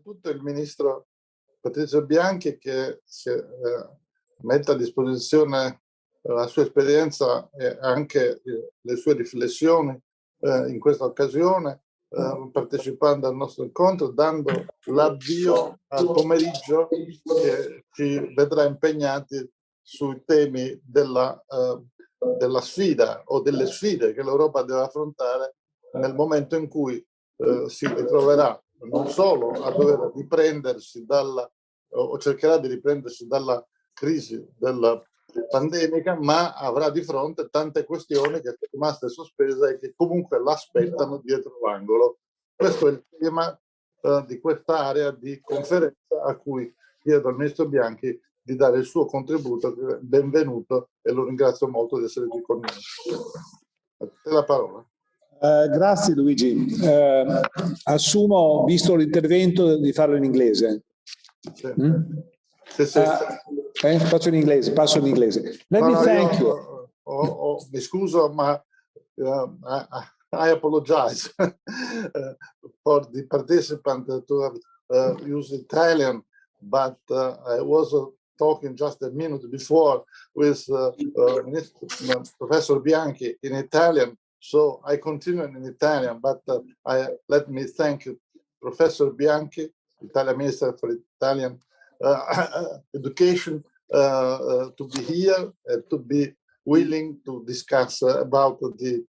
tutto il ministro Patrizio Bianchi che mette a disposizione la sua esperienza e anche le sue riflessioni in questa occasione, partecipando al nostro incontro, dando l'avvio al pomeriggio che ci vedrà impegnati sui temi della sfida o delle sfide che l'Europa deve affrontare nel momento in cui si ritroverà non solo a dover riprendersi o cercherà di riprendersi dalla crisi della pandemica, ma avrà di fronte tante questioni che sono rimaste sospese e che comunque l'aspettano dietro l'angolo. Questo è il tema di questa area di conferenza a cui chiedo al ministro Bianchi di dare il suo contributo. Benvenuto e lo ringrazio molto di essere qui con noi. A te la parola. Grazie Luigi. Assumo, visto l'intervento, di farlo in inglese. Sì. Sì. Passo in inglese. Let me thank you. Mi scuso, ma I apologize for the participant to have used Italian, but I was talking just a minute before with Professor Bianchi in Italian, so I continue in Italian, but let me thank Professor Bianchi, Italian Minister for Italian Education, to be here and to be willing to discuss about the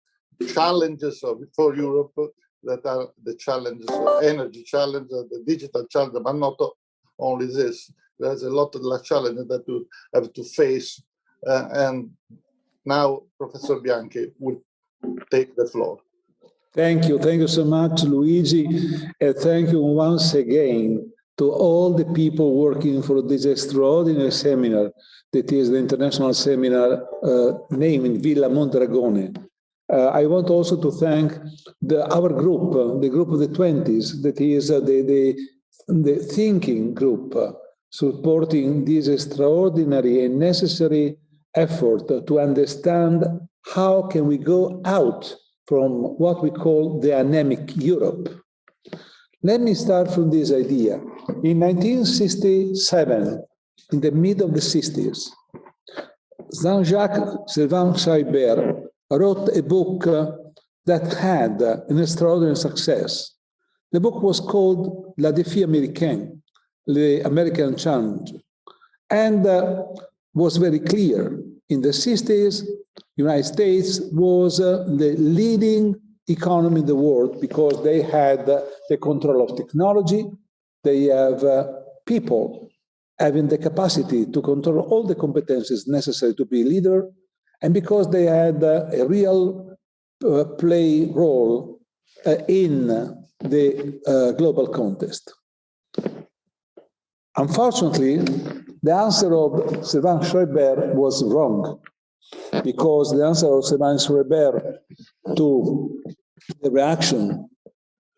challenges for Europe that are the challenges of energy challenge, the digital challenge, but not only this. There's a lot of challenges that we have to face, and now Professor Bianchi will take the floor. Thank you so much, Luigi, and thank you once again to all the people working for this extraordinary seminar, that is the international seminar named Villa Mondragone. I want also to thank our group, the group of the 20s, that is the thinking group, supporting this extraordinary and necessary effort to understand how can we go out from what we call the anemic Europe. Let me start from this idea. In 1967, in the middle of the 60s, Jean-Jacques Servan-Schreiber wrote a book that had an extraordinary success. The book was called La Défi Américain, the American Challenge, and was very clear. In the 60s, the United States was the leading economy in the world because they had the control of technology, they have people having the capacity to control all the competencies necessary to be a leader, and because they had a real play role in the global context. Unfortunately, the answer of Servan-Schreiber was wrong, because the answer of Servan-Schreiber to the reaction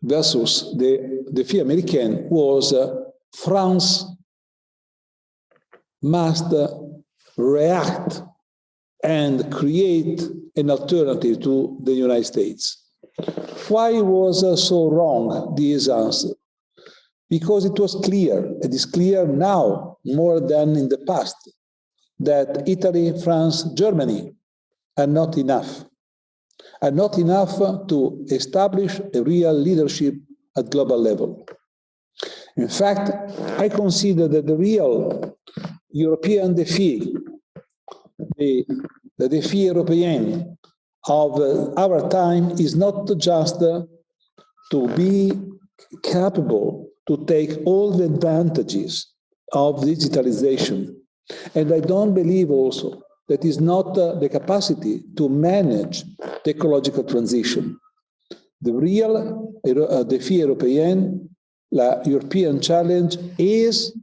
versus the défi américain was France must react and create an alternative to the United States. Why was so wrong this answer? Because it was clear, it is clear now more than in the past, that Italy, France, Germany are not enough to establish a real leadership at global level. In fact, I consider that the real European défi, the défi européen of our time is not just to be capable to take all the advantages of digitalization. And I don't believe also that is not the capacity to manage the ecological transition. The real défi européen, la European challenge, is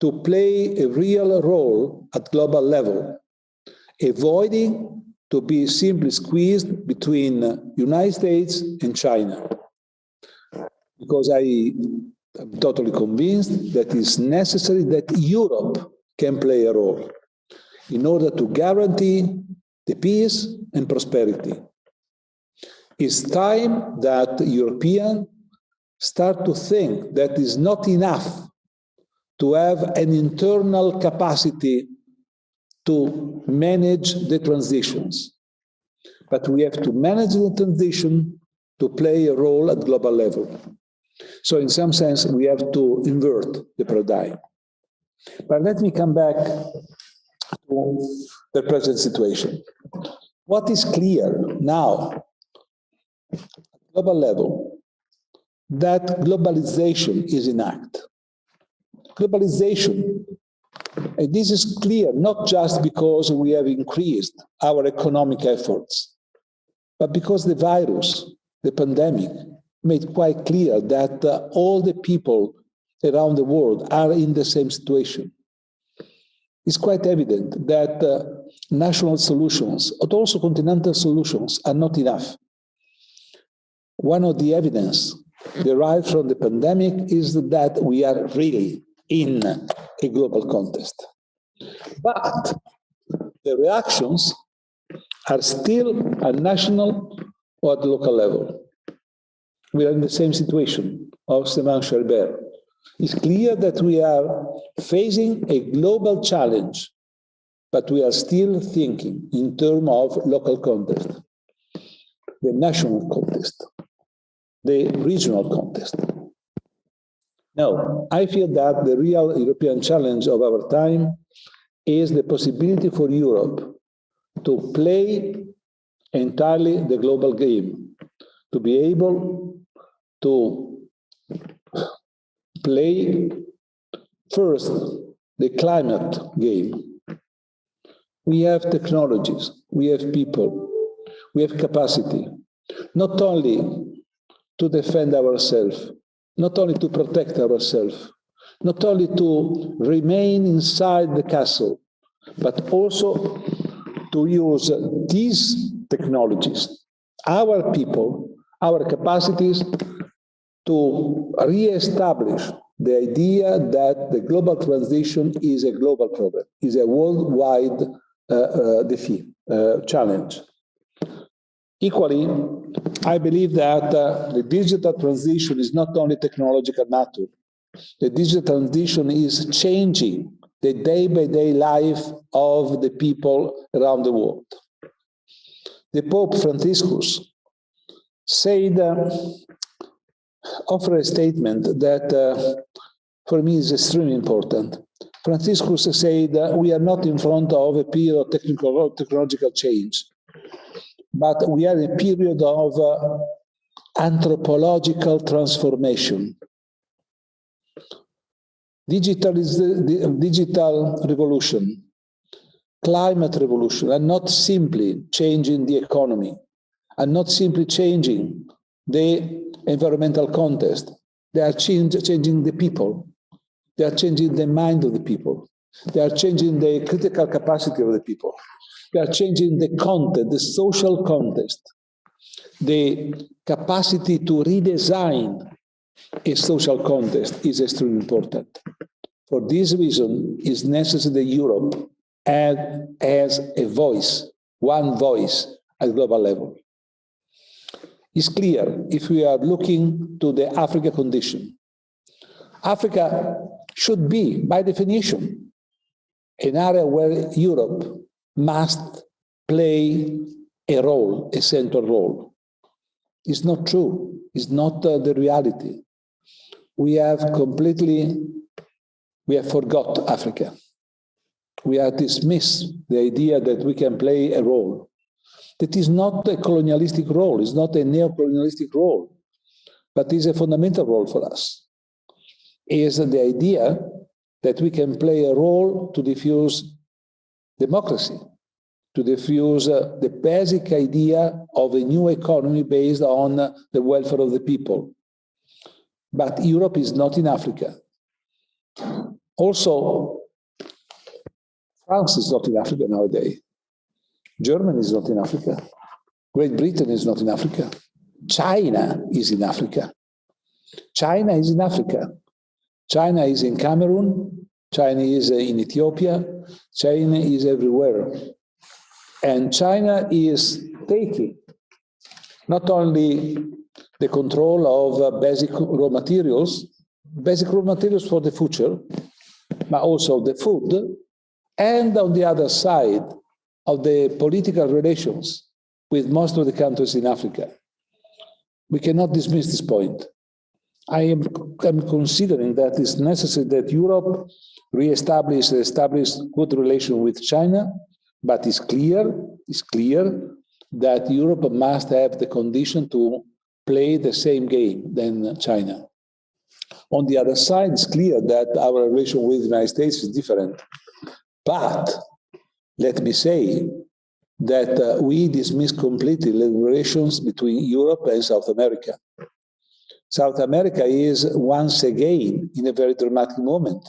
to play a real role at global level, avoiding to be simply squeezed between United States and China. Because I am totally convinced that it's necessary that Europe can play a role in order to guarantee the peace and prosperity. It's time that Europeans start to think that it's not enough to have an internal capacity to manage the transitions, but we have to manage the transition to play a role at global level. So in some sense, we have to invert the paradigm. But let me come back to the present situation. What is clear now, at global level, that globalization is in act. Globalization, and this is clear not just because we have increased our economic efforts, but because the virus, the pandemic, made quite clear that all the people around the world are in the same situation. It's quite evident that national solutions, but also continental solutions, are not enough. One of the evidence derived from the pandemic is that we are really in a global context. But the reactions are still at national or at local level. We are in the same situation of Stéphane Sherbert. It's clear that we are facing a global challenge, but we are still thinking in terms of local context, the national context, the regional context. Now, I feel that the real European challenge of our time is the possibility for Europe to play entirely the global game, to be able to play first the climate game. We have technologies, we have people, we have capacity, not only to defend ourselves, not only to protect ourselves, not only to remain inside the castle, but also to use these technologies, our people, our capacities, to re-establish the idea that the global transition is a global problem, is a worldwide challenge. Equally, I believe that the digital transition is not only technological matter. The digital transition is changing the day-by-day life of the people around the world. The Pope Franciscus said, offered a statement that for me is extremely important. Franciscus said, we are not in front of a period of technological change, but we are in a period of anthropological transformation. Digital revolution, climate revolution are not simply changing the economy, are not simply changing the environmental context. They are changing the people. They are changing the mind of the people. They are changing the critical capacity of the people. They are changing the content, the social context, the capacity to redesign a social context is extremely important. For this reason, it's necessary that Europe has a voice, one voice at global level. It's clear if we are looking to the Africa condition. Africa should be, by definition, an area where Europe must play a role, a central role. It's not true. It's not the reality. We have forgot Africa. We have dismissed the idea that we can play a role. That is not a colonialistic role, it's not a neo-colonialistic role, but is a fundamental role for us. It is the idea that we can play a role to diffuse democracy, to diffuse the basic idea of a new economy based on the welfare of the people. But Europe is not in Africa. Also, France is not in Africa nowadays. Germany is not in Africa. Great Britain is not in Africa. China is in Africa. China is in Africa. China is in Cameroon. China is in Ethiopia. China is everywhere. And China is taking not only the control of basic raw materials for the future, but also the food, and on the other side of the political relations with most of the countries in Africa. We cannot dismiss this point. I'm considering that it's necessary that Europe establish good relations with China, but it's clear that Europe must have the condition to play the same game than China. On the other side, it's clear that our relation with the United States is different. But let me say that we dismiss completely the relations between Europe and South America. South America is once again in a very dramatic moment.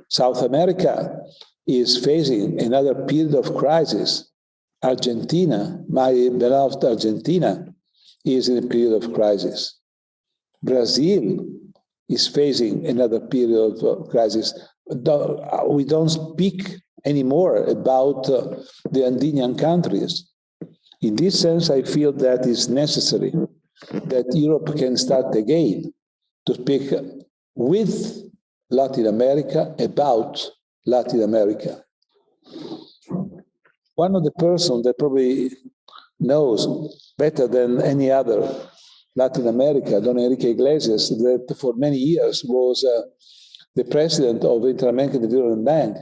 South America is facing another period of crisis. Argentina, my beloved Argentina, is in a period of crisis. Brazil is facing another period of crisis. We don't speak anymore about the Andean countries. In this sense, I feel that it's necessary that Europe can start again to speak with Latin America about Latin America. One of the persons that probably knows better than any other Latin America, Don Enrique Iglesias, that for many years was the president of the Inter-American Development Bank,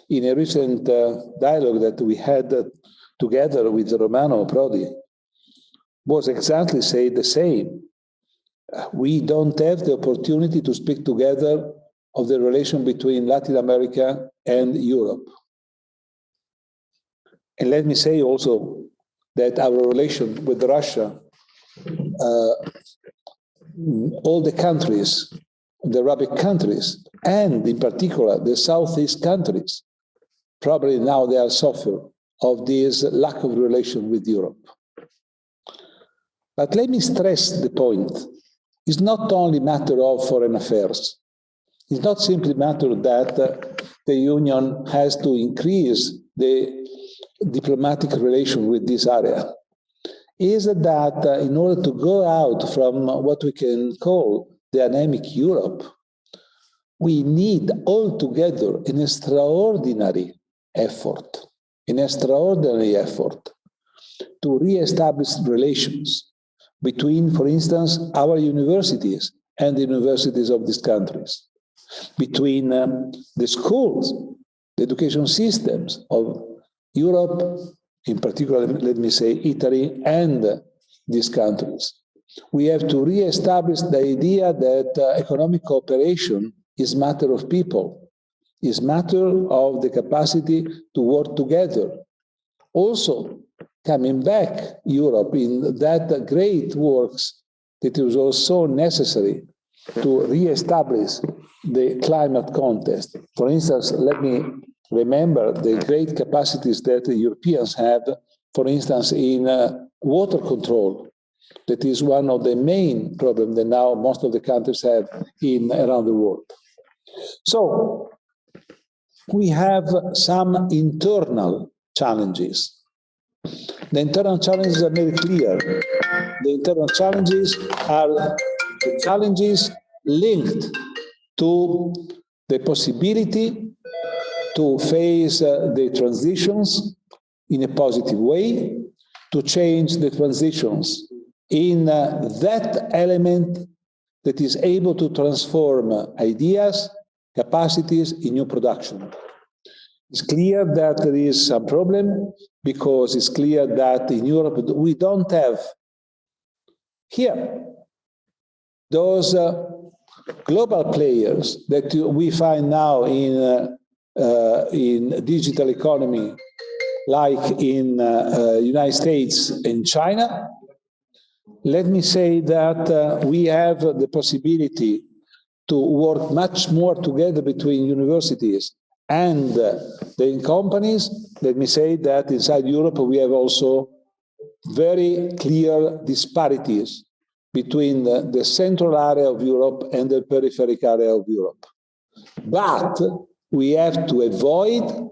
in a recent dialogue that we had together with Romano Prodi, was exactly saying the same. We don't have the opportunity to speak together of the relation between Latin America and Europe. And let me say also that our relation with Russia, all the countries, the Arabic countries, and in particular the Southeast countries, probably now they are suffering of this lack of relation with Europe. But let me stress the point. It's not only a matter of foreign affairs. It's not simply a matter that the Union has to increase the diplomatic relation with this area. Is that in order to go out from what we can call the anemic Europe, we need altogether an extraordinary effort to re-establish relations between, for instance, our universities and the universities of these countries, between the schools, the education systems of Europe, in particular, let me say, Italy and these countries. We have to re-establish the idea that economic cooperation is a matter of people, is a matter of the capacity to work together. Also, coming back Europe in that great works that it was also necessary to re-establish the climate contest. For instance, let me remember the great capacities that the Europeans have, for instance, in water control. That is one of the main problems that now most of the countries have around the world. So we have some internal challenges. The internal challenges are very clear. The internal challenges are the challenges linked to the possibility to face the transitions in a positive way, to change the transitions in that element that is able to transform ideas, capacities in new production. It's clear that there is some problem because it's clear that in Europe we don't have here those global players that we find now in digital economy, like in United States and China. Let me say that we have the possibility to work much more together between universities and the companies. Let me say that inside Europe we have also very clear disparities between the central area of Europe and the peripheral area of Europe. But we have to avoid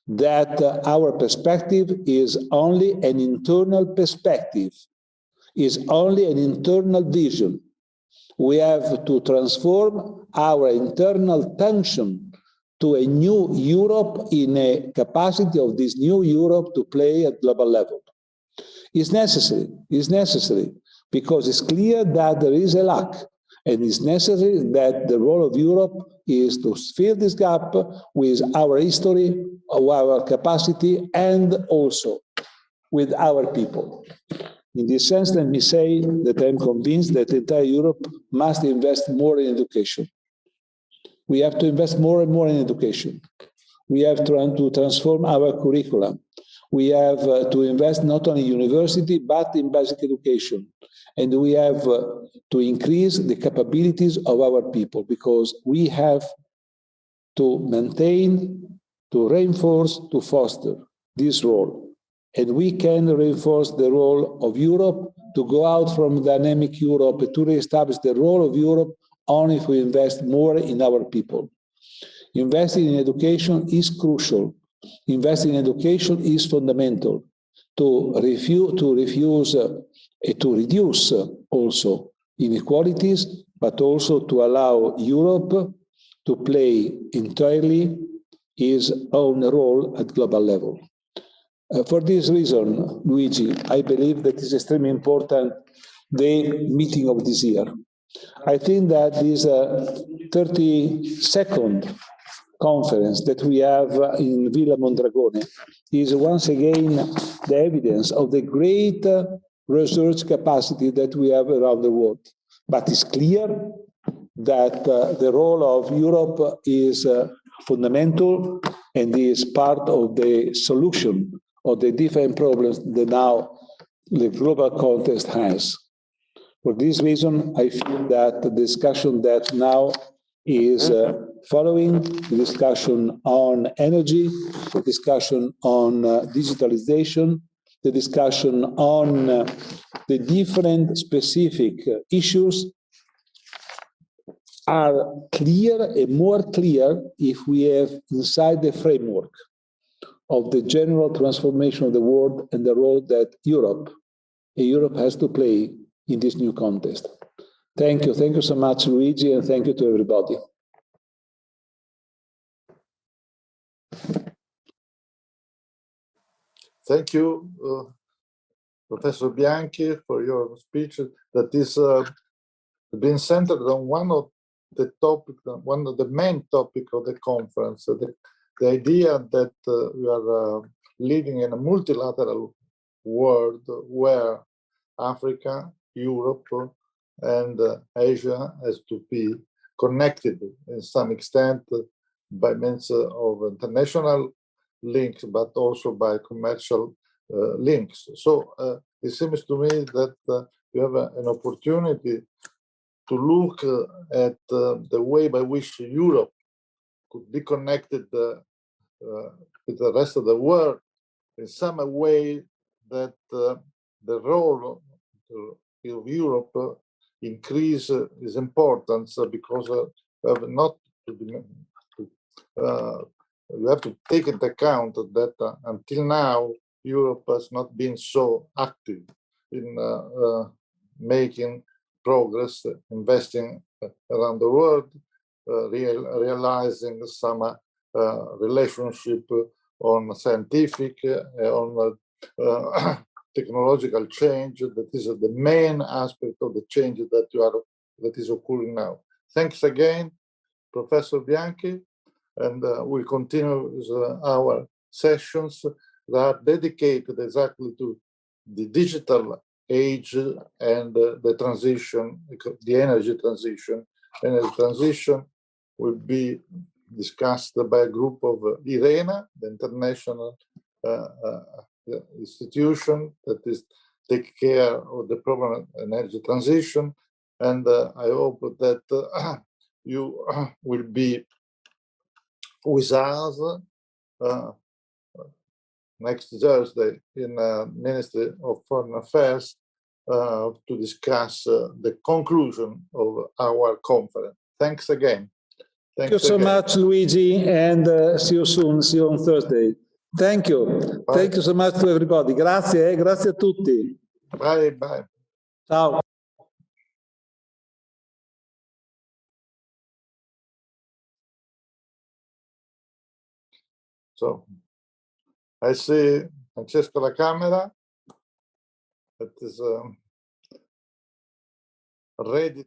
that our perspective is only an internal perspective. is only an internal vision. We have to transform our internal tension to a new Europe in a capacity of this new Europe to play at global level. It's necessary because it's clear that there is a lack, and it's necessary that the role of Europe is to fill this gap with our history, our capacity, and also with our people. In this sense, let me say that I'm convinced that entire Europe must invest more in education. We have to invest more and more in education. We have to transform our curriculum. We have to invest not only in university, but in basic education. And we have to increase the capabilities of our people, because we have to maintain, to reinforce, to foster this role. And we can reinforce the role of Europe to go out from dynamic Europe, to reestablish the role of Europe only if we invest more in our people. Investing in education is crucial. Investing in education is fundamental to reduce also inequalities, but also to allow Europe to play entirely its own role at global level. For this reason, Luigi, I believe that it's extremely important, the meeting of this year. I think that this 32nd conference that we have in Villa Mondragone is once again the evidence of the great research capacity that we have around the world. But it's clear that the role of Europe is fundamental and is part of the solution of the different problems that now the global context has. For this reason, I feel that the discussion that now is following, the discussion on energy, the discussion on digitalization, the discussion on the different specific issues are clear and more clear if we have inside the framework of the general transformation of the world and the role that Europe has to play in this new context. Thank you so much, Luigi, and thank you to everybody. Thank you, Professor Bianchi, for your speech that is been centered on one of the main topics of the conference, the idea that we are living in a multilateral world where Africa, Europe, and Asia has to be connected in some extent by means of international links, but also by commercial links. So it seems to me that you have an opportunity to look at the way by which Europe could be connected with the rest of the world in some way that the role of Europe increase its importance, because you have to take into account that until now Europe has not been so active in making progress, investing around the world, realizing some relationship on scientific, on technological change. That is the main aspect of the change that is occurring now. Thanks again, Professor Bianchi, and we'll continue with our sessions that are dedicated exactly to the digital age and the transition, the energy transition. Energy transition will be discussed by a group of IRENA, the international institution that is take care of the problem of energy transition, and I hope that you will be with us next Thursday in Ministry of Foreign Affairs to discuss the conclusion of our conference. Thanks again. Thank you so much, Luigi, and see you soon. See you on Thursday. Thank you. Bye. Thank you so much to everybody. Grazie, grazie a tutti. Bye, bye. Ciao. So I see Francesco la camera that is ready.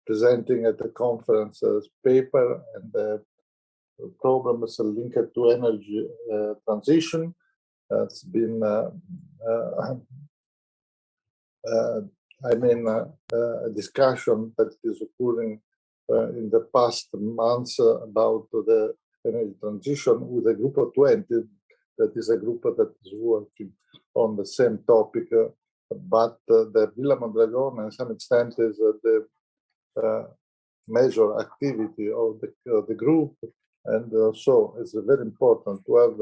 presenting at the conference paper, and the problems linked to energy transition. It's been a discussion that is occurring in the past months about the energy transition with a group of 20. That is a group that is working on the same topic, but the Villa Mondragon, in some extent, is the major activity of the group, and so it's very important to have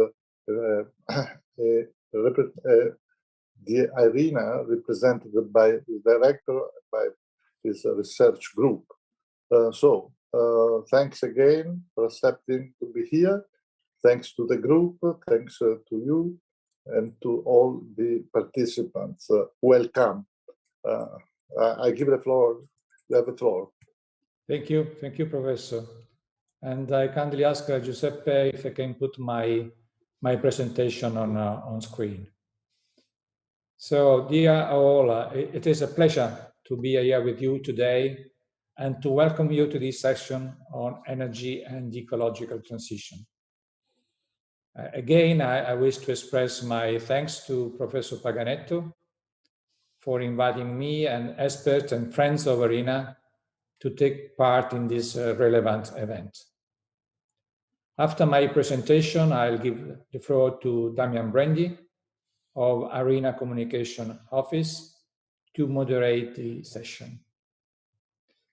the arena represented by the director, by his research group. Thanks again for accepting to be here. Thanks to the group, thanks to you, and to all the participants. Welcome. I give the floor. You have the floor. Thank you, Professor. And I kindly ask Giuseppe if I can put my presentation on screen. So, dear all, it is a pleasure to be here with you today and to welcome you to this session on energy and ecological transition. Again, I wish to express my thanks to Professor Paganetto for inviting me and experts and friends of ARENA to take part in this relevant event. After my presentation, I'll give the floor to Damian Brendi of ARENA Communication Office to moderate the session.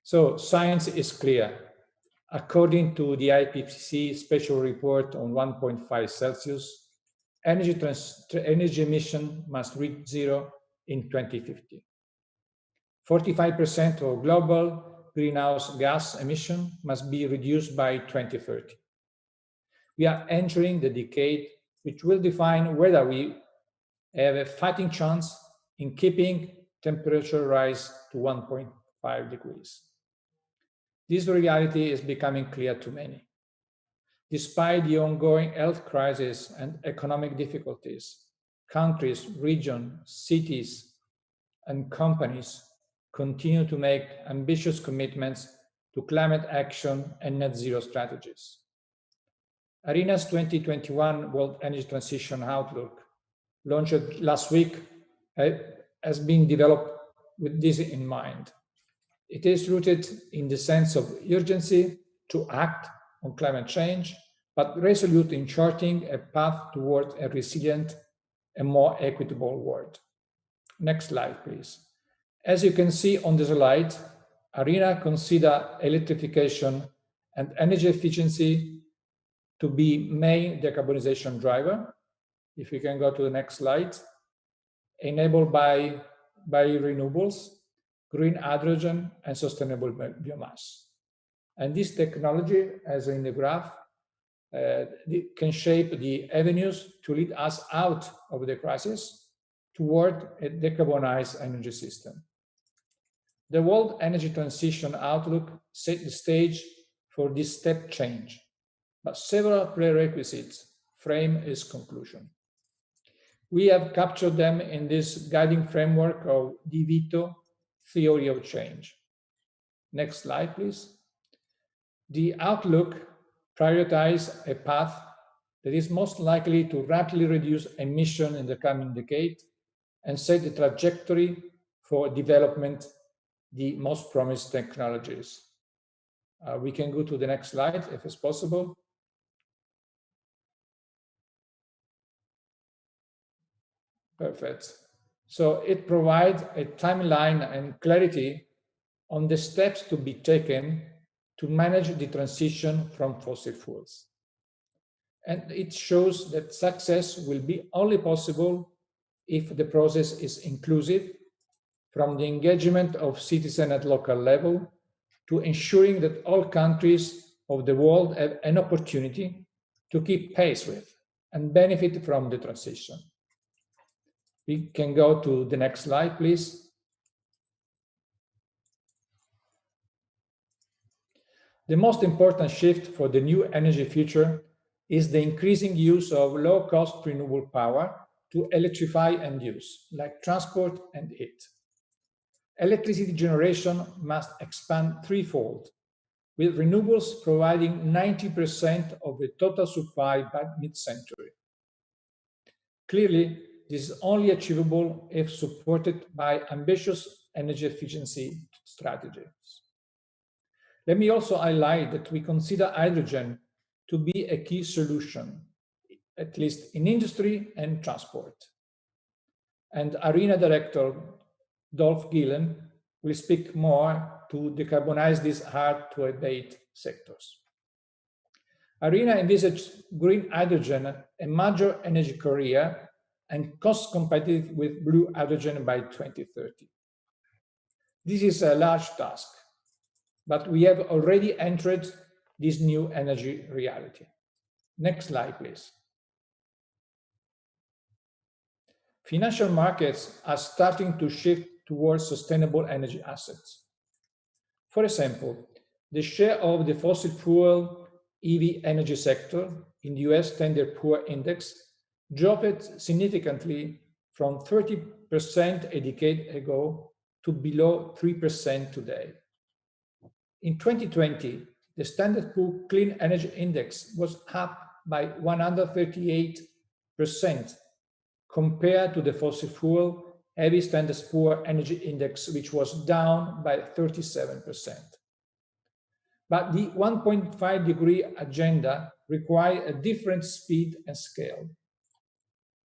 So, science is clear. According to the IPCC special report on 1.5 Celsius, energy emission must reach zero in 2050. 45% of global greenhouse gas emission must be reduced by 2030. We are entering the decade which will define whether we have a fighting chance in keeping temperature rise to 1.5 degrees. This reality is becoming clear to many. Despite the ongoing health crisis and economic difficulties, countries, regions, cities, and companies continue to make ambitious commitments to climate action and net zero strategies. ARENA's 2021 World Energy Transition Outlook, launched last week, has been developed with this in mind. It is rooted in the sense of urgency to act on climate change, but resolute in charting a path towards a resilient and more equitable world. Next slide, please. As you can see on the slide, ARENA considers electrification and energy efficiency to be main decarbonization driver. If we can go to the next slide. Enabled by renewables, green hydrogen, and sustainable biomass. And this technology, as in the graph, can shape the avenues to lead us out of the crisis toward a decarbonized energy system. The World Energy Transition Outlook set the stage for this step change, but several prerequisites frame its conclusion. We have captured them in this guiding framework of De Vito theory of change. Next slide, please. The outlook prioritizes a path that is most likely to rapidly reduce emission in the coming decade and set the trajectory for development the most promised technologies. We can go to the next slide if it's possible. Perfect. So it provides a timeline and clarity on the steps to be taken to manage the transition from fossil fuels. And it shows that success will be only possible if the process is inclusive, from the engagement of citizens at local level to ensuring that all countries of the world have an opportunity to keep pace with and benefit from the transition. We can go to the next slide, please. The most important shift for the new energy future is the increasing use of low-cost renewable power to electrify end use, like transport and heat. electricity generation must expand threefold, with renewables providing 90% of the total supply by mid-century. Clearly, this is only achievable if supported by ambitious energy efficiency strategies. Let me also highlight that we consider hydrogen to be a key solution, at least in industry and transport. And ARENA Director Dolph Gillen will speak more to decarbonize these hard-to-abate sectors. ARENA envisages green hydrogen a major energy carrier and cost competitive with blue hydrogen by 2030. This is a large task, but we have already entered this new energy reality. Next slide, please. Financial markets are starting to shift towards sustainable energy assets. For example, the share of the fossil fuel EV energy sector in the US Standard Poor's Index dropped significantly from 30% a decade ago to below 3% today. In 2020, the Standard Poor's Clean Energy Index was up by 138% compared to the fossil fuel heavy Standard Poor's Energy Index, which was down by 37%. But the 1.5-degree agenda requires a different speed and scale.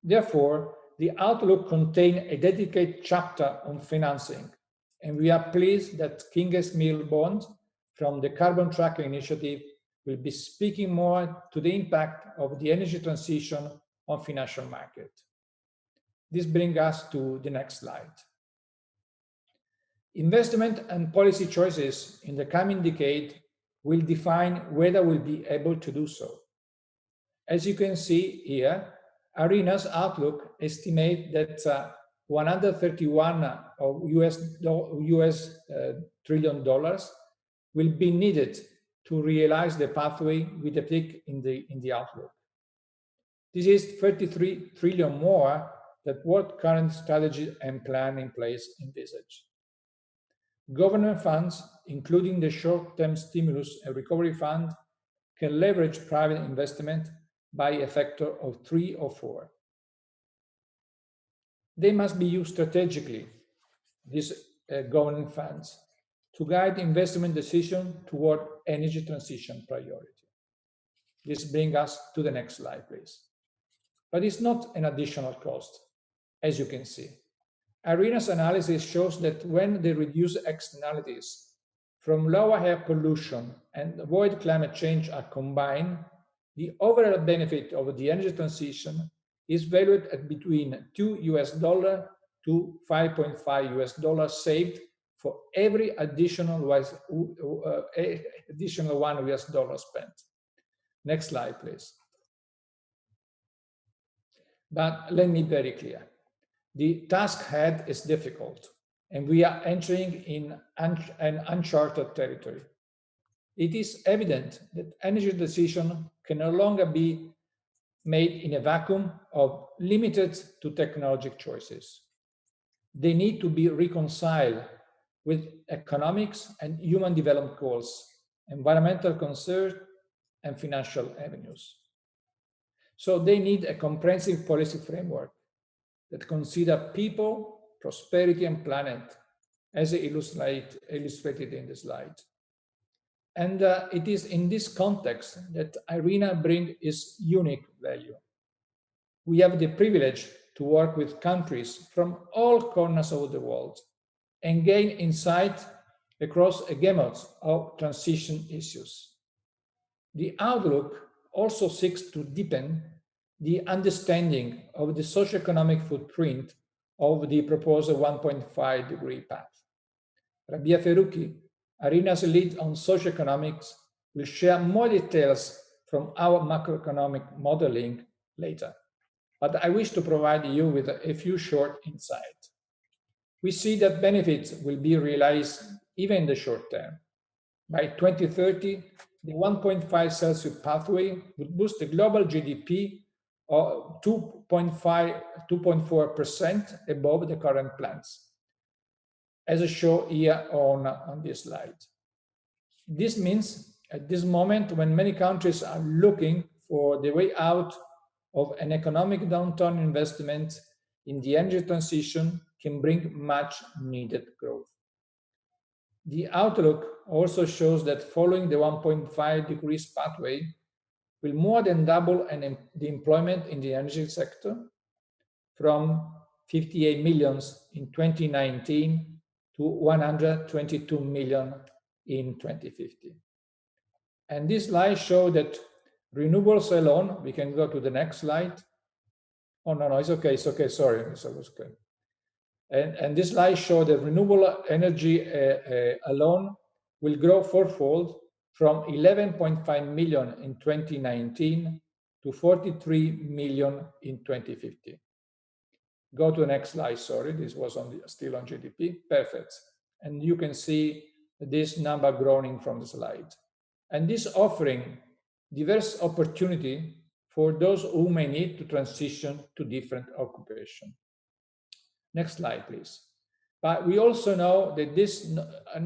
Therefore, the outlook contains a dedicated chapter on financing, and we are pleased that Kinges Mill Bond from the Carbon Tracker Initiative will be speaking more to the impact of the energy transition on financial market. This brings us to the next slide. Investment and policy choices in the coming decade will define whether we'll be able to do so. As you can see here, ARENA's outlook estimates that $131 trillion will be needed to realize the pathway we depict in the outlook. This is 33 trillion more than what current strategy and plan in place envisage. Government funds, including the short-term stimulus and recovery fund, can leverage private investment by a factor of 3 or 4. They must be used strategically, these government funds, to guide investment decision toward energy transition priority. This brings us to the next slide, please. But it's not an additional cost, as you can see. ARENA's analysis shows that when they reduce externalities from lower air pollution and avoid climate change are combined, the overall benefit of the energy transition is valued at between $2 to $5.5 saved for every additional $1 spent. Next slide, please. But let me be very clear. The task ahead is difficult, and we are entering in an uncharted territory. It is evident that energy decision can no longer be made in a vacuum of limited to technological choices. They need to be reconciled with economics and human development goals, environmental concerns, and financial avenues. So they need a comprehensive policy framework that consider people, prosperity, and planet, as illustrated in the slide. And it is in this context that ARENA brings its unique value. We have the privilege to work with countries from all corners of the world and gain insight across a gamut of transition issues. The outlook also seeks to deepen the understanding of the socioeconomic footprint of the proposed 1.5-degree path. Rabia Ferrucchi, ARENA's lead on socioeconomics, will share more details from our macroeconomic modeling later, but I wish to provide you with a few short insights. We see that benefits will be realized even in the short term. By 2030, the 1.5 Celsius pathway would boost the global GDP of 2.4% above the current plans. as shown here on this slide. This means at this moment when many countries are looking for the way out of an economic downturn, investment in the energy transition can bring much needed growth. The outlook also shows that following the 1.5 degrees pathway will more than double the employment in the energy sector from 58 million in 2019 to 122 million in 2050. And this slide shows that renewables alone, we can go to the next slide. Oh, no, it's okay, sorry, it was okay. And this slide shows that renewable energy alone will grow fourfold from 11.5 million in 2019 to 43 million in 2050. Go to the next slide, sorry, this was still on GDP, perfect. And you can see this number growing from the slide. And this offering diverse opportunity for those who may need to transition to different occupation. Next slide, please. But we also know that these are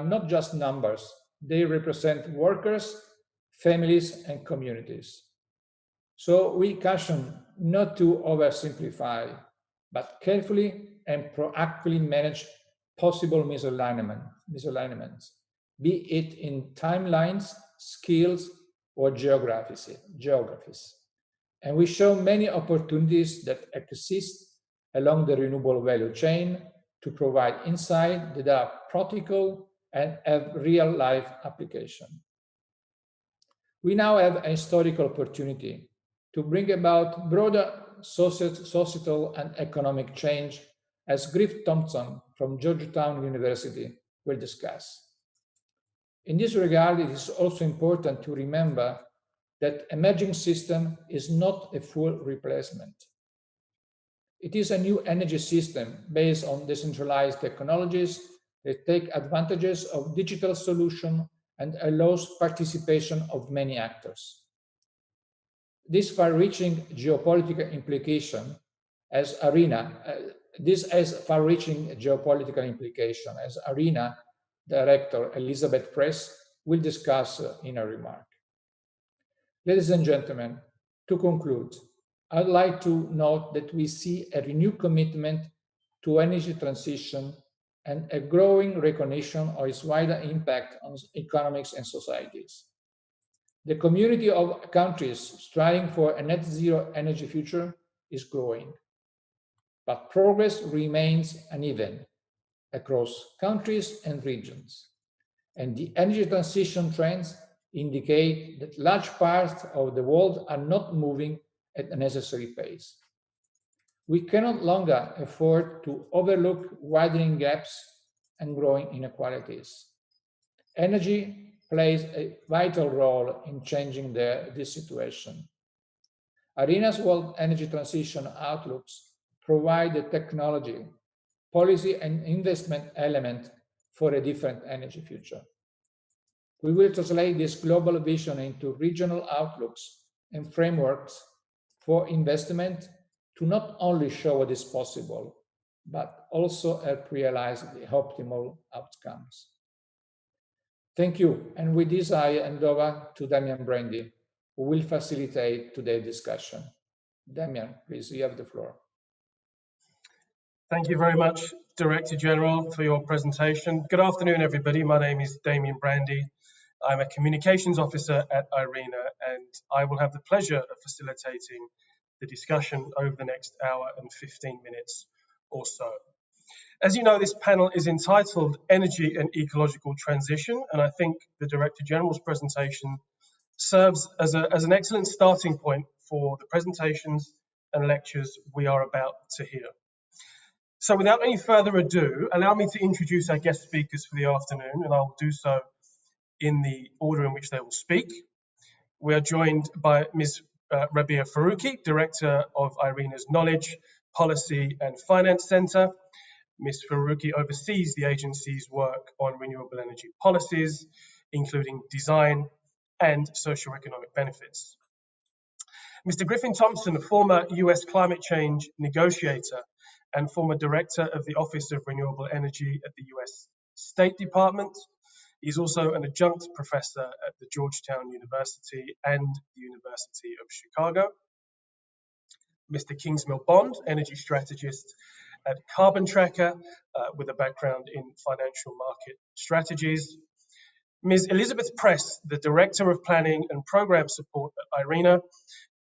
not just numbers. They represent workers, families, and communities. So we caution not to oversimplify, but carefully and proactively manage possible misalignments, be it in timelines, skills, or geographies. And we show many opportunities that exist along the renewable value chain to provide insight that are practical and have real-life application. We now have a historical opportunity to bring about broader societal and economic change, as Griff Thompson from Georgetown University will discuss. In this regard, it is also important to remember that emerging system is not a full replacement. It is a new energy system based on decentralized technologies that take advantages of digital solutions and allows participation of many actors. This far-reaching geopolitical implication as ARENA Director Elizabeth Press will discuss in her remark. Ladies and gentlemen, to conclude, I'd like to note that we see a renewed commitment to energy transition and a growing recognition of its wider impact on economics and societies. The community of countries striving for a net zero energy future is growing, but progress remains uneven across countries and regions. And the energy transition trends indicate that large parts of the world are not moving at a necessary pace. We cannot longer afford to overlook widening gaps and growing inequalities. Energy plays a vital role in changing this situation. ARENA's World Energy Transition Outlooks provide the technology, policy, and investment element for a different energy future. We will translate this global vision into regional outlooks and frameworks for investment to not only show what is possible, but also help realize the optimal outcomes. Thank you. And with this, I hand over to Damian Brandy, who will facilitate today's discussion. Damian, please, you have the floor. Thank you very much, Director General, for your presentation. Good afternoon, everybody. My name is Damian Brandy. I'm a Communications Officer at IRENA, and I will have the pleasure of facilitating the discussion over the next hour and 15 minutes or so. As you know, this panel is entitled Energy and Ecological Transition, and I think the Director General's presentation serves as an excellent starting point for the presentations and lectures we are about to hear. So without any further ado, allow me to introduce our guest speakers for the afternoon, and I'll do so in the order in which they will speak. We are joined by Ms. Rabia Faruqi, Director of IRENA's Knowledge, Policy and Finance Centre. Ms. Faruqi oversees the agency's work on renewable energy policies, including design and socioeconomic benefits. Mr. Griffin Thompson, a former US climate change negotiator and former director of the Office of Renewable Energy at the US State Department. He's also an adjunct professor at the Georgetown University and the University of Chicago. Mr. Kingsmill Bond, energy strategist at Carbon Tracker, with a background in financial market strategies. Ms. Elizabeth Press, the Director of Planning and Program Support at IRENA.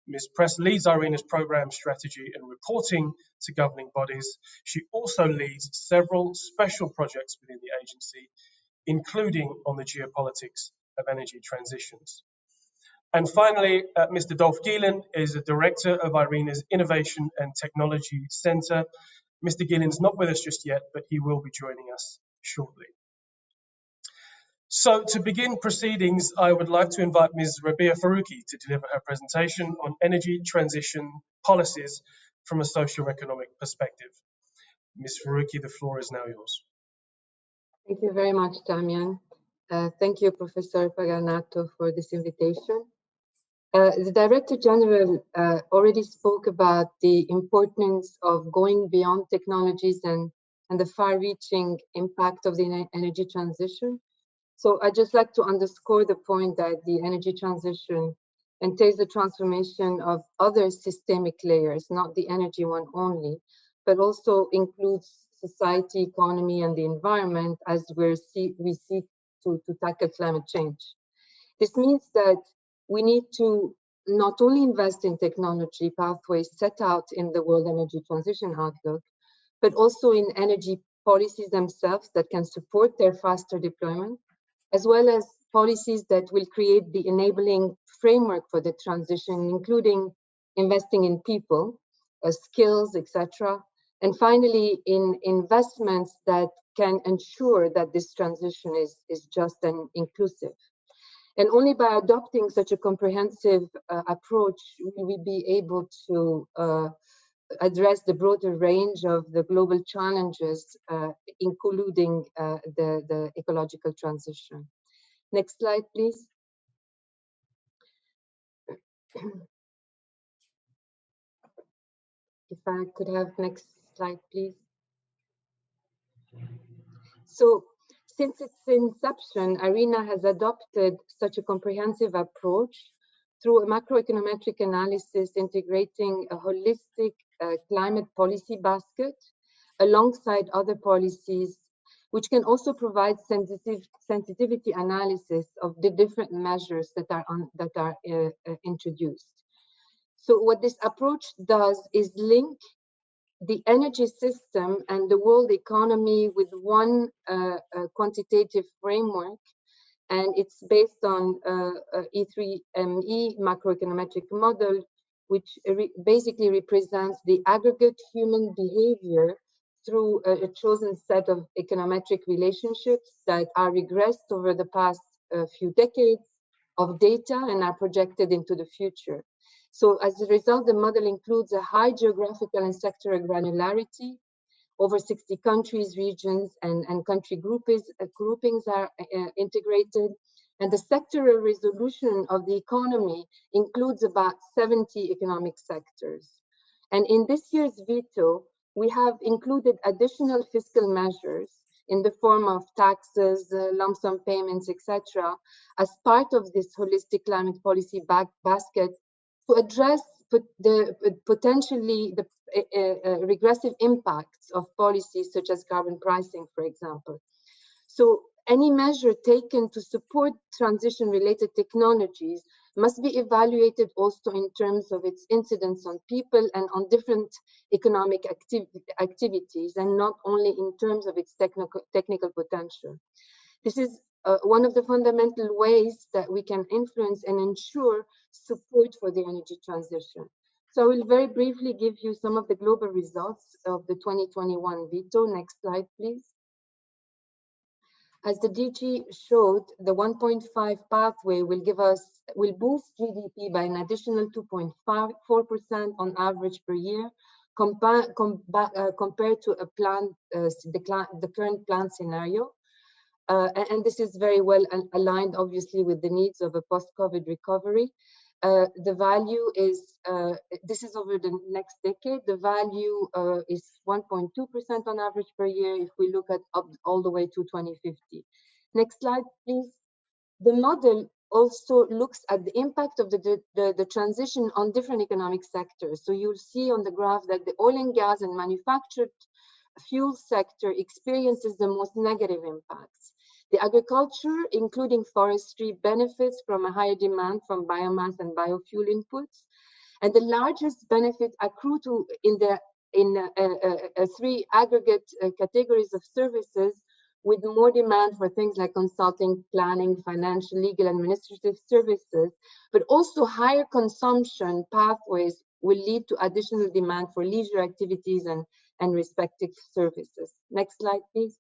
Ms. Press leads IRENA's program strategy and reporting to governing bodies. She also leads several special projects within the agency, including on the geopolitics of energy transitions. And finally, Mr. Dolph Gielen is a director of IRENA's Innovation and Technology Center. Mr. Gielen's not with us just yet, but he will be joining us shortly. So to begin proceedings, I would like to invite Ms. Rabia Faruqi to deliver her presentation on energy transition policies from a socio-economic perspective. Ms. Faruqi, the floor is now yours. Thank you very much, Damian. Thank you, Professor Paganato, for this invitation. The Director General already spoke about the importance of going beyond technologies and the far-reaching impact of the energy transition. So I'd just like to underscore the point that the energy transition entails the transformation of other systemic layers, not the energy one only, but also includes society, economy, and the environment as we seek to tackle climate change. This means that we need to not only invest in technology pathways set out in the World Energy Transition Outlook, but also in energy policies themselves that can support their faster deployment, as well as policies that will create the enabling framework for the transition, including investing in people, skills, etc. And finally, in investments that can ensure that this transition is just and inclusive. And only by adopting such a comprehensive approach will we be able to address the broader range of the global challenges, including the ecological transition. Next slide, please. If I could have next slide, please. So, since its inception, IRENA has adopted such a comprehensive approach through a macroeconometric analysis integrating a holistic climate policy basket alongside other policies, which can also provide sensitivity analysis of the different measures that are introduced. So what this approach does is link the energy system and the world economy with one quantitative framework, and it's based on E3ME macroeconometric model, which basically represents the aggregate human behavior through a chosen set of econometric relationships that are regressed over the past few decades of data and are projected into the future. So as a result, the model includes a high geographical and sectoral granularity. Over 60 countries, regions, and country groupings are integrated. And the sectoral resolution of the economy includes about 70 economic sectors. And in this year's veto, we have included additional fiscal measures in the form of taxes, lump sum payments, etc., as part of this holistic climate policy basket to address potentially the regressive impacts of policies such as carbon pricing, for example. So any measure taken to support transition-related technologies must be evaluated also in terms of its incidence on people and on different economic activities, and not only in terms of its technical potential. This is one of the fundamental ways that we can influence and ensure support for the energy transition. So I will very briefly give you some of the global results of the 2021 veto. Next slide, please. As the DG showed, the 1.5 pathway will boost GDP by an additional 2.4% on average per year, compared to a plan, the current plan scenario. And this is very well aligned, obviously, with the needs of a post-COVID recovery. The value is, this is over the next decade, the value is 1.2% on average per year if we look at up all the way to 2050. Next slide, please. The model also looks at the impact of the transition on different economic sectors. So you'll see on the graph that the oil and gas and manufactured fuel sector experiences the most negative impacts. The agriculture, including forestry, benefits from a higher demand from biomass and biofuel inputs. And the largest benefit accrue to in three aggregate categories of services, with more demand for things like consulting, planning, financial, legal, administrative services, but also higher consumption pathways will lead to additional demand for leisure activities and respective services. Next slide, please.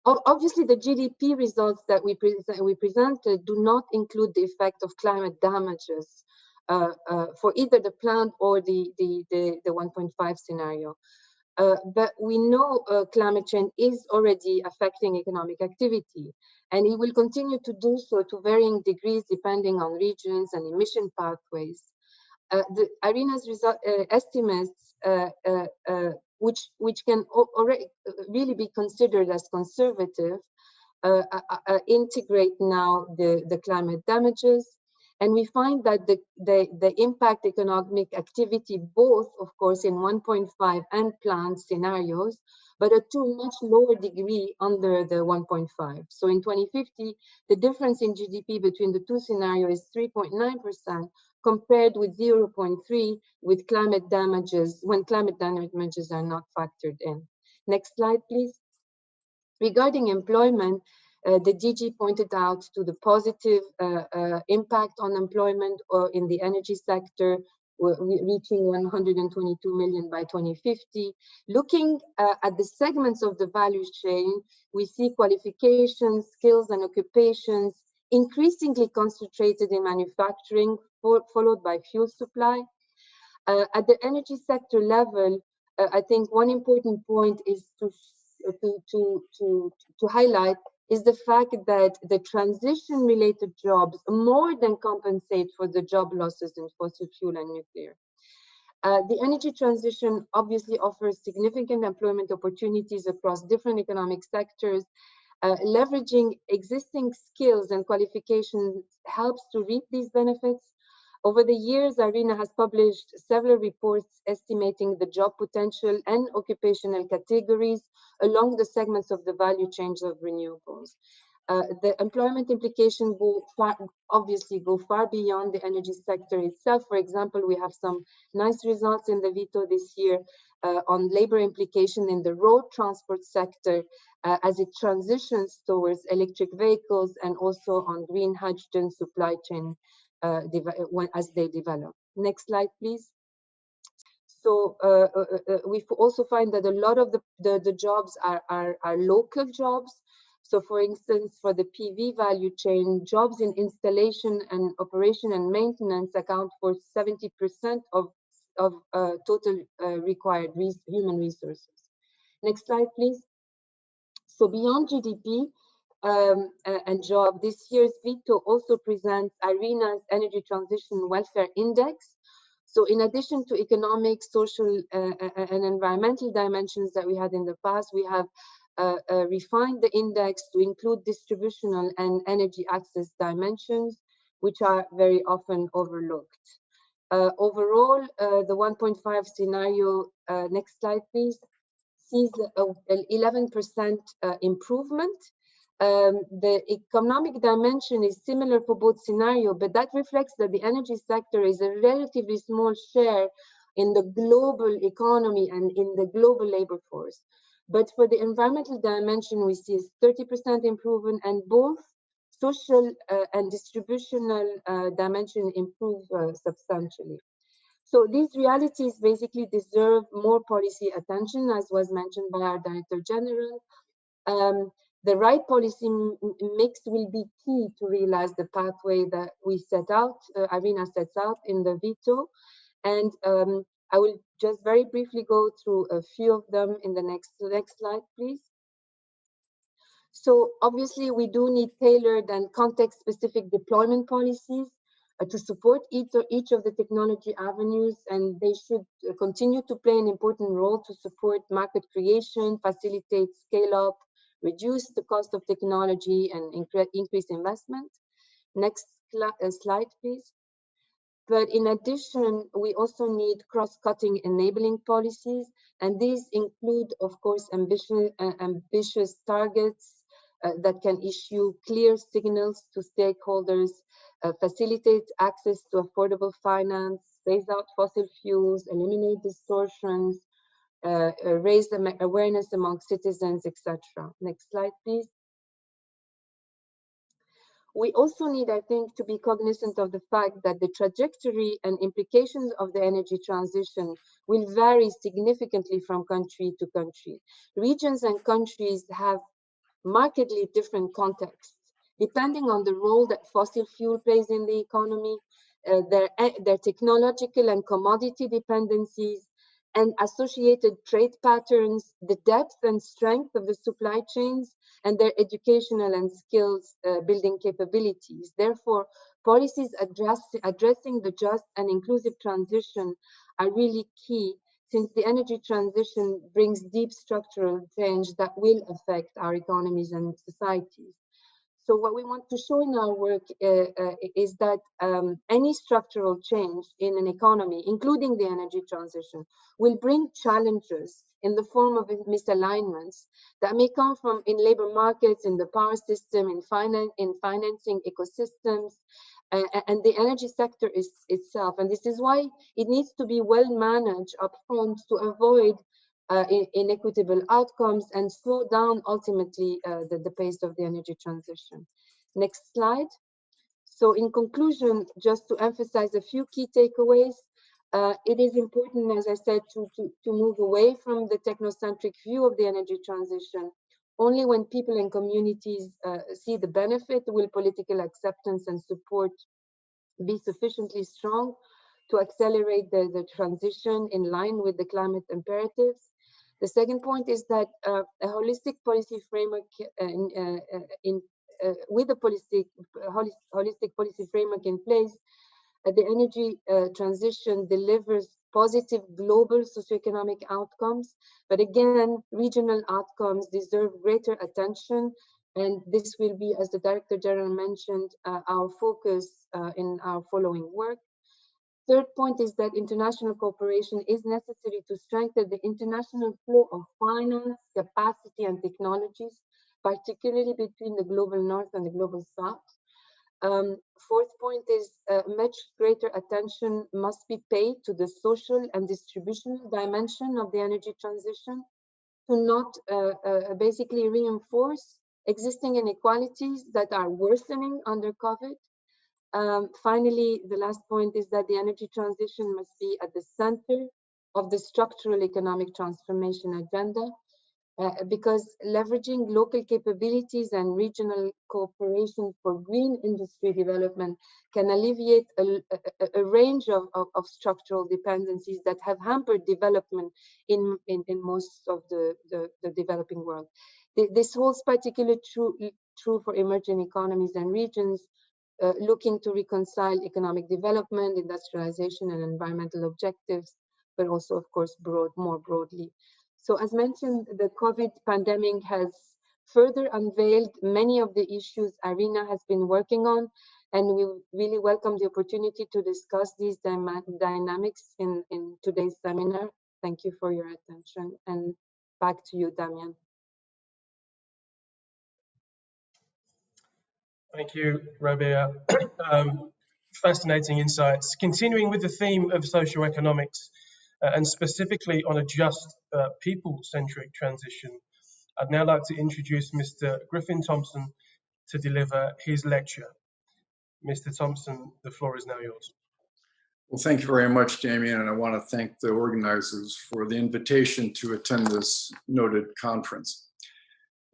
Obviously, the GDP results that we presented do not include the effect of climate damages for either the plant or the 1.5 scenario. But we know climate change is already affecting economic activity, and it will continue to do so to varying degrees depending on regions and emission pathways. The IRENA's estimates, which can already really be considered as conservative, integrate now the climate damages. And we find that the impact economic activity, both, of course, in 1.5 and planned scenarios, but at a much lower degree under the 1.5. So in 2050, the difference in GDP between the two scenarios is 3.9%, compared with 0.3 with climate damages, when climate damages are not factored in. Next slide, please. Regarding employment, the DG pointed out to the positive impact on employment in the energy sector, reaching 122 million by 2050. Looking at the segments of the value chain, we see qualifications, skills, and occupations increasingly concentrated in manufacturing, followed by fuel supply. At the energy sector level, I think one important point is to highlight is the fact that the transition-related jobs more than compensate for the job losses in fossil fuel and nuclear. The energy transition obviously offers significant employment opportunities across different economic sectors. Leveraging existing skills and qualifications helps to reap these benefits. Over the years, IRENA has published several reports estimating the job potential and occupational categories along the segments of the value chains of renewables. The employment implications obviously go far beyond the energy sector itself. For example, we have some nice results in the veto this year on labor implication in the road transport sector as it transitions towards electric vehicles, and also on green hydrogen supply chain as they develop. Next slide, please. So we also find that a lot of the jobs are local jobs. So for instance, for the PV value chain, jobs in installation and operation and maintenance account for 70% of total required human resources. Next slide, please. So beyond GDP and job, this year's veto also presents IRENA's Energy Transition Welfare Index. So in addition to economic, social, and environmental dimensions that we had in the past, we have refined the index to include distributional and energy access dimensions, which are very often overlooked. Overall, the 1.5 scenario, next slide, please, sees an 11% improvement. The economic dimension is similar for both scenarios, but that reflects that the energy sector is a relatively small share in the global economy and in the global labor force. But for the environmental dimension, we see a 30% improvement, and both social and distributional dimension improve substantially. So these realities basically deserve more policy attention, as was mentioned by our Director General. The right policy mix will be key to realize the pathway that we set out, IRENA sets out in the veto. And I will just very briefly go through a few of them in the next slide, please. So obviously we do need tailored and context-specific deployment policies to support each of the technology avenues, and they should continue to play an important role to support market creation, facilitate scale-up, reduce the cost of technology, and increase investment. Next slide, please. But in addition, we also need cross-cutting enabling policies, and these include, of course, ambitious targets that can issue clear signals to stakeholders, facilitate access to affordable finance, phase out fossil fuels, eliminate distortions, raise the awareness among citizens, etc. Next slide, please. We also need, I think, to be cognizant of the fact that the trajectory and implications of the energy transition will vary significantly from country to country. Regions and countries have markedly different contexts, depending on the role that fossil fuel plays in the economy, their technological and commodity dependencies, and associated trade patterns, the depth and strength of the supply chains, and their educational and skills building capabilities. Therefore, policies addressing the just and inclusive transition are really key, since the energy transition brings deep structural change that will affect our economies and societies. So what we want to show in our work is that any structural change in an economy, including the energy transition, will bring challenges in the form of misalignments that may come from in labor markets, in the power system, in financing ecosystems, and the energy sector itself. And this is why it needs to be well managed upfront to avoid inequitable outcomes and slow down ultimately the pace of the energy transition. Next slide. So in conclusion, just to emphasize a few key takeaways, it is important, as I said, to move away from the technocentric view of the energy transition. Only when people and communities see the benefit will political acceptance and support be sufficiently strong to accelerate the transition in line with the climate imperatives. The second point is that a holistic policy framework with a holistic policy framework in place, the energy transition delivers positive global socioeconomic outcomes, but again, regional outcomes deserve greater attention, and this will be, as the Director General mentioned, our focus in our following work. Third point is that international cooperation is necessary to strengthen the international flow of finance, capacity, and technologies, particularly between the global north and the global south. Fourth point is much greater attention must be paid to the social and distributional dimension of the energy transition to not basically reinforce existing inequalities that are worsening under COVID. Finally, the last point is that the energy transition must be at the center of the structural economic transformation agenda, because leveraging local capabilities and regional cooperation for green industry development can alleviate a range of structural dependencies that have hampered development in most of the developing world. This holds particularly true for emerging economies and regions looking to reconcile economic development, industrialization, and environmental objectives, but also, of course, more broadly. So as mentioned, the COVID pandemic has further unveiled many of the issues IRENA has been working on, and we really welcome the opportunity to discuss these dynamics in today's seminar. Thank you for your attention, and back to you, Damien. Thank you, Rabea. Fascinating insights. Continuing with the theme of socioeconomics, and specifically on a just people-centric transition, I'd now like to introduce Mr. Griffin Thompson to deliver his lecture. Mr. Thompson, the floor is now yours. Well, thank you very much, Damien, and I want to thank the organizers for the invitation to attend this noted conference.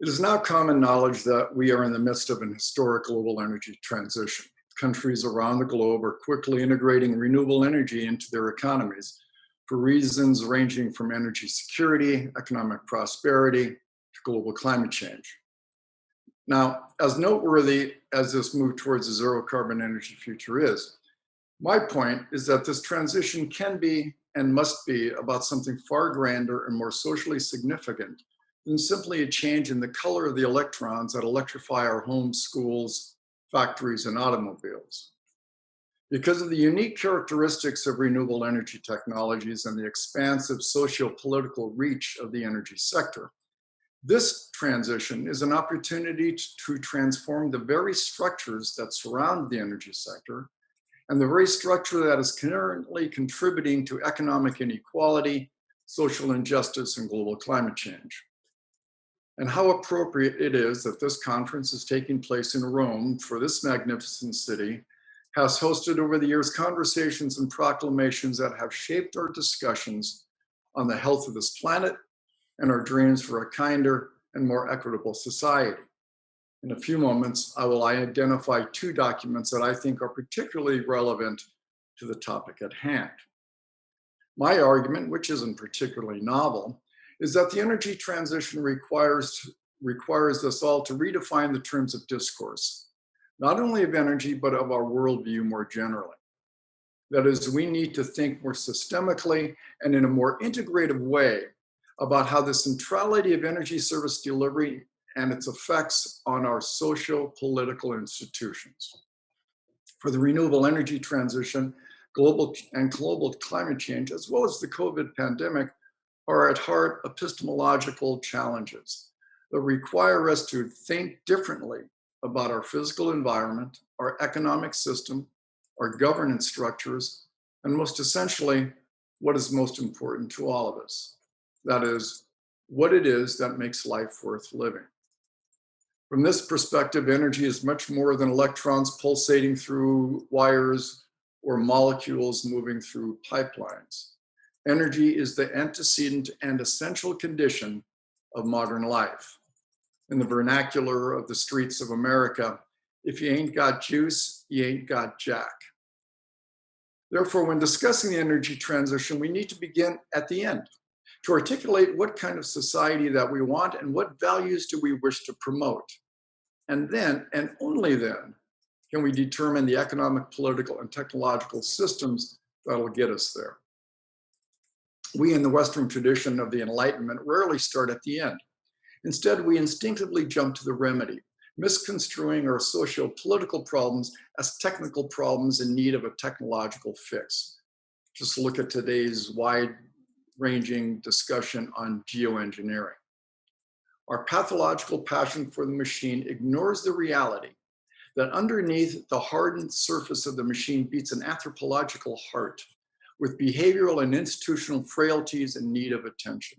It is now common knowledge that we are in the midst of an historic global energy transition. Countries around the globe are quickly integrating renewable energy into their economies for reasons ranging from energy security, economic prosperity, to global climate change. Now, as noteworthy as this move towards a zero carbon energy future is, my point is that this transition can be and must be about something far grander and more socially significant than simply a change in the color of the electrons that electrify our homes, schools, factories, and automobiles. Because of the unique characteristics of renewable energy technologies and the expansive socio-political reach of the energy sector, this transition is an opportunity to transform the very structures that surround the energy sector and the very structure that is currently contributing to economic inequality, social injustice, and global climate change. And how appropriate it is that this conference is taking place in Rome, for this magnificent city has hosted over the years conversations and proclamations that have shaped our discussions on the health of this planet and our dreams for a kinder and more equitable society. In a few moments, I will identify two documents that I think are particularly relevant to the topic at hand. My argument, which isn't particularly novel, is that the energy transition requires us all to redefine the terms of discourse, not only of energy, but of our worldview more generally. That is, we need to think more systemically and in a more integrative way about how the centrality of energy service delivery and its effects on our socio-political institutions. For the renewable energy transition, global climate change, as well as the COVID pandemic, are at heart epistemological challenges that require us to think differently about our physical environment, our economic system, our governance structures, and most essentially, what is most important to all of us. That is, what it is that makes life worth living. From this perspective, energy is much more than electrons pulsating through wires or molecules moving through pipelines. Energy is the antecedent and essential condition of modern life. In the vernacular of the streets of America, if you ain't got juice, you ain't got jack. Therefore, when discussing the energy transition, we need to begin at the end to articulate what kind of society that we want and what values do we wish to promote. And then, and only then, can we determine the economic, political, and technological systems that'll get us there. We in the Western tradition of the Enlightenment rarely start at the end. Instead, we instinctively jump to the remedy, misconstruing our socio-political problems as technical problems in need of a technological fix. Just look at today's wide-ranging discussion on geoengineering. Our pathological passion for the machine ignores the reality that underneath the hardened surface of the machine beats an anthropological heart with behavioral and institutional frailties in need of attention.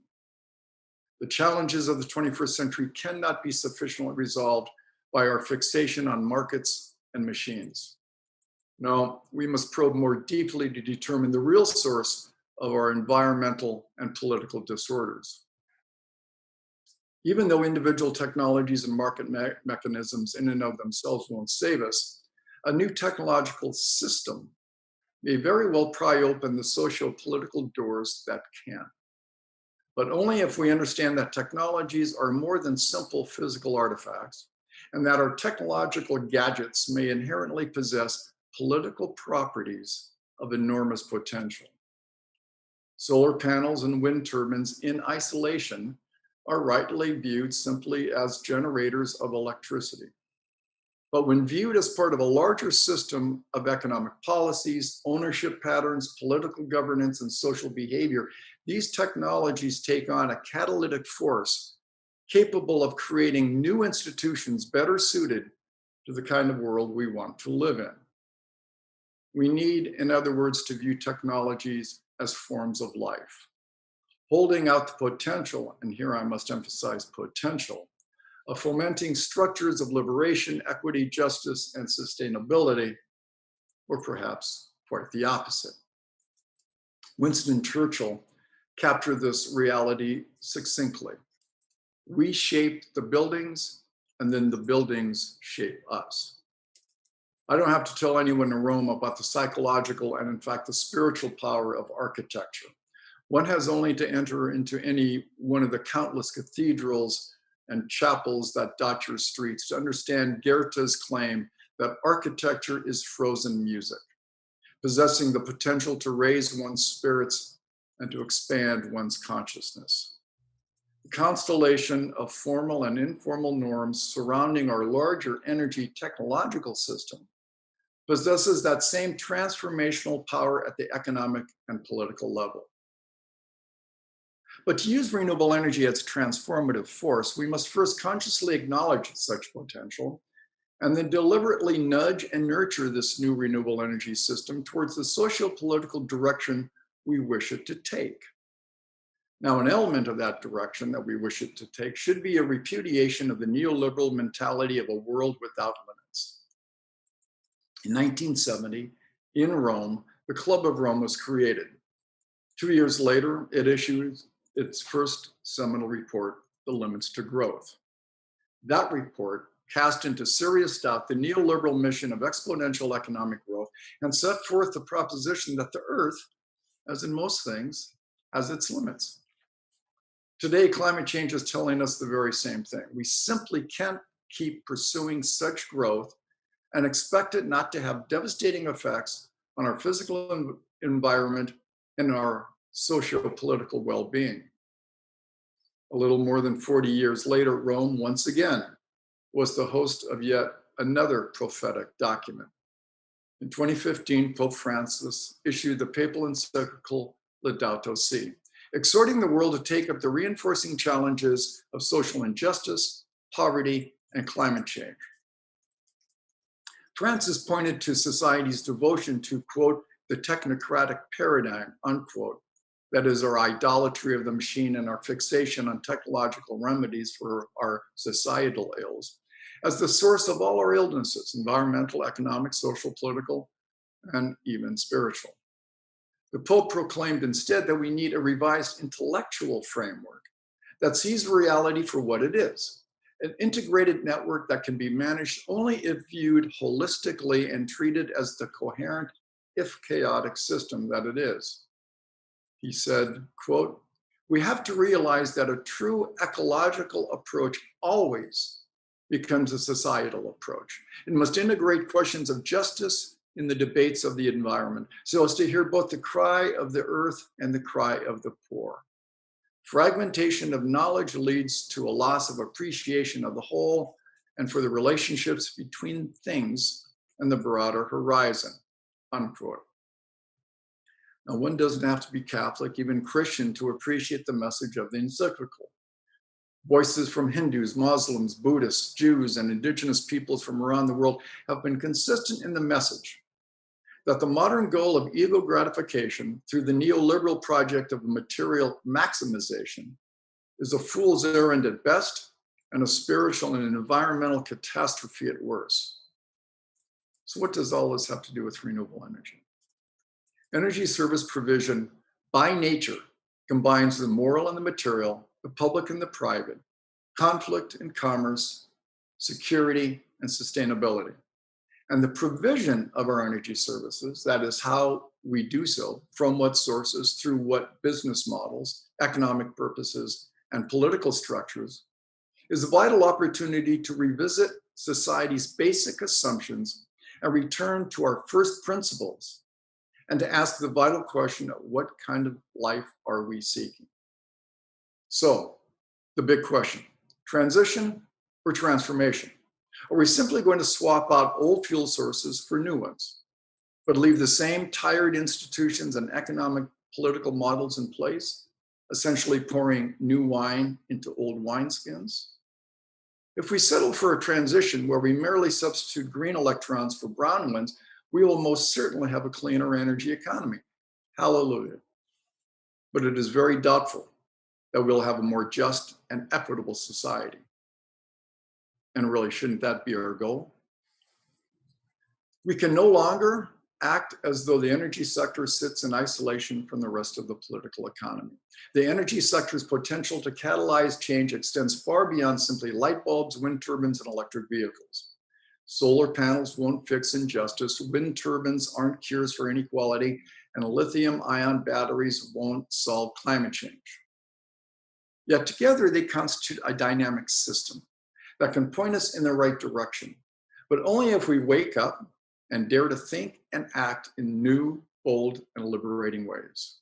The challenges of the 21st century cannot be sufficiently resolved by our fixation on markets and machines. No, we must probe more deeply to determine the real source of our environmental and political disorders. Even though individual technologies and market mechanisms in and of themselves won't save us, a new technological system may very well pry open the socio-political doors that can. But only if we understand that technologies are more than simple physical artifacts, and that our technological gadgets may inherently possess political properties of enormous potential. Solar panels and wind turbines in isolation are rightly viewed simply as generators of electricity. But when viewed as part of a larger system of economic policies, ownership patterns, political governance, and social behavior, these technologies take on a catalytic force capable of creating new institutions better suited to the kind of world we want to live in. We need, in other words, to view technologies as forms of life, holding out the potential, and here I must emphasize potential, of fomenting structures of liberation, equity, justice, and sustainability, or perhaps quite the opposite. Winston Churchill captured this reality succinctly. We shape the buildings, and then the buildings shape us. I don't have to tell anyone in Rome about the psychological and in fact the spiritual power of architecture. One has only to enter into any one of the countless cathedrals and chapels that dot your streets to understand Goethe's claim that architecture is frozen music, possessing the potential to raise one's spirits and to expand one's consciousness. The constellation of formal and informal norms surrounding our larger energy technological system possesses that same transformational power at the economic and political level. But to use renewable energy as a transformative force, we must first consciously acknowledge such potential and then deliberately nudge and nurture this new renewable energy system towards the socio-political direction we wish it to take. Now, an element of that direction that we wish it to take should be a repudiation of the neoliberal mentality of a world without limits. In 1970, in Rome, the Club of Rome was created. 2 years later, it issued its first seminal report, The Limits to Growth. That report cast into serious doubt the neoliberal mission of exponential economic growth and set forth the proposition that the Earth, as in most things, has its limits. Today, climate change is telling us the very same thing. We simply can't keep pursuing such growth and expect it not to have devastating effects on our physical environment and our socio-political well-being. A little more than 40 years later, Rome once again was the host of yet another prophetic document. In 2015, Pope Francis issued the papal encyclical Laudato Si', exhorting the world to take up the reinforcing challenges of social injustice, poverty, and climate change. Francis pointed to society's devotion to, quote, the technocratic paradigm, unquote, that is our idolatry of the machine and our fixation on technological remedies for our societal ills, as the source of all our illnesses, environmental, economic, social, political, and even spiritual. The Pope proclaimed instead that we need a revised intellectual framework that sees reality for what it is, an integrated network that can be managed only if viewed holistically and treated as the coherent, if chaotic system that it is. He said, quote, we have to realize that a true ecological approach always becomes a societal approach. It must integrate questions of justice in the debates of the environment so as to hear both the cry of the earth and the cry of the poor. Fragmentation of knowledge leads to a loss of appreciation of the whole and for the relationships between things and the broader horizon, unquote. Now, one doesn't have to be Catholic, even Christian, to appreciate the message of the encyclical. Voices from Hindus, Muslims, Buddhists, Jews, and indigenous peoples from around the world have been consistent in the message that the modern goal of ego gratification through the neoliberal project of material maximization is a fool's errand at best and a spiritual and environmental catastrophe at worst. So what does all this have to do with renewable energy? Energy service provision by nature combines the moral and the material, the public and the private, conflict and commerce, security and sustainability. And the provision of our energy services, that is how we do so, from what sources, through what business models, economic purposes, and political structures, is a vital opportunity to revisit society's basic assumptions and return to our first principles, and to ask the vital question of what kind of life are we seeking? So, the big question, transition or transformation? Are we simply going to swap out old fuel sources for new ones, but leave the same tired institutions and economic political models in place, essentially pouring new wine into old wineskins? If we settle for a transition where we merely substitute green electrons for brown ones, we will most certainly have a cleaner energy economy. Hallelujah. But it is very doubtful that we'll have a more just and equitable society. And really, shouldn't that be our goal? We can no longer act as though the energy sector sits in isolation from the rest of the political economy. The energy sector's potential to catalyze change extends far beyond simply light bulbs, wind turbines, and electric vehicles. Solar panels won't fix injustice, wind turbines aren't cures for inequality, and lithium-ion batteries won't solve climate change. Yet together they constitute a dynamic system that can point us in the right direction, but only if we wake up and dare to think and act in new, bold, and liberating ways.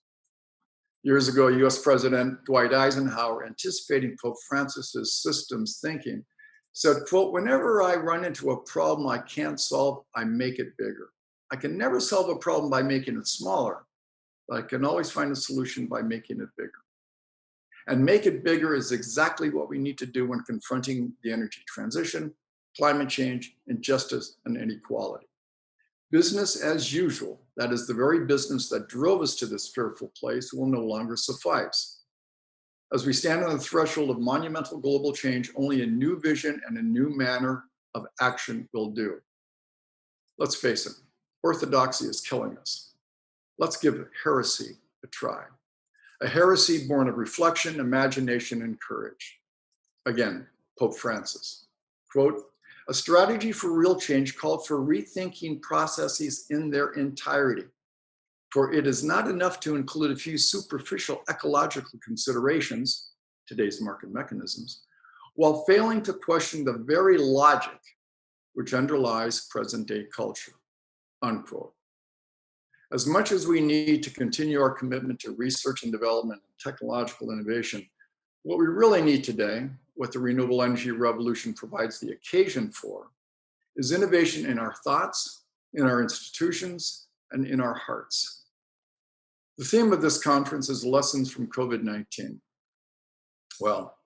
Years ago, US President Dwight Eisenhower, anticipating Pope Francis's systems thinking, said, quote, "Whenever I run into a problem I can't solve, I make it bigger. I can never solve a problem by making it smaller, but I can always find a solution by making it bigger." And make it bigger is exactly what we need to do when confronting the energy transition, climate change, injustice, and inequality. Business as usual, that is the very business that drove us to this fearful place, will no longer suffice. As we stand on the threshold of monumental global change, only a new vision and a new manner of action will do. Let's face it, orthodoxy is killing us. Let's give heresy a try. A heresy born of reflection, imagination, and courage. Again, Pope Francis, quote, "A strategy for real change called for rethinking processes in their entirety. For it is not enough to include a few superficial ecological considerations, today's market mechanisms, while failing to question the very logic which underlies present-day culture," unquote. As much as we need to continue our commitment to research and development and technological innovation, what we really need today, what the renewable energy revolution provides the occasion for, is innovation in our thoughts, in our institutions, and in our hearts. The theme of this conference is lessons from COVID-19. Well,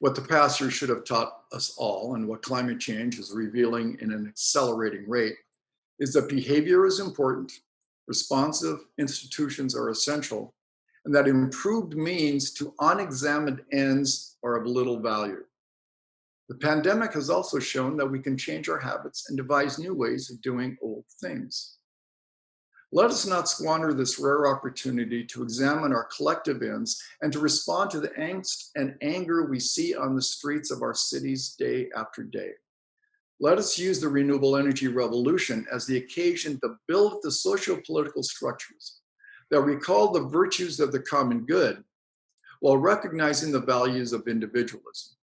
what the past year should have taught us all, and what climate change is revealing in an accelerating rate, is that behavior is important, responsive institutions are essential, and that improved means to unexamined ends are of little value. The pandemic has also shown that we can change our habits and devise new ways of doing old things. Let us not squander this rare opportunity to examine our collective ends and to respond to the angst and anger we see on the streets of our cities day after day. Let us use the renewable energy revolution as the occasion to build the socio-political structures that recall the virtues of the common good while recognizing the values of individualism.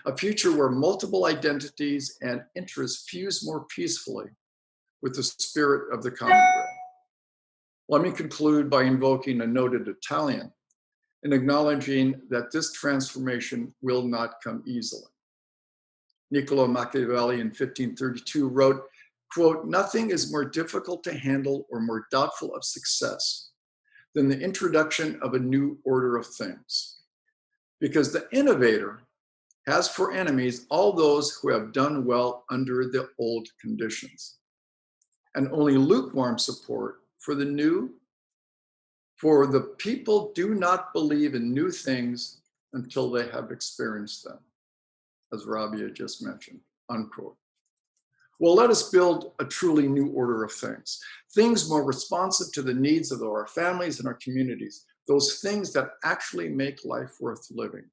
A future where multiple identities and interests fuse more peacefully with the spirit of the common good. Let me conclude by invoking a noted Italian and acknowledging that this transformation will not come easily. Niccolo Machiavelli in 1532 wrote, quote, "Nothing is more difficult to handle or more doubtful of success than the introduction of a new order of things. Because the innovator has for enemies all those who have done well under the old conditions, and only lukewarm support for the new, for the people do not believe in new things until they have experienced them," as Rabia just mentioned, unquote. Well, let us build a truly new order of things more responsive to the needs of our families and our communities, those things that actually make life worth living,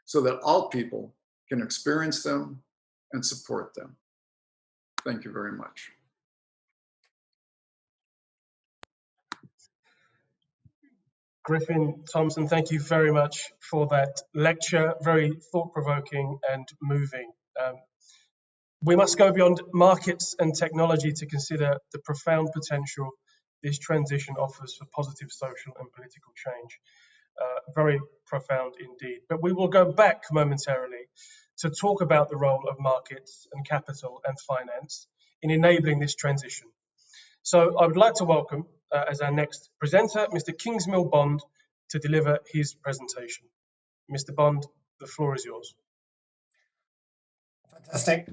so that all people can experience them and support them. Thank you very much. Griffin Thompson, thank you very much for that lecture, very thought-provoking and moving. We must go beyond markets and technology to consider the profound potential this transition offers for positive social and political change. Very profound indeed. But we will go back momentarily to talk about the role of markets and capital and finance in enabling this transition. So I would like to welcome, as our next presenter, Mr. Kingsmill Bond, to deliver his presentation. Mr. Bond, the floor is yours. Fantastic.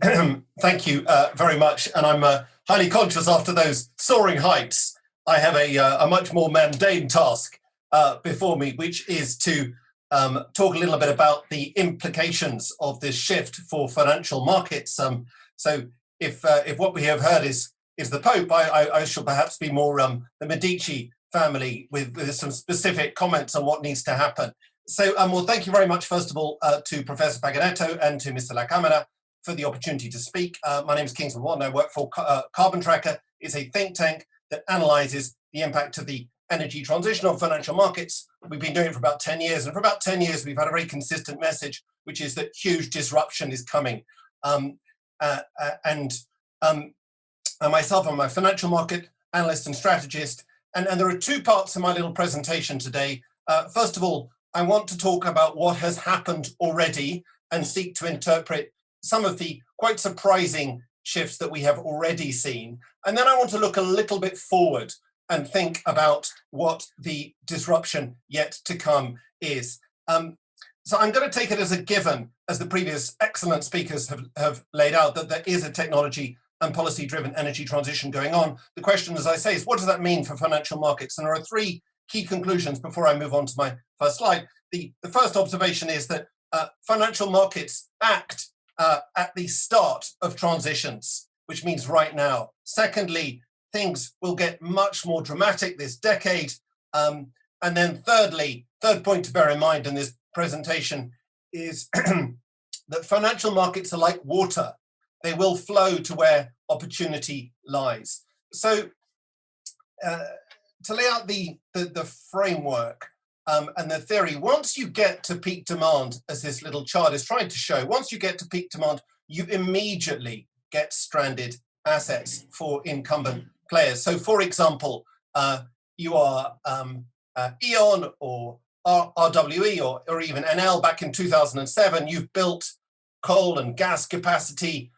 Thank you very much. And I'm highly conscious after those soaring heights, I have a much more mundane task before me, which is to talk a little bit about the implications of this shift for financial markets. So if what we have heard is the Pope, I shall perhaps be more the Medici family with some specific comments on what needs to happen. So well, thank you very much, first of all, to Professor Paganetto and to Mr. La Camera for the opportunity to speak. My name is Kingsmill Bond. I work for Carbon Tracker. It's a think tank that analyzes the impact of the energy transition on financial markets. We've been doing it for about 10 years. And for about 10 years, we've had a very consistent message, which is that huge disruption is coming. Myself, I'm a financial market analyst and strategist. And there are two parts to my little presentation today. First of all, I want to talk about what has happened already and seek to interpret some of the quite surprising shifts that we have already seen. And then I want to look a little bit forward and think about what the disruption yet to come is. So I'm going to take it as a given, as the previous excellent speakers have laid out, that there is a technology and policy-driven energy transition going on. The question, as I say, is what does that mean for financial markets? And there are three key conclusions before I move on to my first slide. The first observation is that financial markets act at the start of transitions, which means right now. Secondly, things will get much more dramatic this decade. And then thirdly, third point to bear in mind in this presentation is that financial markets are like water. They will flow to where opportunity lies. So to lay out the framework and the theory, once you get to peak demand, as this little chart is trying to show, once you get to peak demand, you immediately get stranded assets for incumbent players. So for example, you are E.ON or RWE or even NL back in 2007, you've built coal and gas capacity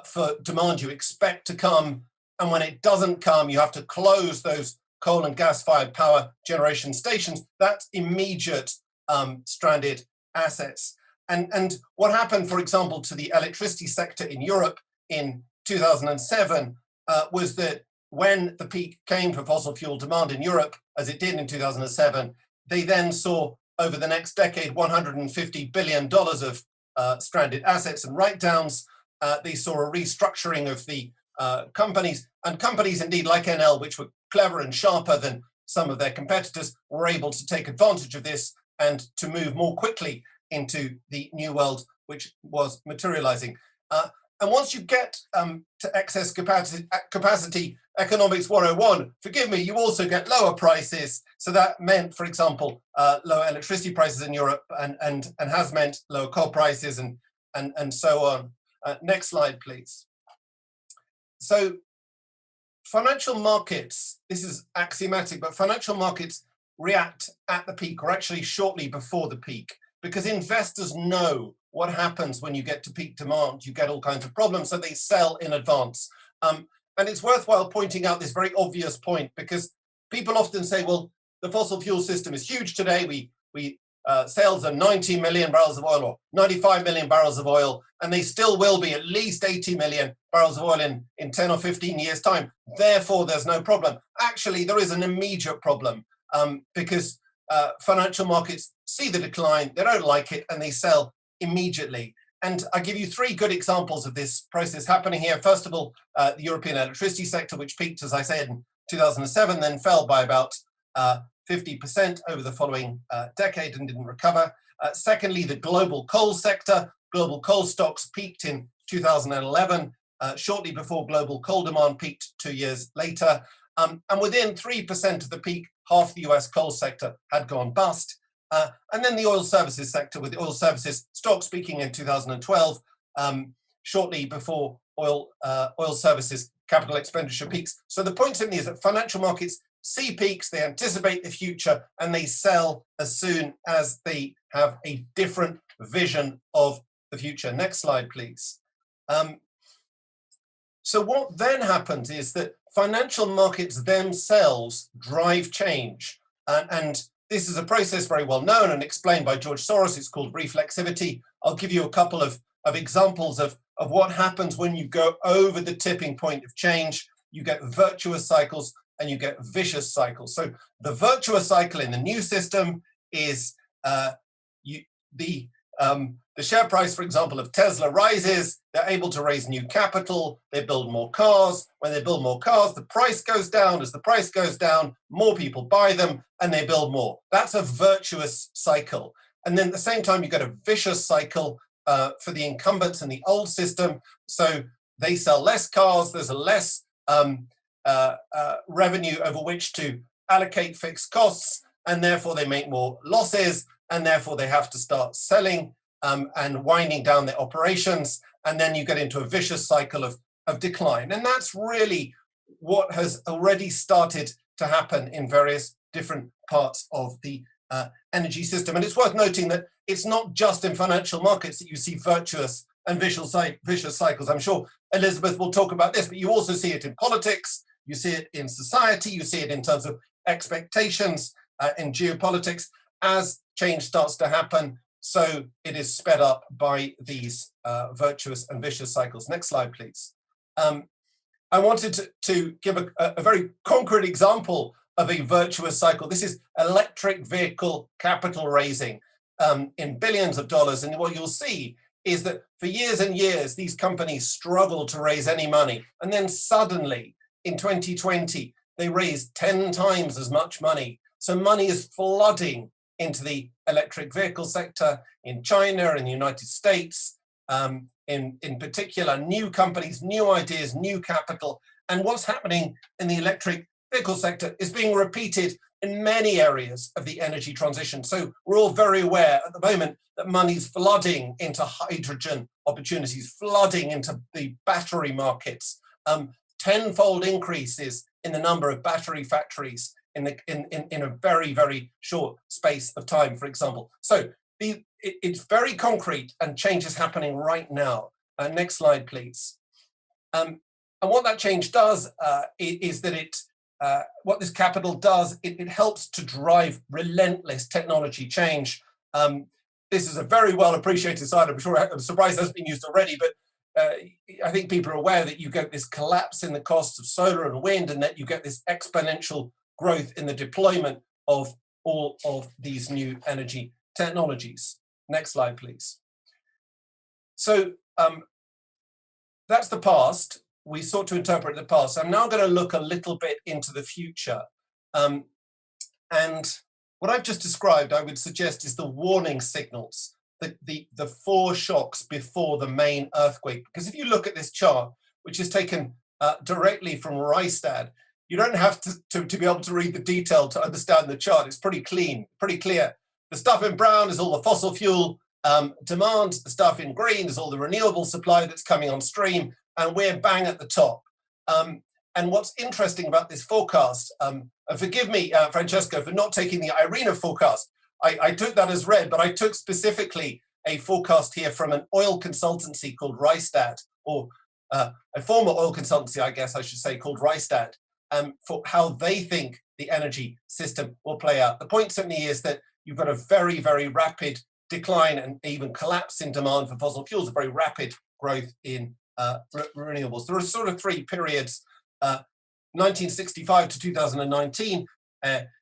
for demand you expect to come. And when it doesn't come, you have to close those coal and gas-fired power generation stations. That's immediate stranded assets. And what happened, for example, to the electricity sector in Europe in 2007 was that when the peak came for fossil fuel demand in Europe, as it did in 2007, they then saw over the next decade $150 billion of stranded assets and write-downs. They saw a restructuring of the companies, and companies indeed like NL, which were clever and sharper than some of their competitors, were able to take advantage of this and to move more quickly into the new world, which was materializing. And once you get to excess capacity economics 101, forgive me, you also get lower prices. So that meant, for example, lower electricity prices in Europe and has meant lower coal prices and so on. Next slide, please. So financial markets, this is axiomatic, but financial markets react at the peak or actually shortly before the peak, because investors know what happens when you get to peak demand. You get all kinds of problems, so they sell in advance. And it's worthwhile pointing out this very obvious point, because people often say, well, the fossil fuel system is huge today. Sales are 90 million barrels of oil or 95 million barrels of oil, and they still will be at least 80 million barrels of oil in 10 or 15 years' time. Therefore, there's no problem. Actually, there is an immediate problem because financial markets see the decline, they don't like it, and they sell immediately. And I give you three good examples of this process happening here. First of all, the European electricity sector, which peaked, as I said, in 2007, then fell by about 50% over the following decade and didn't recover. Secondly, the global coal sector. Global coal stocks peaked in 2011, shortly before global coal demand peaked 2 years later. And within 3% of the peak, half the US coal sector had gone bust. And then the oil services sector, with the oil services stocks peaking in 2012, shortly before oil services capital expenditure peaks. So the point simply is that financial markets see peaks, they anticipate the future, and they sell as soon as they have a different vision of the future. Next slide, please. So what then happens is that financial markets themselves drive change. And this is a process very well known and explained by George Soros. It's called reflexivity. I'll give you a couple of examples of what happens when you go over the tipping point of change. You get virtuous cycles and you get vicious cycles. So the virtuous cycle in the new system is the share price, for example, of Tesla rises, they're able to raise new capital, they build more cars. When they build more cars, the price goes down. As the price goes down, more people buy them and they build more. That's a virtuous cycle. And then at the same time, you get a vicious cycle for the incumbents in the old system. So they sell less cars, there's a less revenue over which to allocate fixed costs, and therefore they make more losses, and therefore they have to start selling and winding down their operations, and then you get into a vicious cycle of decline. And that's really what has already started to happen in various different parts of the energy system. And it's worth noting that it's not just in financial markets that you see virtuous and vicious cycles. I'm sure Elizabeth will talk about this, but you also see it in politics, you see it in society, you see it in terms of expectations in geopolitics. As change starts to happen, so it is sped up by these virtuous and vicious cycles. Next slide, please. I wanted to give a very concrete example of a virtuous cycle. This is electric vehicle capital raising in billions of dollars. And what you'll see is that for years and years, these companies struggle to raise any money. And then suddenly in 2020, they raised 10 times as much money. So money is flooding into the electric vehicle sector in China, in the United States, in particular, new companies, new ideas, new capital. And what's happening in the electric vehicle sector is being repeated in many areas of the energy transition. So we're all very aware at the moment that money's flooding into hydrogen opportunities, flooding into the battery markets, tenfold increases in the number of battery factories in a very, very short space of time, for example. So it's very concrete and change is happening right now. Next slide, please. And what that change does is that what this capital does, it helps to drive relentless technology change. This is a very well appreciated slide. I'm surprised that's been used already, but I think people are aware that you get this collapse in the costs of solar and wind, and that you get this exponential growth in the deployment of all of these new energy technologies. Next slide, please. So that's the past. We sought to interpret the past. I'm now going to look a little bit into the future. And what I've just described, I would suggest, is the warning signals, the four shocks before the main earthquake. Because if you look at this chart, which is taken directly from Rystad, you don't have to be able to read the detail to understand the chart. It's pretty clean, pretty clear. The stuff in brown is all the fossil fuel demand. The stuff in green is all the renewable supply that's coming on stream. And we're bang at the top. And what's interesting about this forecast, and forgive me, Francesco, for not taking the IRENA forecast. I took that as read, but I took specifically a forecast here from an oil consultancy called Rystad, or a former oil consultancy, I guess I should say, called Rystad, for how they think the energy system will play out. The point certainly is that you've got a very, very rapid decline and even collapse in demand for fossil fuels, a very rapid growth in renewables. There are sort of three periods, 1965 to 2019,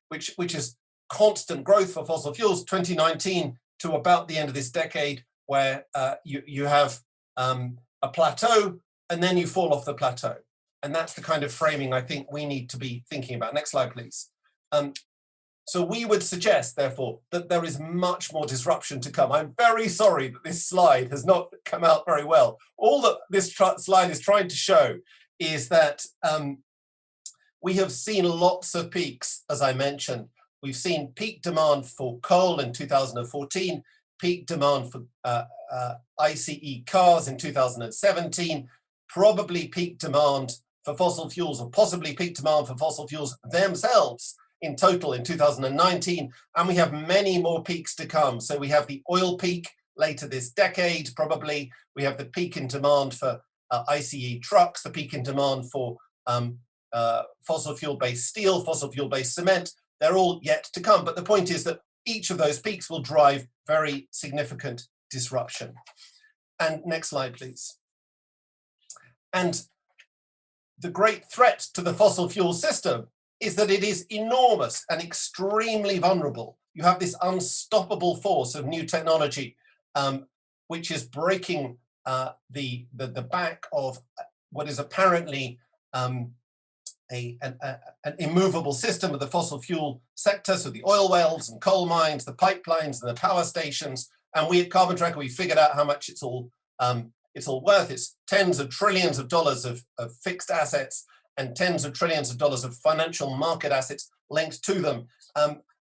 which is constant growth for fossil fuels, 2019 to about the end of this decade, where you have a plateau and then you fall off the plateau. And that's the kind of framing I think we need to be thinking about. Next slide, please. So we would suggest, therefore, that there is much more disruption to come. I'm very sorry that this slide has not come out very well. All that this slide is trying to show is that we have seen lots of peaks, as I mentioned. We've seen peak demand for coal in 2014, peak demand for ICE cars in 2017, probably peak demand for fossil fuels, or possibly peak demand for fossil fuels themselves in total in 2019, and we have many more peaks to come. So we have the oil peak later this decade, probably. We have the peak in demand for ICE trucks, the peak in demand for fossil fuel-based steel, fossil fuel-based cement. They're all yet to come. But the point is that each of those peaks will drive very significant disruption. And next slide, please. And the great threat to the fossil fuel system is that it is enormous and extremely vulnerable. You have this unstoppable force of new technology, which is breaking the back of what is apparently an immovable system of the fossil fuel sector. So the oil wells and coal mines, the pipelines and the power stations. And we at Carbon Tracker, we figured out how much it's all worth. It's tens of trillions of dollars of fixed assets. and tens of trillions of dollars of financial market assets linked to them.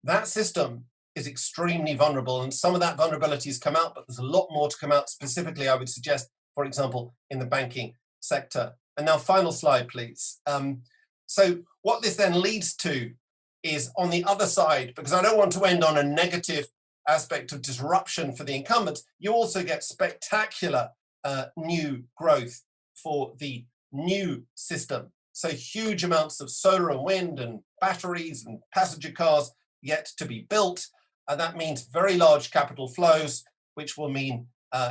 That system is extremely vulnerable, and some of that vulnerability has come out, but there's a lot more to come out, specifically, I would suggest, for example, in the banking sector. And now, final slide, please. So what this then leads to is on the other side, because I don't want to end on a negative aspect of disruption for the incumbents, you also get spectacular new growth for the new system. So huge amounts of solar and wind and batteries and passenger cars yet to be built. And that means very large capital flows, which will mean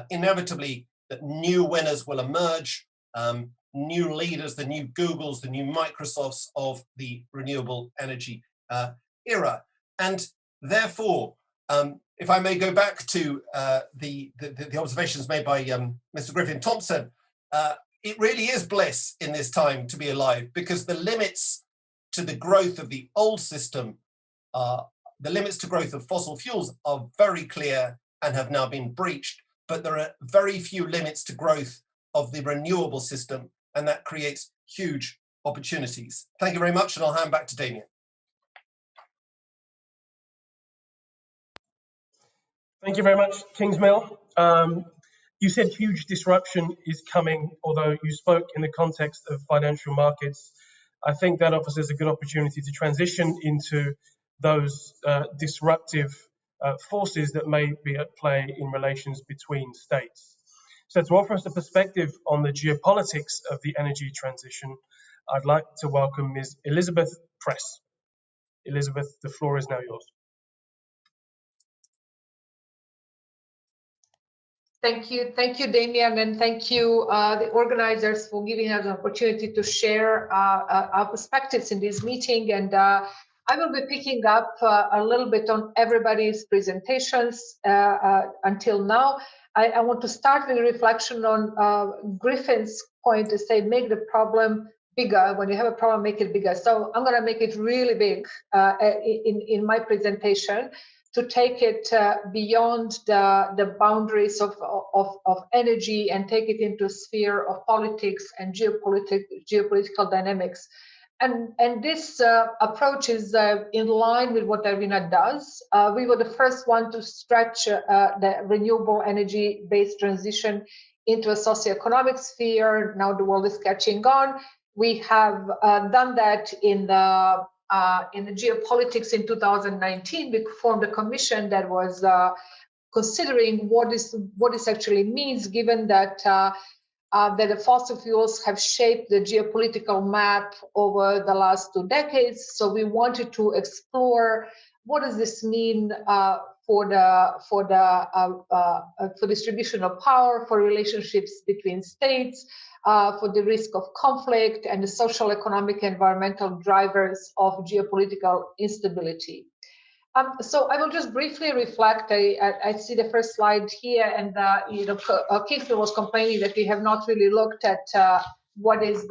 inevitably that new winners will emerge, new leaders, the new Googles, the new Microsofts of the renewable energy era. And therefore, if I may go back to the observations made by Mr. Griffin Thompson, it really is bliss in this time to be alive, because the limits to the growth of the old system, the limits to growth of fossil fuels are very clear and have now been breached, but there are very few limits to growth of the renewable system, and that creates huge opportunities. Thank you very much, and I'll hand back to Damien. Thank you very much, Kingsmill. You said huge disruption is coming, although you spoke in the context of financial markets. I think that offers us a good opportunity to transition into those disruptive forces that may be at play in relations between states. So to offer us a perspective on the geopolitics of the energy transition, I'd like to welcome Ms. Elizabeth Press. Elizabeth, the floor is now yours. Thank you, Damien, and thank you, the organizers, for giving us an opportunity to share our perspectives in this meeting. And I will be picking up a little bit on everybody's presentations until now. I want to start with a reflection on Griffin's point to say, make the problem bigger. When you have a problem, make it bigger. So I'm going to make it really big in my presentation, to take it beyond the boundaries of energy and take it into a sphere of politics and geopolitical dynamics. And this approach is in line with what IRENA does. We were the first one to stretch the renewable energy-based transition into a socioeconomic sphere. Now the world is catching on. We have done that in the geopolitics in 2019. We formed a commission that was considering what this actually means, given that that the fossil fuels have shaped the geopolitical map over the last 2 decades. So we wanted to explore what does this mean for distribution of power, for relationships between states, for the risk of conflict and the social, economic, environmental drivers of geopolitical instability. So I will just briefly reflect. I see the first slide here, and Kingsmill was complaining that we have not really looked at what is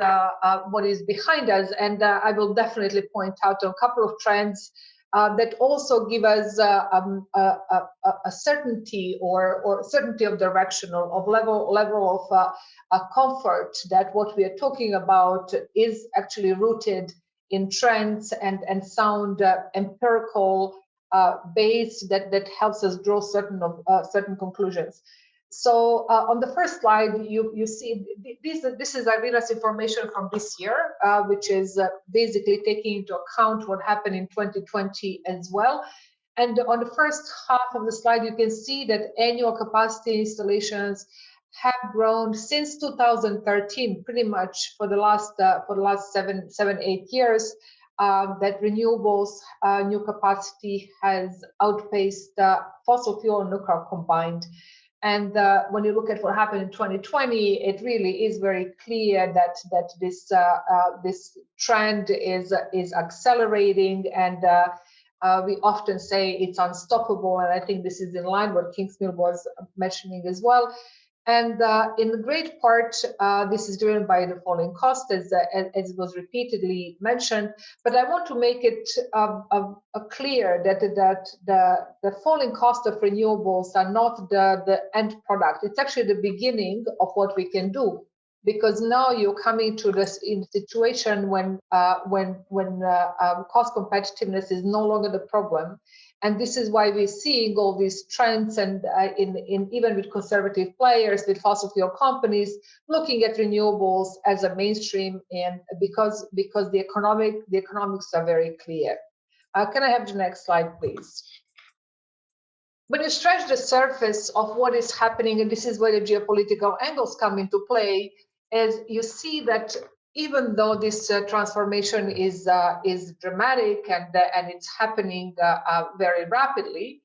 behind us, and I will definitely point out a couple of trends that also give us a certainty or certainty of direction, of level of comfort that what we are talking about is actually rooted in trends and sound empirical base that helps us draw certain conclusions. So on the first slide, you see this is IRENA's information from this year, which is basically taking into account what happened in 2020 as well. And on the first half of the slide, you can see that annual capacity installations have grown since 2013, pretty much for the last 7-8 years. That renewables new capacity has outpaced fossil fuel and nuclear combined. And when you look at what happened in 2020, it really is very clear that this trend is accelerating, and we often say it's unstoppable. And I think this is in line with what Kingsmill was mentioning as well. And in great part, this is driven by the falling cost, as was repeatedly mentioned. But I want to make it clear that the falling cost of renewables are not the end product. It's actually the beginning of what we can do. because now you're coming to this in situation when cost competitiveness is no longer the problem. And this is why we're seeing all these trends, and even with conservative players, with fossil fuel companies, looking at renewables as a mainstream, and because the economics are very clear. Can I have the next slide, please? When you stretch the surface of what is happening, and this is where the geopolitical angles come into play, is you see that even though this transformation is dramatic and it's happening very rapidly,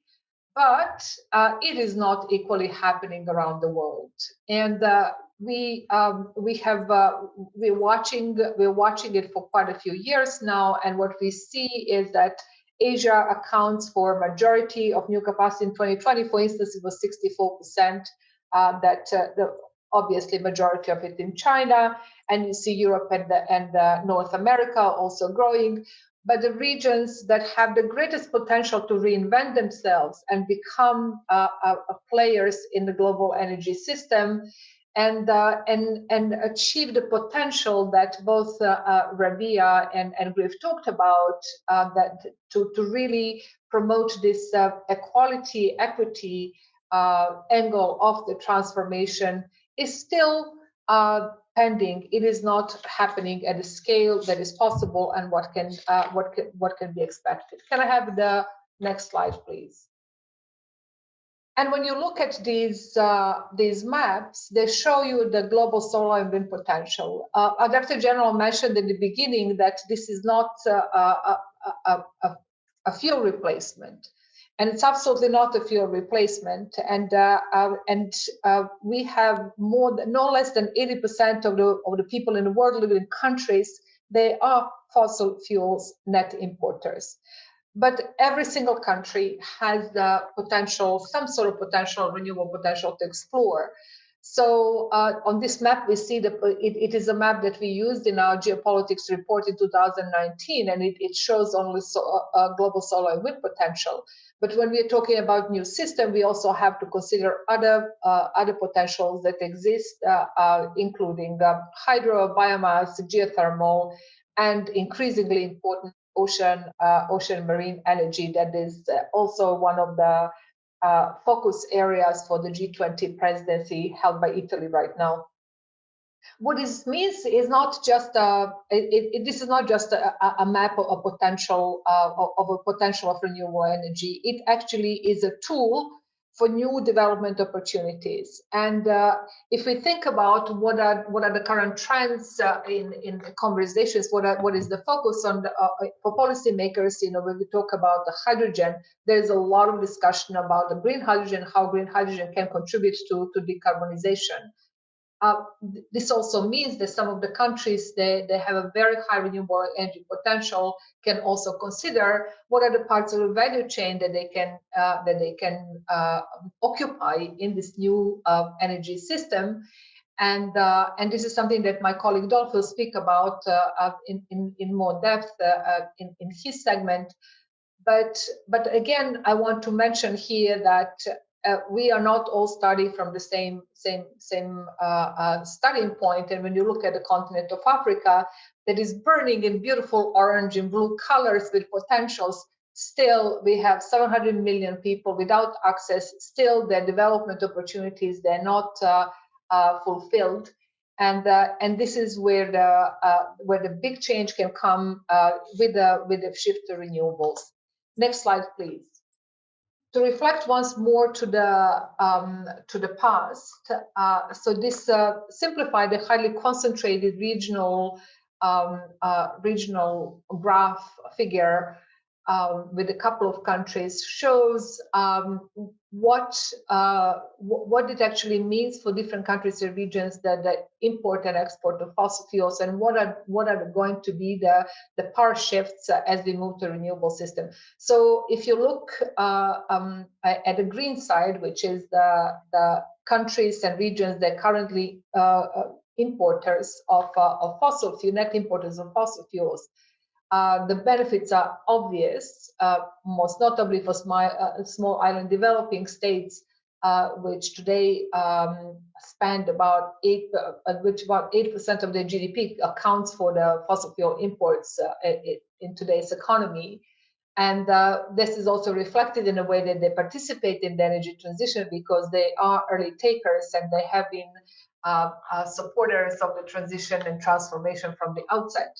but it is not equally happening around the world. And we're watching it for quite a few years now, and what we see is that Asia accounts for majority of new capacity in 2020. For instance, it was 64%. Obviously majority of it in China, and you see Europe and North America also growing. But the regions that have the greatest potential to reinvent themselves and become players in the global energy system, and achieve the potential that both Rabia and Griff talked about, that to really promote this equality, equity angle of the transformation is still pending. It is not happening at a scale that is possible and what can be expected. Can I have the next slide, please? And when you look at these maps, they show you the global solar and wind potential. Our Director General mentioned in the beginning that this is not a fuel replacement, and it's absolutely not a fuel replacement. And we have no less than 80% of the people in the world living in countries, they are fossil fuels net importers. But every single country has the potential, some sort of potential, renewable potential to explore. So on this map, we see that it is a map that we used in our geopolitics report in 2019, and it shows only global solar and wind potential. But when we are talking about new system, we also have to consider other potentials that exist, including hydro, biomass, geothermal, and increasingly important ocean marine energy. That is also one of the focus areas for the G20 presidency held by Italy right now. What this means is not just this is not just a map of a potential of renewable energy. It actually is a tool for new development opportunities. And if we think about what are the current trends in conversations, what is the focus on for policymakers, when we talk about the hydrogen, there's a lot of discussion about the green hydrogen, how green hydrogen can contribute to decarbonization. This also means that some of the countries, they have a very high renewable energy potential, can also consider what are the parts of the value chain that they can occupy in this new energy system. And this is something that my colleague Dolph will speak about in more depth in his segment. But again, I want to mention here that we are not all starting from the same starting point. And when you look at the continent of Africa, that is burning in beautiful orange and blue colors with potentials, still we have 700 million people without access. Still, their development opportunities, they're not fulfilled. And this is where the big change can come with the shift to renewables. Next slide, please. To reflect once more to the past, so this simplified the highly concentrated regional graph figure with a couple of countries shows what it actually means for different countries and regions that import and export of fossil fuels, and what are going to be the power shifts as we move to a renewable system. So if you look at the green side, which is the countries and regions that currently importers of fossil fuel, net importers of fossil fuels, the benefits are obvious, most notably for small island developing states. which today spend about 8% of their GDP accounts for the fossil fuel imports in today's economy. And this is also reflected in the way that they participate in the energy transition, because they are early takers and they have been supporters of the transition and transformation from the outset.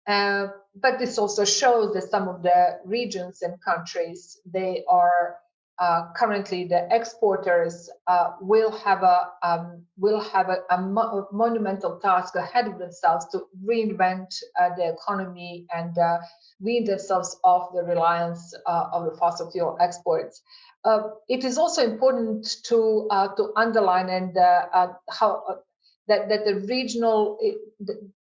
But this also shows that some of the regions and countries, they are currently the exporters will have a monumental task ahead of themselves to reinvent the economy and wean themselves off the reliance of the fossil fuel exports. It is also important to underline and that the regional,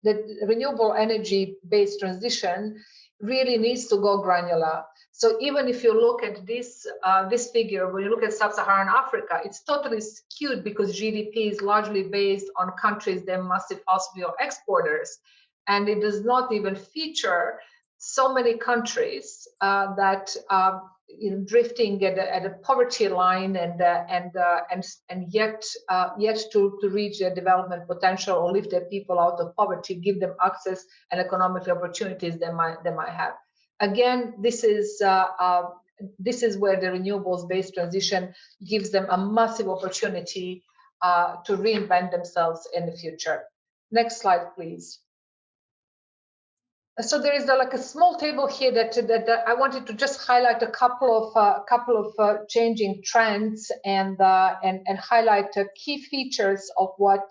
the renewable energy-based transition really needs to go granular. So even if you look at this this figure, when you look at sub-Saharan Africa, it's totally skewed because GDP is largely based on countries that are massive fossil fuel exporters, and it does not even feature so many countries that drifting at a poverty line and yet to reach their development potential or lift their people out of poverty, give them access and economic opportunities they might have. Again, this is where the renewables-based transition gives them a massive opportunity to reinvent themselves in the future. Next slide, please. So there is like a small table here that I wanted to just highlight a couple of changing trends and highlight key features of what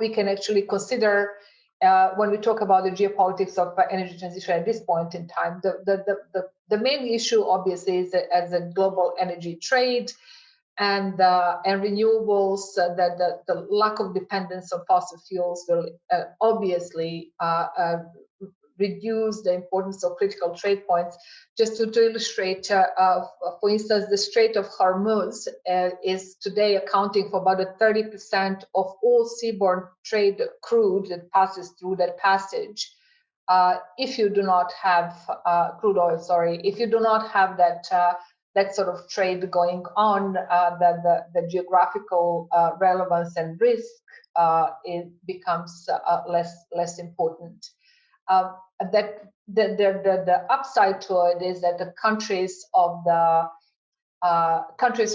we can actually consider when we talk about the geopolitics of energy transition at this point in time. The main issue, obviously, is as a global energy trade and renewables. That the lack of dependence on fossil fuels will obviously reduce the importance of critical trade points. Just to illustrate, for instance, the Strait of Hormuz is today accounting for about 30% of all seaborne trade crude that passes through that passage. If you do not have crude oil, if you do not have that sort of trade going on, the geographical relevance and risk it becomes less important. That the upside to it is that the countries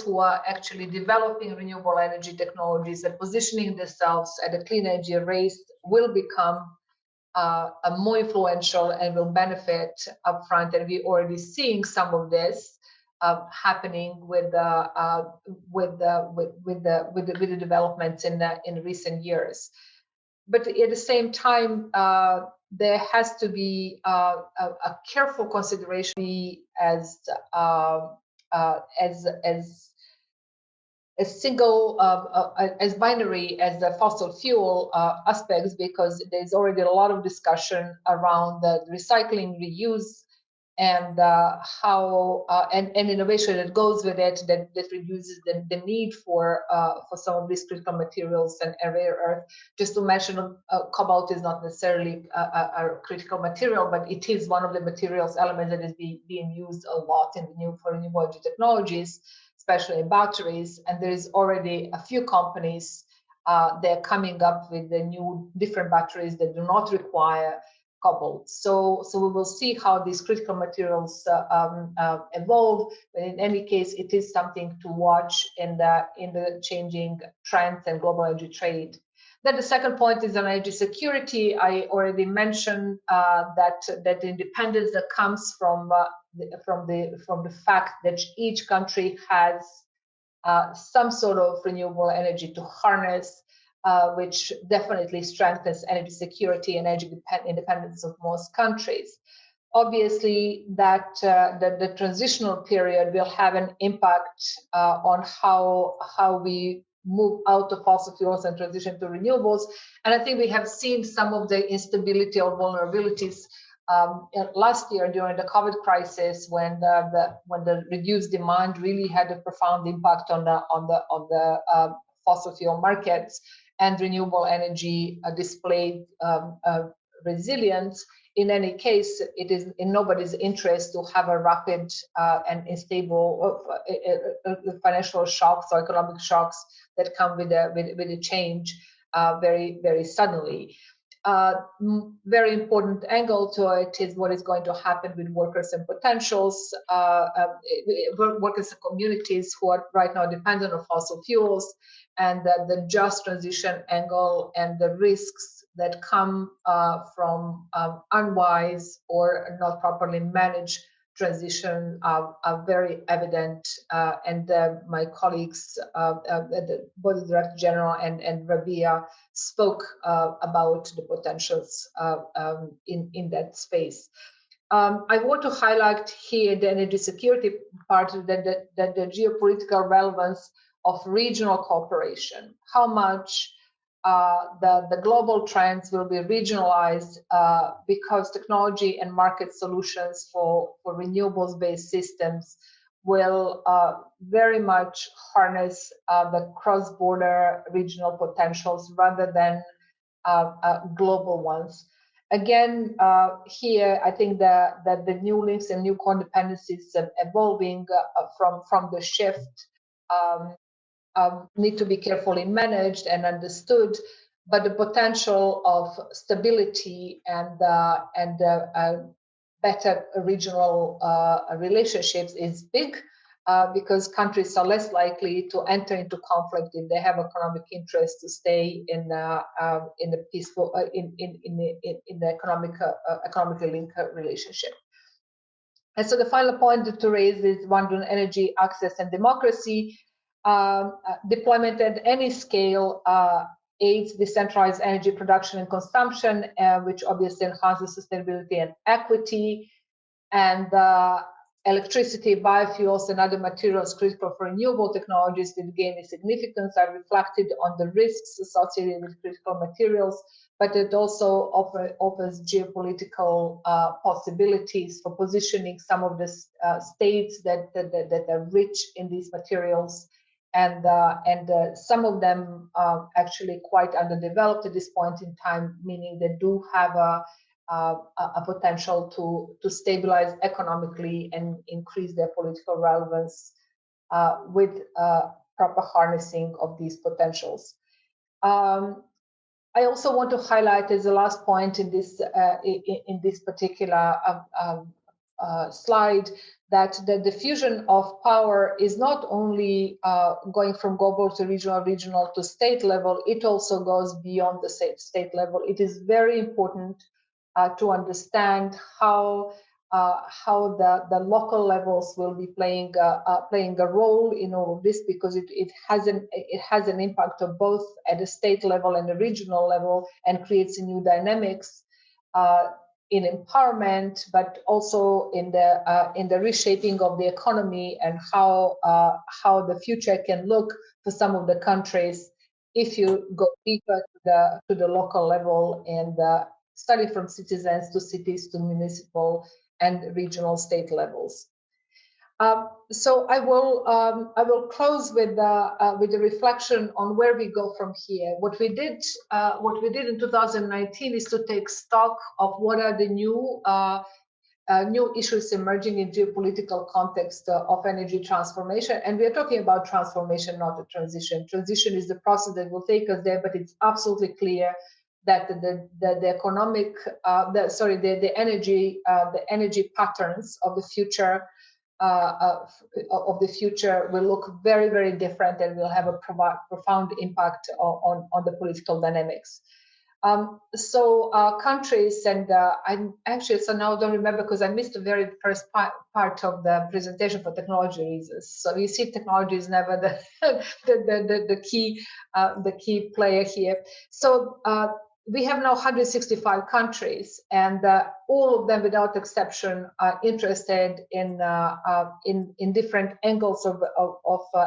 who are actually developing renewable energy technologies and positioning themselves at a clean energy race will become more influential and will benefit upfront. And we're already seeing some of this happening with the developments in recent years. But at the same time, there has to be a careful consideration as binary as the fossil fuel aspects, because there's already a lot of discussion around the recycling, reuse, and how and innovation that goes with it that reduces the need for some of these critical materials and rare earth. Just to mention, cobalt is not necessarily a critical material, but it is one of the materials elements that is being used a lot in for renewable energy technologies, especially in batteries. And there is already a few companies they're coming up with the new different batteries that do not require cobalt. So we will see how these critical materials evolve. But in any case, it is something to watch in the changing trends and global energy trade. Then the second point is on energy security. I already mentioned that the independence that comes from the fact that each country has some sort of renewable energy to harness, which definitely strengthens energy security and energy independence of most countries. Obviously, that the transitional period will have an impact on how we move out of fossil fuels and transition to renewables. And I think we have seen some of the instability or vulnerabilities last year during the COVID crisis, when the reduced demand really had a profound impact on the fossil fuel markets, and renewable energy displayed resilience in any case, it is in nobody's interest to have a rapid and unstable financial shocks or economic shocks that come with a change very, very suddenly. Very important angle to it is what is going to happen with workers and potentials, workers and communities who are right now dependent on fossil fuels, and the just transition angle and the risks that come from unwise or not properly managed transition are very evident, and my colleagues, both the Director General and Rabia, spoke about the potentials in that space. I want to highlight here the energy security part, that the geopolitical relevance of regional cooperation, how much the global trends will be regionalized because technology and market solutions for renewables-based systems will very much harness the cross-border regional potentials rather than global ones. Again, here I think that the new links and new codependencies evolving from the shift need to be carefully managed and understood, but the potential of stability and better regional relationships is big, because countries are less likely to enter into conflict if they have economic interest to stay in the peaceful in the economically linked relationship. And so the final point to raise is one on energy access and democracy. Deployment at any scale aids decentralized energy production and consumption, which obviously enhances sustainability and equity. And electricity, biofuels, and other materials critical for renewable technologies that gain in significance are reflected on the risks associated with critical materials, but it also opens geopolitical possibilities for positioning some of the states that are rich in these materials, and some of them are actually quite underdeveloped at this point in time, meaning they do have a potential to stabilize economically and increase their political relevance with proper harnessing of these potentials. I also want to highlight as the last point in this particular slide that the diffusion of power is not only going from global to regional to state level, it also goes beyond the state level. It is very important to understand how the local levels will be playing a role in all of this, because it has an impact of both at the state level and the regional level, and creates a new dynamics in empowerment, but also in the reshaping of the economy, and how the future can look for some of the countries if you go deeper to the local level and study from citizens to cities to municipal and regional state levels. So I will close with the reflection on where we go from here. What we did in 2019 is to take stock of what are the new issues emerging in geopolitical context of energy transformation, and we are talking about transformation, not a transition. Transition is the process that will take us there, but it's absolutely clear that the economic, the energy patterns of the future will look very, very different, and will have a profound impact on the political dynamics. Countries, and I'm actually, so now I don't remember because I missed the very first part of the presentation for technology reasons. So you see, technology is never the key player here. So we have now 165 countries, and all of them, without exception, are interested in different angles of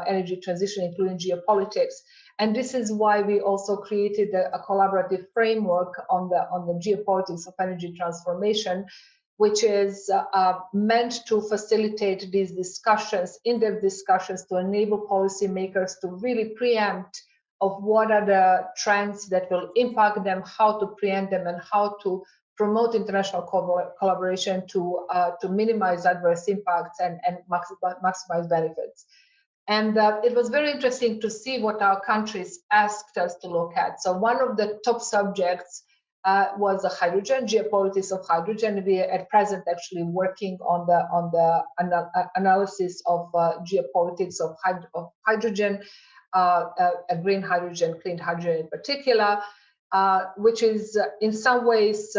energy transition, including geopolitics. And this is why we also created a collaborative framework on the geopolitics of energy transformation, which is meant to facilitate these discussions, in-depth discussions, to enable policymakers to really preempt of what are the trends that will impact them, how to preempt them, and how to promote international collaboration to minimize adverse impacts and maximize benefits. And it was very interesting to see what our countries asked us to look at. So one of the top subjects was the hydrogen, geopolitics of hydrogen. We are at present actually working on the analysis of geopolitics of hydrogen, green hydrogen, clean hydrogen in particular, which is in some ways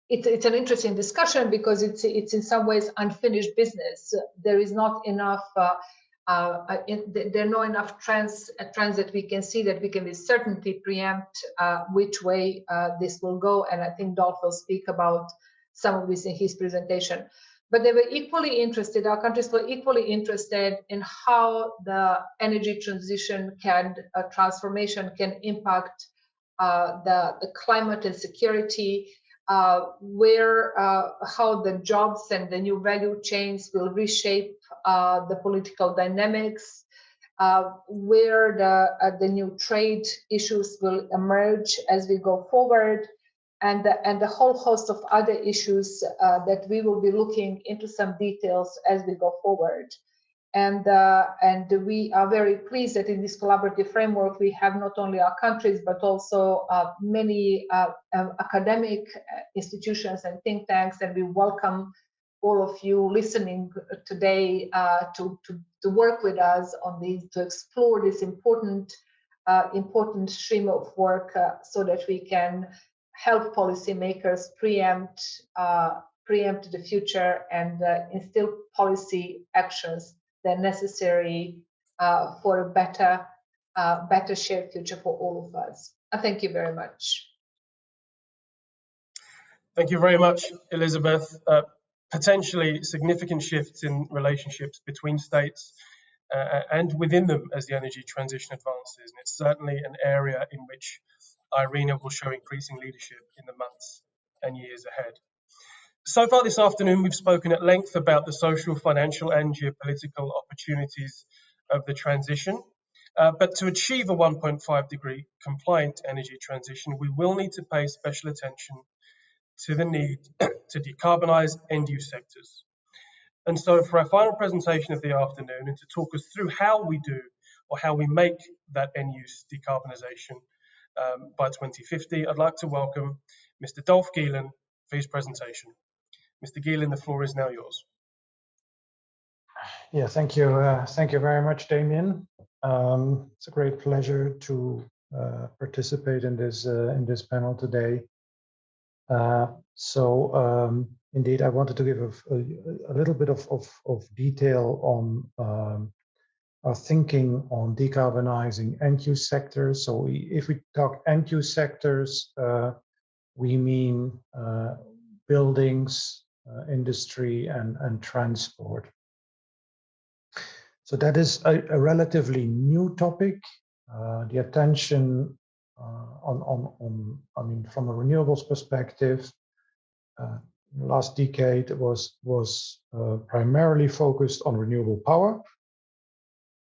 it's an interesting discussion because it's in some ways unfinished business. There is not enough. There are not enough trends that we can see that we can with certainty preempt which way this will go. And I think Dolph will speak about some of this in his presentation. But they were equally interested, our countries were equally interested in how the energy transition transformation can impact the climate and security, how the jobs and the new value chains will reshape the political dynamics, where the new trade issues will emerge as we go forward, and the whole host of other issues that we will be looking into some details as we go forward. And we are very pleased that in this collaborative framework, we have not only our countries, but also many academic institutions and think tanks, and we welcome all of you listening today to work with us on these, to explore this important stream of work so that we can help policymakers preempt the future and instill policy actions that are necessary for a better shared future for all of us. Thank you very much. Thank you very much, Elizabeth. Potentially significant shifts in relationships between states and within them as the energy transition advances. And it's certainly an area in which IRENA will show increasing leadership in the months and years ahead. So far this afternoon, we've spoken at length about the social, financial, and geopolitical opportunities of the transition. But to achieve a 1.5 degree compliant energy transition, we will need to pay special attention to the need to decarbonize end-use sectors. And so for our final presentation of the afternoon, and to talk us through how we do or how we make that end-use decarbonisation by 2050, I'd like to welcome Mr. Dolph Gielen for his presentation. Mr. Gielen, the floor is now yours. Yeah, thank you. Thank you very much, Damien. It's a great pleasure to participate in this panel today. Indeed, I wanted to give a little bit of detail on our thinking on decarbonizing end-use sectors. So if we talk end-use sectors, we mean buildings, industry, and transport. So that is a relatively new topic. The attention from a renewables perspective, last decade was primarily focused on renewable power,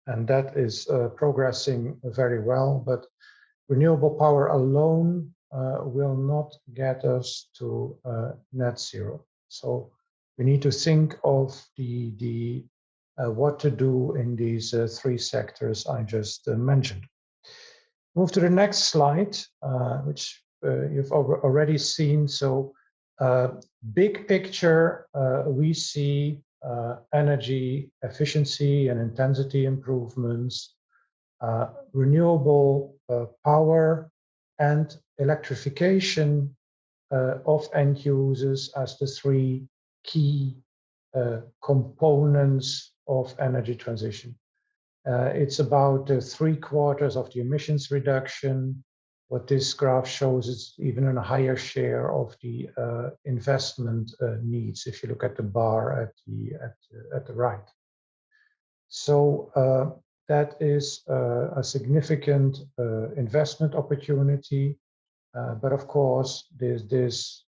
and that is progressing very well. But renewable power alone will not get us to net zero. So we need to think of what to do in these three sectors I just mentioned. Move to the next slide, which you've already seen. So big picture, we see energy efficiency and intensity improvements, renewable power, and electrification of end users as the three key components of energy transition. It's about 3/4 of the emissions reduction. What this graph shows is even a higher share of the investment needs, if you look at the bar at the right. So that is a significant investment opportunity. But of course, this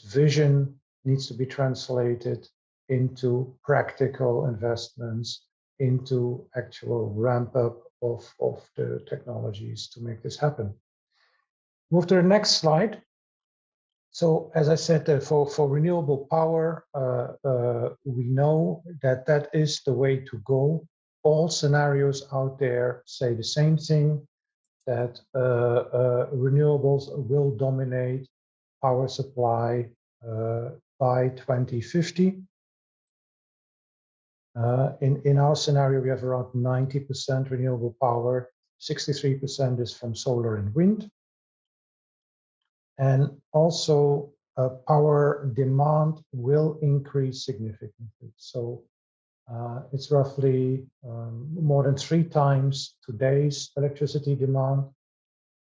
vision needs to be translated into practical investments, into actual ramp up of the technologies to make this happen. Move to the next slide. So as I said, for renewable power, we know that that is the way to go. All scenarios out there say the same thing, that renewables will dominate power supply by 2050. In our scenario, we have around 90% renewable power, 63% is from solar and wind. And also power demand will increase significantly. So it's roughly more than 3 times today's electricity demand.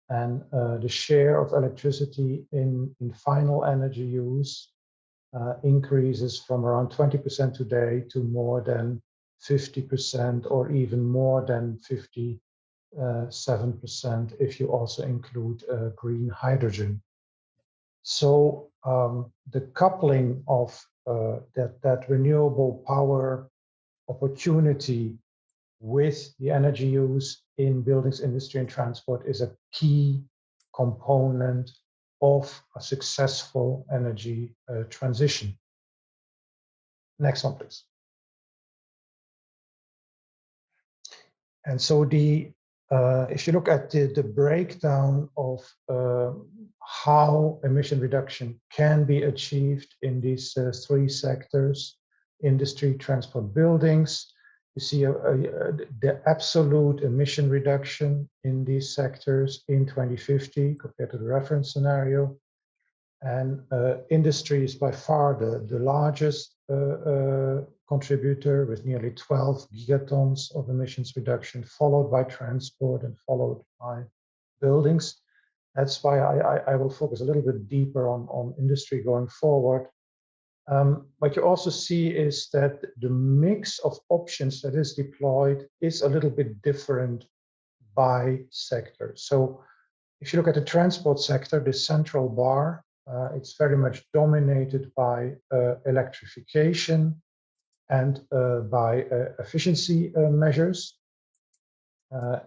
And the share of electricity in final energy use increases from around 20% today to more than 50% or even more than 57% if you also include green hydrogen. So the coupling of that renewable power opportunity with the energy use in buildings, industry, and transport is a key component of a successful energy transition. Next one, please. And so if you look at the breakdown of how emission reduction can be achieved in these 3 sectors, industry, transport, buildings, you see the absolute emission reduction in these sectors in 2050 compared to the reference scenario. And industry is by far the largest contributor with nearly 12 gigatons of emissions reduction, followed by transport and followed by buildings. That's why I will focus a little bit deeper on industry going forward. What you also see is that the mix of options that is deployed is a little bit different by sector. So if you look at the transport sector, the central bar, it's very much dominated by electrification and by efficiency measures.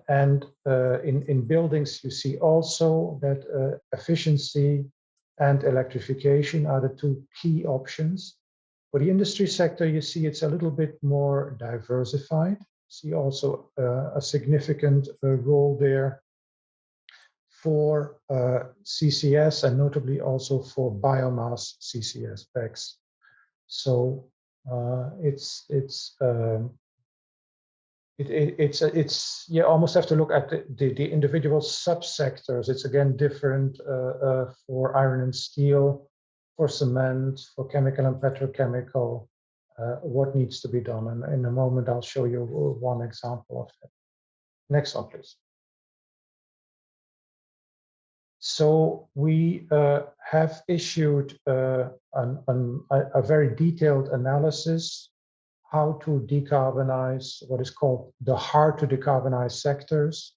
And in buildings, you see also that efficiency and electrification are the 2 key options. For the industry sector, you see it's a little bit more diversified. See also a significant role there for CCS and notably also for biomass CCS packs. So you almost have to look at the individual subsectors. It's again different for iron and steel, for cement, for chemical and petrochemical, what needs to be done. And in a moment, I'll show you one example of that. Next one, please. So we have issued a very detailed analysis how to decarbonize what is called the hard to decarbonize sectors,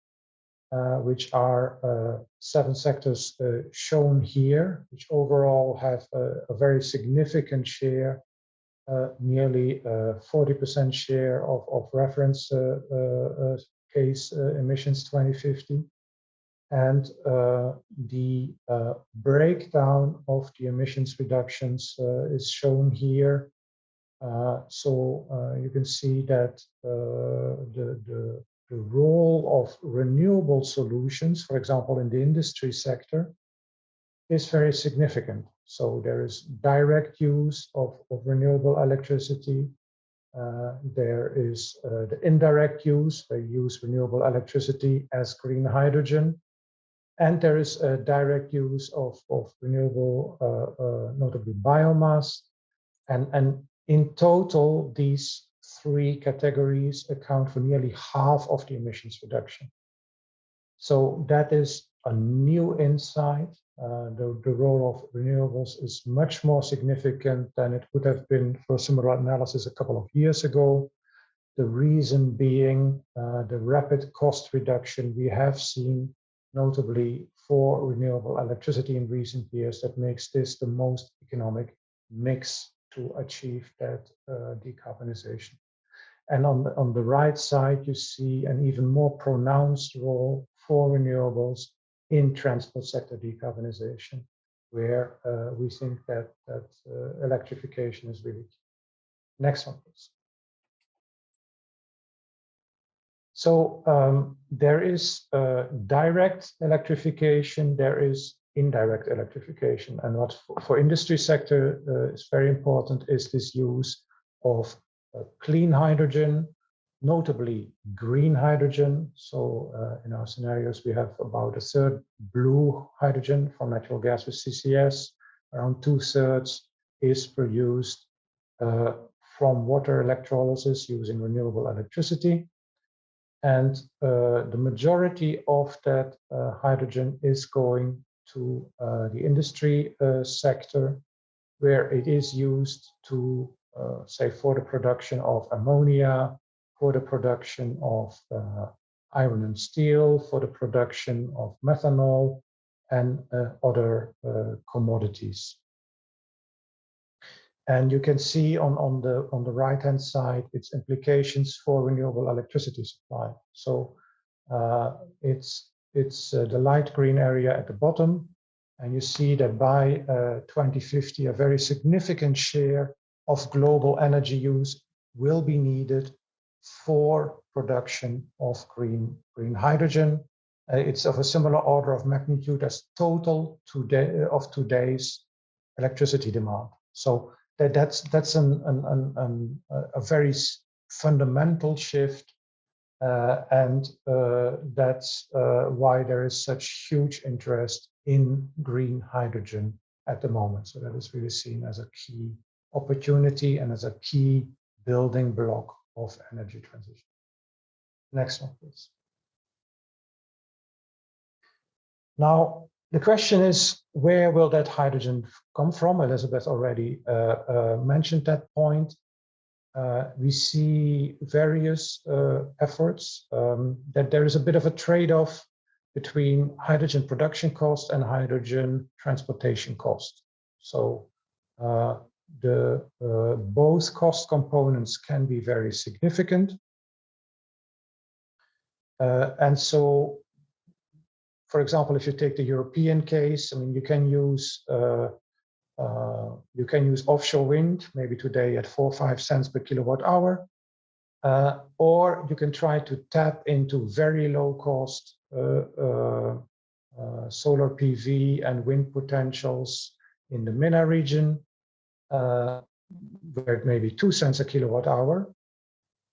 which are 7 sectors shown here, which overall have a very significant share, nearly 40% share of reference case emissions 2050. And the breakdown of the emissions reductions is shown here. So you can see that the role of renewable solutions, for example, in the industry sector, is very significant. So there is direct use of renewable electricity. There is the indirect use, they use renewable electricity as green hydrogen. And there is a direct use of renewable, notably biomass. And in total, these 3 categories account for nearly half of the emissions reduction. So that is a new insight. The role of renewables is much more significant than it would have been for a similar analysis a couple of years ago. The reason being the rapid cost reduction we have seen, notably for renewable electricity in recent years, that makes this the most economic mix to achieve that decarbonization. And on the right side, you see an even more pronounced role for renewables in transport sector decarbonization, where we think that electrification is really key. Next one, please. So there is direct electrification, there is indirect electrification. And what for industry sector is very important is this use of clean hydrogen, notably green hydrogen. So in our scenarios, we have about a third blue hydrogen from natural gas with CCS, around 2/3 is produced from water electrolysis using renewable electricity. And the majority of that hydrogen is going to the industry sector, where it is used to, say, for the production of ammonia, for the production of iron and steel, for the production of methanol, and other commodities. And you can see on the right-hand side its implications for renewable electricity supply. So it's the light green area at the bottom, and you see that by 2050, a very significant share of global energy use will be needed for production of green hydrogen. It's of a similar order of magnitude as total of today's electricity demand. So that's a very fundamental shift, and that's why there is such huge interest in green hydrogen at the moment. So that is really seen as a key opportunity and as a key building block of energy transition. Next one, please. Now, the question is, where will that hydrogen come from? Elizabeth already mentioned that point. We see various efforts that there is a bit of a trade-off between hydrogen production cost and hydrogen transportation cost. So both cost components can be very significant. And so, for example, if you take the European case, I mean, you can use offshore wind, maybe today at 4 or 5 cents per kilowatt hour, or you can try to tap into very low cost solar PV and wind potentials in the MENA region, where it may be 2 cents a kilowatt hour.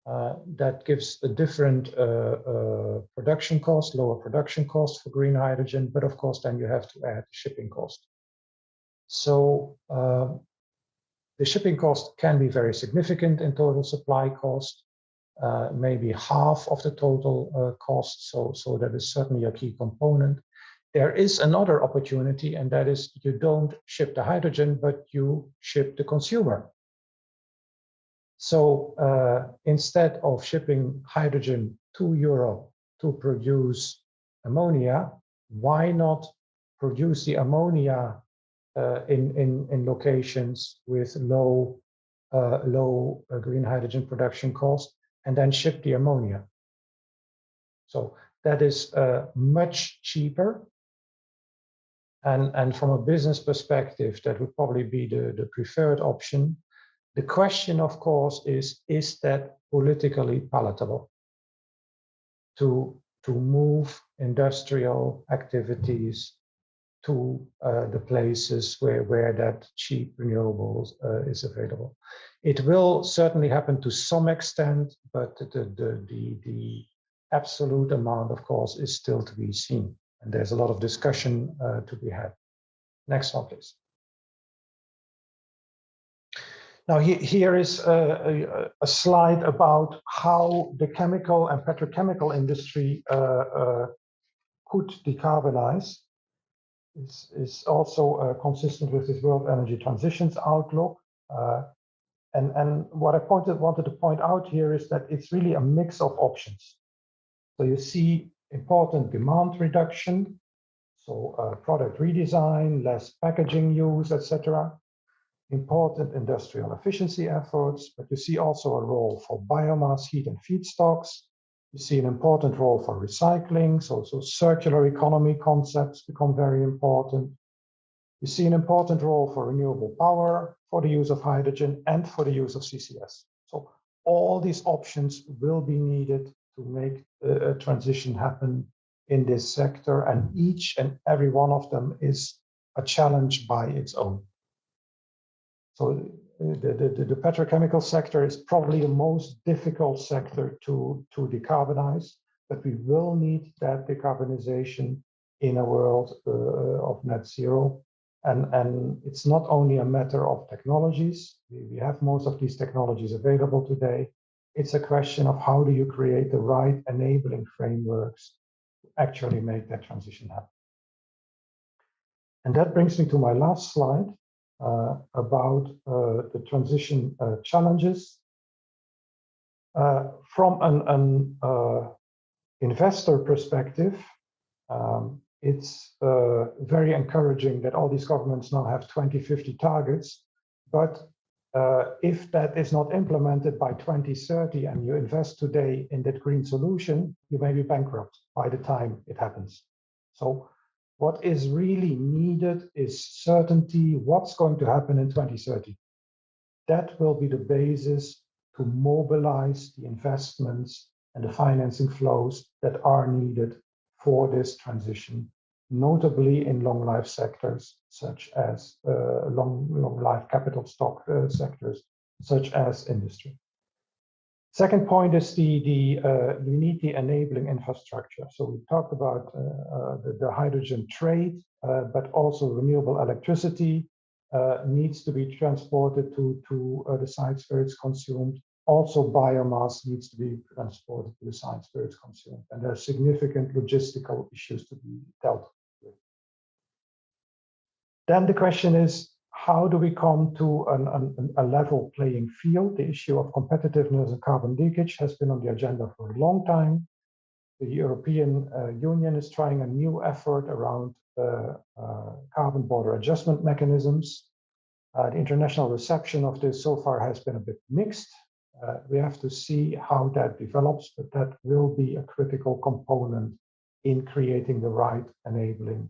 That gives a different production cost, lower production cost for green hydrogen, but of course then you have to add shipping cost. So the shipping cost can be very significant in total supply cost, maybe half of the total cost, so that is certainly a key component. There is another opportunity, and that is you don't ship the hydrogen, but you ship the consumer. So instead of shipping hydrogen to Europe to produce ammonia, why not produce the ammonia in locations with low green hydrogen production cost and then ship the ammonia? So that is much cheaper. And from a business perspective, that would probably be the preferred option. The question, of course, is that politically palatable to move industrial activities to the places where that cheap renewables is available? It will certainly happen to some extent, but the absolute amount, of course, is still to be seen. And there's a lot of discussion to be had. Next one, please. Now, here is a slide about how the chemical and petrochemical industry could decarbonize. It's also consistent with this World Energy Transitions Outlook. And what I wanted to point out here is that it's really a mix of options. So you see important demand reduction, so product redesign, less packaging use, etc. important industrial efficiency efforts, but you see also a role for biomass, heat, and feedstocks. You see an important role for recycling, so circular economy concepts become very important. You see an important role for renewable power, for the use of hydrogen, and for the use of CCS. So all these options will be needed to make a transition happen in this sector, and each and every one of them is a challenge by its own. So the petrochemical sector is probably the most difficult sector to decarbonize, but we will need that decarbonization in a world of net zero. And it's not only a matter of technologies. We have most of these technologies available today. It's a question of how do you create the right enabling frameworks to actually make that transition happen. And that brings me to my last slide. About the transition challenges. From an investor perspective, it's very encouraging that all these governments now have 2050 targets, but if that is not implemented by 2030 and you invest today in that green solution, you may be bankrupt by the time it happens. So what is really needed is certainty what's going to happen in 2030. That will be the basis to mobilize the investments and the financing flows that are needed for this transition, notably in long life sectors, such as long life capital stock sectors, such as industry. Second point is we need the enabling infrastructure. So we talked about the hydrogen trade, but also renewable electricity needs to be transported to the sites where it's consumed. Also biomass needs to be transported to the sites where it's consumed. And there are significant logistical issues to be dealt with. Then the question is, how do we come to a level playing field? The issue of competitiveness and carbon leakage has been on the agenda for a long time. The European Union is trying a new effort around carbon border adjustment mechanisms. The international reception of this so far has been a bit mixed. We have to see how that develops, but that will be a critical component in creating the right enabling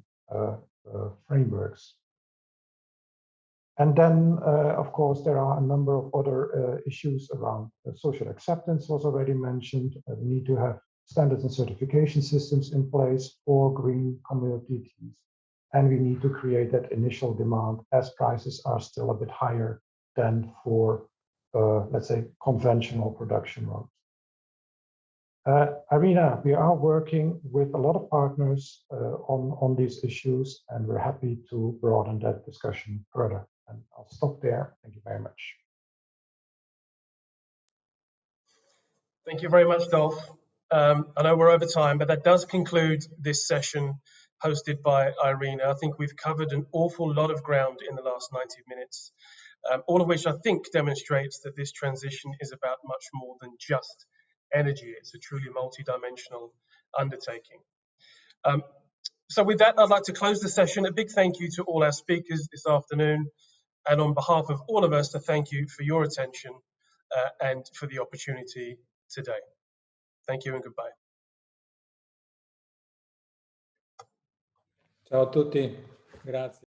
frameworks. And then, of course, there are a number of other issues around social acceptance was already mentioned. We need to have standards and certification systems in place for green commodities. And we need to create that initial demand as prices are still a bit higher than for, let's say, conventional production routes. Irina, we are working with a lot of partners on these issues, and we're happy to broaden that discussion further. And I'll stop there. Thank you very much. Thank you very much, Dolf. I know we're over time, but that does conclude this session hosted by Irina. I think we've covered an awful lot of ground in the last 90 minutes, all of which I think demonstrates that this transition is about much more than just energy. It's a truly multidimensional undertaking. So with that, I'd like to close the session. A big thank you to all our speakers this afternoon. And on behalf of all of us, to thank you for your attention and for the opportunity today. Thank you and goodbye. Ciao a tutti, grazie.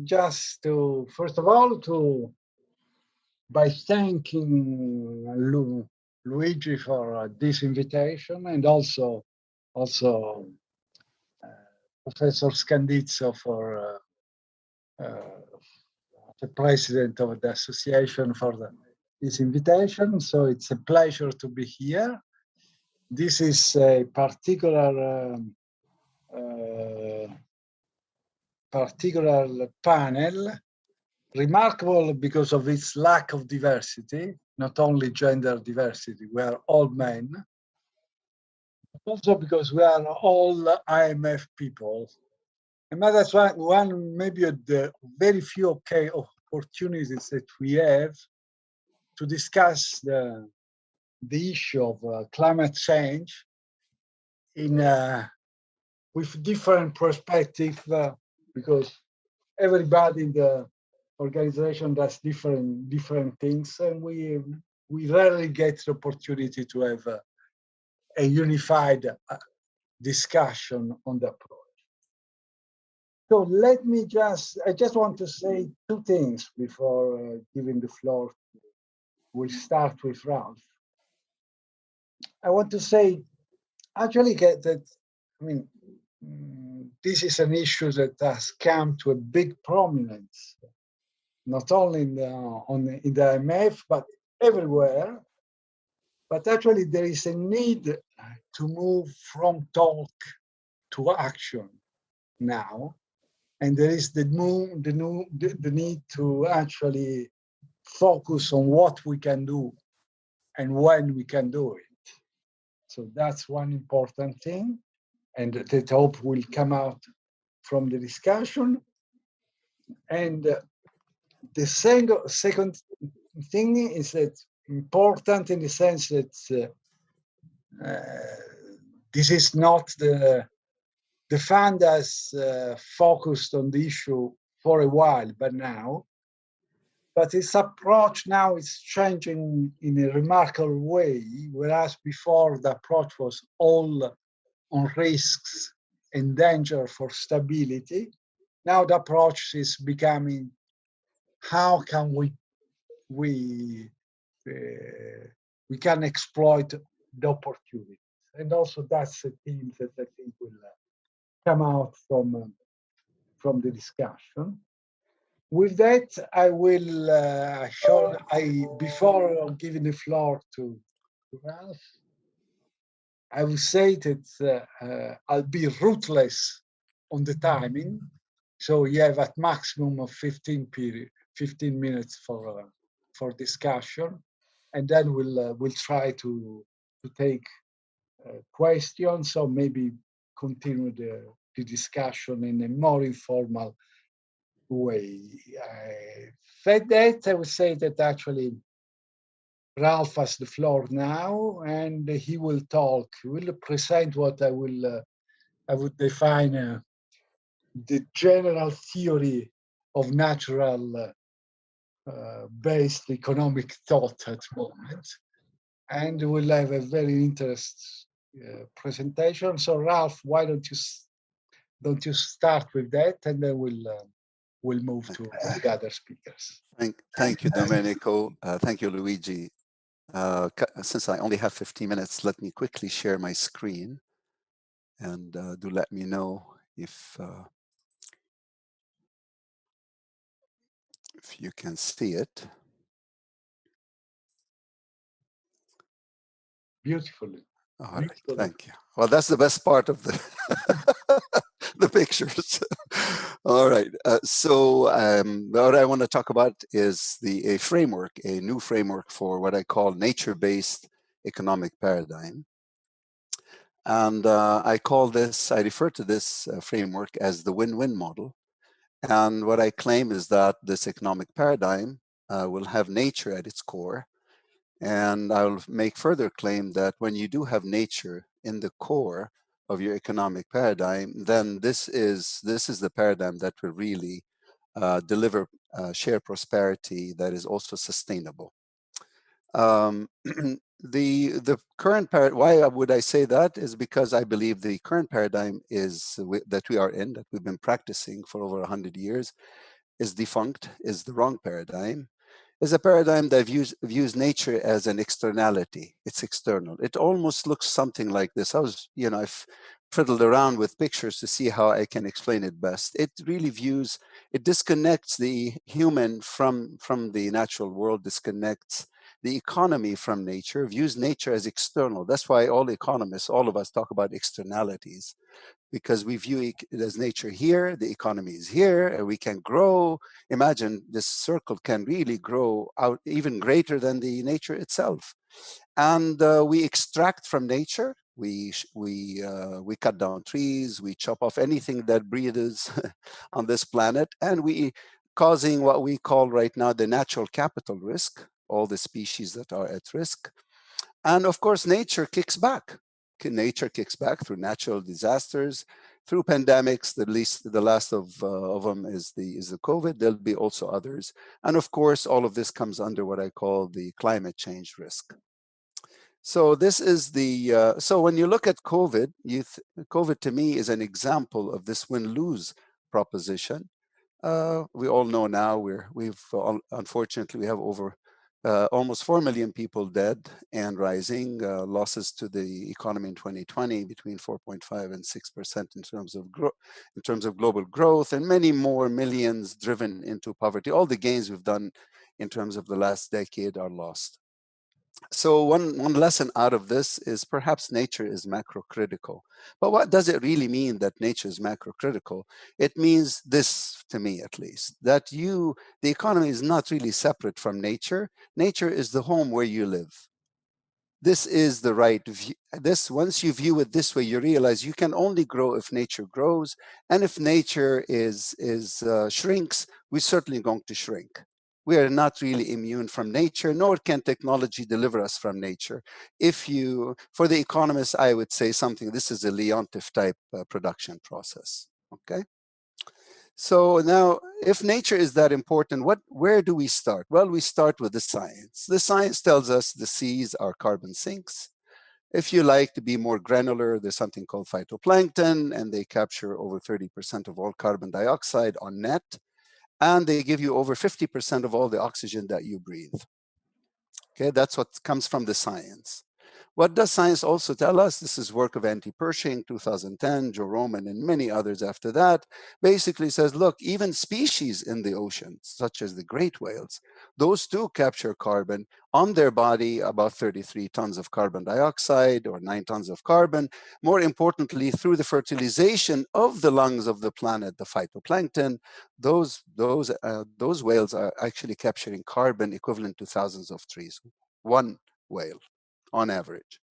just to, first of all, by thanking Luigi for this invitation, and also Professor Scandizzo for the president of the association for this invitation. So it's a pleasure to be here. This is a particular panel, remarkable because of its lack of diversity, not only gender diversity, we are all men, but also because we are all IMF people. And that's one maybe of the very few opportunities that we have to discuss the issue of climate change with different perspective, because everybody in the organization does different things, and we rarely get the opportunity to have a unified discussion on the approach. So I just want to say two things before giving the floor. We'll start with Ralph. I want to say, actually, that, I mean, this is an issue that has come to a big prominence, not only in the IMF, but everywhere. But actually, there is a need to move from talk to action now. And there is the need to actually focus on what we can do and when we can do it. So that's one important thing, and that hope will come out from the discussion. And the second thing is that important in the sense that this is not the fund has focused on the issue for a while, but its approach now is changing in a remarkable way, whereas before the approach was all on risks and danger for stability. Now the approach is becoming, how can we can exploit the opportunities? And also that's a theme that I think will come out from the discussion. With that, I will before giving the floor to Ralph, I will say that I'll be ruthless on the timing. So you have at maximum of 15 minutes for discussion, and then we'll try to take questions, or maybe continue the discussion in a more informal way. Said that, I would say that actually Ralph has the floor now, and he will talk. He will present what I would define the general theory of natural based economic thought at the moment, and we'll have a very interesting presentation. So Ralph, why don't you start with that, and then we'll move to the other speakers. Thank you, Domenico. Thank you, Luigi. Since I only have 15 minutes, let me quickly share my screen, and do let me know if you can see it. Beautifully. All right, thank you. Well, that's the best part of the the pictures. All right. So what I want to talk about is a framework, a new framework for what I call nature-based economic paradigm. And I refer to this framework as the win-win model. And what I claim is that this economic paradigm will have nature at its core. And I'll make further claim that when you do have nature in the core of your economic paradigm, then this is the paradigm that will really deliver shared prosperity that is also sustainable. The current paradigm, why would I say that, is because I believe the current paradigm is that we are in, that we've been practicing for over 100 years, is defunct, is the wrong paradigm, is a paradigm that views nature as an externality. It's external. It almost looks something like this. I've fiddled around with pictures to see how I can explain it best. It really it disconnects the human from the natural world, disconnects the economy from nature, views nature as external. That's why all economists, all of us, talk about externalities, because we view it as nature here, the economy is here, and we can grow. Imagine this circle can really grow out even greater than the nature itself. And we extract from nature. We cut down trees, we chop off anything that breathes on this planet, and we causing what we call right now the natural capital risk, all the species that are at risk. And of course, nature kicks back. Nature kicks back through natural disasters, through pandemics. The last of them is the COVID. There'll be also others, and of course, all of this comes under what I call the climate change risk. So this is the so when you look at COVID, COVID to me is an example of this win-lose proposition. We all know now unfortunately we have over almost 4 million people dead and rising, losses to the economy in 2020 between 4.5 and 6% in terms of global growth, and many more millions driven into poverty. All the gains we've done in terms of the last decade are lost. So one lesson out of this is perhaps nature is macrocritical. But what does it really mean that nature is macrocritical? It means this, to me at least, that the economy is not really separate from nature. Nature is the home where you live. This is the right view. Once you view it this way, you realize you can only grow if nature grows. And if nature shrinks, we're certainly going to shrink. We are not really immune from nature, nor can technology deliver us from nature. For the economists, I would say this is a Leontief type production process, okay? So now, if nature is that important, where do we start? Well, we start with the science. The science tells us the seas are carbon sinks. If you like to be more granular, there's something called phytoplankton, and they capture over 30% of all carbon dioxide on net. And they give you over 50% of all the oxygen that you breathe. Okay, that's what comes from the science. What does science also tell us? This is work of Antti Pershing, 2010, Joe Roman, and many others after that. Basically says, look, even species in the ocean, such as the great whales, those too capture carbon on their body, about 33 tons of carbon dioxide or 9 tons of carbon. More importantly, through the fertilization of the lungs of the planet, the phytoplankton, those whales are actually capturing carbon equivalent to thousands of trees. One whale on average.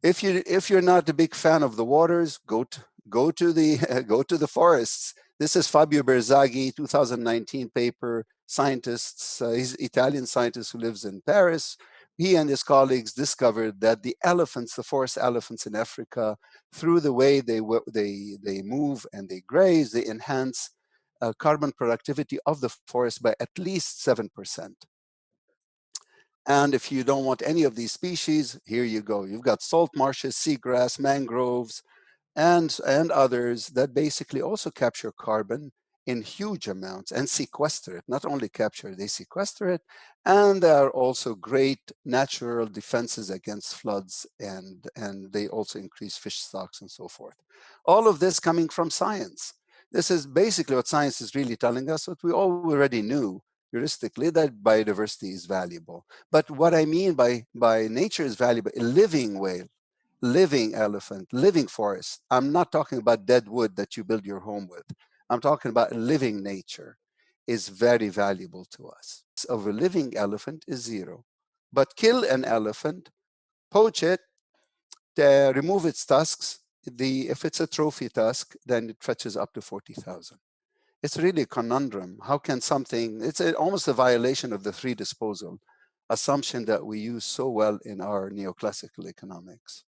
If you're not a big fan of the waters, go to the forests. This is Fabio Berzaghi, 2019 paper. He's an Italian scientist who lives in Paris. He and his colleagues discovered that the forest elephants in Africa, through the way they move and they graze, they enhance carbon productivity of the forest by at least 7%. And if you don't want any of these species, here you go. You've got salt marshes, seagrass, mangroves, and others that basically also capture carbon in huge amounts and sequester it. Not only capture, they sequester it. And there are also great natural defenses against floods, and they also increase fish stocks and so forth. All of this coming from science. This is basically what science is really telling us, what we already knew heuristically, that biodiversity is valuable. But what I mean by nature is valuable, a living whale, living elephant, living forest. I'm not talking about dead wood that you build your home with. I'm talking about living nature is very valuable to us. Of a living elephant is 0. But kill an elephant, poach it, remove its tusks. If it's a trophy tusk, then it fetches up to 40,000. It's really a conundrum. How can it's almost a violation of the free disposal assumption that we use so well in our neoclassical economics.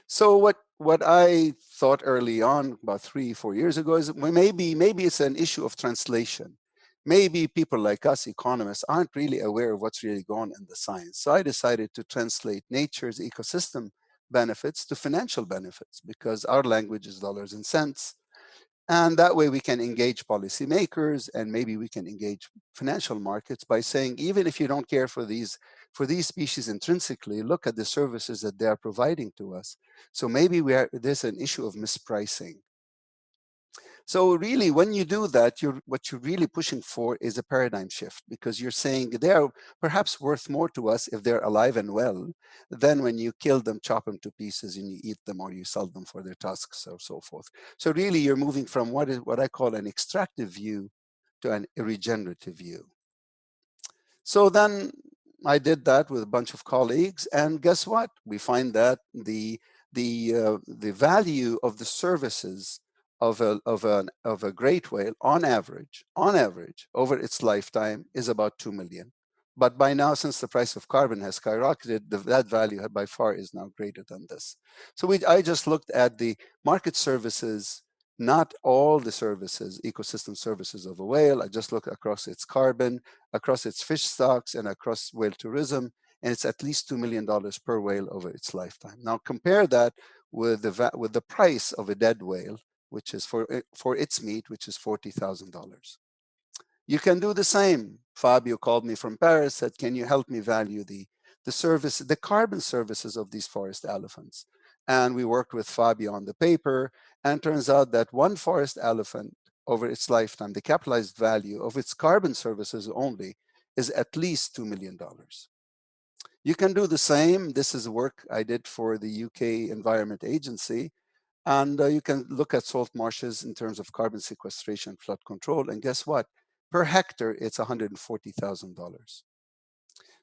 So what I thought early on, about 3-4 years ago, is maybe it's an issue of translation. maybe people like us, economists, aren't really aware of what's really going on in the science. So I decided to translate nature's ecosystem benefits to financial benefits, because our language is dollars and cents. And that way we can engage policymakers, and maybe we can engage financial markets by saying, even if you don't care for these species intrinsically, look at the services that they are providing to us. So maybe there's an issue of mispricing. So really, when you do that, what you're really pushing for is a paradigm shift, because you're saying they are perhaps worth more to us if they're alive and well than when you kill them, chop them to pieces, and you eat them, or you sell them for their tusks, or so forth. So really, you're moving from what I call an extractive view to a regenerative view. So then I did that with a bunch of colleagues, and guess what? We find that the value of the services of a great whale on average over its lifetime is about 2 million. But by now, since the price of carbon has skyrocketed, that value by far is now greater than this. So I just looked at the market services, not all the services, ecosystem services of a whale. I just looked across its carbon, across its fish stocks, and across whale tourism, and it's at least $2 million per whale over its lifetime. Now compare that with the price of a dead whale, which is for its meat, which is $40,000. You can do the same. Fabio called me from Paris, said, can you help me value the carbon services of these forest elephants? And we worked with Fabio on the paper, and turns out that one forest elephant over its lifetime, the capitalized value of its carbon services only is at least $2 million. You can do the same. This is work I did for the UK Environment Agency. And you can look at salt marshes in terms of carbon sequestration, flood control. And guess what? Per hectare, it's $140,000.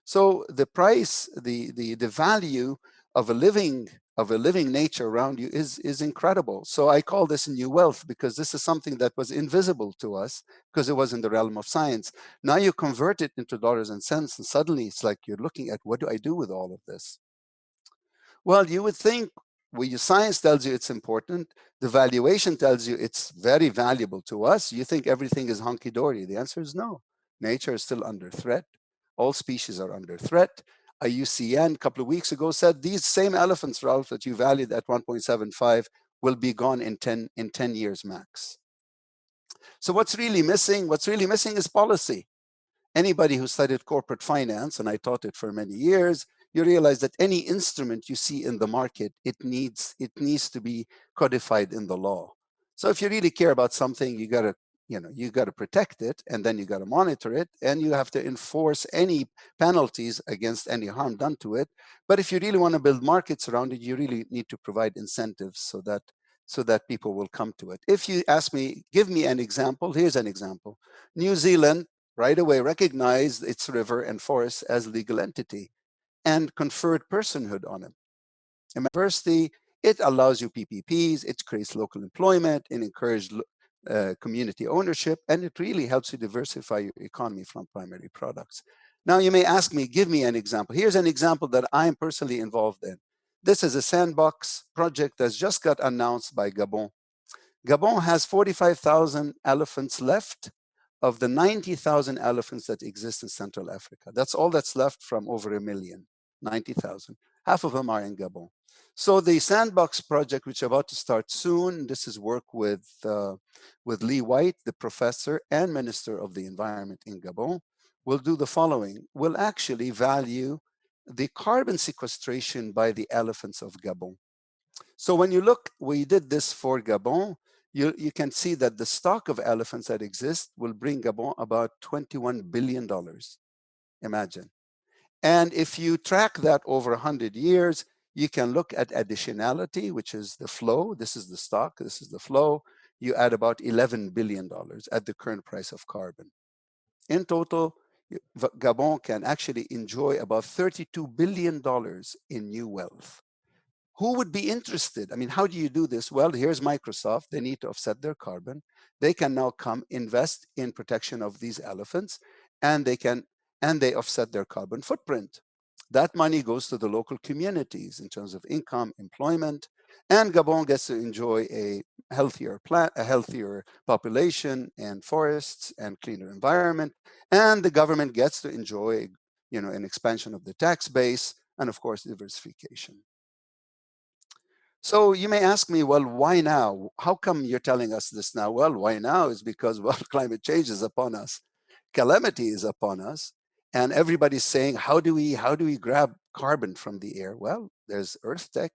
So the price, the value of a living nature around you is incredible. So I call this new wealth, because this is something that was invisible to us because it was in the realm of science. Now you convert it into dollars and cents, and suddenly it's like you're looking at, what do I do with all of this? Well, you would think, well, your science tells you it's important. The valuation tells you it's very valuable to us. You think everything is hunky-dory. The answer is no. Nature is still under threat. All species are under threat. IUCN a couple of weeks ago said these same elephants, Ralph, that you valued at 1.75 will be gone in 10 years max. So what's really missing? What's really missing is policy. Anybody who studied corporate finance, and I taught it for many years, you realize that any instrument you see in the market, it needs to be codified in the law. So if you really care about something, you gotta protect it, and then you gotta monitor it, and you have to enforce any penalties against any harm done to it. But if you really want to build markets around it, you really need to provide incentives so that people will come to it. If you ask me, give me an example, here's an example. New Zealand right away recognized its river and forests as legal entity and conferred personhood on it. In diversity, it allows you PPPs, it creates local employment, it encourages community ownership, and it really helps you diversify your economy from primary products. Now you may ask me, give me an example. Here's an example that I'm personally involved in. This is a sandbox project that's just got announced by Gabon. Gabon has 45,000 elephants left of the 90,000 elephants that exist in Central Africa. That's all that's left from over 1 million, 90,000. Half of them are in Gabon. So the Sandbox project, which is about to start soon, this is work with Lee White, the professor and Minister of the Environment in Gabon, will do the following. We'll actually value the carbon sequestration by the elephants of Gabon. So when you look, we did this for Gabon, you can see that the stock of elephants that exist will bring Gabon about $21 billion, imagine. And if you track that over 100 years, you can look at additionality, which is the flow. This is the stock, this is the flow. You add about $11 billion at the current price of carbon. In total, Gabon can actually enjoy about $32 billion in new wealth. Who would be interested? I mean, how do you do this? Well, here's Microsoft. They need to offset their carbon. They can now come invest in protection of these elephants, and they offset their carbon footprint. That money goes to the local communities in terms of income, employment, and Gabon gets to enjoy a healthier population and forests and cleaner environment. And the government gets to enjoy, an expansion of the tax base and, of course, diversification. So you may ask me, well, why now? How come you're telling us this now? Well, why now is because, well, climate change is upon us. Calamity is upon us. And everybody's saying, how do we grab carbon from the air? Well, there's Earth Tech.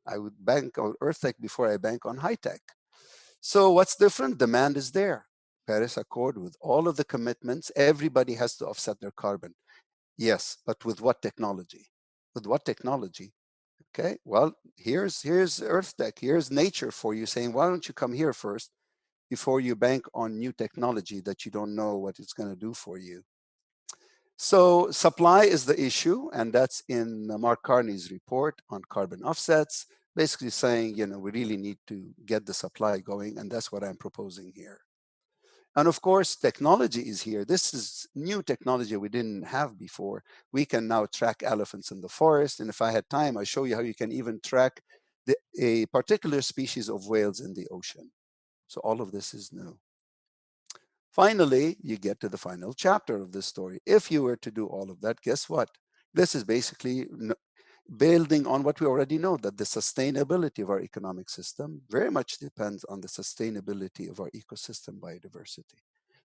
I would bank on Earth Tech before I bank on high tech. So what's different? Demand is there. Paris Accord, with all of the commitments, everybody has to offset their carbon. Yes, but with what technology? With what technology? Okay, well, here's Earth Tech, here's nature for you saying, why don't you come here first before you bank on new technology that you don't know what it's going to do for you. So supply is the issue, and that's in Mark Carney's report on carbon offsets, basically saying, we really need to get the supply going, and that's what I'm proposing here. And of course, technology is here. This is new technology we didn't have before. We can now track elephants in the forest. And if I had time, I'll show you how you can even track a particular species of whales in the ocean. So all of this is new. Finally, you get to the final chapter of this story. If you were to do all of that, guess what? This is basically building on what we already know, that the sustainability of our economic system very much depends on the sustainability of our ecosystem biodiversity.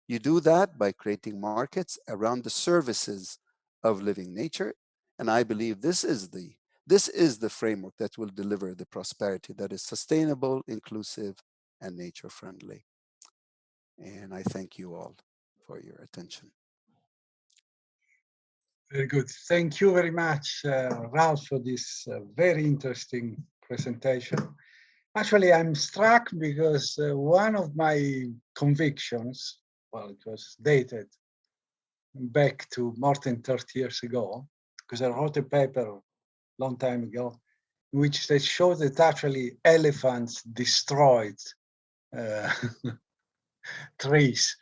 You do that by creating markets around the services of living nature. And I believe this is the framework that will deliver the prosperity that is sustainable, inclusive, and nature friendly. And I thank you all for your attention. Very good. Thank you very much, Ralph, for this very interesting presentation. Actually, I'm struck because one of my convictions, well, it was dated back to more than 30 years ago, because I wrote a paper a long time ago, in which they showed that actually elephants destroyed trees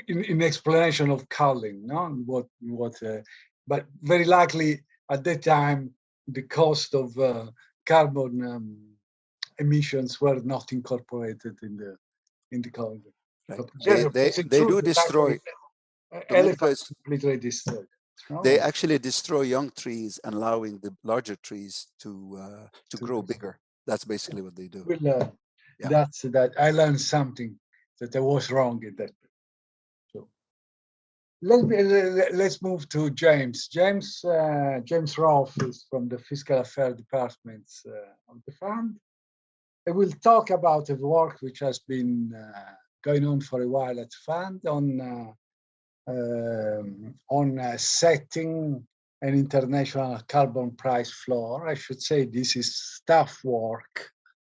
in explanation of culling, no? But very likely at that time, the cost of carbon emissions were not incorporated in the culling. Right. They do destroy. Elephants completely destroyed. They actually destroy young trees and allowing the larger trees to grow bigger. That's basically what they do. Well, that's that. I learned something that I was wrong in that. So let's move to James. James Rolfe is from the Fiscal Affairs Department of the fund. I will talk about the work which has been going on for a while at the fund on setting an international carbon price floor. I should say this is staff work.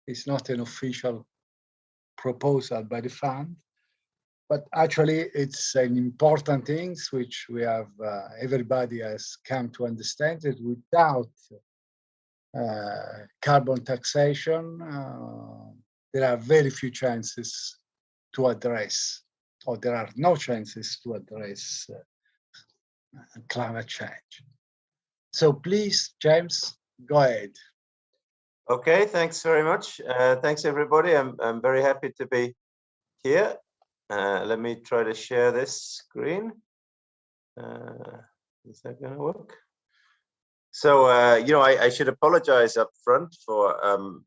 It's not an official proposal by the fund, but actually it's an important thing which we have, everybody has come to understand that without carbon taxation, there are very few chances to address, or there are no chances to address climate change. So please, James, go ahead. Okay, thanks very much. Thanks everybody. I'm very happy to be here. Let me try to share this screen. Is that going to work? So, I should apologize up front for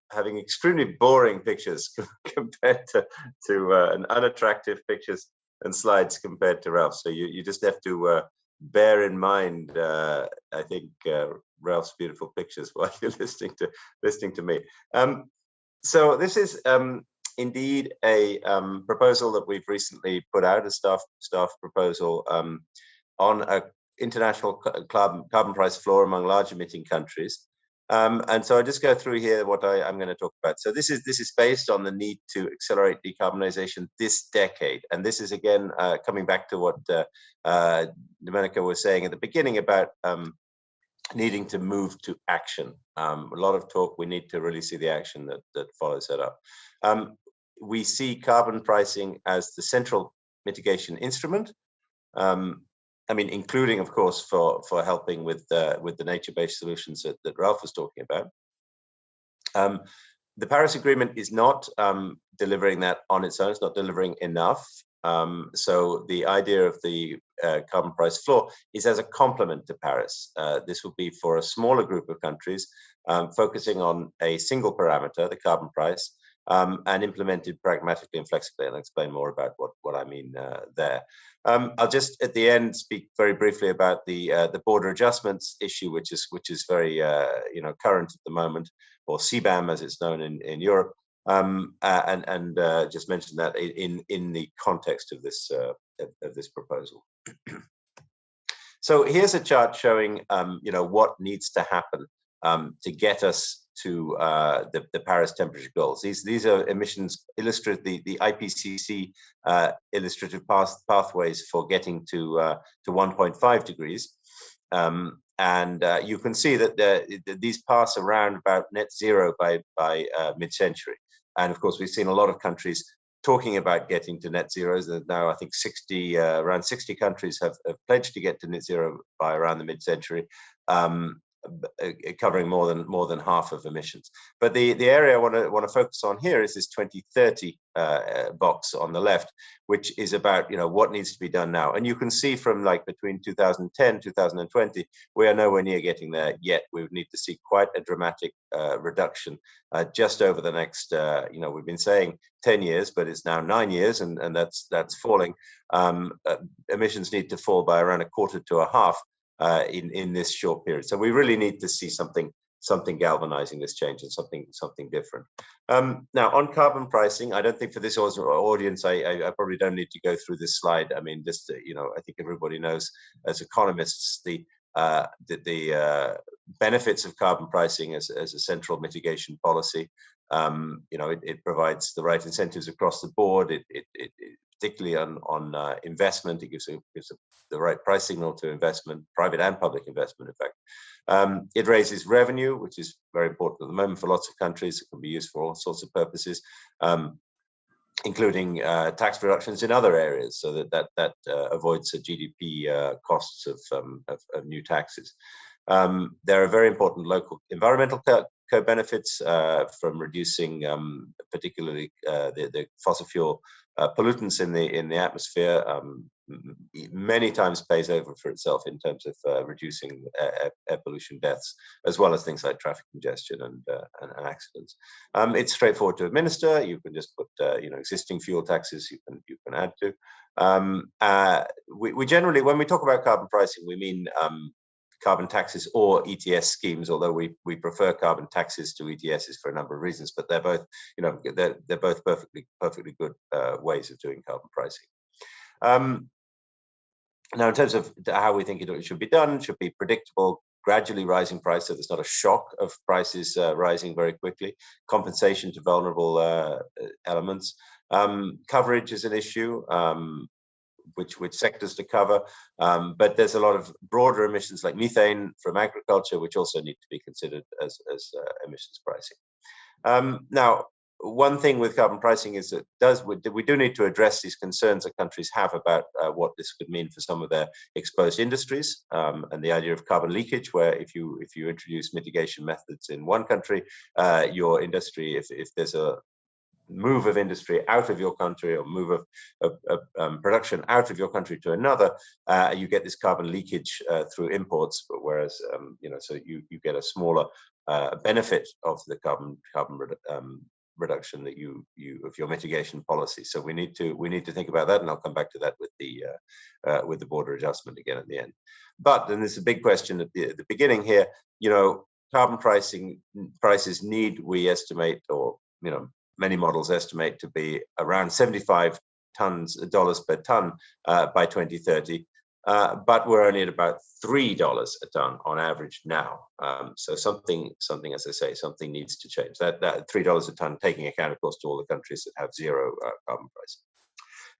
having extremely boring pictures compared to and unattractive pictures and slides compared to Ralph. So you just have to bear in mind, I think, Ralph's beautiful pictures while you're listening to me. So this is indeed a proposal that we've recently put out, a staff proposal on a international carbon price floor among large emitting countries. And so I just go through here what I'm going to talk about. So this is based on the need to accelerate decarbonization this decade. And this is again coming back to what Domenico was saying at the beginning about needing to move to action. A lot of talk, we need to really see the action that follows that up. We see carbon pricing as the central mitigation instrument. I mean, including, of course, for helping with the nature-based solutions that Ralph was talking about. The Paris Agreement is not delivering that on its own. It's not delivering enough. So the idea of the carbon price floor is as a complement to Paris. This will be for a smaller group of countries, focusing on a single parameter, the carbon price, and implemented pragmatically and flexibly. And I'll explain more about what I mean there. I'll just at the end speak very briefly about the border adjustments issue, which is very current at the moment, or CBAM as it's known in Europe, and just mention that in the context of this proposal. So here's a chart showing what needs to happen to get us to the Paris temperature goals. These are emissions illustrated, the IPCC illustrative pathways for getting to 1.5 degrees. And you can see that these pass around about net zero by mid-century. And of course, we've seen a lot of countries talking about getting to net zeros. Now, I think around 60 countries have pledged to get to net zero by around the mid-century, covering more than half of emissions. But the area I want to focus on here is this 2030 box on the left, which is about what needs to be done now. And you can see from between 2010 2020, we are nowhere near getting there yet. We would need to see quite a dramatic reduction just over the next we've been saying 10 years, but it's now 9 years, and that's falling. Emissions need to fall by around a quarter to a half in this short period. So we really need to see something galvanizing this change and something different. Now, on carbon pricing, I don't think for this audience, I probably don't need to go through this slide. I mean, just I think everybody knows as economists the benefits of carbon pricing as a central mitigation policy. It provides the right incentives across the board. It particularly on investment, it gives the right price signal to investment, private and public investment, in fact. It raises revenue, which is very important at the moment for lots of countries. It can be used for all sorts of purposes, including tax reductions in other areas, so that avoids the GDP costs of new taxes. There are very important local environmental co-benefits from reducing particularly the fossil fuel pollutants in the atmosphere. Many times pays over for itself in terms of reducing air pollution deaths, as well as things like traffic congestion and accidents. It's straightforward to administer. You can just put existing fuel taxes you can add to. We generally, when we talk about carbon pricing, we mean carbon taxes or ETS schemes, although we prefer carbon taxes to ETSs for a number of reasons, but they're both they're both perfectly good ways of doing carbon pricing. Now, in terms of how we think it should be done, it should be predictable, gradually rising price, so there's not a shock of prices rising very quickly. Compensation to vulnerable elements. Coverage is an issue. Which sectors to cover, but there's a lot of broader emissions like methane from agriculture, which also need to be considered as emissions pricing. Now, one thing with carbon pricing is that we do need to address these concerns that countries have about what this could mean for some of their exposed industries, and the idea of carbon leakage, where if you introduce mitigation methods in one country, your industry, if there's a move of industry out of your country or move of production out of your country to another, you get this carbon leakage through imports. But whereas so you get a smaller benefit of the carbon reduction that you of your mitigation policy. So we need to think about that, and I'll come back to that with the border adjustment again at the end. But then there's a big question at the beginning here. Carbon prices need, we estimate, or many models estimate to be around $75 per ton by 2030, but we're only at about $3 a ton on average now. So something, as I say, something needs to change. That $3 a ton, taking account, of course, to all the countries that have zero carbon pricing.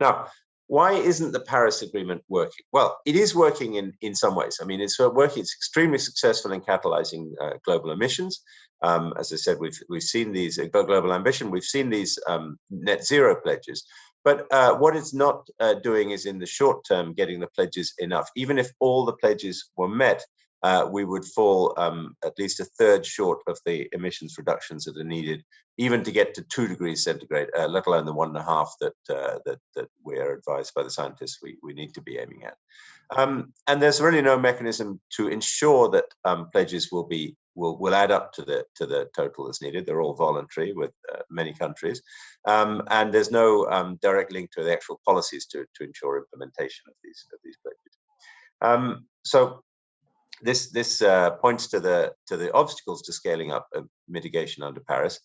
Now, Why isn't the Paris Agreement working? Well, it is working in some ways. I mean, it's working. It's extremely successful in catalyzing global emissions. As I said, we've seen these global ambition. We've seen these net zero pledges. But what it's not doing is, in the short term, getting the pledges enough. Even if all the pledges were met, we would fall at least a third short of the emissions reductions that are needed, even to get to 2 degrees centigrade, let alone the 1.5 that we are advised by the scientists we need to be aiming at. And there's really no mechanism to ensure that pledges will add up to the total that's needed. They're all voluntary with many countries, and there's no direct link to the actual policies to ensure implementation of these pledges. So this points to the obstacles to scaling up mitigation under Paris.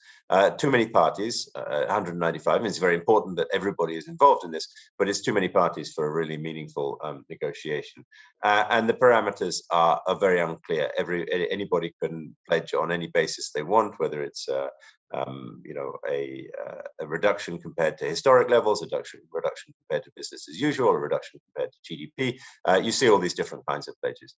Too many parties, 195. And it's very important that everybody is involved in this, but it's too many parties for a really meaningful negotiation. And the parameters are very unclear. Anybody can pledge on any basis they want, whether it's you know, a reduction compared to historic levels, a reduction compared to business as usual, a reduction compared to GDP. You see all these different kinds of pledges.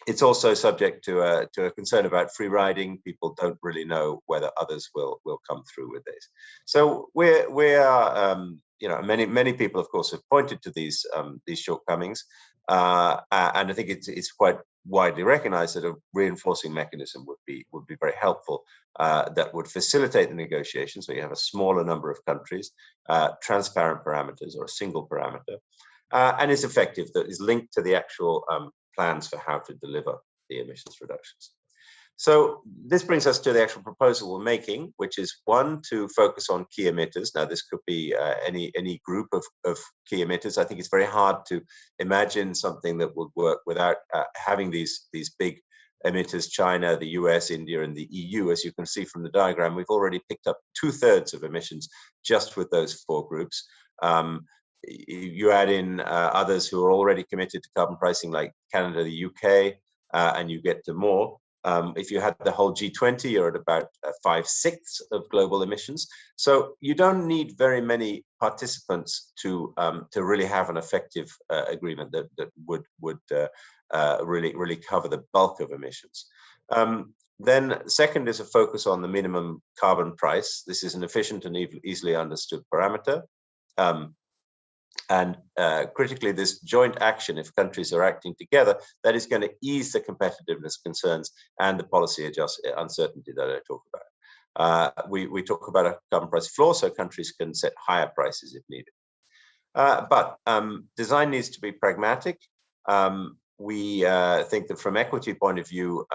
It's also subject to a concern about free riding. People don't really know whether others will come through with this. So we are you know, many people, of course, have pointed to these shortcomings, and I think it's quite widely recognized that a reinforcing mechanism would be very helpful. That would facilitate the negotiations, so you have a smaller number of countries, transparent parameters or a single parameter, and is effective, that is linked to the actual plans for how to deliver the emissions reductions. So this brings us to the actual proposal we're making, which is, one, to focus on key emitters. Now, this could be any group of key emitters. I think it's very hard to imagine something that would work without having these big emitters: China, the US, India, and the EU. As you can see from the diagram, we've already picked up 2/3 of emissions just with those 4 groups. You add in others who are already committed to carbon pricing, like Canada, the UK, and you get to more. If you had the whole G20, you're at about 5/6 of global emissions. So you don't need very many participants to really have an effective agreement that would really cover the bulk of emissions. Then second is a focus on the minimum carbon price. This is an efficient and easily understood parameter. And critically, this joint action, if countries are acting together, that is going to ease the competitiveness concerns and the policy uncertainty that I talk about. We talk about a carbon price floor, so countries can set higher prices if needed. But design needs to be pragmatic. We think that from equity point of view,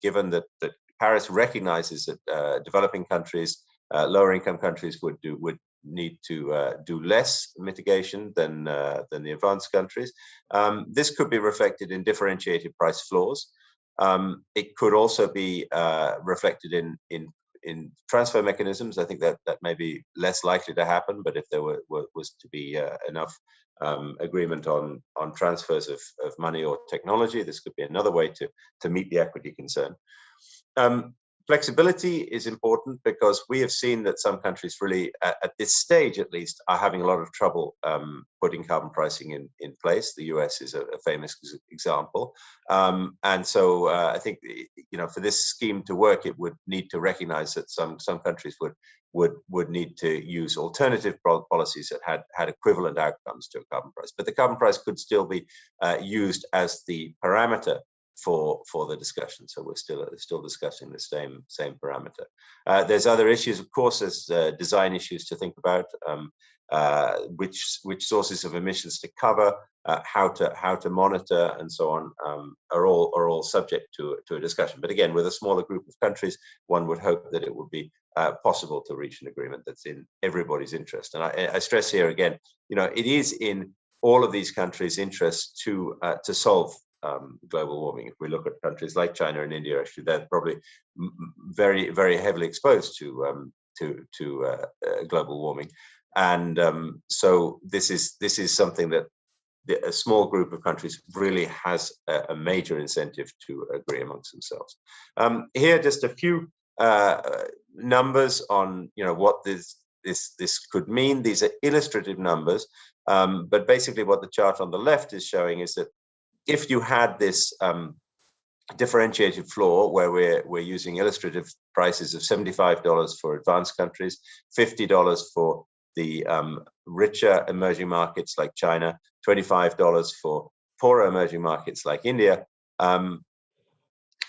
given that Paris recognizes that developing countries, lower income countries would need to do less mitigation than the advanced countries. This could be reflected in differentiated price floors. It could also be reflected in transfer mechanisms. I think that may be less likely to happen, but if there was to be enough agreement on transfers of money or technology, this could be another way to meet the equity concern. Flexibility is important because we have seen that some countries really, at this stage at least, are having a lot of trouble putting carbon pricing in place. The US is a famous example. And so I think, you know, for this scheme to work, it would need to recognize that some countries would need to use alternative policies that had equivalent outcomes to a carbon price. But the carbon price could still be used as the parameter for the discussion. So we're still discussing the same parameter. There's other issues, of course. There's design issues to think about, which sources of emissions to cover, how to monitor, and so on, are all subject to a discussion. But again, with a smaller group of countries, one would hope that it would be possible to reach an agreement that's in everybody's interest. And I stress here again, you know, it is in all of these countries' interest to solve global warming. If we look at countries like China and India, actually, they're probably very, very heavily exposed to global warming, and so this is something that a small group of countries really has a major incentive to agree amongst themselves. Here, just a few numbers on, you know, what this this could mean. These are illustrative numbers, but basically what the chart on the left is showing is that if you had this differentiated floor where we're using illustrative prices of $75 for advanced countries, $50 for the richer emerging markets like China, $25 for poorer emerging markets like India,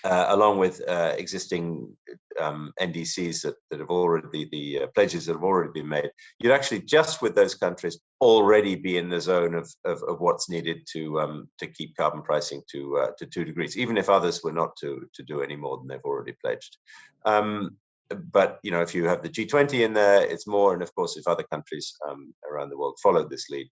along with existing NDCs that have already, the pledges that have already been made, you'd actually just with those countries already be in the zone of what's needed to keep carbon pricing to 2 degrees, even if others were not to do any more than they've already pledged. But you know, if you have the G20 in there, it's more, and of course, if other countries around the world followed this lead,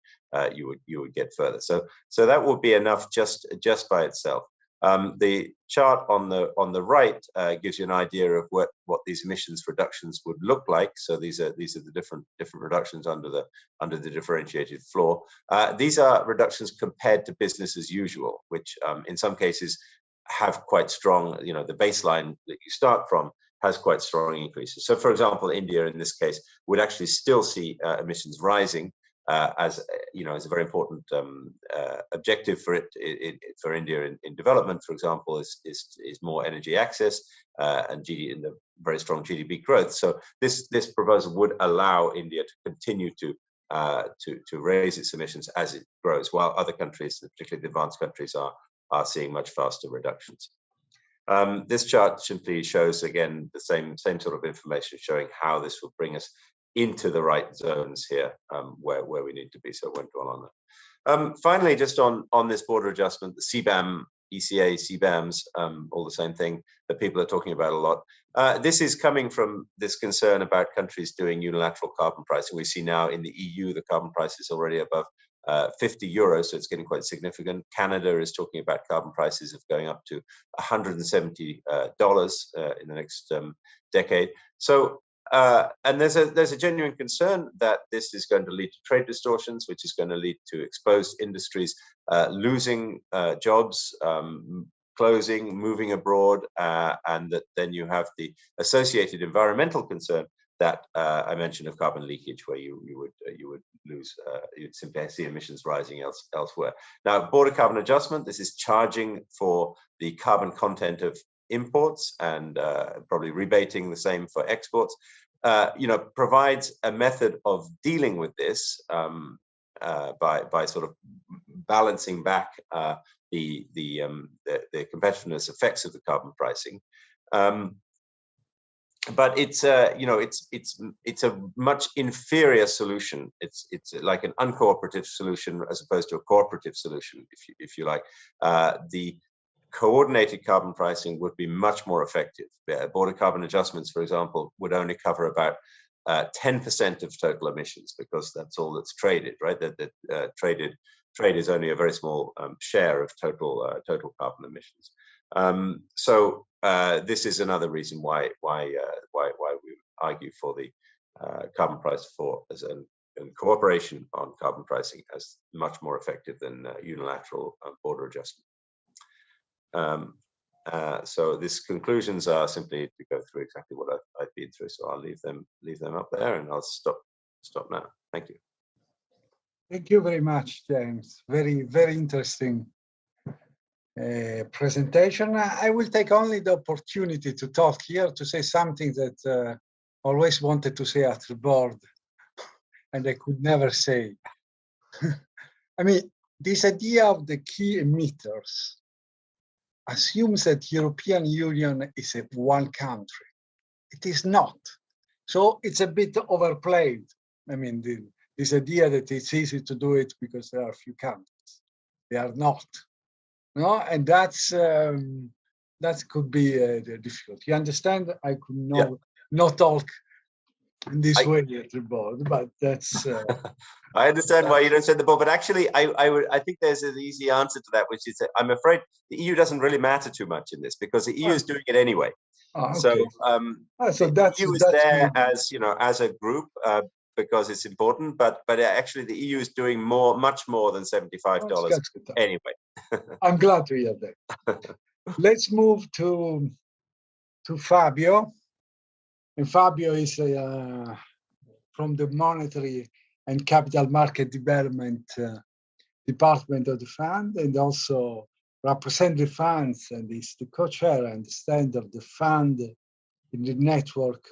you would get further. So that would be enough just by itself. The chart on the right gives you an idea of what these emissions reductions would look like. So these are the different reductions under the differentiated floor. These are reductions compared to business as usual, which in some cases have quite strong, you know, the baseline that you start from has quite strong increases. So for example, India in this case would actually still see emissions rising, as you know, is a very important objective for for India in development, for example, is more energy access and the very strong GDP growth. So this proposal would allow India to continue to raise its emissions as it grows, while other countries, particularly the advanced countries, are seeing much faster reductions. This chart simply shows again the same sort of information, showing how this will bring us into the right zones here, where we need to be. So I won't dwell on that. Finally, just on this border adjustment, the CBAM, ECA, CBAMs, all the same thing that people are talking about a lot. This is coming from this concern about countries doing unilateral carbon pricing. We see now in the EU, the carbon price is already above 50 euros, so it's getting quite significant. Canada is talking about carbon prices of going up to $170 in the next decade. So, and there's a genuine concern that this is going to lead to trade distortions, which is going to lead to exposed industries losing jobs, closing, moving abroad, and that then you have the associated environmental concern that I mentioned of carbon leakage, where you would lose, you'd simply see emissions rising elsewhere. Now, border carbon adjustment, this is charging for the carbon content of imports and probably rebating the same for exports. You know, provides a method of dealing with this by sort of balancing back the competitiveness effects of the carbon pricing. But it's you know, it's a much inferior solution. It's like an uncooperative solution as opposed to a cooperative solution, if you like. The coordinated carbon pricing would be much more effective. Border carbon adjustments, for example, would only cover about 10% of total emissions, because that's all that's traded, right? Trade is only a very small share of total carbon emissions. So this is another reason why we argue for the carbon price and cooperation on carbon pricing as much more effective than unilateral border adjustment. So these conclusions are simply to go through exactly what I've been through. So I'll leave them up there, and I'll stop now. Thank you. Thank you very much, James. Very, very interesting presentation. I will take only the opportunity to talk here to say something that I always wanted to say at the board, and I could never say. I mean, this idea of the key emitters assumes that European Union is one country. It is not. So it's a bit overplayed. I mean, this idea that it's easy to do it because there are a few countries. They are not. No, and that could be difficult. You understand? I could not talk in this way at the board, but that's. I understand why you don't say the board, but actually, I think there's an easy answer to that, which is that I'm afraid the EU doesn't really matter too much in this, because the EU is doing it anyway. Oh, okay. So, so the EU is there as, you know, as a group because it's important, but actually the EU is doing much more than $75 anyway. I'm glad to hear that. Let's move to Fabio. And Fabio is from the Monetary and Capital Market Development Department of the fund, and also represent the funds and is the co-chair, I understand, of the fund in the network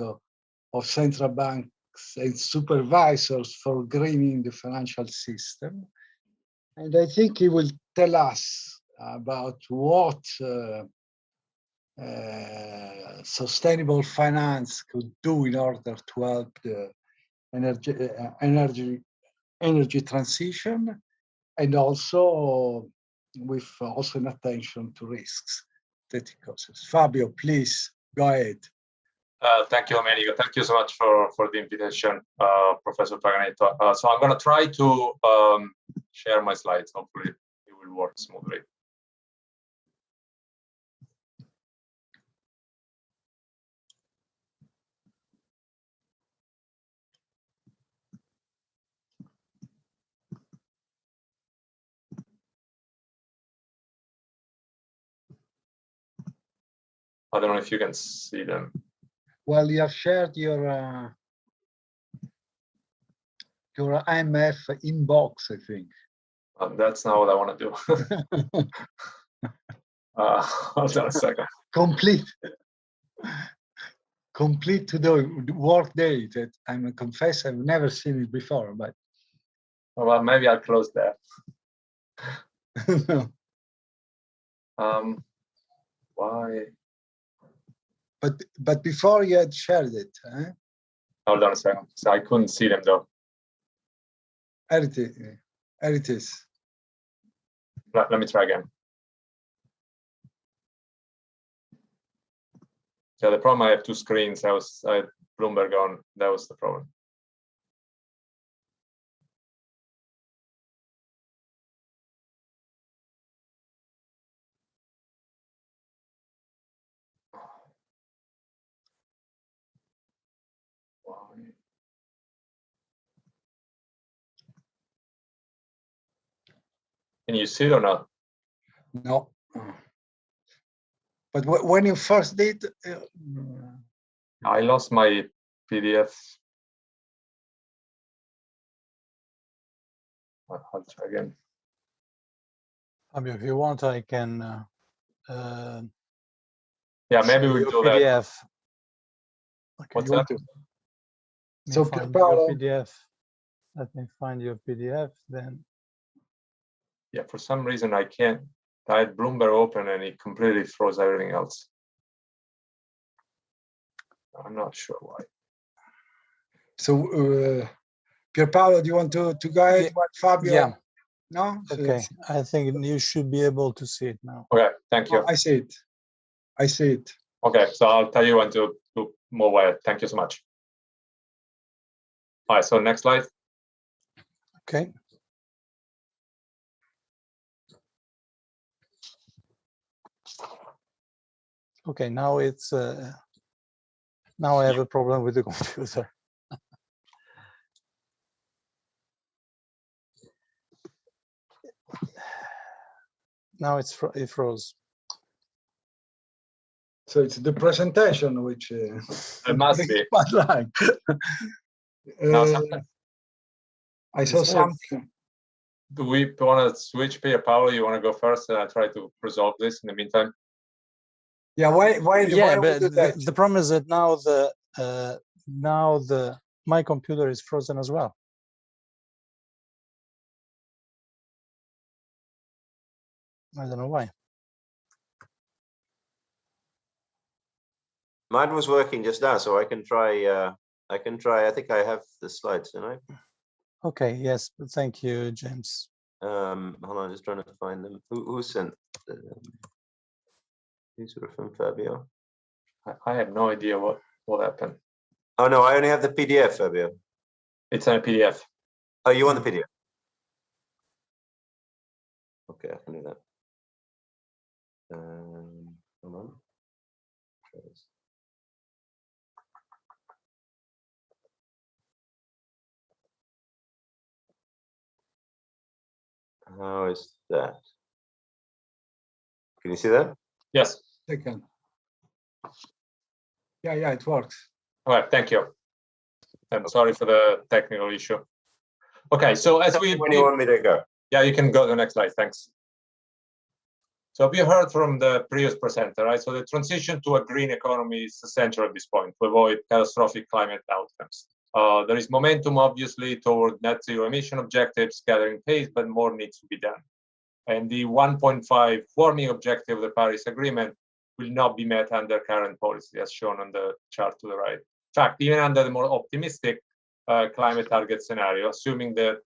of central banks and supervisors for greening the financial system. And I think he will tell us about what sustainable finance could do in order to help the energy transition, and also with also an attention to risks that it causes. Fabio, please go ahead. Thank you, Domenico. Thank you so much for the invitation, Professor Paganetto. So I'm going to try to share my slides. Hopefully it will work smoothly. I don't know if you can see them. Well, you have shared your IMF inbox, I think. That's not what I want to do. Hold on a second. Complete to the work day that I'm confess I've never seen it before, but well, maybe I'll close that. Why? But before you had shared it, eh? Hold on a second. So I couldn't see them though. There it is. Let me try again. Yeah, the problem, I have two screens. I had Bloomberg on. That was the problem. Can you see it or not? No. But when you first did, I lost my PDF. I'll try again. If you want, I can. Yeah, maybe we'll do PDF. That. What's that? So find your PDF. Let me find your PDF then. Yeah, for some reason I can't. I had Bloomberg open and it completely froze everything else. I'm not sure why. So, Pierpaolo, do you want to go ahead? What Fabio? Yeah. No? Okay. I think you should be able to see it now. Okay, thank you. Oh, I see it. I see it. Okay, so I'll tell you when to move ahead. Thank you so much. All right, so next slide. Okay. Okay, now it's now I have a problem with the computer. Now it froze. So it's the presentation which it must be. I saw something. Do we want to switch, Pierpaolo? You want to go first, and I try to resolve this in the meantime? Yeah. Why but the problem is that now my computer is frozen as well. I don't know why. Mine was working just now, so I can try. I think I have the slides, don't I? Okay. Yes. Thank you, James. Hold on, just trying to find them. Who sent? These were from Fabio. I have no idea what happened. Oh no, I only have the PDF, Fabio. It's in a PDF. Oh, you want the PDF? Okay, I can do that. Hold on. How is that? Can you see that? Yes. Second. Yeah, it works. All right, thank you. and sorry for the technical issue. Okay, so as we when you want me to go. Yeah, you can go to the next slide. Thanks. So we heard from the previous presenter, right? So the transition to a green economy is essential at this point to avoid catastrophic climate outcomes. There is momentum, obviously, toward net zero emission objectives gathering pace, but more needs to be done. And the 1.5 warming objective of the Paris Agreement will not be met under current policy, as shown on the chart to the right. In fact, even under the more optimistic climate target scenario, assuming that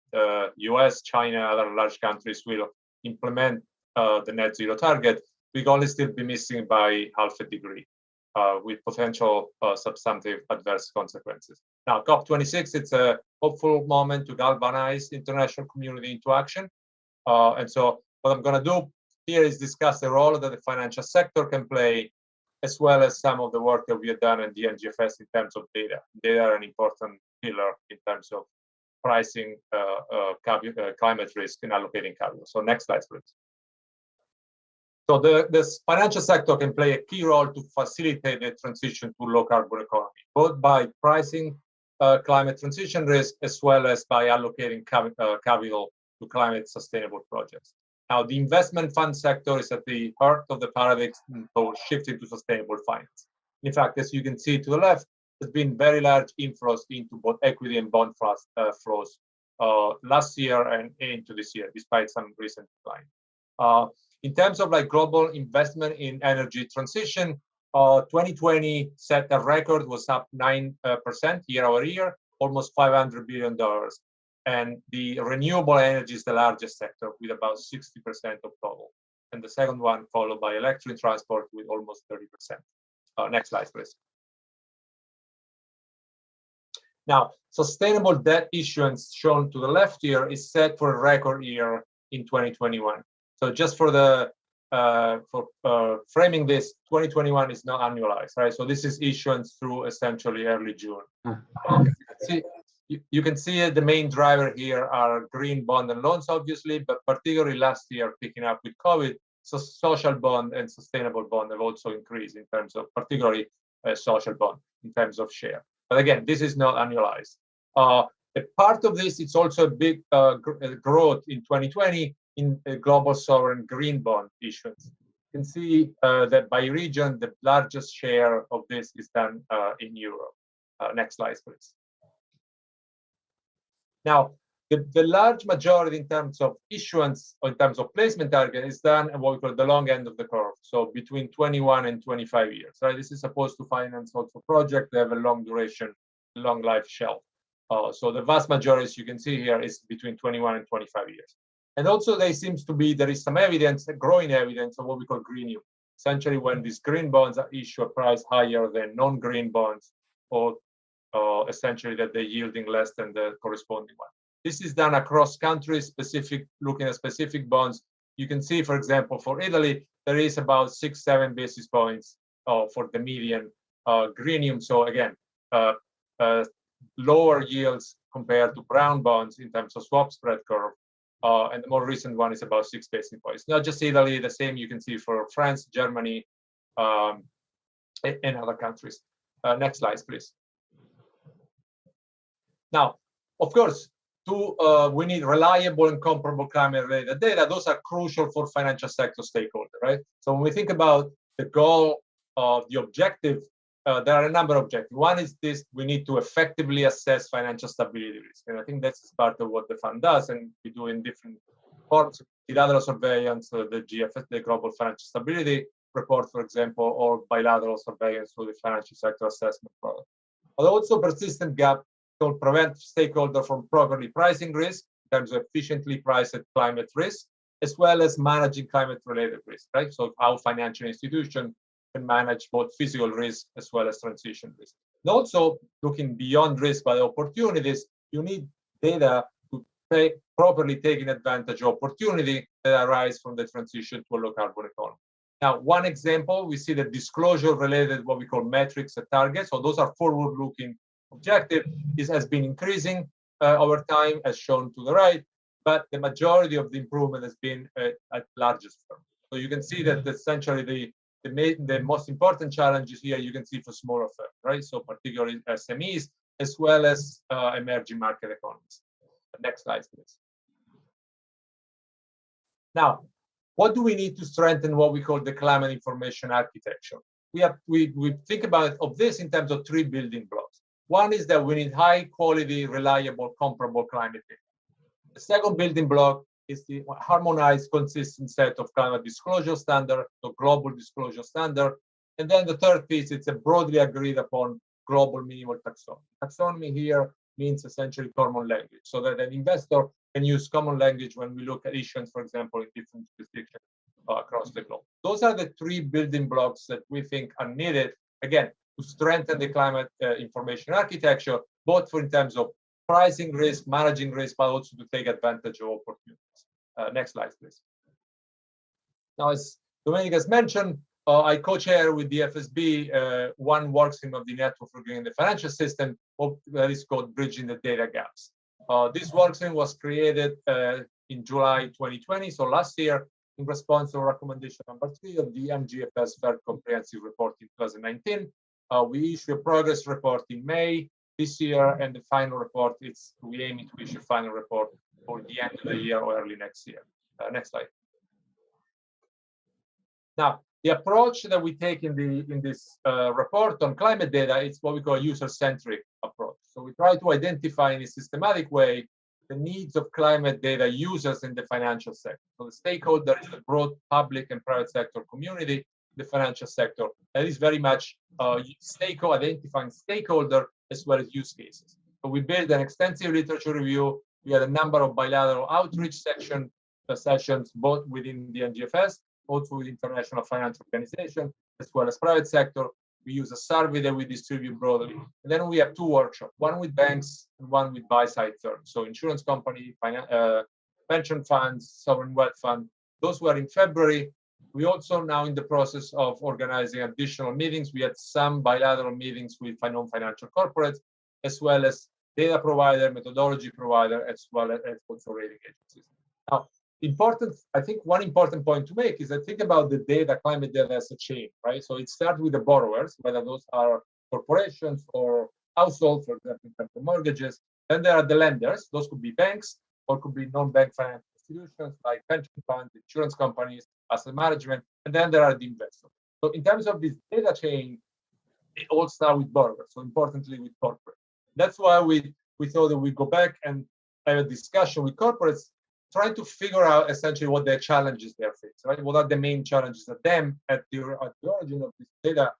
US, China, other large countries will implement the net zero target, we'll only still be missing by half a degree with potential substantive adverse consequences. Now, COP26, it's a hopeful moment to galvanize the international community into action. And so what I'm going to do here is discuss the role that the financial sector can play, as well as some of the work that we have done at the NGFS in terms of data. Data are an important pillar in terms of pricing climate risk and allocating capital. So next slide, please. So the financial sector can play a key role to facilitate the transition to low carbon economy, both by pricing climate transition risk, as well as by allocating capital to climate sustainable projects. Now, the investment fund sector is at the heart of the paradigm towards shifting to sustainable finance. In fact, as you can see to the left, there's been very large inflows into both equity and bond flows last year and into this year, despite some recent decline. In terms of like global investment in energy transition, 2020 set a record, was up 9% year over year, almost $500 billion. And the renewable energy is the largest sector with about 60% of total. And the second one followed by electric transport with almost 30%. Next slide, please. Now, sustainable debt issuance shown to the left here is set for a record year in 2021. So just for the framing this, 2021 is not annualized, right? So this is issuance through essentially early June. You can see the main driver here are green bond and loans, obviously, but particularly last year, picking up with COVID, so social bond and sustainable bond have also increased in terms of, particularly social bond, in terms of share. But again, this is not annualized. A part of this, it's also a big growth in 2020 in global sovereign green bond issuance. You can see that by region, the largest share of this is done in Europe. Next slide, please. Now, the large majority in terms of issuance or in terms of placement target is done at what we call the long end of the curve. So between 21 and 25 years, right? This is supposed to finance also projects that have a long duration, long life shelf. So the vast majority, as you can see here, is between 21 and 25 years. And also there is some evidence, growing evidence of what we call green yield. Essentially when these green bonds are issued a price higher than non-green bonds, or essentially that they're yielding less than the corresponding one. This is done across countries, looking at specific bonds. You can see, for example, for Italy, there is about 6-7 basis points for the median green yield. So again, lower yields compared to brown bonds in terms of swap spread curve. And the more recent one is about 6 basis points. Not just Italy, the same you can see for France, Germany, and other countries. Next slide, please. Now, of course, we need reliable and comparable climate-related data. Those are crucial for financial sector stakeholders, right? So when we think about the goal of the objective, there are a number of objectives. One is this: we need to effectively assess financial stability risk. And I think that's part of what the fund does, and we do in different forms, bilateral surveillance, the GFS, the Global Financial Stability Report, for example, or bilateral surveillance through the Financial Sector Assessment Product. But also persistent gap to prevent stakeholders from properly pricing risk in terms of efficiently priced climate risk, as well as managing climate-related risk, right? So how financial institutions can manage both physical risk as well as transition risk. And also looking beyond risk by opportunities, you need data to properly taking advantage of opportunity that arise from the transition to a low carbon economy. Now, one example, we see the disclosure related what we call metrics and targets. So those are forward-looking objective has been increasing over time, as shown to the right, but the majority of the improvement has been at largest firms. So you can see that essentially the most important challenges here you can see for smaller firms, right? So particularly SMEs, as well as emerging market economies. Next slide, please. Now, what do we need to strengthen what we call the climate information architecture? We think about this in terms of 3 building blocks. One is that we need high quality, reliable, comparable climate data. The second building block is the harmonized, consistent set of climate disclosure standard, the global disclosure standard. And then the third piece, it's a broadly agreed upon global minimal taxonomy. Taxonomy here means essentially common language, so that an investor can use common language when we look at issuance, for example, in different jurisdictions across the globe. Those are the 3 building blocks that we think are needed, again, to strengthen the climate information architecture, both in terms of pricing risk, managing risk, but also to take advantage of opportunities. Next slide, please. Now, as Domenic has mentioned, I co-chair with the FSB one workstream of the Network for Greening the Financial System that is called Bridging the Data Gaps. This workstream was created in July 2020, so last year, in response to recommendation number 3 of the MGFS Fair Comprehensive Report in 2019. We issued a progress report in May this year, and the final report, we aim to issue a final report for the end of the year or early next year. Next slide. Now, the approach that we take in this report on climate data is what we call a user-centric approach. So we try to identify in a systematic way the needs of climate data users in the financial sector. So the stakeholder is the broad public and private sector community, the financial sector. That is very much identifying stakeholder as well as use cases. So we built an extensive literature review. We had a number of bilateral outreach sessions, both within the NGFS, also with international financial organizations, as well as private sector. We use a survey that we distribute broadly. And then we have 2 workshops, one with banks and one with buy-side firms. So insurance company, pension funds, sovereign wealth fund. Those were in February. We also now in the process of organizing additional meetings. We had some bilateral meetings with non-financial corporates, as well as data provider, methodology provider, as well as also rating agencies. Now, I think one important point to make is that think about the data, climate data as a chain, right? So it starts with the borrowers, whether those are corporations or households, for example, in terms of mortgages. Then there are the lenders. Those could be banks or could be non-bank financial institutions like pension funds, insurance companies, asset management, and then there are the investors. So in terms of this data chain, it all starts with borrowers, so importantly with corporate. That's why we thought that we go back and have a discussion with corporates, trying to figure out essentially what their challenges they face, right? What are the main challenges that them at the origin of this data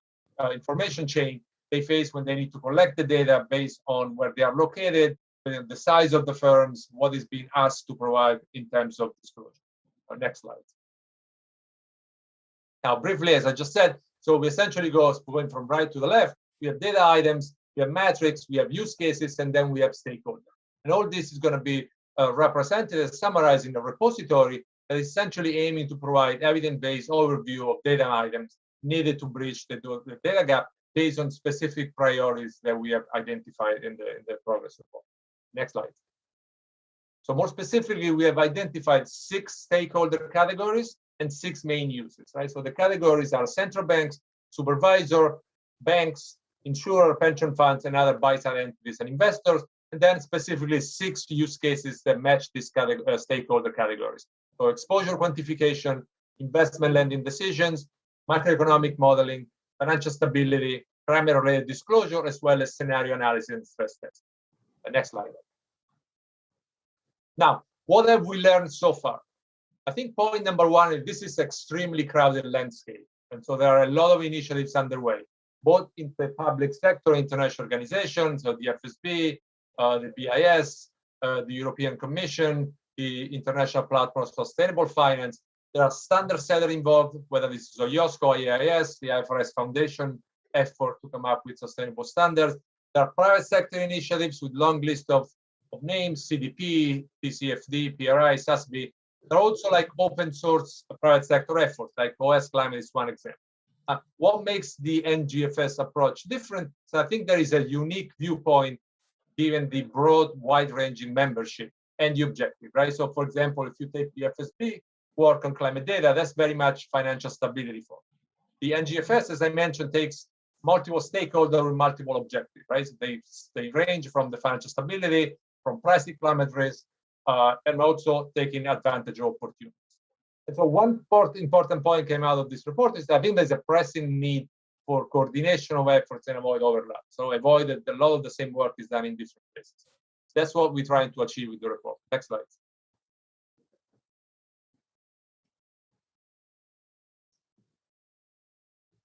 information chain they face when they need to collect the data based on where they are located, the size of the firms, what is being asked to provide in terms of disclosure. Next slide. Now, briefly, as I just said, so we essentially going from right to the left. We have data items, we have metrics, we have use cases, and then we have stakeholders. And all this is going to be represented and summarized in a repository that is essentially aiming to provide evidence-based overview of data items needed to bridge the data gap based on specific priorities that we have identified in the progress report. Next slide. So more specifically, we have identified 6 stakeholder categories and 6 main uses, right? So the categories are central banks, supervisor, banks, insurer, pension funds, and other buy-side entities and investors, and then specifically 6 use cases that match these stakeholder categories. So exposure quantification, investment lending decisions, macroeconomic modeling, financial stability, climate-related disclosure, as well as scenario analysis and stress test. The next slide. Now, what have we learned so far? I think point number 1 is this is extremely crowded landscape. And so there are a lot of initiatives underway, both in the public sector, international organizations, so the FSB, the BIS, the European Commission, the International Platform for Sustainable Finance. There are standard setters involved, whether this is IOSCO, IAIS, the IFRS Foundation effort to come up with sustainable standards. There are private sector initiatives with long list of names, CDP, TCFD, PRI, SASB. There are also like open source private sector efforts, like OS Climate is one example. What makes the NGFS approach different? So I think there is a unique viewpoint given the broad, wide-ranging membership and the objective, right? So for example, if you take the FSB work on climate data, that's very much financial stability for. The NGFS, as I mentioned, takes multiple stakeholders with multiple objectives, right? So they range from the financial stability, from pricing climate risk, and also taking advantage of opportunities. And so one important point came out of this report is that I think there's a pressing need for coordination of efforts and avoid overlap. So avoid that a lot of the same work is done in different places. That's what we're trying to achieve with the report. Next slide.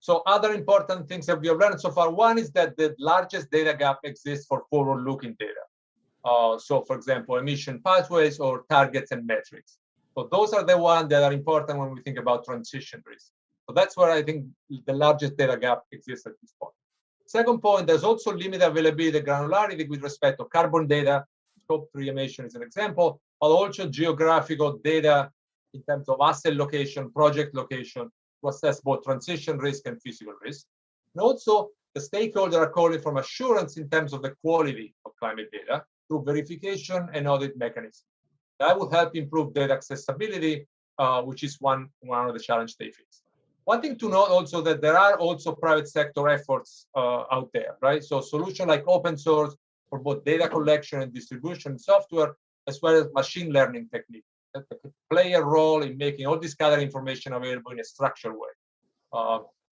So other important things that we have learned so far, one is that the largest data gap exists for forward-looking data. So for example, emission pathways or targets and metrics. So those are the ones that are important when we think about transition risk. So that's where I think the largest data gap exists at this point. Second point, there's also limited availability granularity with respect to carbon data. Scope 3 emission is an example, but also geographical data in terms of asset location, project location, to assess both transition risk and physical risk. And also, the stakeholders are calling for assurance in terms of the quality of climate data through verification and audit mechanisms. That will help improve data accessibility, which is one of the challenges they face. One thing to note also that there are also private sector efforts out there, right? So solutions like open source for both data collection and distribution software, as well as machine learning techniques that play a role in making all this gathered information available in a structured way,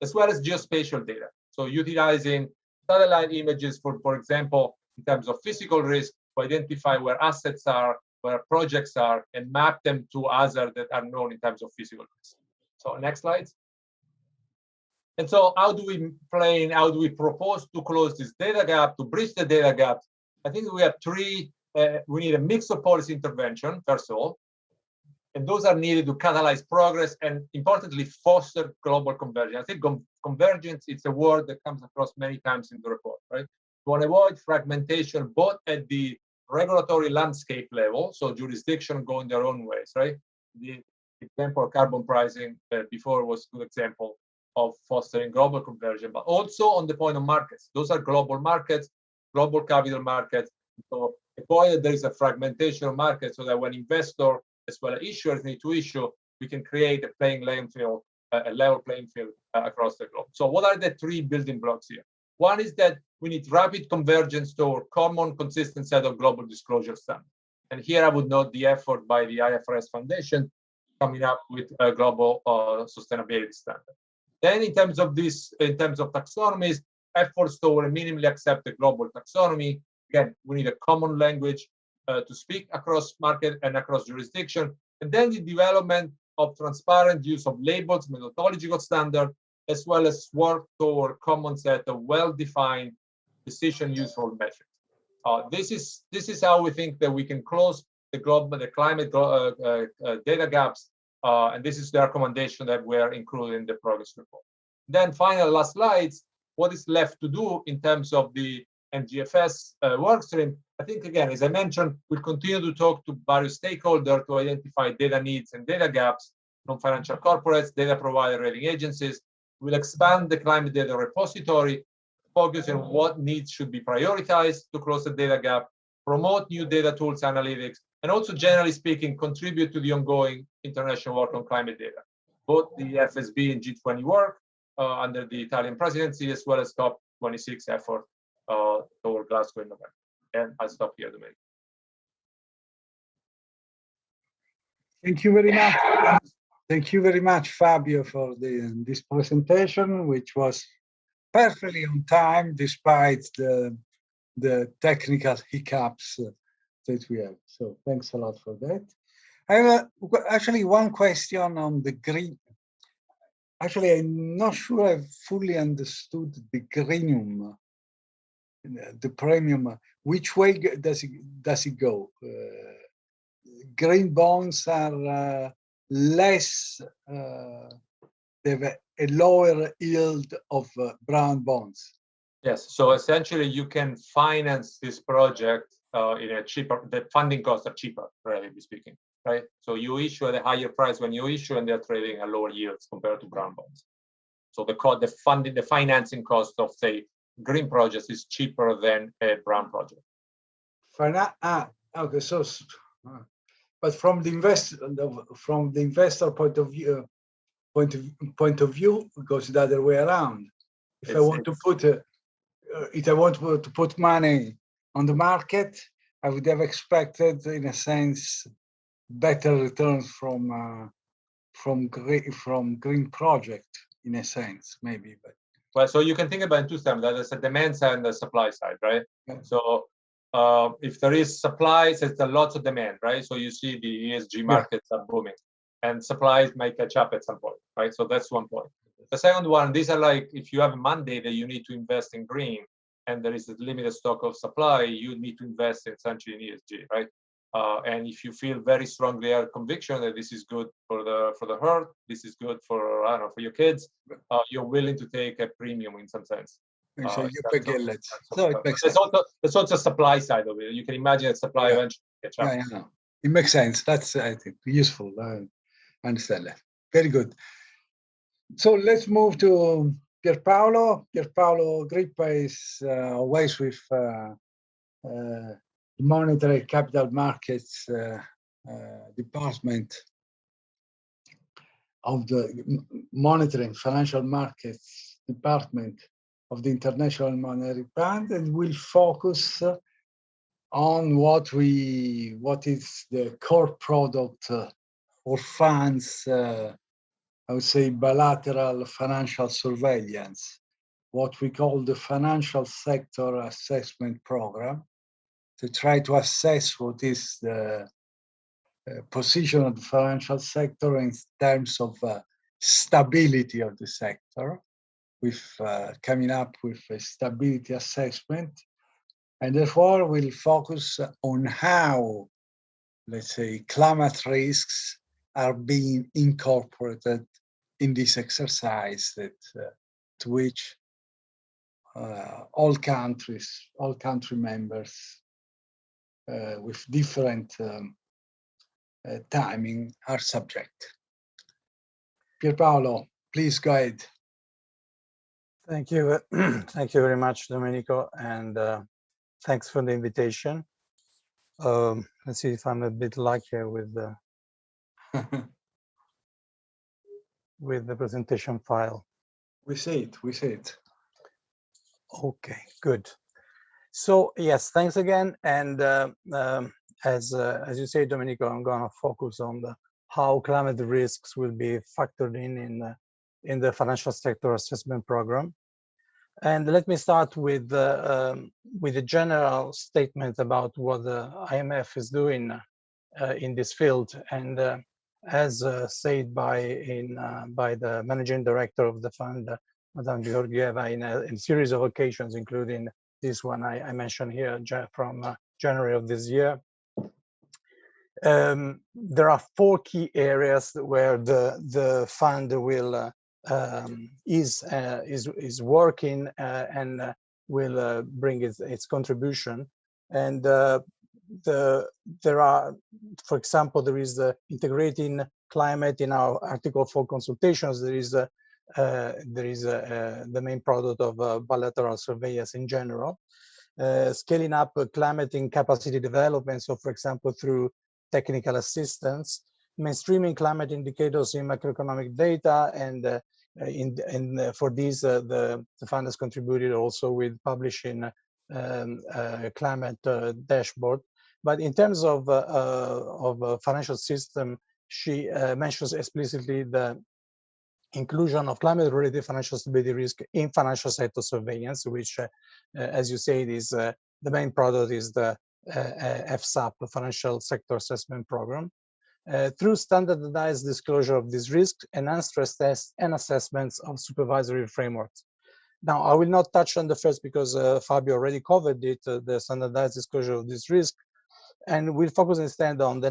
as well as geospatial data. So utilizing satellite images, for example, in terms of physical risk, to identify where assets are, where projects are, and map them to others that are known in terms of physical risk. So next slide. And so how do we propose to close this data gap, to bridge the data gap? I think we have three, we need a mix of policy intervention, first of all, and those are needed to catalyze progress and importantly, foster global convergence. I think convergence, it's a word that comes across many times in the report, right? We want to avoid fragmentation, both at the regulatory landscape level, so jurisdiction going their own ways, right? The example of carbon pricing before was a good example of fostering global conversion, but also on the point of markets. Those are global markets, global capital markets. So avoid that there is a fragmentation of markets so that when investors as well as issuers need to issue, we can create a a level playing field across the globe. So what are the three building blocks here? One is that we need rapid convergence toward common, consistent set of global disclosure standards. And here I would note the effort by the IFRS Foundation coming up with a global sustainability standard. Then in terms of taxonomies, efforts toward a minimally accepted global taxonomy. Again, we need a common language to speak across market and across jurisdiction. And then the development of transparent use of labels, methodological standard, as well as work toward common set of well-defined decision useful metrics. This is how we think that we can close the climate data gaps. And this is the recommendation that we're including in the progress report. Then final last slides, what is left to do in terms of the NGFS workstream? I think, again, as I mentioned, we'll continue to talk to various stakeholders to identify data needs and data gaps, non-financial corporates, data provider rating agencies. We'll expand the climate data repository, focus on what needs should be prioritized to close the data gap, promote new data tools, analytics, and also, generally speaking, contribute to the ongoing international work on climate data, both the FSB and G20 work under the Italian presidency, as well as COP26 effort toward Glasgow in November. And I'll stop here, Domenico. Thank you very much. Thank you very much, Fabio, for this presentation, which was perfectly on time despite the technical hiccups that we have. So thanks a lot for that. I have actually one question on the green. Actually, I'm not sure I've fully understood the greenium, the premium. Which way does it go? Green bonds are less, they have a lower yield of brown bonds. Yes, so essentially you can finance this project in a cheaper, the funding costs are cheaper, relatively speaking, right? So you issue at a higher price when you issue, and they're trading at lower yields compared to brown bonds. So the financing cost of, say, green projects is cheaper than a brown project. Okay, so, but from the investor point of view, it goes the other way around. if I want to put money on the market, I would have expected, in a sense, better returns from green project, in a sense, maybe. But well, so you can think about it in two terms. There's a demand side and the supply side, right? Yeah. So if there is supply, there's a lot of demand, right? So you see the ESG markets are booming, and supplies might catch up at some point, right? So that's one point. The second one, these are like, if you have a mandate that you need to invest in green, and there is a limited stock of supply, you need to invest essentially in ESG, right? And if you feel very strongly a conviction that this is good for the earth, this is good for, I don't know, for your kids, you're willing to take a premium in some sense. So it's also a supply side of it. You can imagine that supply eventually catch up. Yeah, it makes sense. That's, I think, useful. I understand that. Very good. So let's move to Pierpaolo. Pierpaolo Grippa is always with monetary capital markets department of the monetary financial markets department of the International Monetary Fund, and will focus on what is the core product or funds, I would say bilateral financial surveillance, what we call the financial sector assessment program, to try to assess what is the position of the financial sector in terms of stability of the sector, with coming up with a stability assessment, and therefore we'll focus on how, let's say, climate risks are being incorporated in this exercise that to which all country members with different timing are subject. Pierpaolo, please go ahead. Thank you. Thank you very much, Domenico, and thanks for the invitation. Let's see if I'm a bit luckier with the with the presentation file. We see it. We see it. Okay, good. So yes, thanks again. And as you say, Domenico, I'm going to focus on how climate risks will be factored in the financial sector assessment program. And let me start with a general statement about what the IMF is doing in this field. And as said by the managing director of the fund, Madame Georgieva, in a series of occasions, including this one I mentioned here from January of this year, there are 4 key areas where the fund will is working and will bring its contribution. And there are, for example, there is the integrating climate in our Article 4 consultations. There is the main product of bilateral surveillance in general. Scaling up climate in capacity development, so for example through technical assistance, mainstreaming climate indicators in macroeconomic data, and for these the fund has contributed also with publishing a climate dashboard. But in terms of financial system, she mentions explicitly the inclusion of climate-related financial stability risk in financial sector surveillance, which, as you say, is the main product is the FSAP, the Financial Sector Assessment Program. Through standardized disclosure of these risks, enhanced stress tests and assessments of supervisory frameworks. Now, I will not touch on the first because Fabio already covered it, the standardized disclosure of this risk, and we'll focus instead on the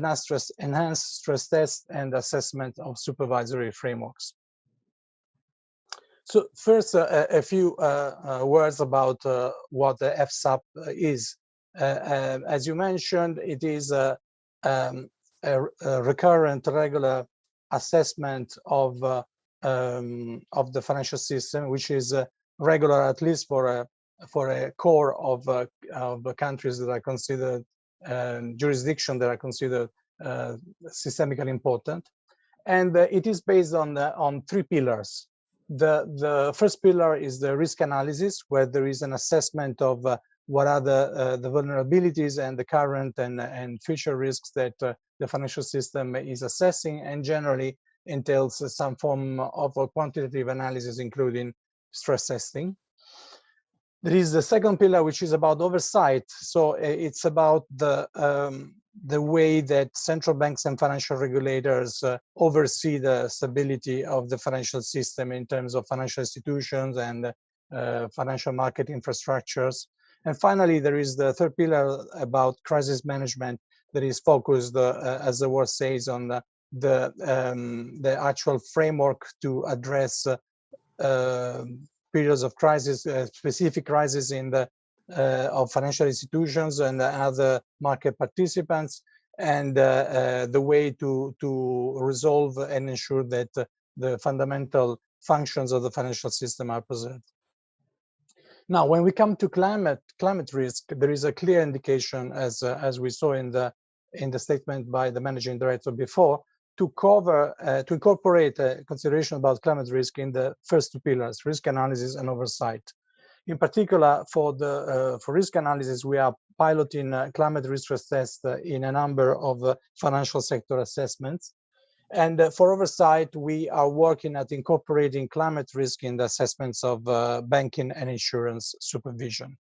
enhanced stress test and assessment of supervisory frameworks. So first, a few words about what the FSAP is. As you mentioned, it is a recurrent, regular assessment of the financial system, which is regular at least for a core of countries that are considered jurisdiction that are considered systemically important, and it is based on 3 pillars. The first pillar is the risk analysis, where there is an assessment of what are the vulnerabilities and the current and future risks that the financial system is assessing, and generally entails some form of a quantitative analysis, including stress testing. There is the second pillar, which is about oversight. So it's about the way that central banks and financial regulators oversee the stability of the financial system in terms of financial institutions and financial market infrastructures. And finally, there is the third pillar about crisis management that is focused, as the word says, on the actual framework to address periods of crisis, specific crisis in the of financial institutions and other market participants, and the way to resolve and ensure that the fundamental functions of the financial system are preserved. Now, when we come to climate risk, there is a clear indication, as we saw in the statement by the managing director before, to incorporate a consideration about climate risk in the first two pillars, risk analysis and oversight. In particular, for risk analysis, we are piloting climate risk stress tests in a number of financial sector assessments. And for oversight, we are working at incorporating climate risk in the assessments of banking and insurance supervision.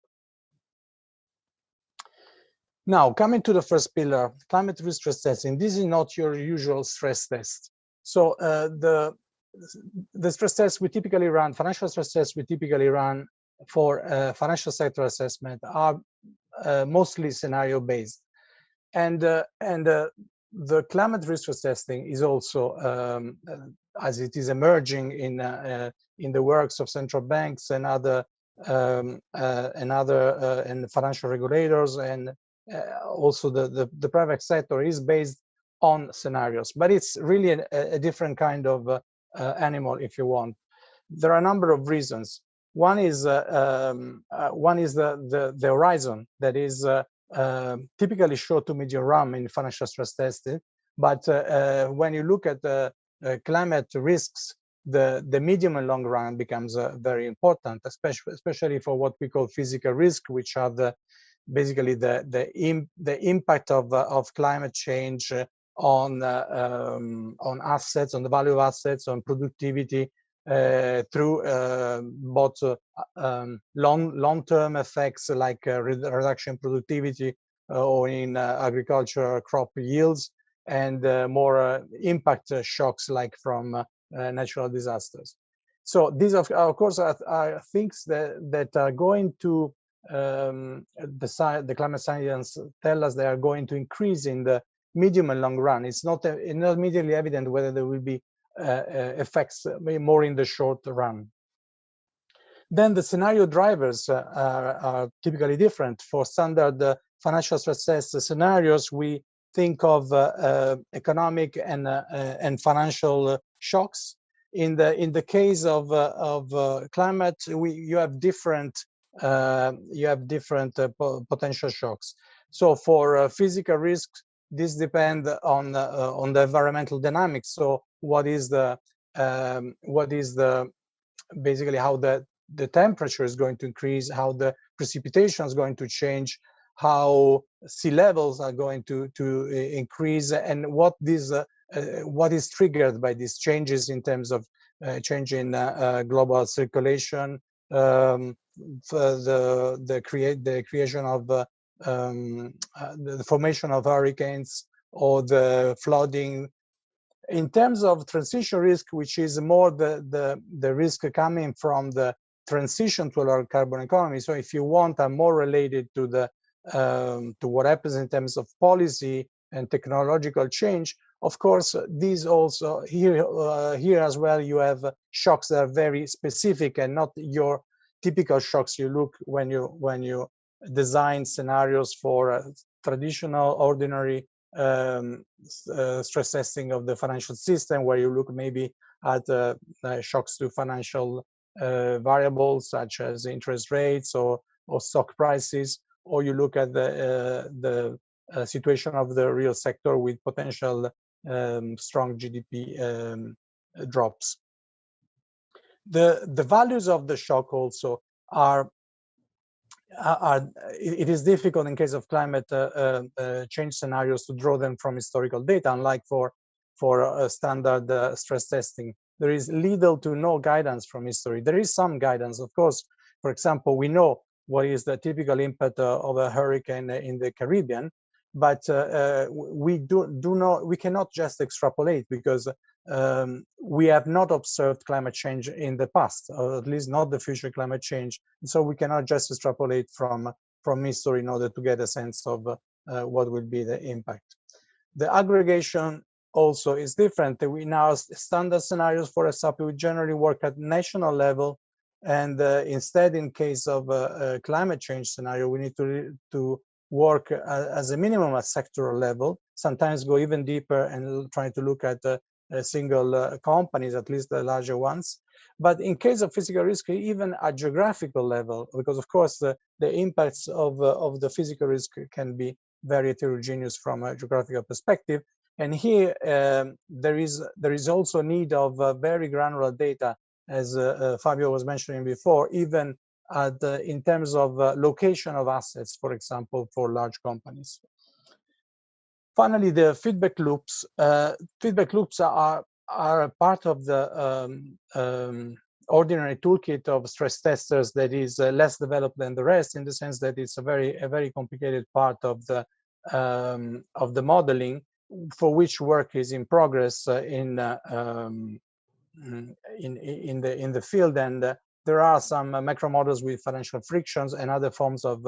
Now, coming to the first pillar, climate risk stress testing. This is not your usual stress test. So the stress tests we typically run, financial stress tests we typically run for financial sector assessment are mostly scenario-based. And the climate risk stress testing is also, as it is emerging in the works of central banks and other and financial regulators, and also the private sector, is based on scenarios, but it's really a different kind of animal, if you want. There are a number of reasons. One is the horizon that is typically short to medium run in financial stress testing, but when you look at the climate risks, the medium and long run becomes very important, especially for what we call physical risk, which are basically the impact of climate change on assets, on the value of assets, on productivity, through both long-term effects like reduction in productivity or in agriculture crop yields, and more impact shocks like from natural disasters. So these, of course, are things that are going to the climate science tell us they are going to increase in the medium and long run. It's not immediately evident whether there will be effects more in the short run. Then the scenario drivers are typically different. For standard financial stress test scenarios, we think of economic and financial shocks. In the case of climate, you have different potential shocks. So for physical risks, this depends on the environmental dynamics. So what is basically how the temperature is going to increase, how the precipitation is going to change, how sea levels are going to increase, and what is triggered by these changes in terms of change in global circulation, the creation of the formation of hurricanes or the flooding. In terms of transition risk, which is more the risk coming from the transition to a lower carbon economy. So if you want, are more related to to what happens in terms of policy and technological change. Of course, these also here as well, you have shocks that are very specific and not your typical shocks you look when you design scenarios for traditional, ordinary stress testing of the financial system, where you look maybe at shocks to financial variables such as interest rates or stock prices, or you look at the situation of the real sector with potential strong GDP drops. The values of the shock also are it is difficult in case of climate change scenarios to draw them from historical data, unlike for standard stress testing. There is little to no guidance from history. There is some guidance, of course. For example, we know what is the typical impact of a hurricane in the Caribbean, but we cannot just extrapolate, because we have not observed climate change in the past, or at least not the future climate change. And so we cannot just extrapolate from history in order to get a sense of what will be the impact. The aggregation also is different. We now standard scenarios for SAP, we generally work at national level, and instead, in case of a climate change scenario, we need to work as a minimum at sectoral level, sometimes go even deeper and try to look at single companies, at least the larger ones. But in case of physical risk, even at geographical level, because of course the impacts of the physical risk can be very heterogeneous from a geographical perspective. And here there is also need of very granular data, as Fabio was mentioning before, even in terms of location of assets, for example, for large companies. Finally, the feedback loops. Feedback loops are a part of the ordinary toolkit of stress testers that is less developed than the rest, in the sense that it's a very complicated part of the modeling, for which work is in progress in the field. And there are some macro models with financial frictions and other forms of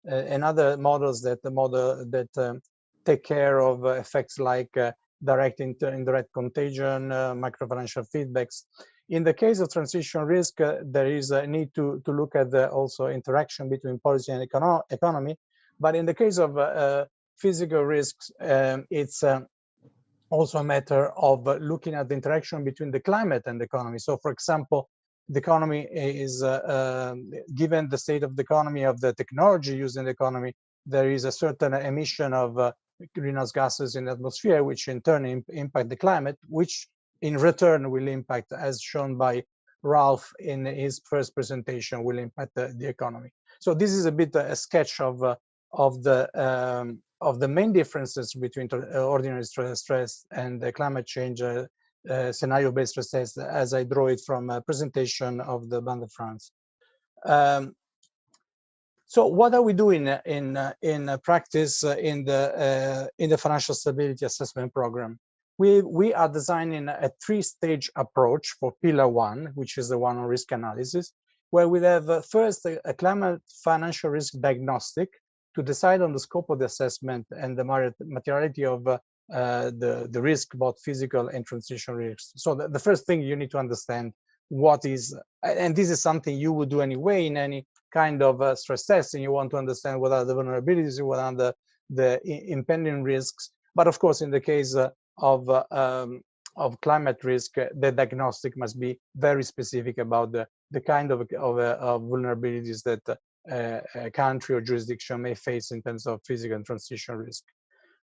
and other models that take care of effects like direct indirect contagion, microfinancial feedbacks. In the case of transition risk, there is a need to look at the also interaction between policy and economy. But in the case of physical risks, it's also a matter of looking at the interaction between the climate and the economy. So, for example, the economy is, given the state of the economy, of the technology used in the economy, there is a certain emission of greenhouse gases in the atmosphere, which in turn impact the climate, which in return will impact, as shown by Ralph in his first presentation, will impact the economy. So this is a bit a sketch of the main differences between ordinary stress and the climate change scenario-based stress test, as I draw it from a presentation of the Banque de France. So what are we doing in practice in the financial stability assessment program? We are designing a three-stage approach for pillar one, which is the one on risk analysis, where we have first a climate financial risk diagnostic to decide on the scope of the assessment and the materiality of the risk, both physical and transition risks. So the first thing you need to understand what is, and this is something you would do anyway in any kind of stress testing. You want to understand what are the vulnerabilities, what are the impending risks. But of course, in the case of climate risk, the diagnostic must be very specific about the kind of vulnerabilities that a country or jurisdiction may face in terms of physical and transition risk.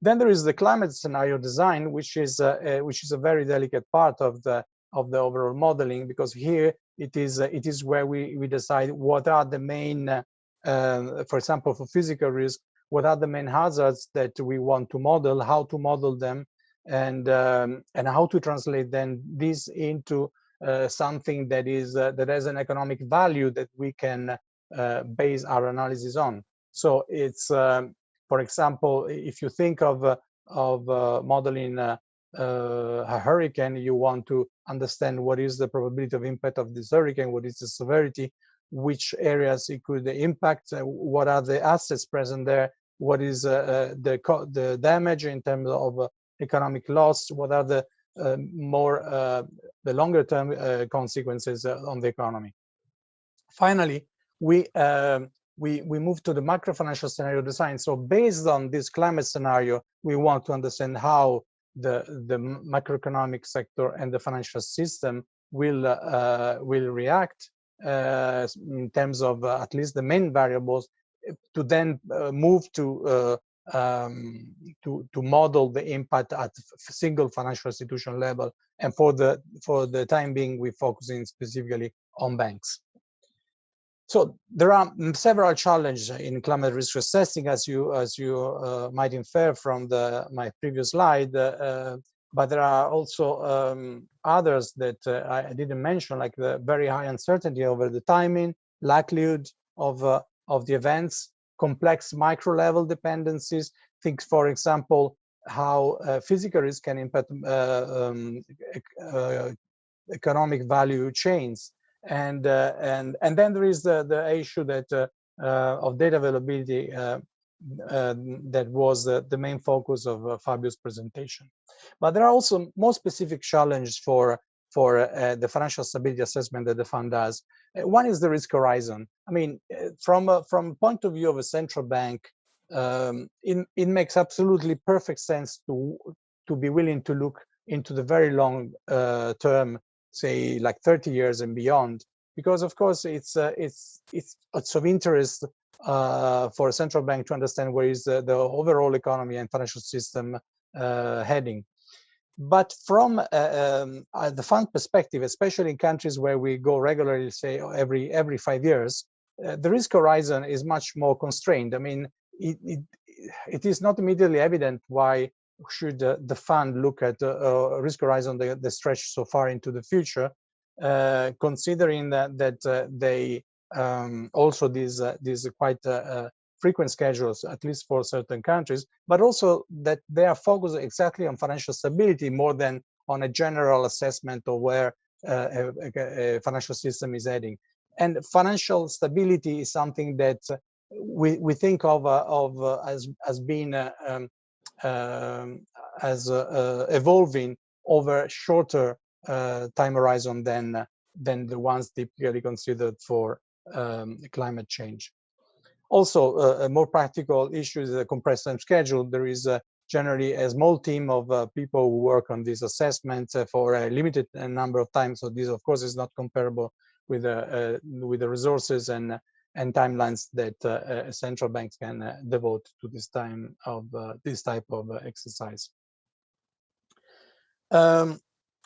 Then there is the climate scenario design, which is a very delicate part of the overall modeling, because here it is where we decide what are the main, for example, for physical risk, what are the main hazards that we want to model, how to model them, and how to translate then this into something that has an economic value that we can base our analysis on. So it's, for example, if you think of modeling a hurricane, you want to understand what is the probability of impact of this hurricane, what is the severity, which areas it could impact, what are the assets present there, what is the damage in terms of economic loss, what are the longer term consequences on the economy. Finally, we move to the macro-financial scenario design. So based on this climate scenario, we want to understand how the macroeconomic sector and the financial system will react in terms of at least the main variables, to then move to model the impact at single financial institution level and for the time being, we're focusing specifically on banks. So there are several challenges in climate risk assessing, as you might infer from my previous slide. But there are also others that I didn't mention, like the very high uncertainty over the timing, likelihood of the events, complex micro-level dependencies. Think, for example, how physical risk can impact economic value chains. And then there is the issue that of data availability that was the main focus of Fabio's presentation. But there are also more specific challenges for the financial stability assessment that the fund does. One is the risk horizon. I mean, from point of view of a central bank, it makes absolutely perfect sense to be willing to look into the very long term, say like 30 years and beyond, because of course it's of interest for a central bank to understand where is the overall economy and financial system heading. But from the fund perspective, especially in countries where we go regularly, say every 5 years, the risk horizon is much more constrained. I mean, it is not immediately evident why should the fund look at risk horizon that stretch so far into the future, considering that they also these quite frequent schedules, at least for certain countries, but also that they are focused exactly on financial stability more than on a general assessment of where a financial system is heading. And financial stability is something that we think of as being evolving over shorter time horizon than the ones typically considered for climate change. Also, a more practical issue is the compressed time schedule. There is generally a small team of people who work on these assessments for a limited number of time. So this, of course, is not comparable with the resources and timelines that central banks can devote to this time of this type of exercise.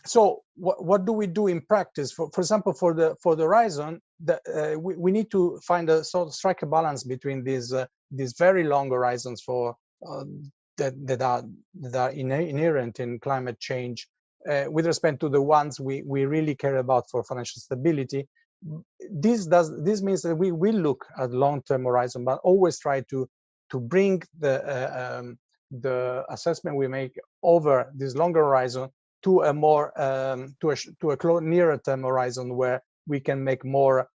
So what do we do in practice? For example, for the horizon, we need to find a sort of strike a balance between these very long horizons for that are inherent in climate change with respect to the ones we really care about for financial stability. This means that we will look at long-term horizon, but always try to bring the assessment we make over this longer horizon to a more to a nearer term horizon where we can make more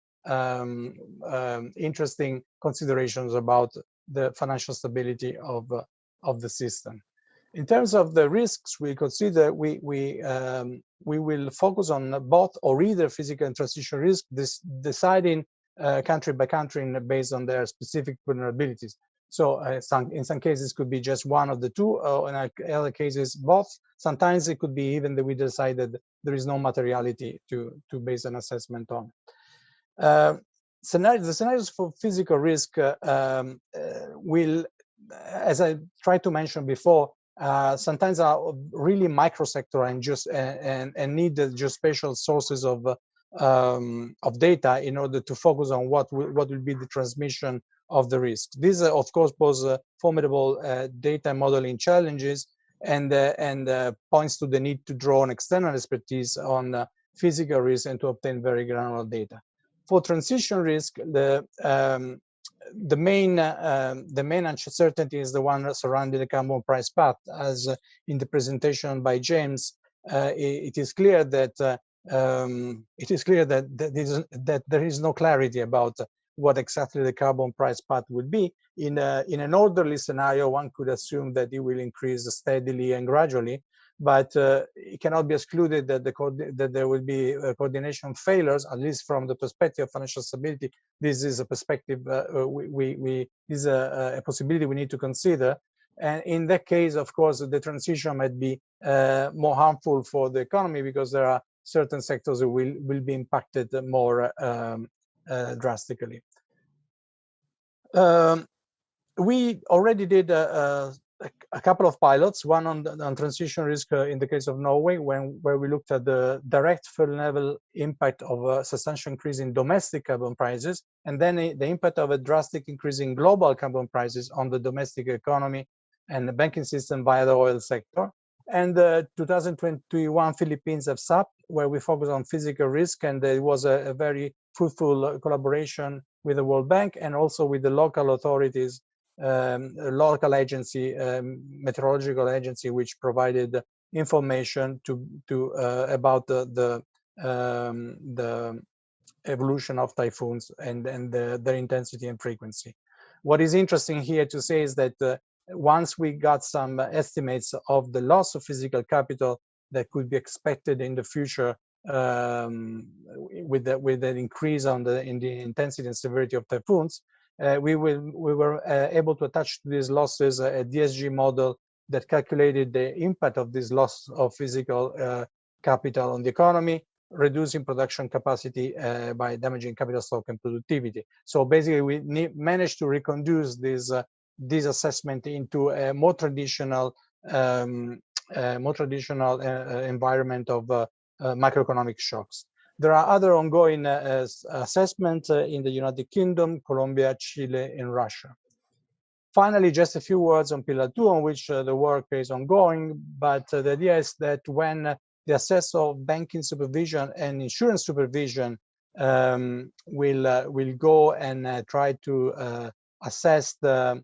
interesting considerations about the financial stability of the system. In terms of the risks we consider, we will focus on both or either physical and transition risk, deciding country by country based on their specific vulnerabilities. So in some cases could be just one of the two, or in other cases both. Sometimes it could be even that we decided there is no materiality to base an assessment on. The scenarios for physical risk will, as I tried to mention before, sometimes are really microsector and just and need just special sources of data in order to focus on what will be the transmission of the risk. These of course pose formidable data modeling challenges and points to the need to draw on external expertise on physical risk and to obtain very granular data. For transition risk, the main uncertainty is the one surrounding the carbon price path. As in the presentation by James, it is clear that that there is no clarity about what exactly the carbon price path would be. In an orderly scenario, one could assume that it will increase steadily and gradually, but it cannot be excluded that that there will be coordination failures, at least from the perspective of financial stability. This is a perspective is a possibility we need to consider. And in that case, of course, the transition might be more harmful for the economy because there are certain sectors that will be impacted more drastically. We already did a couple of pilots, one on transition risk in the case of Norway, where we looked at the direct field level impact of a substantial increase in domestic carbon prices, and then the impact of a drastic increase in global carbon prices on the domestic economy and the banking system via the oil sector. And the 2021 Philippines FSAP, where we focus on physical risk, and there was a very fruitful collaboration with the World Bank and also with the local authorities, local agency, meteorological agency, which provided information about the evolution of typhoons and their intensity and frequency. What is interesting here to say is that once we got some estimates of the loss of physical capital that could be expected in the future with an increase in the intensity and severity of typhoons, we were able to attach to these losses a DSG model that calculated the impact of this loss of physical capital on the economy, reducing production capacity by damaging capital stock and productivity. So basically, we managed to reconduce this assessment into a more traditional environment of macroeconomic shocks. There are other ongoing assessments in the United Kingdom, Colombia, Chile, and Russia. Finally, just a few words on Pillar 2, on which the work is ongoing, but the idea is that when the assessor of banking supervision and insurance supervision will go and try to assess the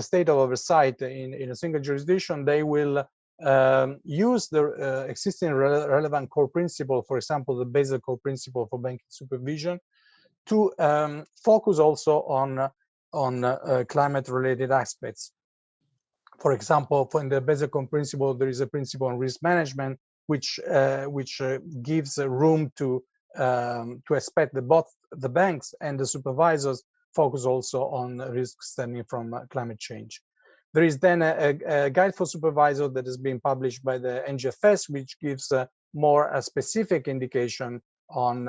state of oversight in a single jurisdiction, they will use the existing relevant core principle, for example, the Basel core principle for banking supervision, to focus also on climate-related aspects. For example, in the Basel core principle, there is a principle on risk management, which gives room to expect that both the banks and the supervisors focus also on risks stemming from climate change. There is then a guide for supervisor that has been published by the NGFS, which gives more specific indication on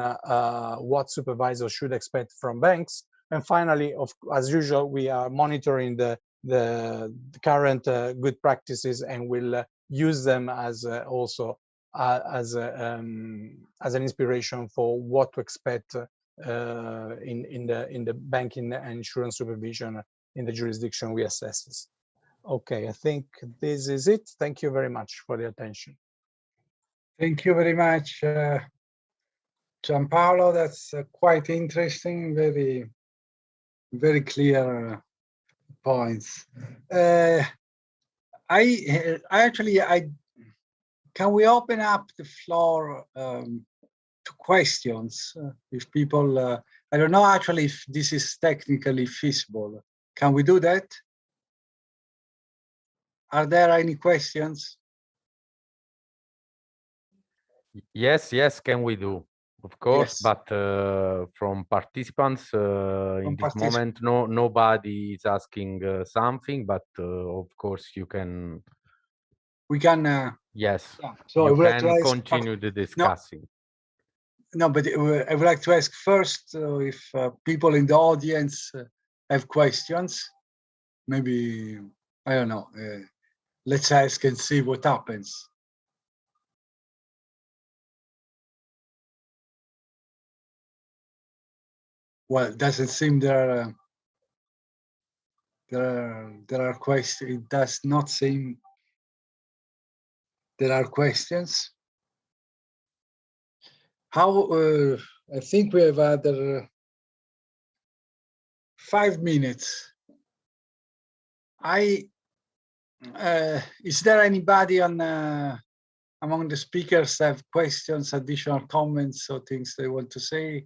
what supervisors should expect from banks. And finally, as usual, we are monitoring the current good practices and will use them as also as an inspiration for what to expect in the banking and insurance supervision in the jurisdiction we assess. Okay, I think this is it. Thank you very much for the attention. Thank you very much, Gianpaolo. That's quite interesting, very clear points. Can we open up the floor to questions? If people, I don't know actually if this is technically feasible. Can we do that? Are there any questions? Yes, can we do? Of course, Yes. but from participants in this moment, nobody is asking something, but of course you can. We can. Yes. Yeah. So you can continue the discussing. No, but I would like to ask first if people in the audience have questions. Maybe, I don't know. Let's ask and see what happens. Well, it doesn't seem there are questions. It does not seem there are questions. How? I think we have other 5 minutes. Is there anybody among the speakers have questions, additional comments, or things they want to say?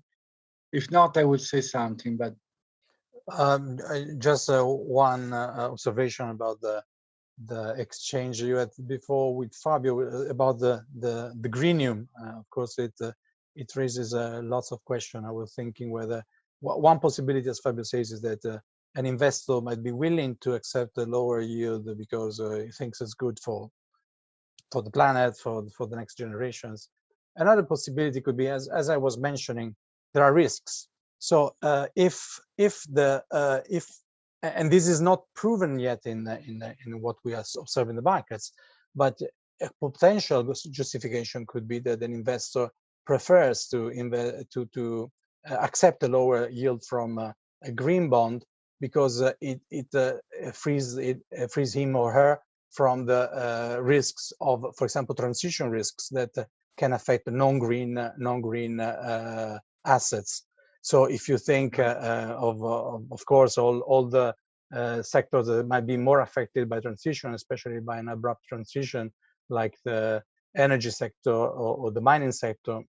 If not, I would say something. But just one observation about the exchange you had before with Fabio about the greenium. Of course, it raises lots of questions. I was thinking whether one possibility, as Fabio says, is that an investor might be willing to accept a lower yield because he thinks it's good for the planet, for the next generations. Another possibility could be, as I was mentioning, there are risks. So if and this is not proven yet in what we are observing in the markets, but a potential justification could be that an investor prefers to accept a lower yield from a green bond because it frees him or her from the risks of, for example, transition risks that can affect non-green assets. So if you think of course, all the sectors that might be more affected by transition, especially by an abrupt transition, like the energy sector or the mining sector,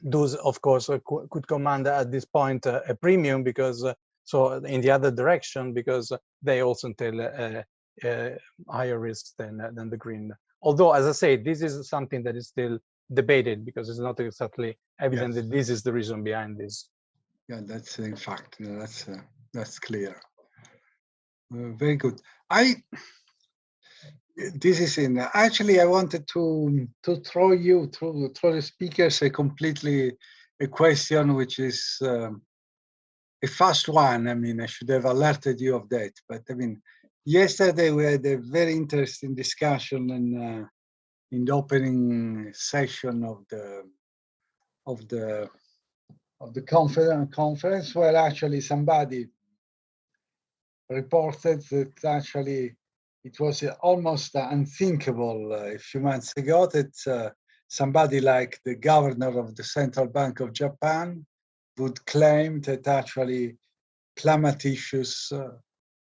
those, of course, could command at this point a premium because, so in the other direction, because they also entail higher risks than the green. Although, as I say, this is something that is still debated because it's not exactly evident that this is the reason behind this. Yeah, that's in fact, that's clear. Very good. This is in. Actually, I wanted to throw you through the speakers a question which is a fast one. I mean, I should have alerted you of that. But I mean, yesterday we had a very interesting discussion in the opening session of the conference, where actually somebody reported that actually it was almost unthinkable a few months ago that somebody like the governor of the Central Bank of Japan would claim that actually climate issues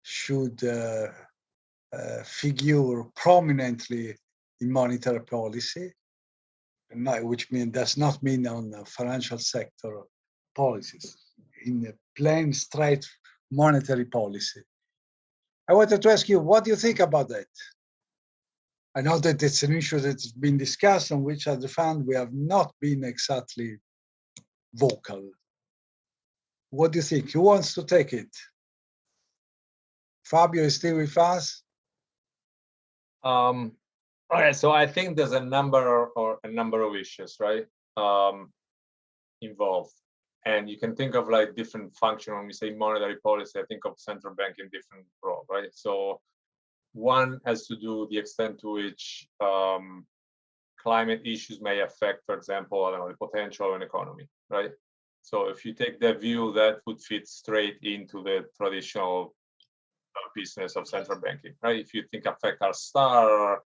should figure prominently in monetary policy, which does not mean on the financial sector policies, in a plain, straight monetary policy. I wanted to ask you, what do you think about that? I know that it's an issue that's been discussed, on which as a fund we have not been exactly vocal. What do you think? Who wants to take it? Fabio is still with us? All right, so I think there's a number of issues, right, involved. And you can think of like different function. When we say monetary policy, I think of central bank in different role, right? So one has to do with the extent to which climate issues may affect, for example, I don't know, the potential of an economy, right? So if you take that view, that would fit straight into the traditional business of central banking, right? If you think affect our star,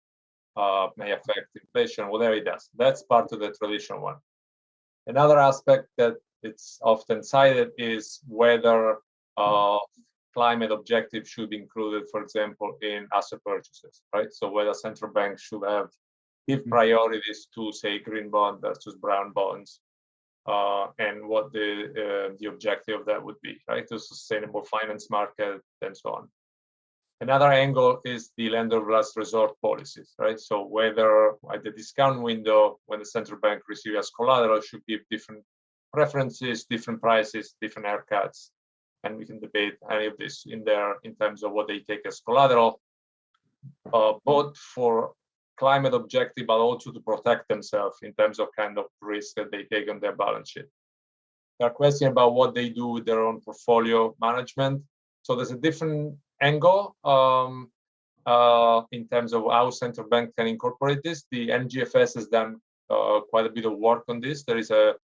may affect inflation, whatever it does, that's part of the traditional one. Another aspect that it's often cited is whether climate objectives should be included, for example, in asset purchases, right? So whether central banks should give priorities to, say, green bond versus brown bonds, and what the objective of that would be, right? The sustainable finance market and so on. Another angle is the lender of last resort policies, right? So whether at the discount window, when the central bank receives as collateral, should give different preferences, different prices, different haircuts, and we can debate any of this in there in terms of what they take as collateral, both for climate objective, but also to protect themselves in terms of kind of risk that they take on their balance sheet. There are questions about what they do with their own portfolio management. So there's a different angle in terms of how central bank can incorporate this. The NGFS has done quite a bit of work on this. There is a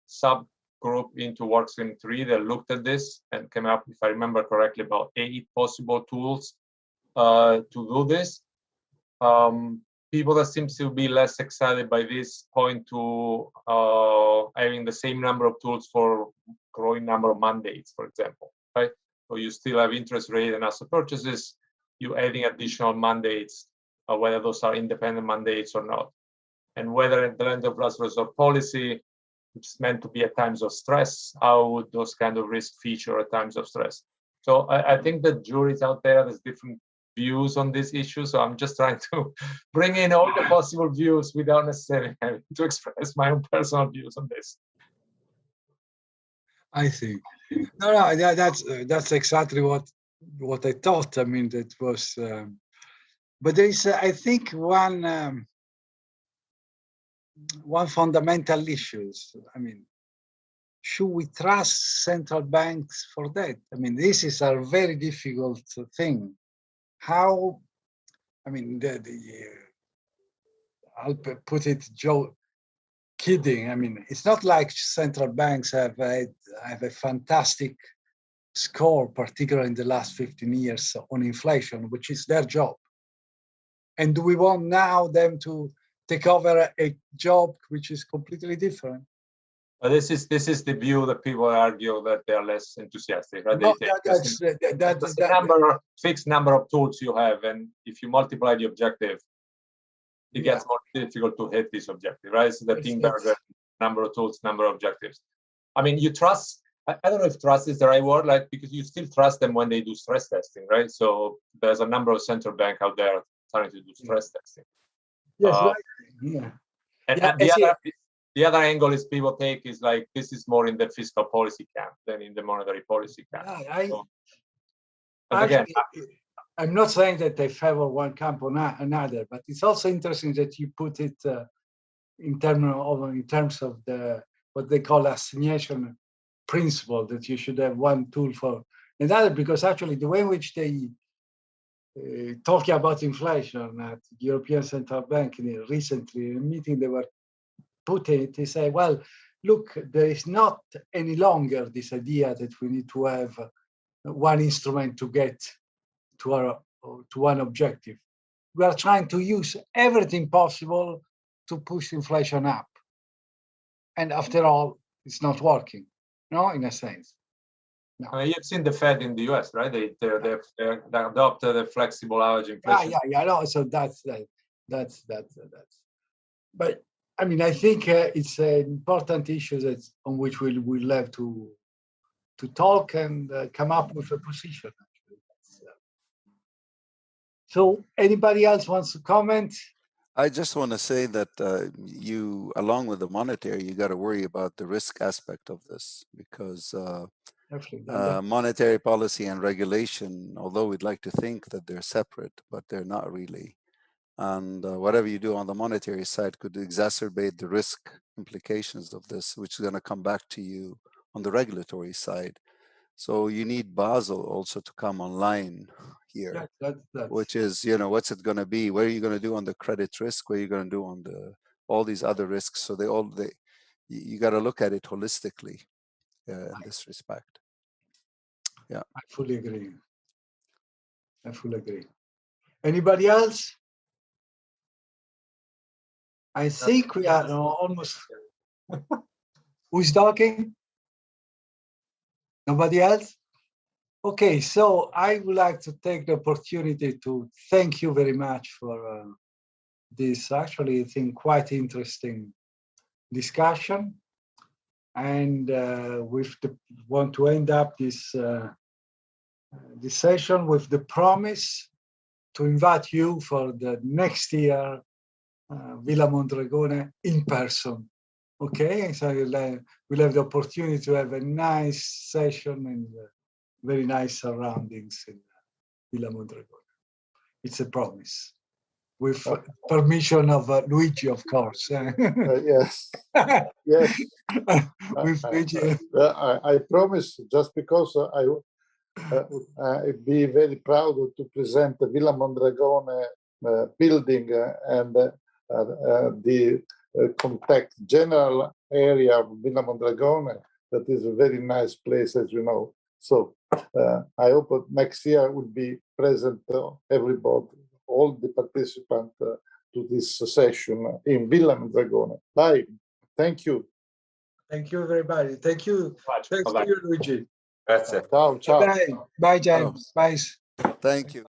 subgroup into Workstream 3 that looked at this and came up, if I remember correctly, about 8 possible tools to do this. People that seem to be less excited by this point to having the same number of tools for growing number of mandates, for example, right? So you still have interest rate and asset purchases, you adding additional mandates, whether those are independent mandates or not. And whether the lender of last resort policy, which is meant to be at times of stress, how would those kind of risk feature at times of stress? So I think the jury's out there, there's different views on this issue. So I'm just trying to bring in all the possible views without necessarily having to express my own personal views on this. I see. No, that's exactly what I thought. I mean, that was, but there is, I think, one fundamental issue. I mean, should we trust central banks for that? I mean, this is a very difficult thing. How, I mean, I'll put it kidding. I mean, it's not like central banks have a fantastic score, particularly in the last 15 years on inflation, which is their job. And do we want now them to take over a job which is completely different? This is the view that people argue that they are less enthusiastic, right? No, That's the fixed number of tools you have, and if you multiply the objective, it gets more difficult to hit this objective, right? So the Timberger number of tools, number of objectives. I mean, you trust. I don't know if trust is the right word, like, because you still trust them when they do stress testing, right? So there's a number of central banks out there trying to do stress testing. Yes, right. And the other angle is people take is like, this is more in the fiscal policy camp than in the monetary policy camp. I'm not saying that they favor one camp or another, but it's also interesting that you put it in terms of the what they call assignation principle, that you should have one tool for another, because actually the way in which they talking about inflation at the European Central Bank recently in a meeting, they were putting it, they say, well, look, there is not any longer this idea that we need to have one instrument to get to one objective. We are trying to use everything possible to push inflation up. And after all, it's not working, no, in a sense. No. I mean, you've seen the Fed in the US, right? They adopted a flexible average inflation. Yeah. No, so that's. But I mean, I think it's an important issue on which we'll have to talk and come up with a position. So, anybody else wants to comment? I just want to say that you, along with the monetary, you got to worry about the risk aspect of this, because monetary policy and regulation, although we'd like to think that they're separate, but they're not really. And whatever you do on the monetary side could exacerbate the risk implications of this, which is going to come back to you on the regulatory side. So you need Basel also to come online here, which is, what's it going to be? What are you going to do on the credit risk? What are you going to do on all these other risks? So you got to look at it holistically in this respect. Yeah, I fully agree. Anybody else? I think we are almost. Who's talking? Nobody else? Okay, so I would like to take the opportunity to thank you very much for this actually, I think, quite interesting discussion. And want to end up this session with the promise to invite you for the next year Villa Mondragone in person. Okay, so we'll have the opportunity to have a nice session and very nice surroundings in Villa Mondragone. It's a promise, with permission of Luigi, of course. Yes. Yes. With Luigi. I promise, just because I'd be very proud to present the Villa Mondragone building and the compact general area of Villa Mondragone. That is a very nice place, as you know. So I hope that next year will be present everybody, all the participants to this session in Villa Mondragone. Bye. Thank you. Thank you, everybody. Thank you. Thanks to you, Luigi. That's it. Ciao, ciao. Bye. Bye, James. Bye. Thank you.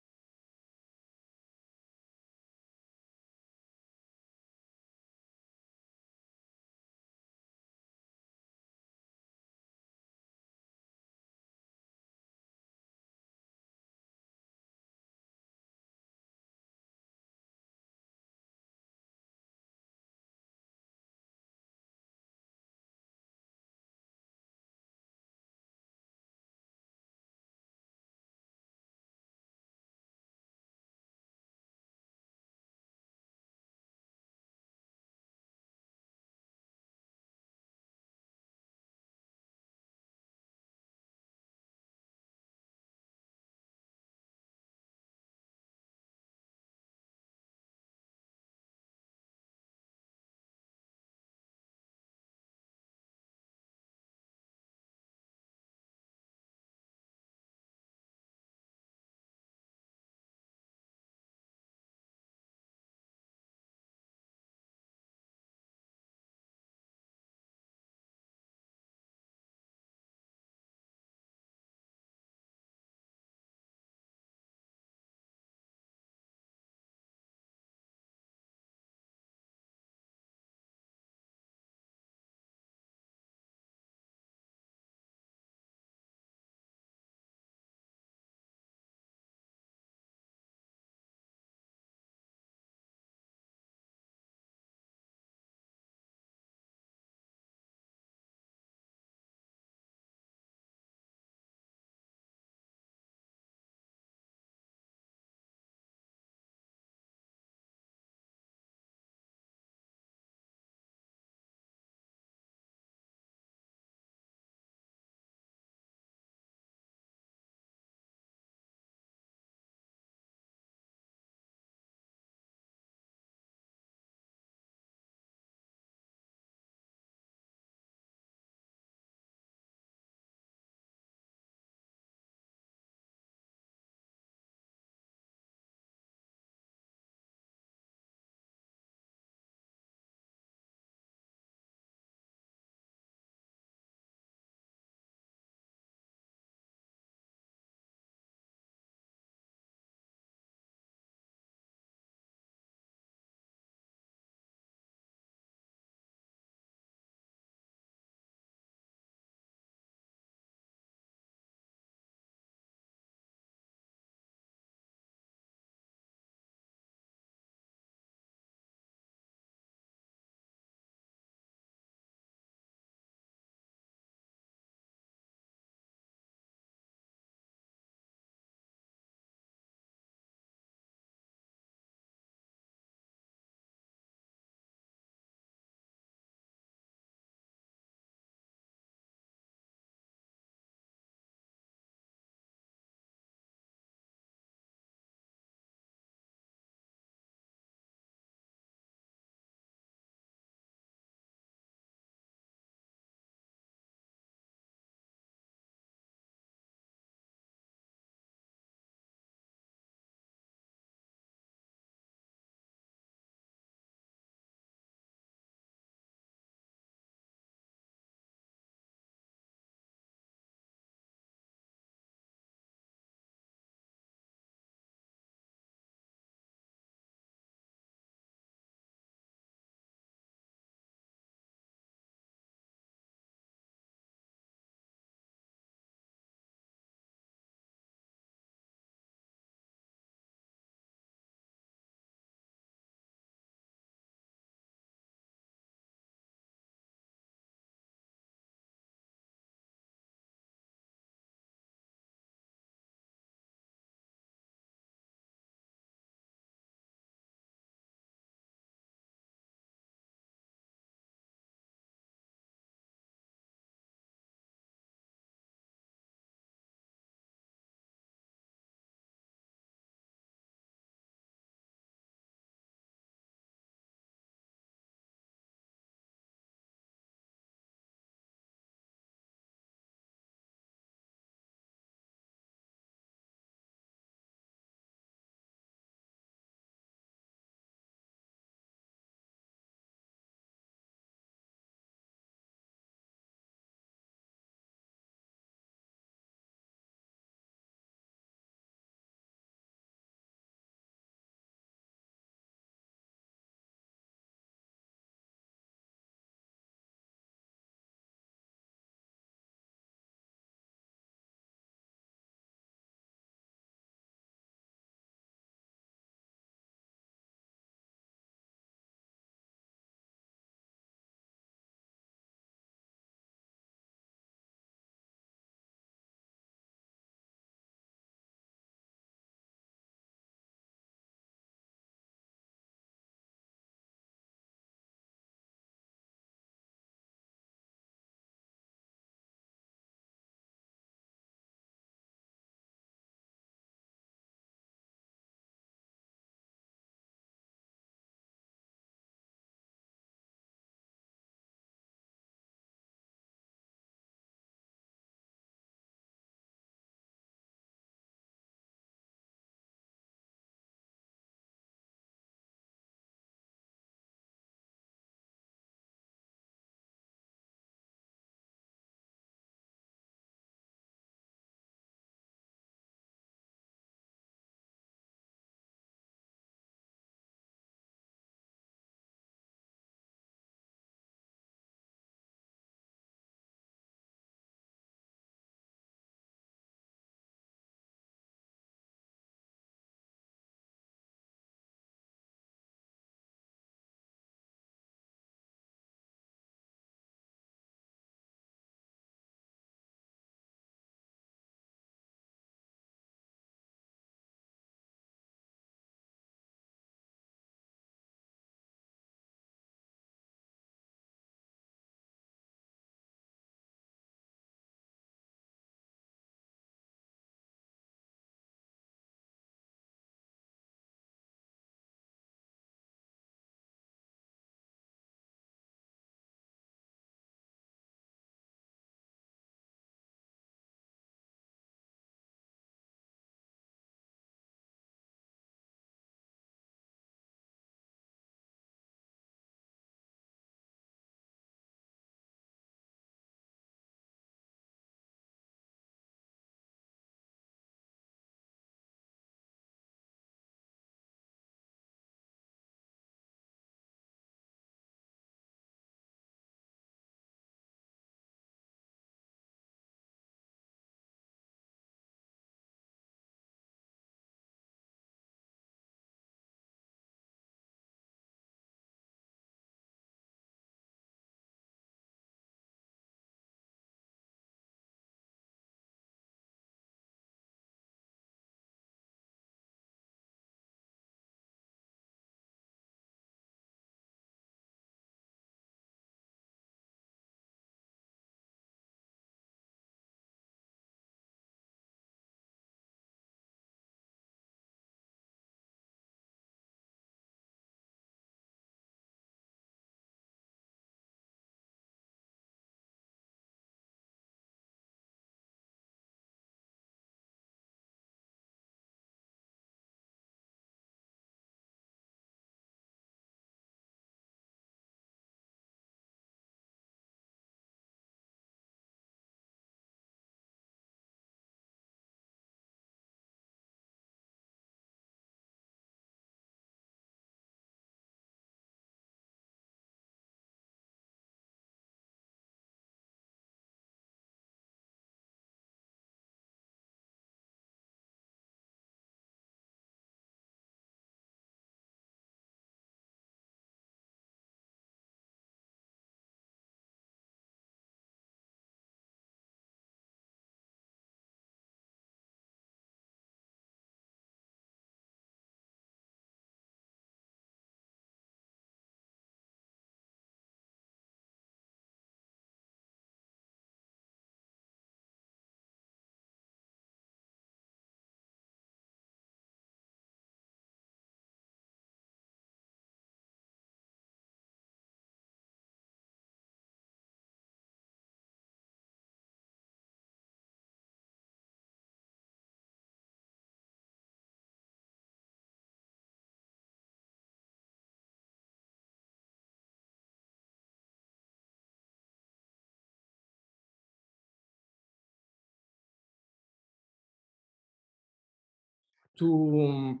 to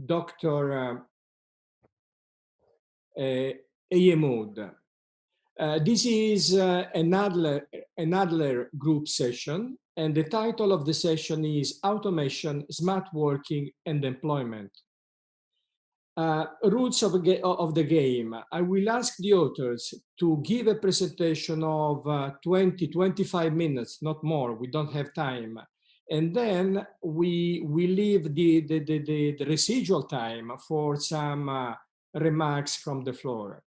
Dr. Ayemud. This is an Adler group session, and the title of the session is Automation, Smart Working and Employment. Rules of the game. I will ask the authors to give a presentation of 20-25 minutes, not more, we don't have time. And then we leave the residual time for some remarks from the floor.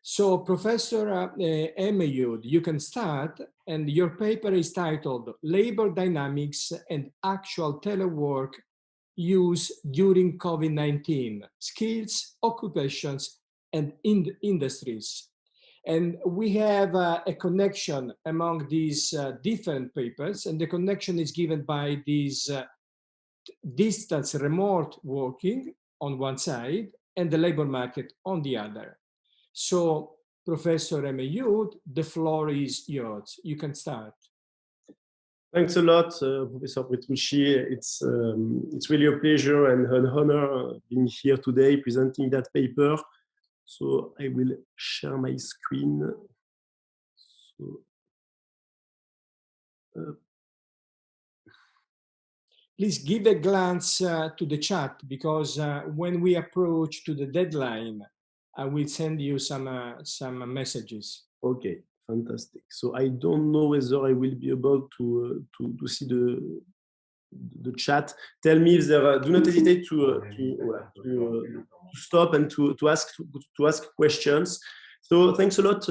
So Professor Ayemud, you can start, and your paper is titled Labor Dynamics and Actual Telework Use During COVID-19, Skills, Occupations, and Industries. And we have a connection among these different papers, and the connection is given by this distance remote working on one side and the labor market on the other. So, Professor Ayemud, the floor is yours. You can start. Thanks a lot, Professor Petrucci. It's really a pleasure and an honor being here today presenting that paper. So I will share my screen. So, please give a glance to the chat, because when we approach to the deadline, I will send you some messages. Okay, fantastic. So I don't know whether I will be able to see the chat. Tell me if there. Do not hesitate to stop and to ask questions. So thanks a lot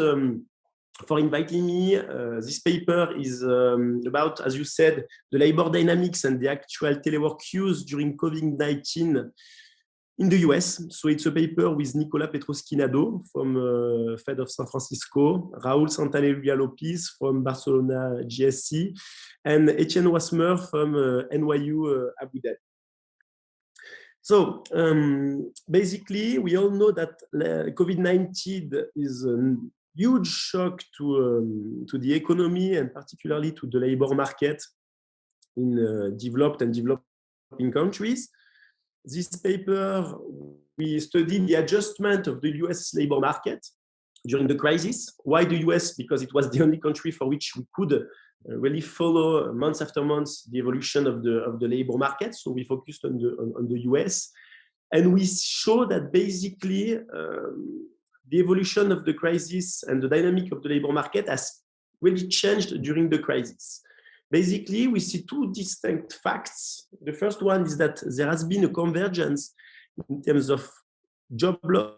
for inviting me. This paper is about, as you said, the labor dynamics and the actual telework use during COVID-19 in the US. So it's a paper with Nicolas Petrosquinado from Fed of San Francisco, Raúl Santaleluya Lopez from Barcelona GSC, and Etienne Wasmer from NYU Abu Dhabi. So basically, we all know that COVID-19 is a huge shock to the economy and particularly to the labor market in developed and developing countries. This paper, we studied the adjustment of the US labor market during the crisis. Why the US? Because it was the only country for which we could really follow month after month the evolution of the labor market. So we focused on the US. And we show that basically the evolution of the crisis and the dynamic of the labor market has really changed during the crisis. Basically, we see two distinct facts. The first one is that there has been a convergence in terms of job loss,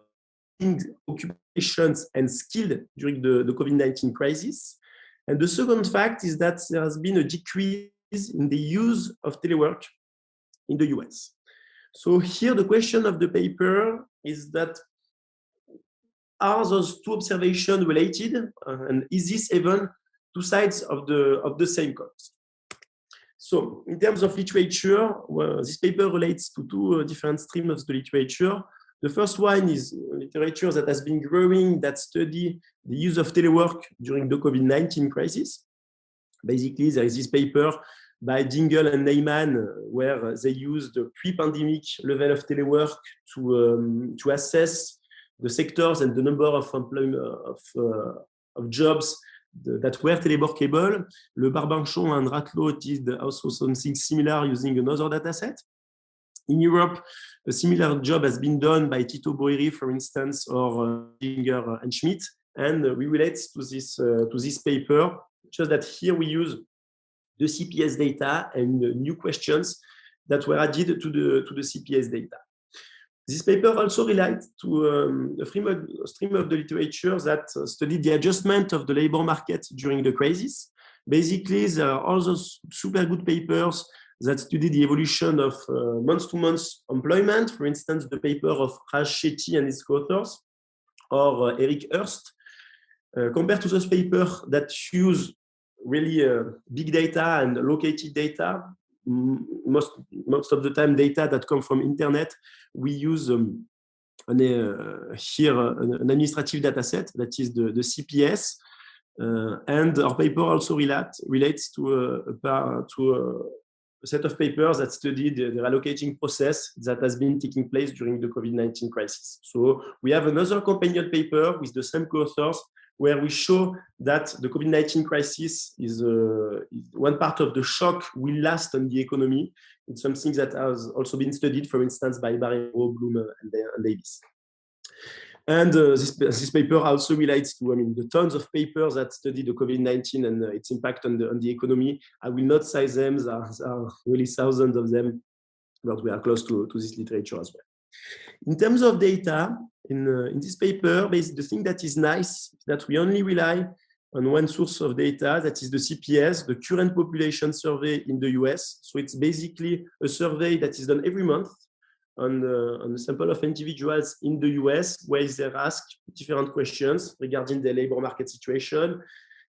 occupations, and skill during the COVID-19 crisis. And the second fact is that there has been a decrease in the use of telework in the US. So here the question of the paper is that, are those two observations related? And is this even two sides of the same coin? So in terms of literature, this paper relates to two different streams of the literature. The first one is literature that has been growing that study the use of telework during the COVID-19 crisis. Basically, there is this paper by Dingle and Neyman where they used the pre-pandemic level of telework to assess the sectors and the number of jobs that were teleworkable. Le Barbanchon and Ratlo did also something similar using another data set. In Europe, a similar job has been done by Tito Boeri, for instance, or Ginger and Schmidt, and we relate to this paper, just that here we use the CPS data and new questions that were added to the CPS data. This paper also relates to a stream of the literature that studied the adjustment of the labor market during the crisis. Basically, there are also super good papers that study the evolution of month-to-month employment. For instance, the paper of Raj Shetty and his co-authors, or Eric Hurst, compared to those papers that use really big data and located data. Most of the time data that come from internet. We use here an administrative data set that is the CPS, and our paper also relates to a set of papers that studied the reallocating process that has been taking place during the COVID-19 crisis. So we have another companion paper with the same co-authors where we show that the COVID-19 crisis is one part of the shock will last on the economy. It's something that has also been studied, for instance, by Barrero, Bloom, and Davis. And this paper also relates to, the tons of papers that study the COVID-19 and its impact on the economy. I will not cite them, there are really thousands of them, but we are close to this literature as well. In terms of data, in this paper, the thing that is nice is that we only rely on one source of data, that is the CPS, the Current Population Survey in the US. So it's basically a survey that is done every month on a sample of individuals in the US, where they're asked different questions regarding their labor market situation,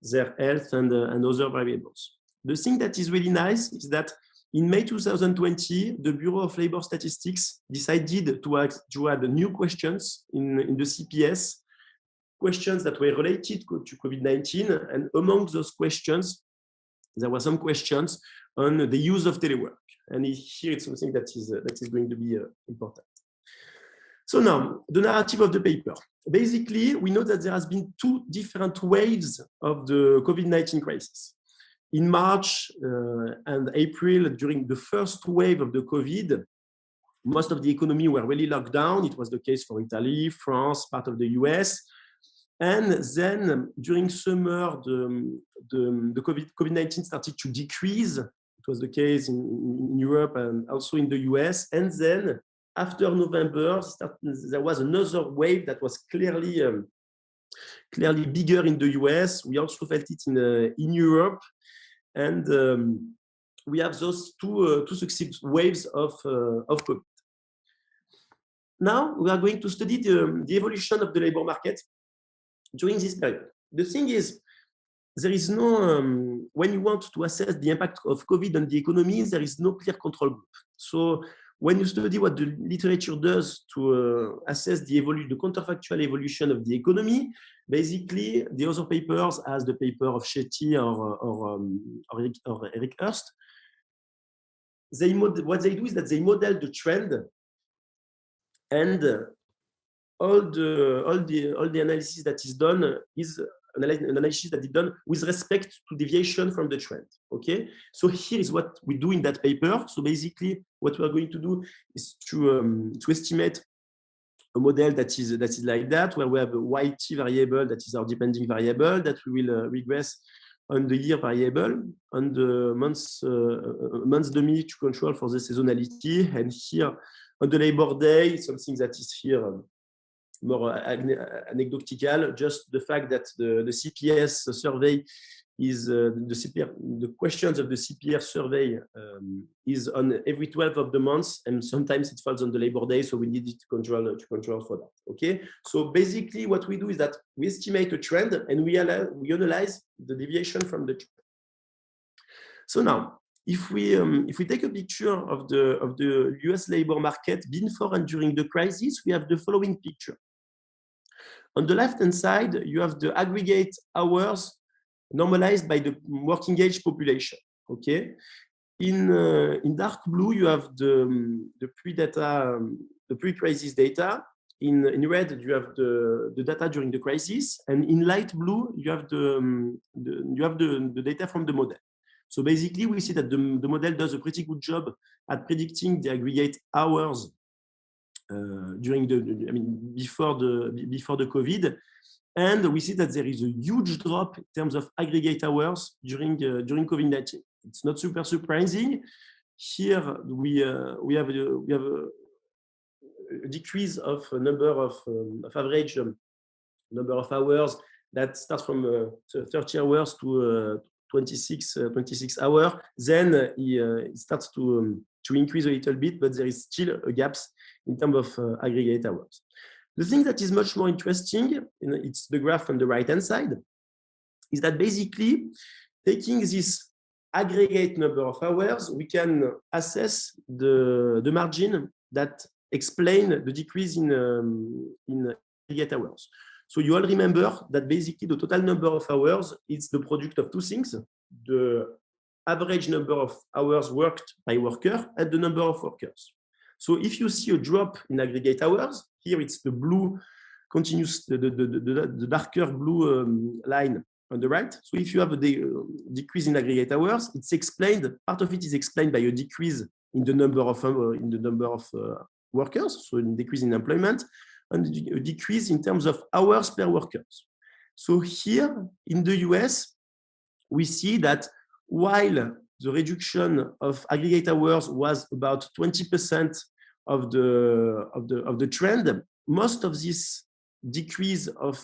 their health, and other variables. The thing that is really nice is that in May 2020, the Bureau of Labor Statistics decided to add new questions in the CPS, questions that were related to COVID-19, and among those questions, there were some questions on the use of telework. And here it's something that is going to be important. So now, the narrative of the paper. Basically, we know that there has been two different waves of the COVID-19 crisis. In March and April, during the first wave of the COVID, most of the economy were really locked down. It was the case for Italy, France, part of the US. And then during summer, the COVID-19 started to decrease. It was the case in Europe and also in the US. And then after November, there was another wave that was clearly bigger in the US. We also felt it in Europe. And we have those two successive waves of COVID. Now we are going to study the evolution of the labor market during this period. The thing is, there is no, when you want to assess the impact of COVID on the economy, there is no clear control group. So when you study what the literature does to assess the counterfactual evolution of the economy, basically the other papers, as the paper of Shetty or Eric Hurst, what they do is that they model the trend, and all the analysis that is done is an analysis that is done with respect to deviation from the trend. Okay, so here is what we do in that paper. So basically, what we are going to do is to estimate a model that is like that, where we have a YT variable that is our depending variable that we will regress on the year variable, on the months demi to control for the seasonality, and here on the labor day, something that is here more anecdotal, just the fact that the CPS survey is the questions of the CPS survey is on every 12 of the months, and sometimes it falls on the labor day, so we need to control for that. Okay, so basically what we do is that we estimate a trend and we analyze the deviation from the trend. So now, if we take a picture of the US labor market before and during the crisis, we have the following picture. On the left-hand side, you have the aggregate hours normalized by the working age population. Okay, in dark blue, you have the pre-crisis data. In red, you have the data during the crisis, and in light blue, you have the data from the model. So basically, we see that the model does a pretty good job at predicting the aggregate hours during before the COVID, and we see that there is a huge drop in terms of aggregate hours during COVID-19. It's not super surprising. Here we have a decrease of a number of average number of hours that starts from 30 hours to 26 hours. Then it starts to increase a little bit, but there is still a gap in terms of aggregate hours. The thing that is much more interesting, it's the graph on the right-hand side, is that basically taking this aggregate number of hours, we can assess the margin that explain the decrease in aggregate hours. So you all remember that basically the total number of hours is the product of two things: the average number of hours worked by worker and the number of workers. So if you see a drop in aggregate hours, here it's the blue continuous, the darker blue line on the right. So if you have a decrease in aggregate hours, it's explained, part of it is explained by a decrease in the number of workers, so a decrease in employment, and a decrease in terms of hours per workers. So here in the US, we see that while the reduction of aggregate hours was about 20% of the trend, most of this decrease of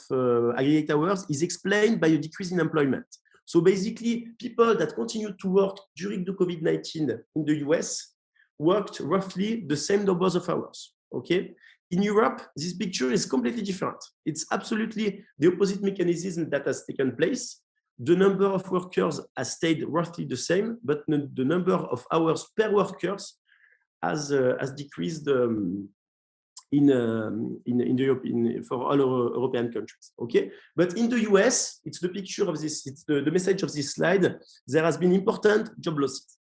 aggregate hours is explained by a decrease in employment. So basically, people that continued to work during the COVID-19 in the US worked roughly the same numbers of hours, okay? In Europe, this picture is completely different. It's absolutely the opposite mechanism that has taken place. The number of workers has stayed roughly the same, but the number of hours per workers has decreased for all European countries. Okay, but in the US, it's the picture of this. It's the message of this slide. There has been important job losses.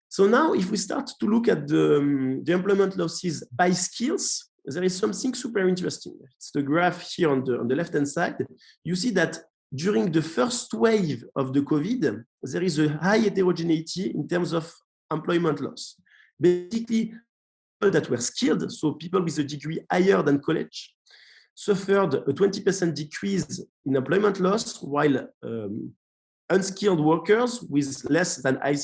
So now, if we start to look at the employment losses by skills, there is something super interesting. It's the graph here on the left-hand side. You see that during the first wave of the COVID, there is a high heterogeneity in terms of employment loss. Basically, people that were skilled, so people with a degree higher than college, suffered a 20% decrease in employment loss, while unskilled workers with less than an high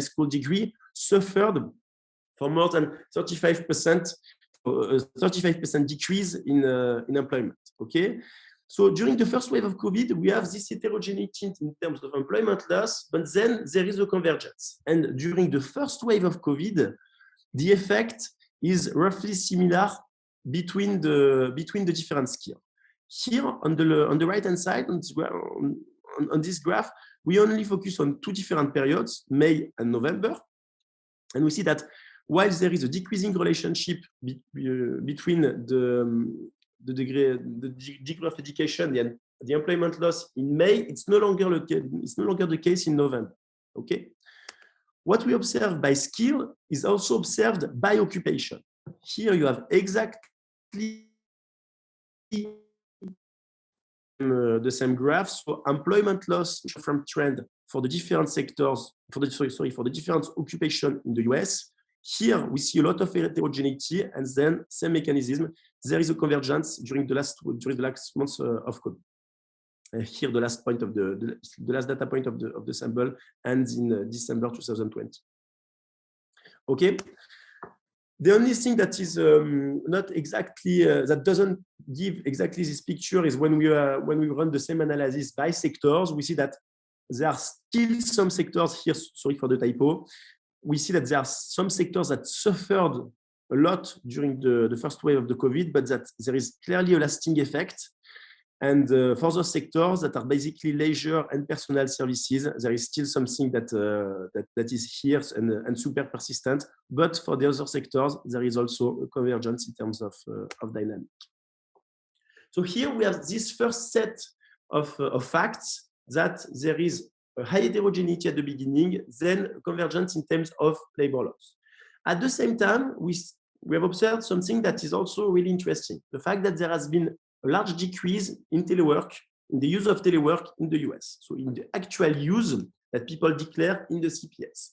school degree suffered for more than 35% decrease in employment. Okay, so during the first wave of COVID, we have this heterogeneity in terms of employment loss, but then there is a convergence. And during the first wave of COVID, the effect is roughly similar between the different skills. Here on the right-hand side, on this graph, we only focus on two different periods, May and November. And we see that while there is a decreasing relationship between the degree of education and the employment loss in May, it's no longer the case in November. Okay. What we observe by skill is also observed by occupation. Here you have exactly the same graph. So employment loss from trend for the different sectors, for the different occupation in the US. Here we see a lot of heterogeneity, and then same mechanism. There is a convergence during the last months of COVID. Here the last point of the last data point of the sample ends in December 2020. Okay. The only thing that is not exactly that doesn't give exactly this picture is when we run the same analysis by sectors, we see that there are still some sectors here. Sorry for the typo. We see that there are some sectors that suffered a lot during the first wave of the COVID, but that there is clearly a lasting effect. And for those sectors that are basically leisure and personal services, there is still something that is here and super persistent. But for the other sectors, there is also a convergence in terms of dynamic. So here we have this first set of facts that there is a high heterogeneity at the beginning, then convergence in terms of labor loss. At the same time, we have observed something that is also really interesting. The fact that there has been a large decrease in telework, in the use of telework in the US. So in the actual use that people declare in the CPS.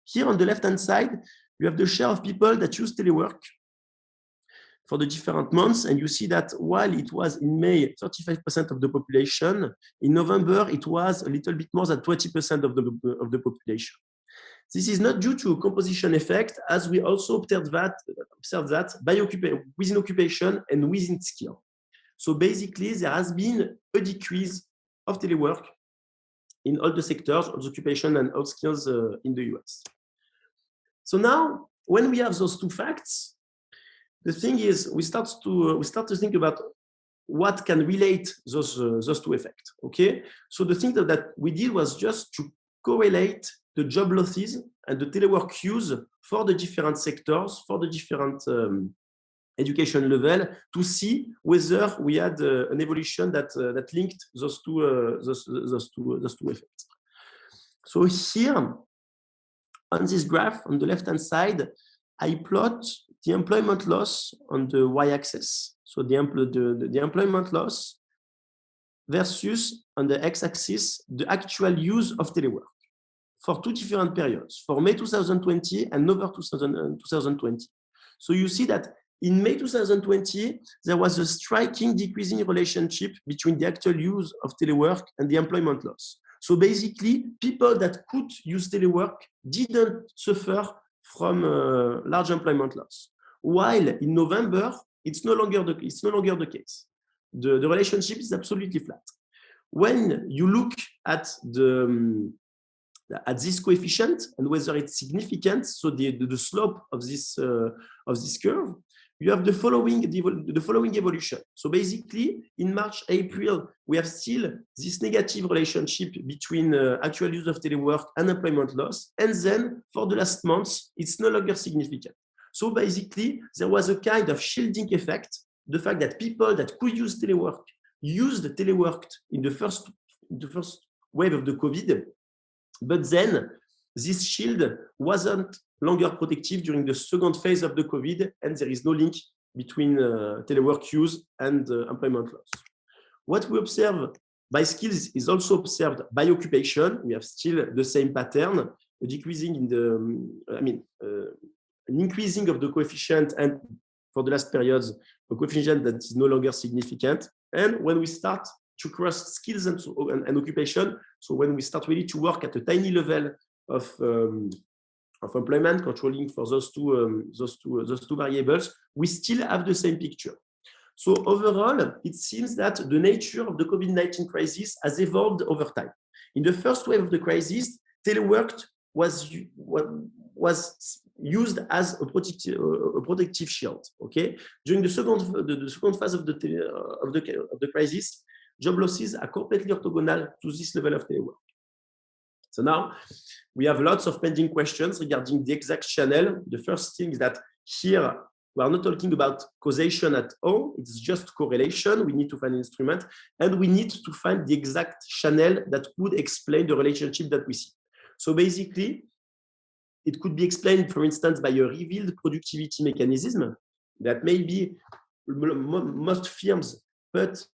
Here on the left-hand side, you have the share of people that use telework for the different months. And you see that while it was in May, 35% of the population, in November, it was a little bit more than 20% of the population. This is not due to a composition effect, as we also observe that by within occupation and within skill. So basically, there has been a decrease of telework in all the sectors of occupation and all skills in the US. So now, when we have those two facts, the thing is we start to think about what can relate those two effects. Okay, so the thing that we did was just to correlate the job losses and the telework use for the different sectors, for the different education level, to see whether we had an evolution that linked those two effects. So here, on this graph, on the left-hand side, I plot the employment loss on the y-axis. So the employment loss versus, on the x-axis, the actual use of telework for two different periods, for May 2020 and November 2020. So you see that in May 2020, there was a striking decreasing relationship between the actual use of telework and the employment loss. So basically, people that could use telework didn't suffer from large employment loss. While in November, it's no longer the case. The relationship is absolutely flat. When you look at this coefficient and whether it's significant, so the slope of this curve, you have the following evolution. So basically, in March, April, we have still this negative relationship between actual use of telework and employment loss. And then for the last months, it's no longer significant. So basically, there was a kind of shielding effect. The fact that people that could use telework used telework in the first wave of the COVID, but then this shield wasn't longer protective during the second phase of the COVID, and there is no link between telework use and employment loss. What we observe by skills is also observed by occupation. We have still the same pattern, a decreasing in an increasing of the coefficient, and for the last periods, a coefficient that is no longer significant. And when we start to cross skills and occupation, so when we start really to work at a tiny level of employment, controlling for those two variables, we still have the same picture. So overall, it seems that the nature of the COVID-19 crisis has evolved over time. In the first wave of the crisis, telework was used as a protective shield. Okay, during the second phase of the crisis, job losses are completely orthogonal to this level of telework. So now we have lots of pending questions regarding the exact channel. The first thing is that here we are not talking about causation at all. It's just correlation. We need to find an instrument, and we need to find the exact channel that would explain the relationship that we see. So basically, it could be explained, for instance, by a revealed productivity mechanism that maybe most firms put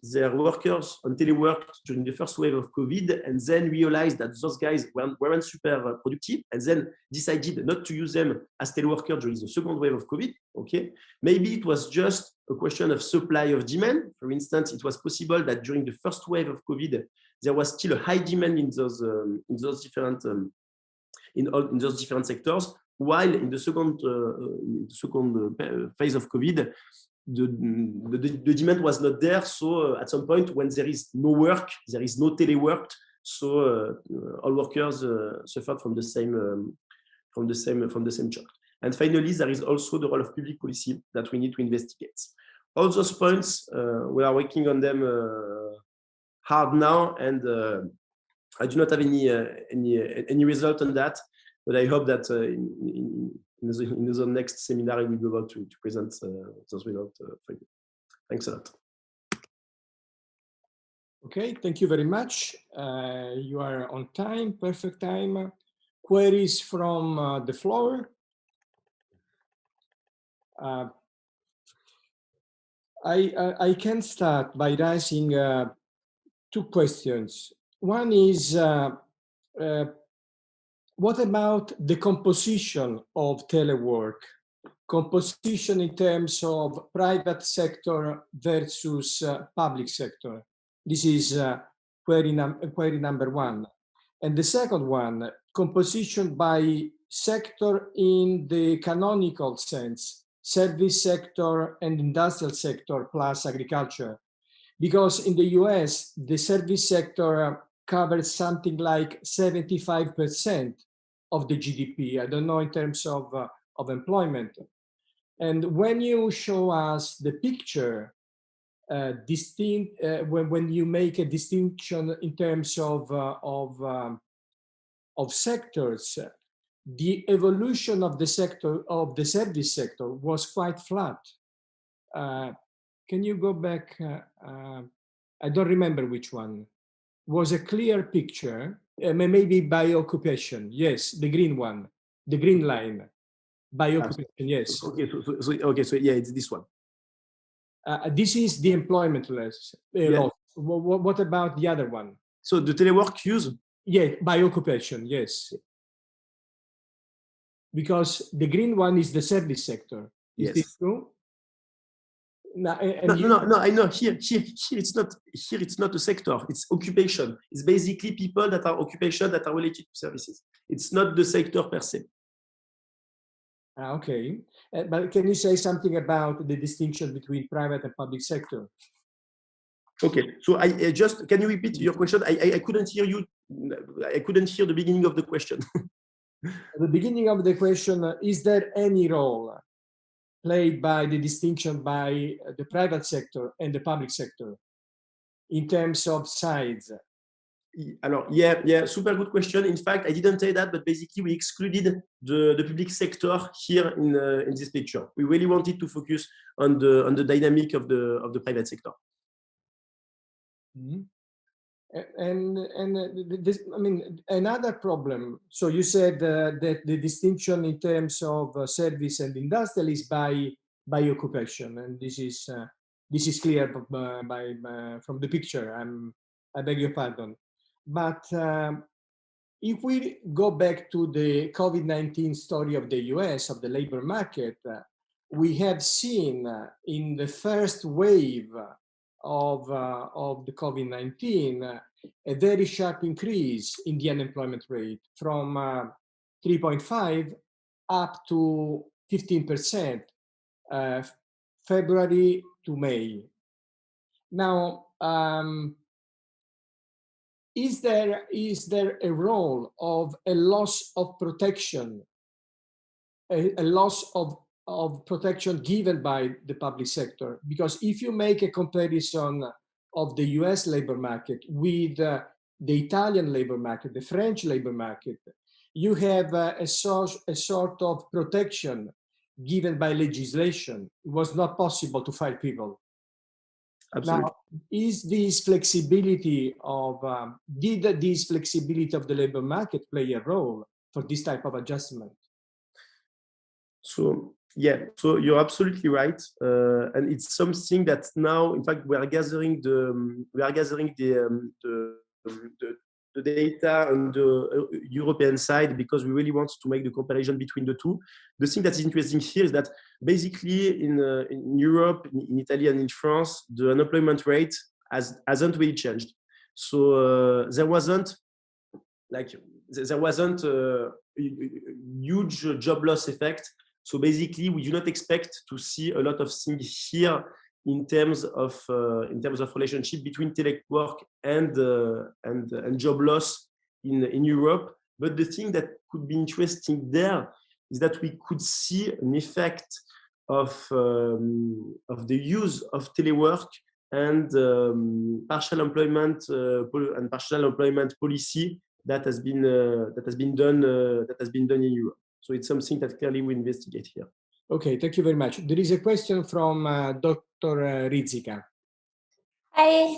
their workers on telework during the first wave of COVID, and then realized that those guys weren't super productive, and then decided not to use them as teleworkers during the second wave of COVID. Okay, maybe it was just a question of supply of demand. For instance, it was possible that during the first wave of COVID, there was still a high demand in those different in those different sectors, while in the second phase of COVID, the demand was not there. So at some point, when there is no work, there is no telework. So all workers suffered from the same shock. And finally, there is also the role of public policy that we need to investigate. All those points, we are working on them hard now, and I do not have any result on that, but I hope that in the next seminar, I will be able to present those results for you. Thanks a lot. Okay, thank you very much. You are on time, perfect time. Queries from the floor? I can start by raising two questions. One is, what about the composition of telework? Composition in terms of private sector versus public sector. This is query number one. And the second one, composition by sector in the canonical sense, service sector and industrial sector plus agriculture. Because in the US, the service sector covers something like 75% of the GDP. I don't know in terms of employment. And when you show us the picture, when you make a distinction in terms of sectors, the evolution of the sector, of the service sector, was quite flat. Can you go back? I don't remember which one. Was a clear picture, maybe by occupation. Yes, the green one, the green line. By occupation, yes. So yeah, it's this one. This is the employment loss. Yeah. What about the other one? So the telework use? Yeah, by occupation, yes. Because the green one is the service sector. Is this true? No, I know. Here it's not. Here it's not a sector. It's occupation. It's basically people that are occupation that are related to services. It's not the sector per se. Okay, but can you say something about the distinction between private and public sector? Okay, so I just, can you repeat your question? I couldn't hear you. I couldn't hear the beginning of the question. The beginning of the question, is there any role played by the distinction by the private sector and the public sector in terms of size? Alors, yeah, super good question. In fact, I didn't say that, but basically we excluded the public sector here in this picture. We really wanted to focus on the dynamic of the private sector. Mm-hmm. And this, I mean, another problem. So you said that the distinction in terms of service and industrial is by occupation, and this is clear from the picture. I beg your pardon, but if we go back to the COVID-19 story of the US, of the labor market, we have seen in the first wave of the COVID-19 a very sharp increase in the unemployment rate from 3.5 up to 15%, February to May. Now, is there a role of a loss of protection, a loss of protection given by the public sector? Because if you make a comparison of the US labor market with the Italian labor market, the French labor market, you have a sort of protection given by legislation. It was not possible to fire people. Absolutely. Now, is this flexibility of, did this flexibility of the labor market play a role for this type of adjustment? So, yeah, so you're absolutely right. And it's something that now, in fact, we are gathering the data on the European side because we really want to make the comparison between the two. The thing that's interesting here is that basically in Europe, in Italy and in France, the unemployment rate hasn't really changed. So there wasn't a huge job loss effect. So basically, we do not expect to see a lot of things here in terms of relationship between telework and job loss in Europe. But the thing that could be interesting there is that we could see an effect of the use of telework and partial employment policy that has been done in Europe. So it's something that clearly we investigate here. Okay, thank you very much. There is a question from Dr. Rizzica. Hi.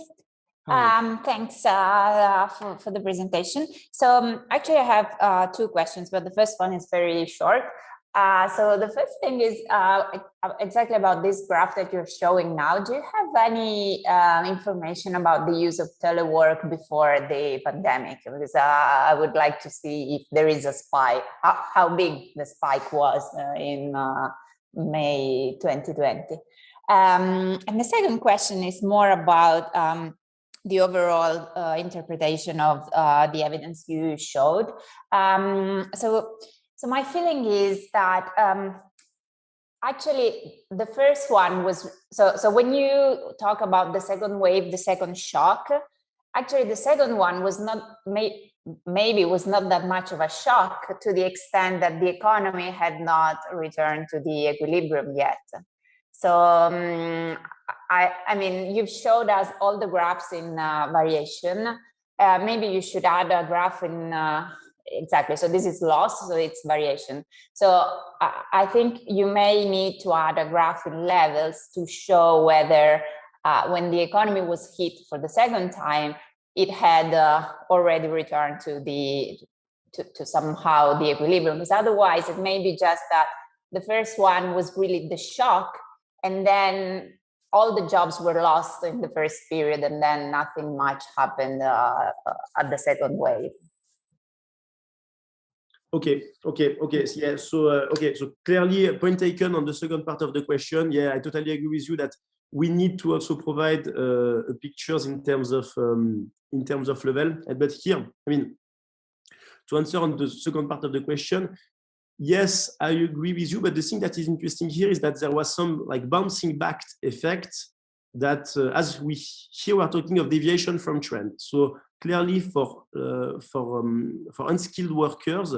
Thanks for the presentation. So actually I have two questions, but the first one is very short. So the first thing is exactly about this graph that you're showing now. Do you have any information about the use of telework before the pandemic? Because I would like to see if there is a spike, how big the spike was in May 2020. And the second question is more about the overall interpretation of the evidence you showed. So my feeling is that actually the first one was, so when you talk about the second wave, the second shock, actually the second one was not, maybe was not that much of a shock to the extent that the economy had not returned to the equilibrium yet. So I mean, you've showed us all the graphs in variation. Maybe you should add a graph in, exactly, so this is loss, so it's variation. So I think you may need to add a graph in levels to show whether when the economy was hit for the second time, it had already returned to somehow the equilibrium. Because otherwise, it may be just that the first one was really the shock, and then all the jobs were lost in the first period, and then nothing much happened at the second wave. Okay. Yeah. So so clearly, a point taken on the second part of the question. Yeah, I totally agree with you that we need to also provide pictures in terms of level. But here, I mean, to answer on the second part of the question, yes, I agree with you. But the thing that is interesting here is that there was some like bouncing back effect that, as we here are talking of deviation from trend. So clearly, for unskilled workers,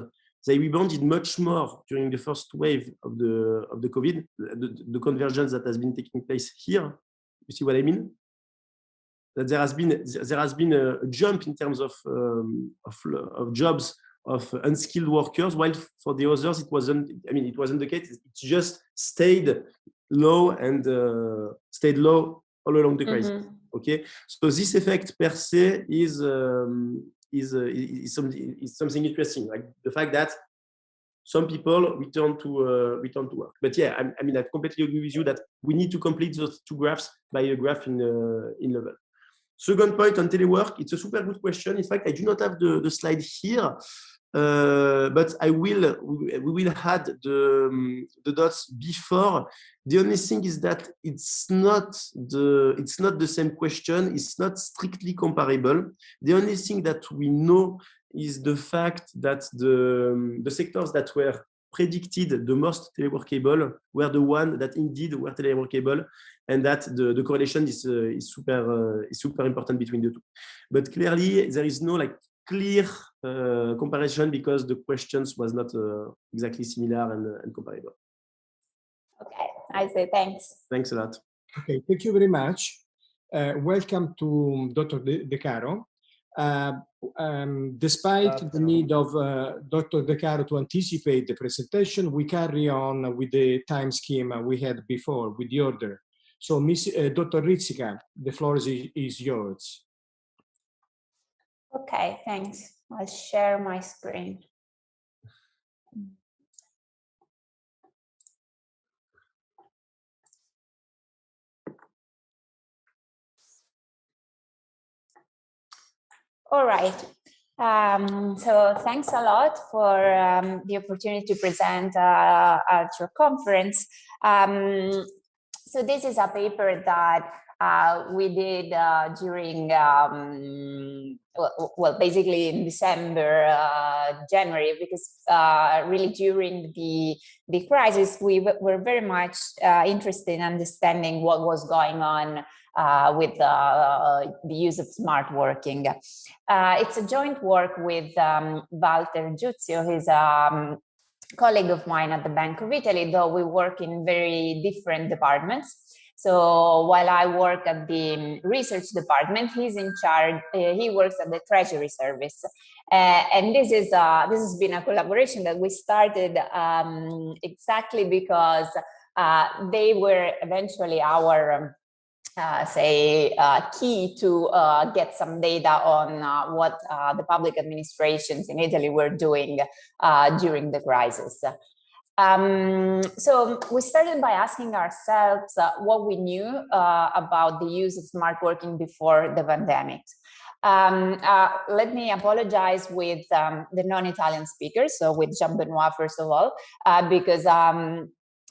they rebounded much more during the first wave of the COVID. The convergence that has been taking place here. You see what I mean? That there has been a jump in terms of jobs of unskilled workers, while for the others it wasn't. I mean, it wasn't the case. It just stayed low and stayed low all along the crisis. Okay, so this effect per se is something interesting, like the fact that some people return to work. But yeah, I mean, I completely agree with you that we need to complete those two graphs by a graph in level. Second point on telework, it's a super good question. In fact, I do not have the slide here, but we will add the dots before. The only thing is that it's not the same question. It's not strictly comparable. The only thing that we know is the fact that the sectors that were predicted the most teleworkable were the ones that indeed were teleworkable, and that the correlation is super important between the two. But clearly, there is no like clear comparison because the questions was not exactly similar and comparable. Okay, I say thanks. Thanks a lot. Okay, thank you very much. Welcome to Dr. De Caro. Despite the need of Dr. De Caro to anticipate the presentation, we carry on with the time scheme we had before, with the order. So, Dr. Rizzica, the floor is yours. Okay, thanks. I'll share my screen. All right. So thanks a lot for the opportunity to present at your conference. So this is a paper that we did during, well, basically in December, January, because really during the crisis, we were very much interested in understanding what was going on with the use of smart working. It's a joint work with Walter Giuzio. He's a colleague of mine at the Bank of Italy, though we work in very different departments. So while I work at the research department, he's in charge, he works at the Treasury Service. And this has been a collaboration that we started exactly because they were eventually our key to get some data on what the public administrations in Italy were doing during the crisis. So we started by asking ourselves what we knew about the use of smart working before the pandemic. Let me apologize with the non-Italian speakers, so with Jean-Benoit first of all, because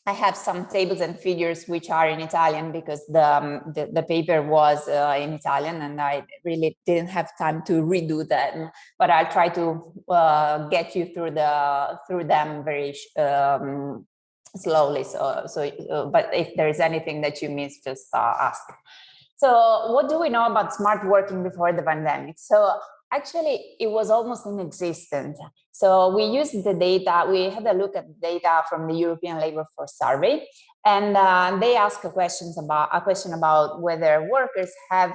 I have some tables and figures which are in Italian because the paper was in Italian and I really didn't have time to redo them. But I'll try to get you through them very slowly. But if there is anything that you miss, just ask. So, what do we know about smart working before the pandemic? So, actually, it was almost inexistent. So we used the data, we had a look at the data from the European Labour Force Survey, and they asked a question about whether workers have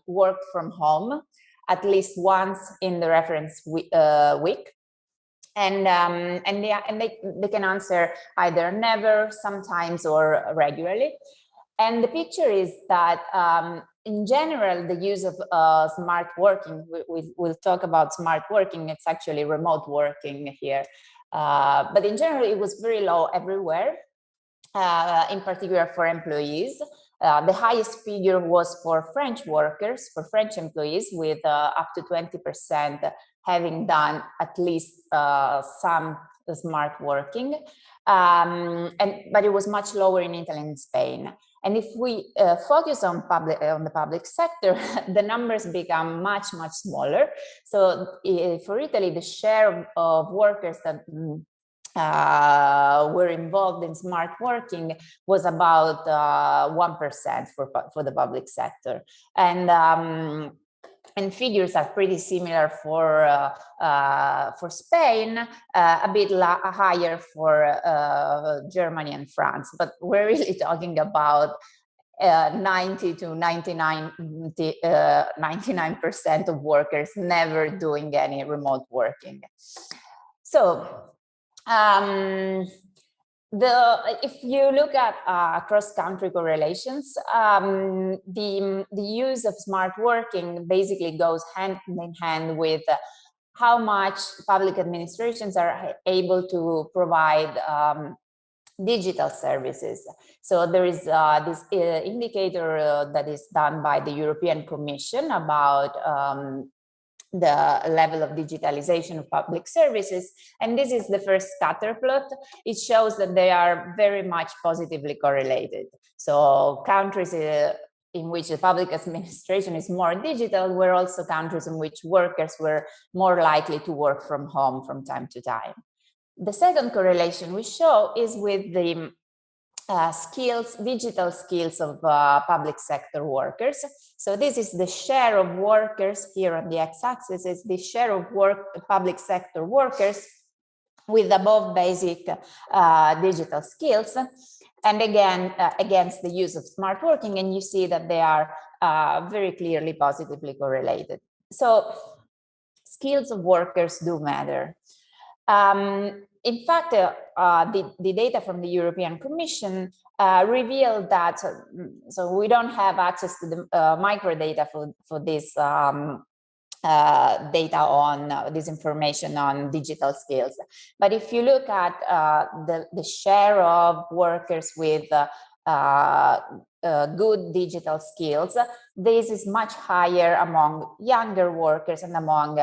worked from home at least once in the reference week. And they can answer either never, sometimes, or regularly. And the picture is that in general, the use of smart working, we'll talk about smart working, it's actually remote working here. But in general, it was very low everywhere, in particular for employees. The highest figure was for French workers, for French employees, with up to 20% having done at least some smart working. But it was much lower in Italy and Spain. And if we focus on the public sector, the numbers become much smaller. So for Italy, the share of workers that were involved in smart working was about 1% for the public sector. And figures are pretty similar for Spain, a bit higher for Germany and France, but we're really talking about 90 to 99% of workers never doing any remote working. So if you look at cross-country correlations, the use of smart working basically goes hand in hand with how much public administrations are able to provide digital services. So there is this indicator that is done by the European Commission about the level of digitalization of public services. And this is the first scatter plot. It shows that they are very much positively correlated. So countries in which the public administration is more digital were also countries in which workers were more likely to work from home from time to time. The second correlation we show is with the digital skills of public sector workers. So this is the share of workers here on the x-axis, is the share of public sector workers with above basic digital skills. And again, against the use of smart working, and you see that they are very clearly positively correlated. So skills of workers do matter. In fact, the data from the European Commission revealed that, so we don't have access to the microdata for this data on this information on digital skills. But if you look at the share of workers with good digital skills, this is much higher among younger workers and among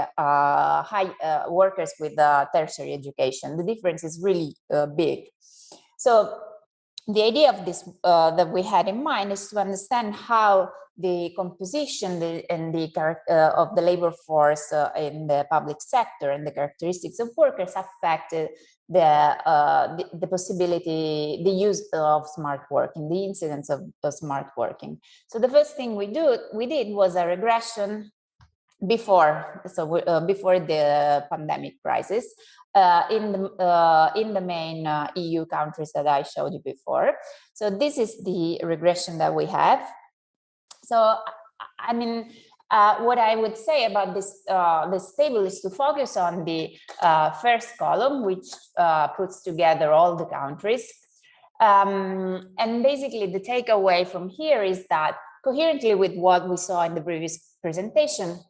workers with tertiary education. The difference is really big. So the idea of this that we had in mind is to understand how the composition and of the labor force in the public sector and the characteristics of workers affected the possibility, the use of smart working, the incidence of smart working. So the first thing we did was a regression before the pandemic crisis in the main EU countries that I showed you before. So this is the regression that we have. So I mean, what I would say about this table is to focus on the first column, which puts together all the countries. And basically the takeaway from here is that, coherently with what we saw in the previous presentation,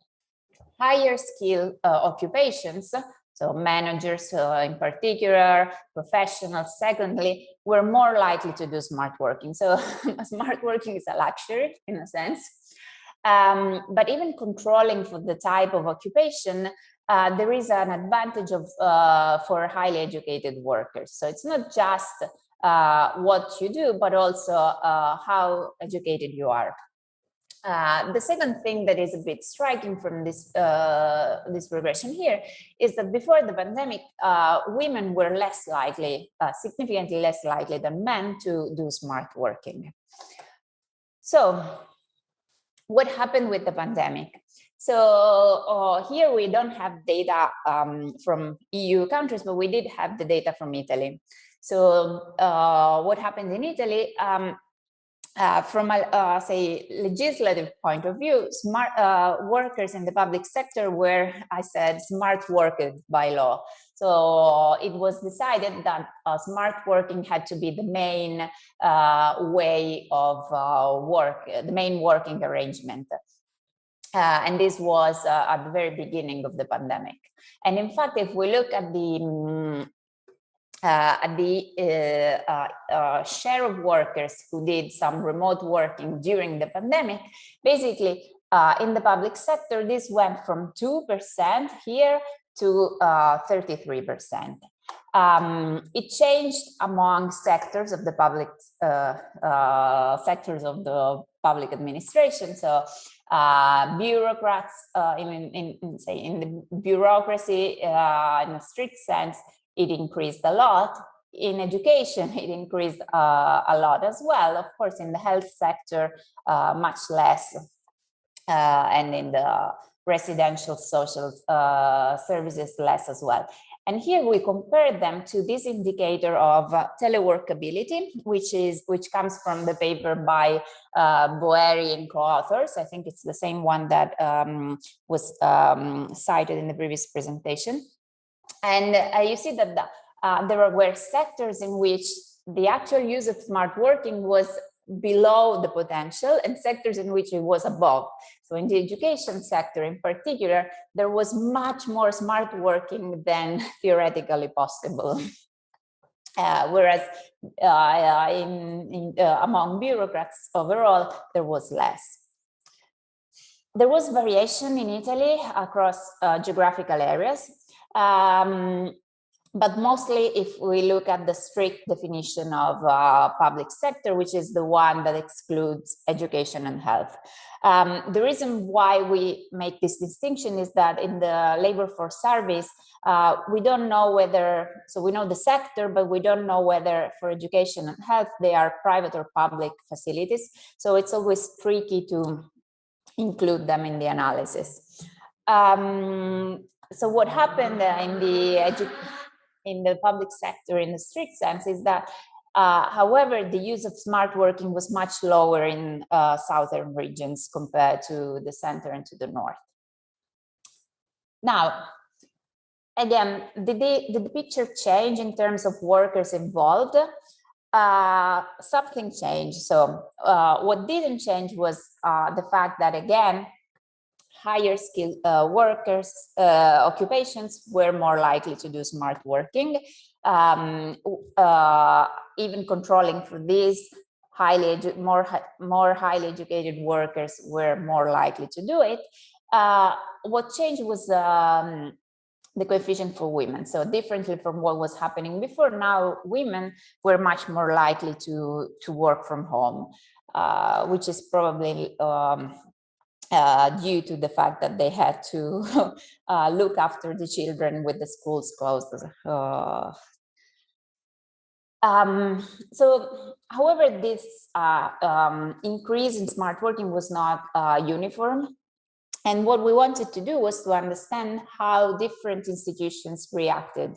higher skill occupations, so managers in particular, professionals secondly, were more likely to do smart working. So smart working is a luxury in a sense. But even controlling for the type of occupation, there is an advantage for highly educated workers. So it's not just what you do, but also how educated you are. The second thing that is a bit striking from this regression here is that before the pandemic, women were less likely, significantly less likely than men to do smart working. So what happened with the pandemic? So here we don't have data from EU countries, but we did have the data from Italy. So what happened in Italy? from a say legislative point of view, smart workers in the public sector were, I said, smart workers by law. So it was decided that smart working had to be the main way of work, the main working arrangement. And this was at the very beginning of the pandemic. And in fact, if we look at the share of workers who did some remote working during the pandemic, basically in the public sector, this went from 2% here to 33%. It changed among sectors of the public administration. So bureaucrats in the bureaucracy, in a strict sense, it increased a lot. In education, it increased a lot as well. Of course, in the health sector, much less, and in the residential social services, less as well. And here we compare them to this indicator of teleworkability, which comes from the paper by Boeri and co-authors. I think it's the same one that was cited in the previous presentation. And you see that there were sectors in which the actual use of smart working was below the potential and sectors in which it was above. So in the education sector in particular, there was much more smart working than theoretically possible. Whereas among bureaucrats overall, there was less. There was variation in Italy across geographical areas. But mostly, if we look at the strict definition of public sector, which is the one that excludes education and health. The reason why we make this distinction is that in the labor force surveys, we don't know whether, so we know the sector, but we don't know whether for education and health, they are private or public facilities. So it's always tricky to include them in the analysis. So what happened in the public sector in the strict sense is that, however, the use of smart working was much lower in southern regions compared to the center and to the north. Now, again, did the picture change in terms of workers involved? Something changed. So what didn't change was the fact that, again, higher skilled workers, occupations were more likely to do smart working. Even controlling for these, more highly educated workers were more likely to do it. What changed was the coefficient for women. So differently from what was happening before, now women were much more likely to work from home, which is probably due to the fact that they had to look after the children with the schools closed. So, however, this increase in smart working was not uniform. And what we wanted to do was to understand how different institutions reacted.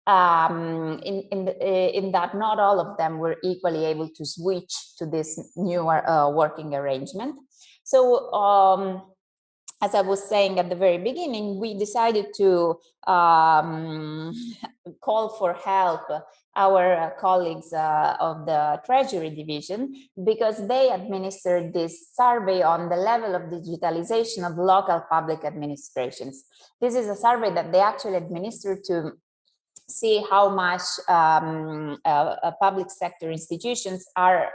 In that not all of them were equally able to switch to this new working arrangement. So as I was saying at the very beginning, we decided to call for help our colleagues of the Treasury Division, because they administered this survey on the level of digitalization of local public administrations. This is a survey that they actually administered to see how much public sector institutions are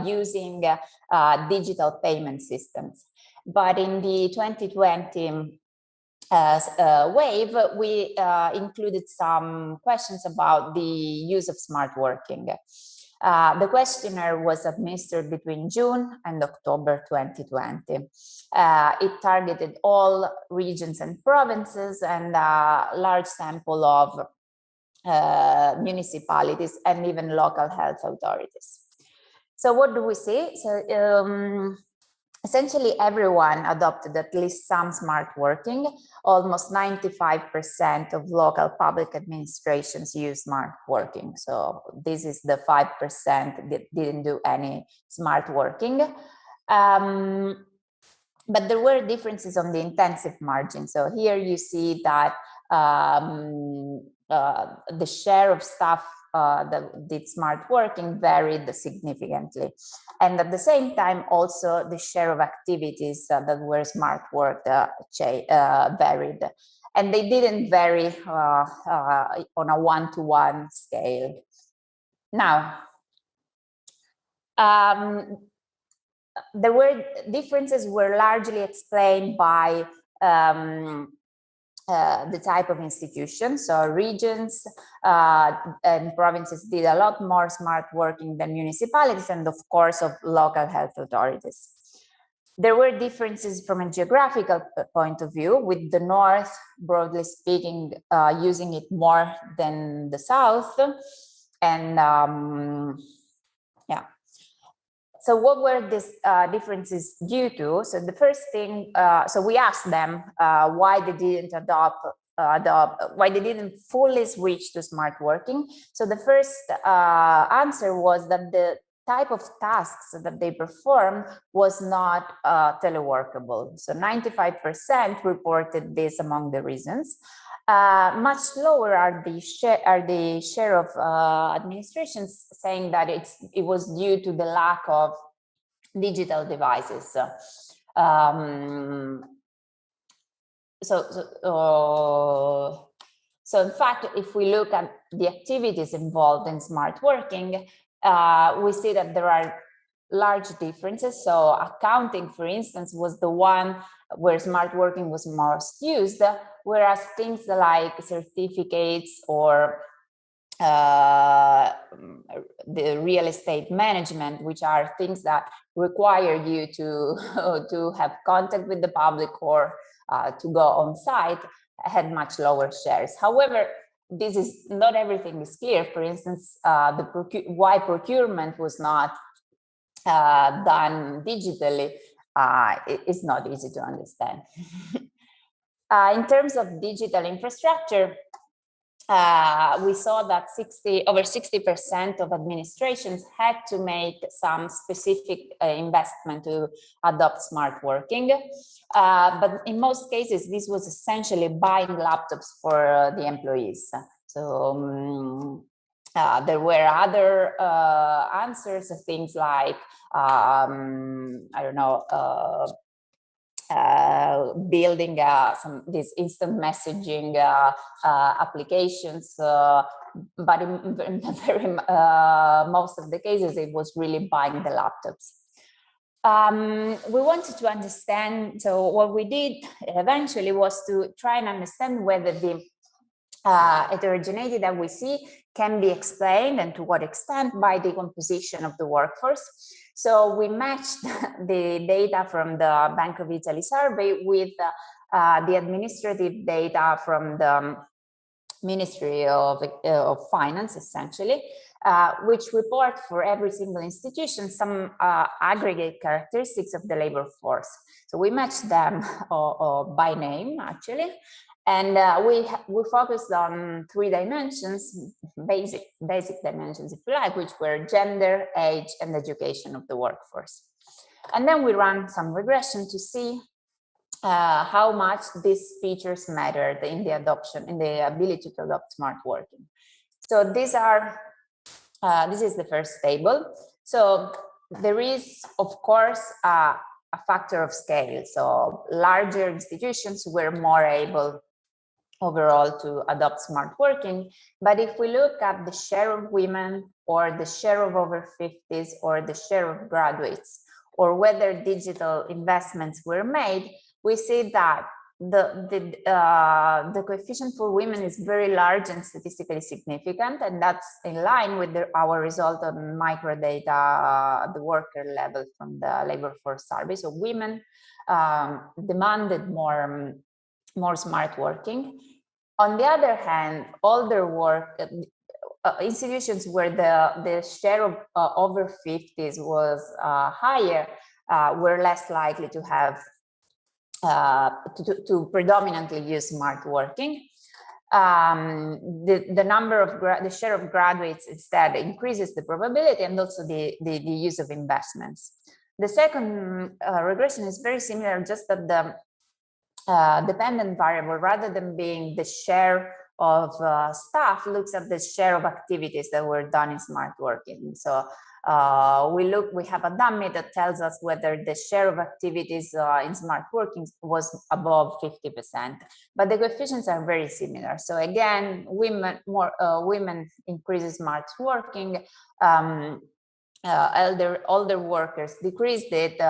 using digital payment systems. But in the 2020 wave, we included some questions about the use of smart working. The questionnaire was administered between June and October 2020. It targeted all regions and provinces and a large sample of municipalities and even local health authorities. So what do we see? So essentially everyone adopted at least some smart working. Almost 95% of local public administrations use smart working. So this is the 5% that didn't do any smart working. But there were differences on the intensive margin. So here you see that the share of staff that did smart working varied significantly. And at the same time, also the share of activities that were smart work varied. And they didn't vary on a one-to-one scale. Now, differences were largely explained by the type of institution. So regions and provinces did a lot more smart working than municipalities, and of course of local health authorities. There were differences from a geographical point of view, with the north, broadly speaking, using it more than the south. And yeah. So what were these differences due to? So the first thing, so we asked them why they didn't why they didn't fully switch to smart working. So the first answer was that the type of tasks that they performed was not teleworkable. So 95% reported this among the reasons. Much lower are the share of administrations saying that it was due to the lack of digital devices. So in fact, if we look at the activities involved in smart working, we see that there are large differences. So accounting, for instance, was the one where smart working was most used, whereas things like certificates or the real estate management, which are things that require you to have contact with the public or to go on site, had much lower shares. However, this is not everything is clear. For instance, why procurement was not done digitally, it's not easy to understand. In terms of digital infrastructure, we saw that over 60% of administrations had to make some specific investment to adopt smart working. But in most cases, this was essentially buying laptops for the employees. So there were other answers, things like, I don't know, building these instant messaging applications, but in very most of the cases, it was really buying the laptops. We wanted to understand, so what we did eventually was to try and understand whether the heterogeneity that we see can be explained, and to what extent, by the composition of the workforce. So we matched the data from the Bank of Italy survey with the administrative data from the Ministry of Finance, essentially, which report for every single institution some aggregate characteristics of the labor force. So we matched them by name, actually. And we focused on 3 dimensions, basic dimensions, if you like, which were gender, age, and education of the workforce. And then we ran some regression to see how much these features mattered in the adoption, in the ability to adopt smart working. So these are, this is the first table. So there is, of course, a factor of scale. So larger institutions were more able overall to adopt smart working. But if we look at the share of women, or the share of over 50s, or the share of graduates, or whether digital investments were made, we see that the coefficient for women is very large and statistically significant, and that's in line with our result on microdata at the worker level from the labor force survey. So women demanded more smart working. On the other hand, older work institutions where the share of over 50s was higher were less likely to have to predominantly use smart working. The number of the share of graduates instead increases the probability and also the use of investments. The second regression is very similar, just that the dependent variable, rather than being the share of staff, looks at the share of activities that were done in smart working. So we have a dummy that tells us whether the share of activities in smart working was above 50%, but the coefficients are very similar. So again, women increase smart working, older workers decreased it,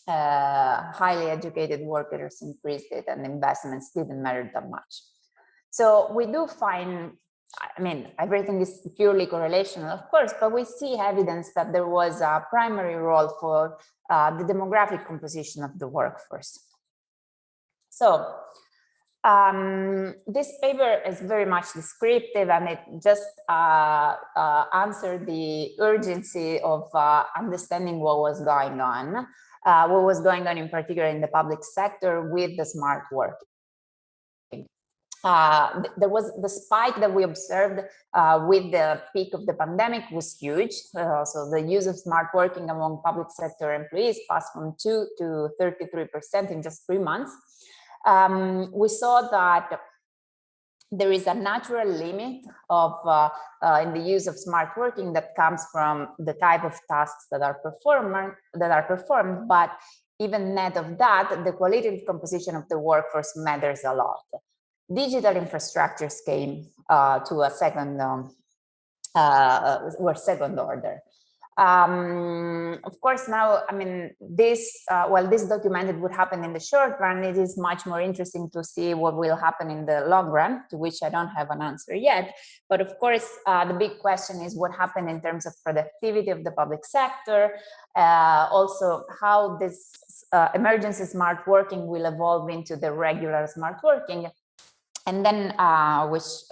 highly educated workers increased it, and investments didn't matter that much. So we do find, I mean, everything is purely correlational, of course, but we see evidence that there was a primary role for the demographic composition of the workforce. So this paper is very much descriptive, and it just answered the urgency of understanding what was going on in particular in the public sector with the smart working. There was the spike that we observed with the peak of the pandemic was huge. So the use of smart working among public sector employees passed from 2 to 33% in just 3 months. We saw that there is a natural limit of in the use of smart working that comes from the type of tasks that are performed, but even net of that, the qualitative composition of the workforce matters a lot. Digital infrastructures came to a second order. Of course, now, I mean, this, while this documented would happen in the short run, it is much more interesting to see what will happen in the long run, to which I don't have an answer yet. But of course, the big question is what happened in terms of productivity of the public sector, also how this emergency smart working will evolve into the regular smart working. And then, which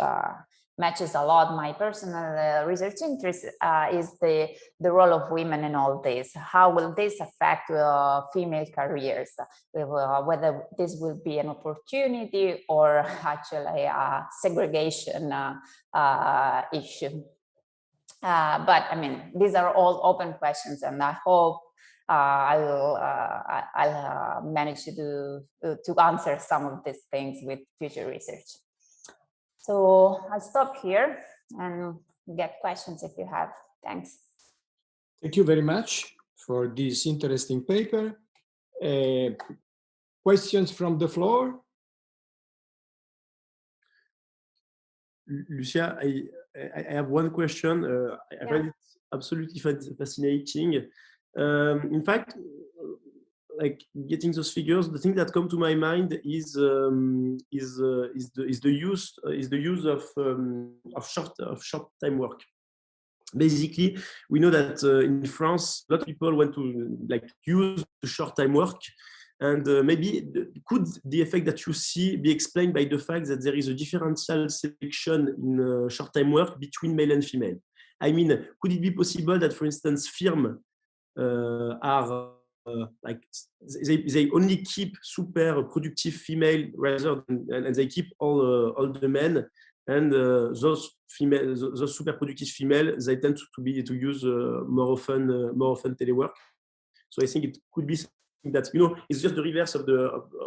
matches a lot my personal research interest, is the role of women in all this. How will this affect female careers? Whether this will be an opportunity or actually a segregation issue. But I mean, these are all open questions, and I hope I'll manage to answer some of these things with future research. So I'll stop here and get questions if you have. Thanks. Thank you very much for this interesting paper. Questions from the floor? Lucia, I have one question. I find it absolutely fascinating. In fact, like getting those figures, the thing that come to my mind is the use of short time work. Basically, we know that in France, a lot of people want to like use the short time work, and maybe could the effect that you see be explained by the fact that there is a differential selection in short time work between male and female? I mean, could it be possible that, for instance, firms are like they only keep super productive female rather than, and they keep all the men, and those super productive female, they tend to use more often telework. So I think it could be something that, you know, it's just the reverse of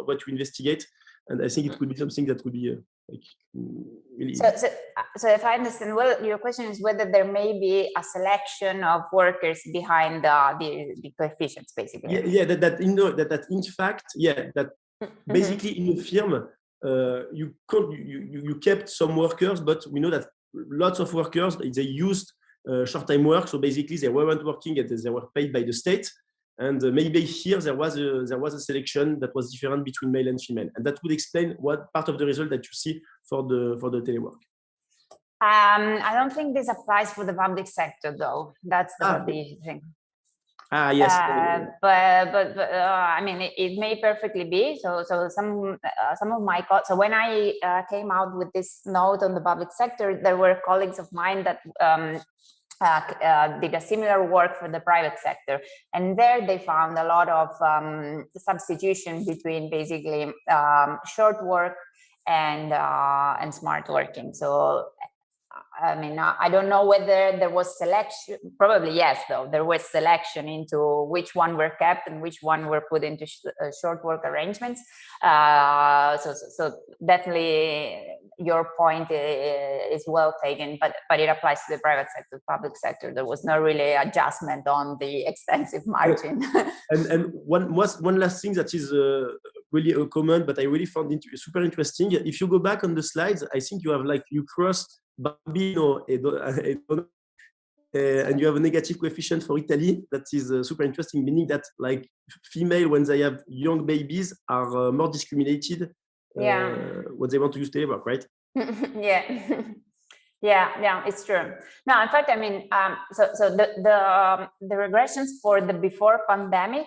what you investigate, and I think it could be something that could be like really. So if I understand well, your question is whether there may be a selection of workers behind the coefficients, basically. Yeah, that in fact, yeah, that basically in a firm, you kept some workers, but we know that lots of workers, they used short-time work. So basically, they weren't working and they were paid by the state. And maybe here there was a selection that was different between male and female, and that would explain what part of the result that you see for the telework. I don't think this applies for the public sector, though. That's the thing. Yes. But I mean, it may perfectly be. So some of my so when I came out with this note on the public sector, there were colleagues of mine that did a similar work for the private sector, and there they found a lot of substitution between basically short work and smart working. So I mean, I don't know whether there was selection. Probably yes, though there was selection into which one were kept and which one were put into short work arrangements. So definitely your point is well taken, but it applies to the private sector, public sector. There was no really adjustment on the extensive margin. and one last thing that is really a comment, but I really found it super interesting. If you go back on the slides, I think you have you crossed bambino and you have a negative coefficient for Italy. That is super interesting, meaning that female, when they have young babies, are more discriminated when they want to use telework, right? Yeah. Yeah, it's true. No, in fact, I mean, so the regressions for the before pandemic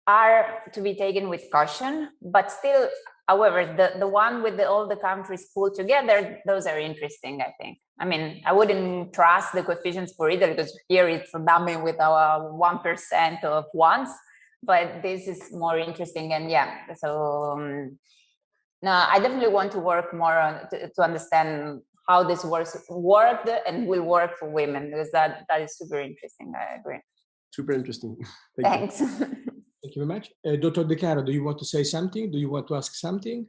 are to be taken with caution, but still, however, the one with all the countries pulled together, those are interesting, I think. I mean, I wouldn't trust the coefficients for Italy because here it's dummy with our 1% of ones, but this is more interesting. And yeah, so no, I definitely want to work more on to understand how this worked and will work for women, because that is super interesting. I agree. Super interesting. Thanks. Thank you very much. Dr. De Caro, do you want to say something? Do you want to ask something?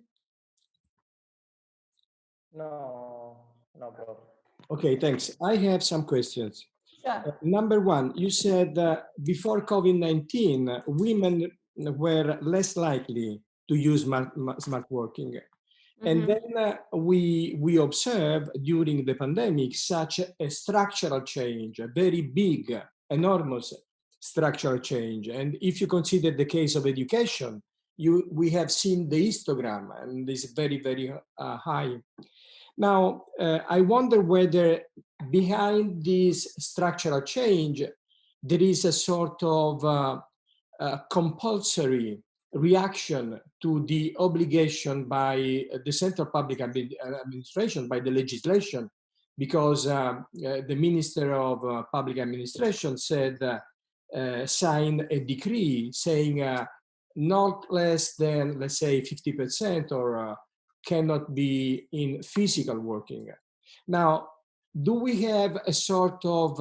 No problem. Okay, thanks. I have some questions. Sure. Number one, you said before COVID-19, women were less likely to use smart working. Mm-hmm. And then we observed during the pandemic such a structural change, a very big, enormous structural change. And if you consider the case of education, we have seen the histogram, and it's very, very high. Now, I wonder whether behind this structural change, there is a sort of compulsory reaction to the obligation by the central public administration, by the legislation, because the Minister of Public Administration said, signed a decree saying not less than, let's say, 50% or cannot be in physical working. Now, do we have a sort of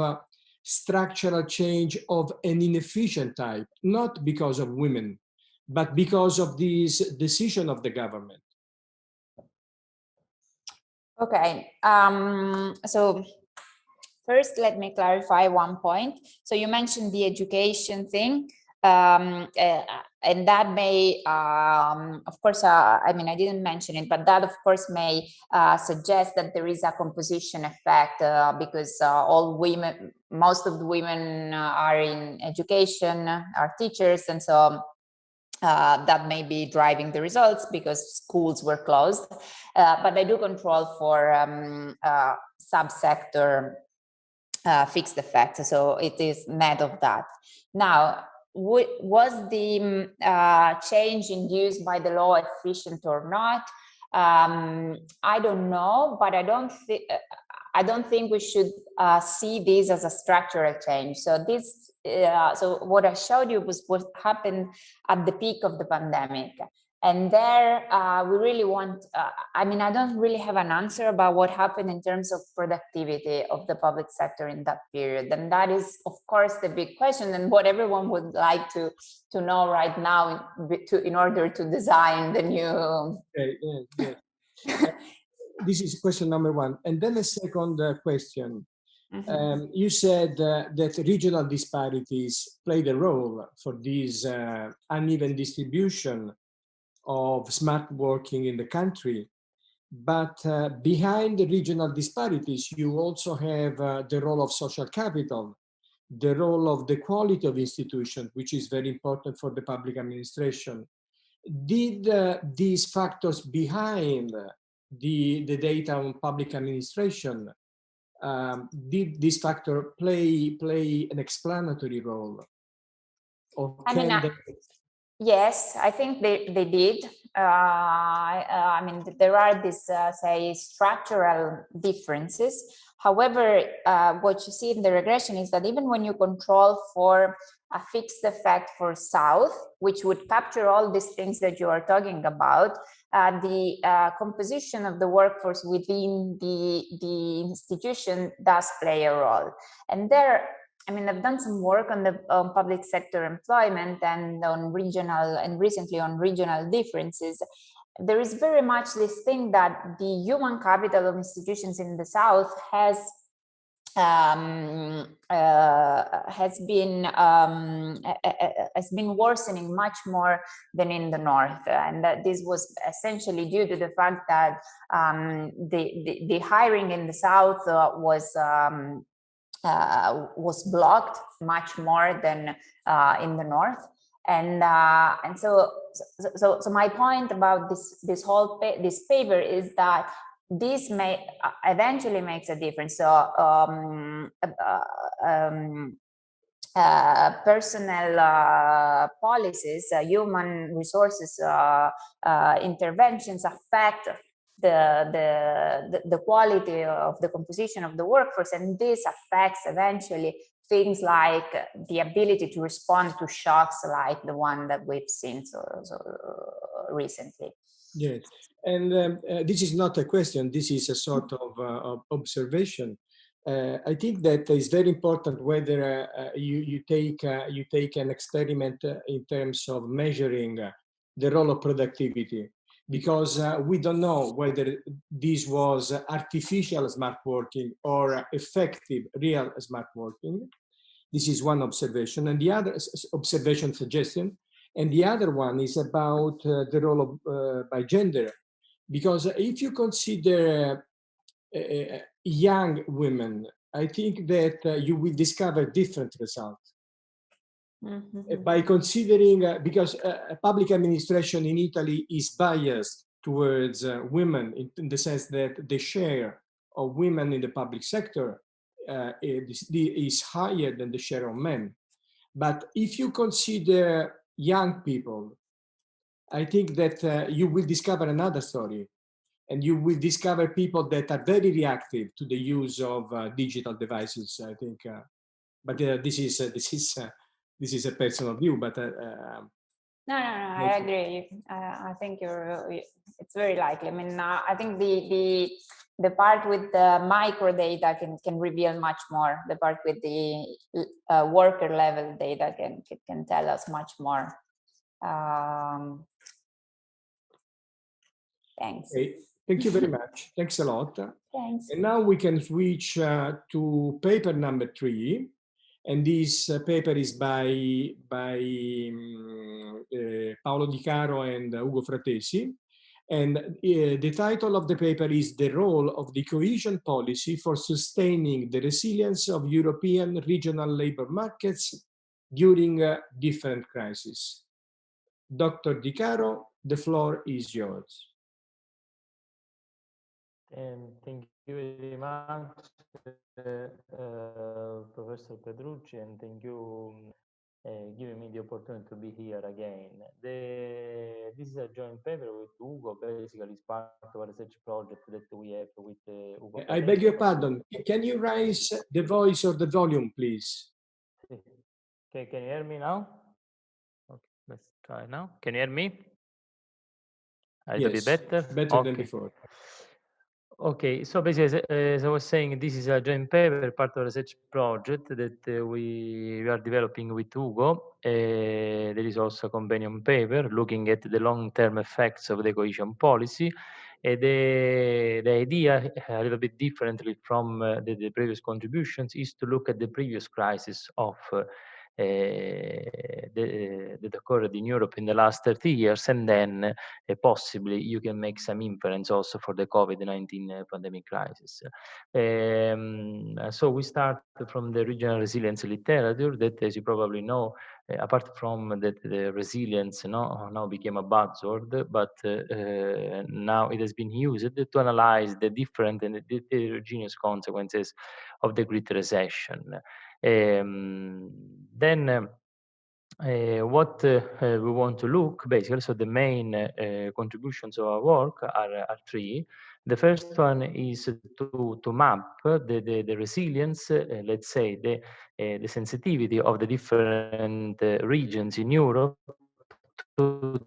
structural change of an inefficient type, not because of women, but because of this decision of the government? Okay, so first, let me clarify one point. So you mentioned the education thing, and that may, of course, I mean, I didn't mention it, but that, of course, may suggest that there is a composition effect because all women, most of the women are in education, are teachers, and so that may be driving the results because schools were closed. But I do control for subsector fixed effect, so it is net of that. Now, was the change induced by the law efficient or not? I don't know, but I don't think we should see this as a structural change. So this, so what I showed you was what happened at the peak of the pandemic. And there we really want, I mean, I don't really have an answer about what happened in terms of productivity of the public sector in that period. And that is, of course, the big question and what everyone would like to know right now in order to design the new. Okay, yeah. This is question number one. And then a second question. Mm-hmm. You said that regional disparities played a role for this uneven distribution of smart working in the country. But behind the regional disparities, you also have the role of social capital, the role of the quality of institutions, which is very important for the public administration. Did these factors behind the data on public administration, did this factor play an explanatory role? Or Yes, I think they did. I mean, there are these, say, structural differences. However, what you see in the regression is that even when you control for a fixed effect for South, which would capture all these things that you are talking about, the composition of the workforce within the institution does play a role. And there, I mean, I've done some work on the public sector employment and on regional, and recently on regional differences. There is very much this thing that the human capital of institutions in the South has been worsening much more than in the North, and that this was essentially due to the fact that the hiring in the South was blocked much more than in the North, and so my point about this whole this paper is that this may eventually makes a difference. So personnel policies, human resources interventions affect the quality of the composition of the workforce, and this affects eventually things like the ability to respond to shocks like the one that we've seen so recently. Yes, and this is not a question, this is a sort of observation. I think that it's very important whether you take an experiment in terms of measuring the role of productivity, because we don't know whether this was artificial smart working or effective real smart working. This is one observation, and the other observation suggestion, and the other one is about the role of by gender, because if you consider young women, I think that you will discover different results. Mm-hmm. By considering, because public administration in Italy is biased towards women in the sense that the share of women in the public sector is higher than the share of men. But if you consider young people, I think that you will discover another story, and you will discover people that are very reactive to the use of digital devices. I think, but this is a personal view. But no, I agree. I think it's very likely. I mean, I think the part with the micro data can reveal much more. The part with the worker level data can tell us much more. Thanks. Okay. Thank you very much. Thanks a lot. Thanks. And now we can switch to paper number 3. And this paper is by Paolo Di Caro and Ugo Fratesi. And the title of the paper is "The Role of the Cohesion Policy for Sustaining the Resilience of European Regional Labor Markets During Different Crises." Dr. Di Caro, the floor is yours. Thank you very much, Professor Pedrucci, and thank you giving me the opportunity to be here again. This is a joint paper with Ugo. Basically, it's part of a research project that we have with Ugo. I beg your pardon. Can you raise the voice or the volume, please? Okay, can you hear me now? Okay, let's try now. Can you hear me? A little bit better? Better than before. Okay, so basically, as I was saying, this is a joint paper, part of a research project that we are developing with Ugo. There is also a companion paper looking at the long-term effects of the cohesion policy. The idea, a little bit differently from the previous contributions, is to look at the previous crisis of that occurred in Europe in the last 30 years, and then possibly you can make some inference also for the COVID-19 pandemic crisis. So we start from the regional resilience literature that, as you probably know, apart from that the resilience now became a buzzword, but now it has been used to analyze the different and the heterogeneous consequences of the Great Recession. Then what we want to look basically, so the main contributions of our work are three. The first one is to map the resilience, let's say the sensitivity of the different regions in Europe to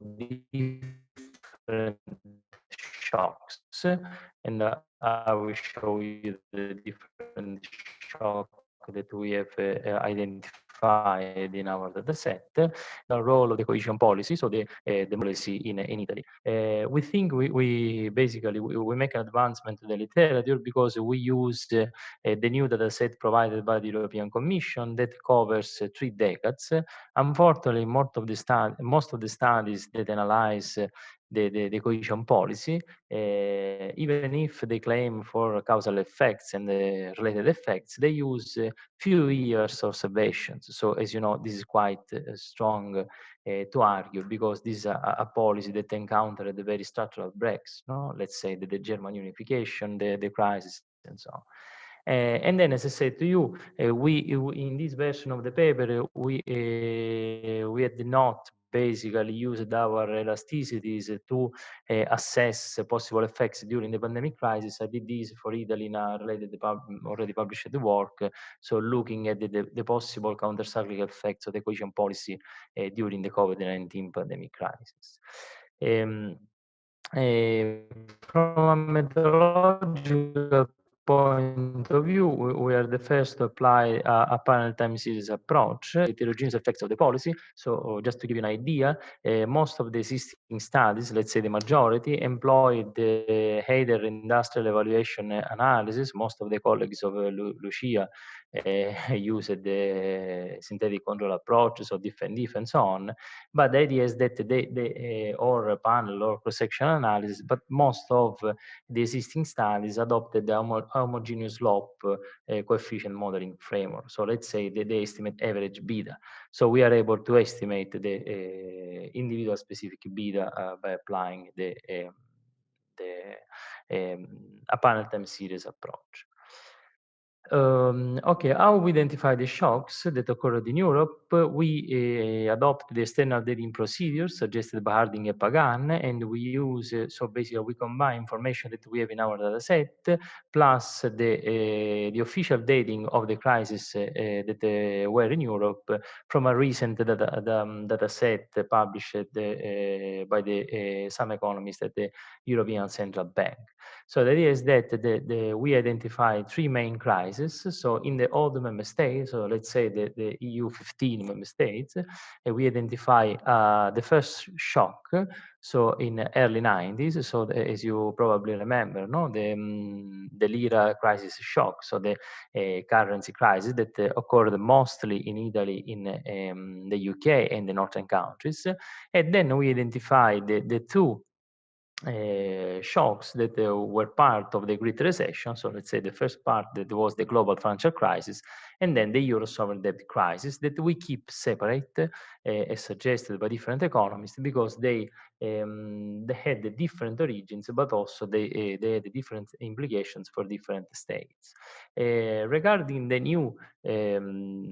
different shocks, and I will show you the different shocks that we have identified in our data set, the role of the cohesion policy, so the policy in Italy. We think we basically make an advancement to the literature because we use the new data set provided by the European Commission that covers 3 decades. Unfortunately, most of the studies that analyze the cohesion policy, even if they claim for causal effects and related effects, they use few years of observations. So as you know, this is quite strong to argue because this is a policy that encountered the very structural breaks, no? Let's say the German unification, the crisis, and so on. And then, as I said to you, we in this version of the paper, we had not basically used our elasticities to assess possible effects during the pandemic crisis. I did this for Italy in a related already published work, so looking at the possible countercyclical effects of the cohesion policy during the COVID-19 pandemic crisis. From a methodological point of view, we are the first to apply a panel time series approach, heterogeneous effects of the policy. So just to give you an idea, most of the existing studies, let's say the majority, employed either industrial evaluation analysis. Most of the colleagues of Lucia used the synthetic control approach, so diff and so on. But the idea is that or panel or cross-section analysis, but most of the existing studies adopted the homogeneous slope coefficient modeling framework. So let's say they estimate average beta. So we are able to estimate the individual specific beta by applying a panel time series approach. Okay, how we identify the shocks that occurred in Europe? We adopt the external dating procedures suggested by Harding and Pagan, and we use, so basically we combine information that we have in our data set, plus the official dating of the crisis that were in Europe from a recent data set published by some economists at the European Central Bank. So the idea is that we identify 3 main crises. So in the old member states, so let's say the EU 15 member states, we identify the first shock. So in early 90s, so as you probably remember, no, the lira crisis shock, so the currency crisis that occurred mostly in Italy, in the UK and the northern countries. And then we identify the 2 shocks that were part of the Great Recession. So let's say the first part that was the global financial crisis, and then the Euro sovereign debt crisis that we keep separate, as suggested by different economists, because they had different origins, but also they had different implications for different states. Regarding the new,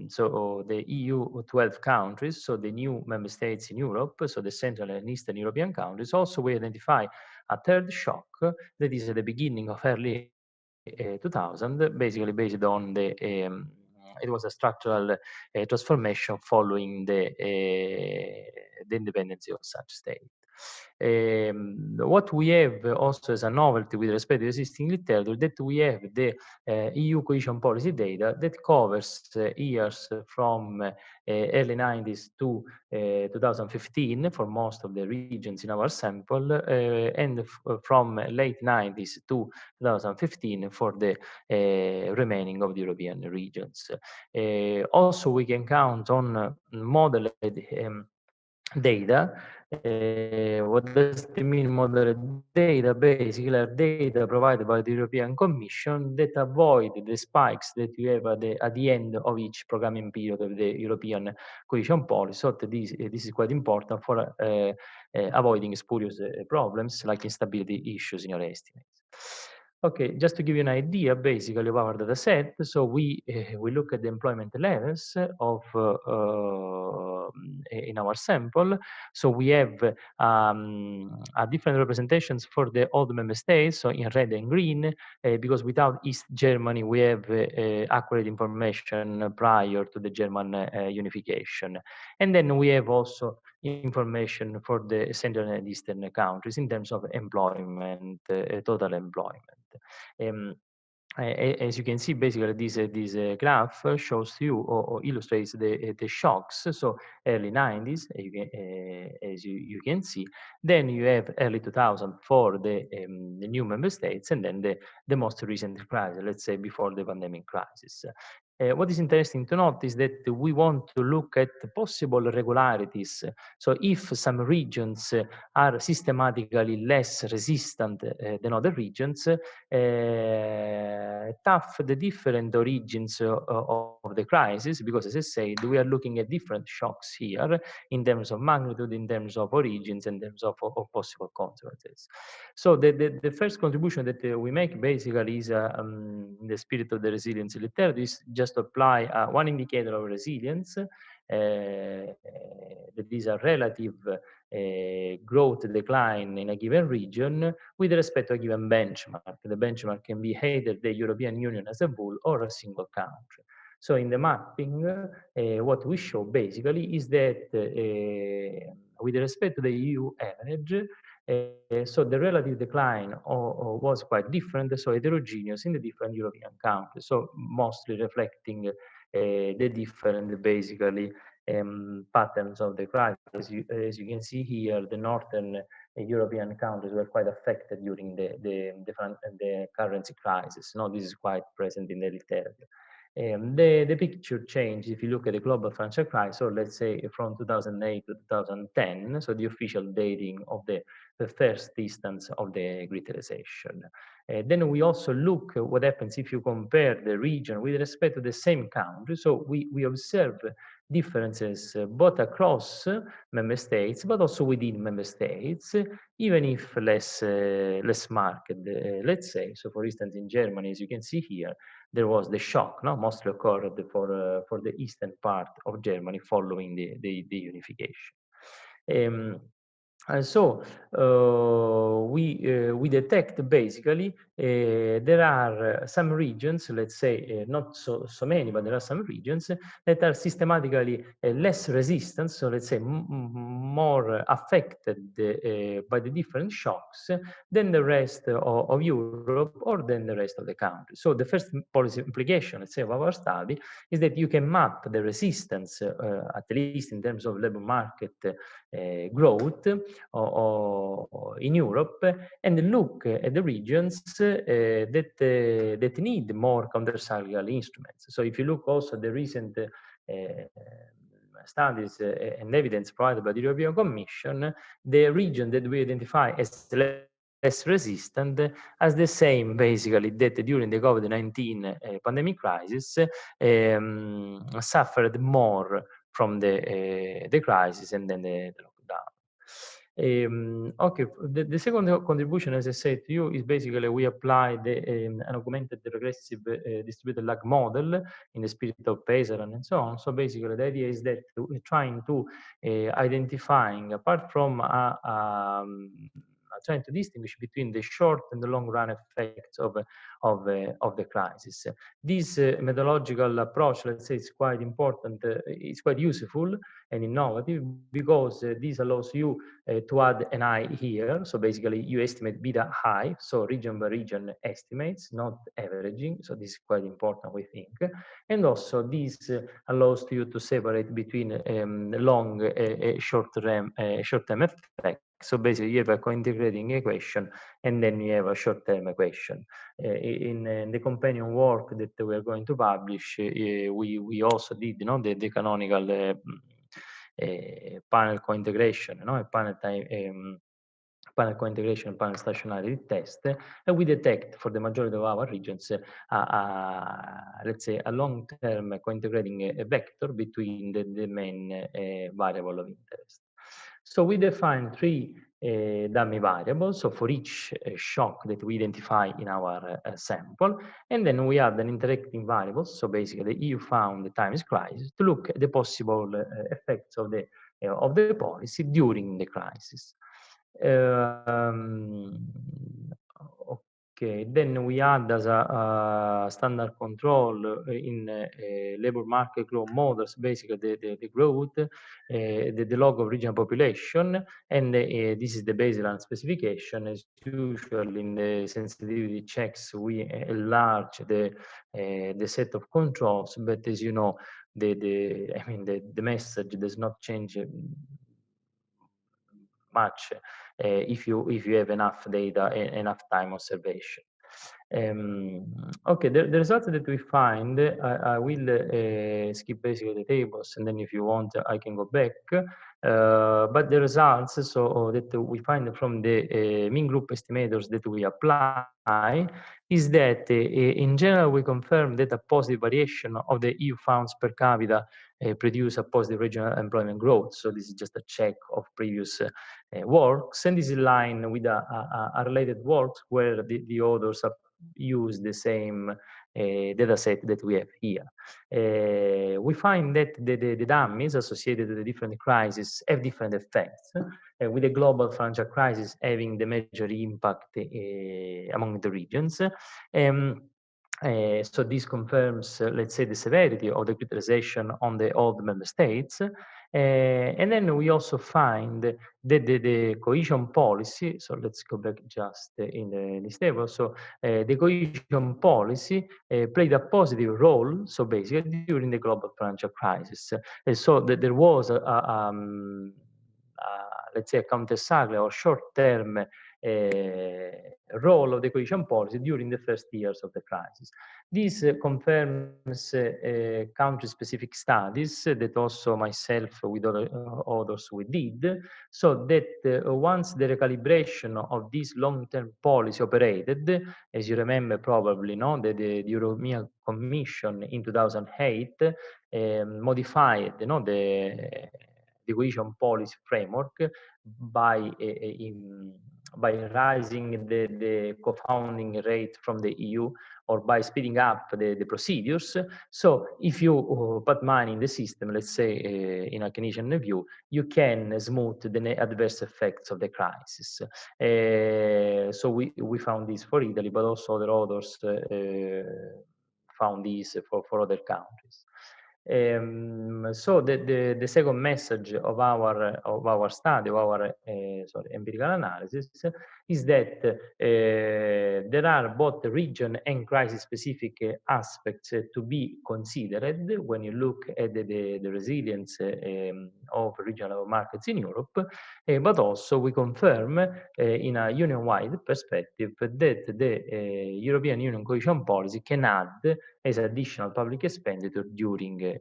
so the EU 12 countries, so the new member states in Europe, so the Central and Eastern European countries, also we identify a third shock that is at the beginning of early 2000, basically based on the it was a structural transformation following the independence of such state. What we have also as a novelty with respect to existing literature, that we have the EU cohesion policy data that covers years from early 90s to 2015 for most of the regions in our sample, and from late 90s to 2015 for the remaining of the European regions. Also, we can count on modeled data. What does it mean, modeled data? Basically, are data provided by the European Commission that avoid the spikes that you have at the end of each programming period of the European cohesion policy. So this is quite important for avoiding spurious problems like instability issues in your estimates. Okay, just to give you an idea, basically, of our data set, so we look at the employment levels of in our sample. So we have a different representations for the old member states, so in red and green, because without East Germany, we have accurate information prior to the German unification. And then we have also information for the Central and Eastern countries in terms of employment, total employment. As you can see, basically this graph shows you or illustrates the shocks. So early 90s, as you can see. Then you have early 2000 for the new member states, and then the most recent crisis, let's say before the pandemic crisis. What is interesting to note is that we want to look at possible irregularities. So if some regions are systematically less resistant than other regions, tough the different origins of the crisis, because as I said, we are looking at different shocks here in terms of magnitude, in terms of origins, in terms of possible consequences. So the first contribution that we make basically is in the spirit of the resilience literature is just apply one indicator of resilience that is a relative growth decline in a given region with respect to a given benchmark. The benchmark can be either the European Union as a whole or a single country. So in the mapping, what we show basically is that with respect to the EU average, so the relative decline was quite different, so heterogeneous in the different European countries, so mostly reflecting the different, basically, patterns of the crisis. As you can see here, the northern European countries were quite affected during the currency crisis. No, this is quite present in the literature. The picture changed if you look at the global financial crisis, or let's say from 2008 to 2010, so the official dating of the first instance of the Great Recession. Then we also look at what happens if you compare the region with respect to the same country. So we observe differences both across member states, but also within member states, even if less marked, let's say. So for instance, in Germany, as you can see here, there was the shock, no, mostly occurred for the eastern part of Germany following the unification. So we detect basically there are some regions, let's say not so many, but there are some regions that are systematically less resistant, so let's say more affected by the different shocks than the rest of Europe or than the rest of the country. So the first policy implication, let's say, of our study is that you can map the resistance, at least in terms of labor market growth in Europe, and look at the regions that need more countercyclical instruments. So if you look also at the recent studies and evidence provided by the European Commission, the region that we identify as less resistant as the same, basically, that during the COVID-19 pandemic crisis suffered more from the crisis and then the lockdown. Okay, the second contribution, as I said to you, is basically we apply an augmented regressive distributed lag model in the spirit of Pesaran and so on. So basically the idea is that we're trying to identifying, apart from trying to distinguish between the short and the long run effects of the crisis. This methodological approach, let's say, is quite important, it's quite useful and innovative, because this allows you to add an I here. So basically you estimate beta high, so region by region estimates, not averaging. So this is quite important, we think. And also this allows you to separate between long short-term effects. So basically you have a co-integrating equation and then you have a short-term equation. In the companion work that we are going to publish, we also did, you know, the canonical panel co-integration, you know, a panel time panel co-integration, panel stationarity test, and we detect for the majority of our regions, let's say, a long-term co-integrating vector between the main variable of interest. So we define three dummy variables, so for each shock that we identify in our sample, and then we add an interacting variable, so basically EU found times crisis, to look at the possible effects of the policy during the crisis. Okay, then we add as a standard control in labor market growth models, basically the growth, the log of regional population, and this is the baseline specification. As usual in the sensitivity checks, we enlarge the set of controls, but as you know, the message does not change much if you have enough data and enough time observation. Okay, the results that we find, I will skip basically the tables, and then if you want, I can go back. But the results so that we find from the mean group estimators that we apply is that in general we confirm that a positive variation of the EU funds per capita produce a positive regional employment growth. So this is just a check of previous works, and this is in line with a related works where the authors have used the same data set that we have here. We find that the dummies associated with the different crises have different effects, with the global financial crisis having the major impact among the regions. So this confirms, let's say, the severity of the criticization on the old member states. And then we also find that the cohesion policy, so let's go back just in this table. So the cohesion policy played a positive role, so basically during the global financial crisis. So that there was let's say a countercyclical or short-term role of the cohesion policy during the first years of the crisis. This confirms country-specific studies that also myself with other authors we did, so that once the recalibration of this long-term policy operated, as you remember probably, no, the European Commission in 2008 modified the cohesion policy framework by rising the co-funding rate from the EU or by speeding up the procedures. So if you put money in the system, let's say in a Keynesian view, you can smooth the adverse effects of the crisis. So we found this for Italy, but also other authors found this for other countries. So the second message of our study, of our empirical analysis, is that there are both region and crisis-specific aspects to be considered when you look at the resilience of regional markets in Europe, but also we confirm in a union-wide perspective that the European Union cohesion policy can add as additional public expenditure during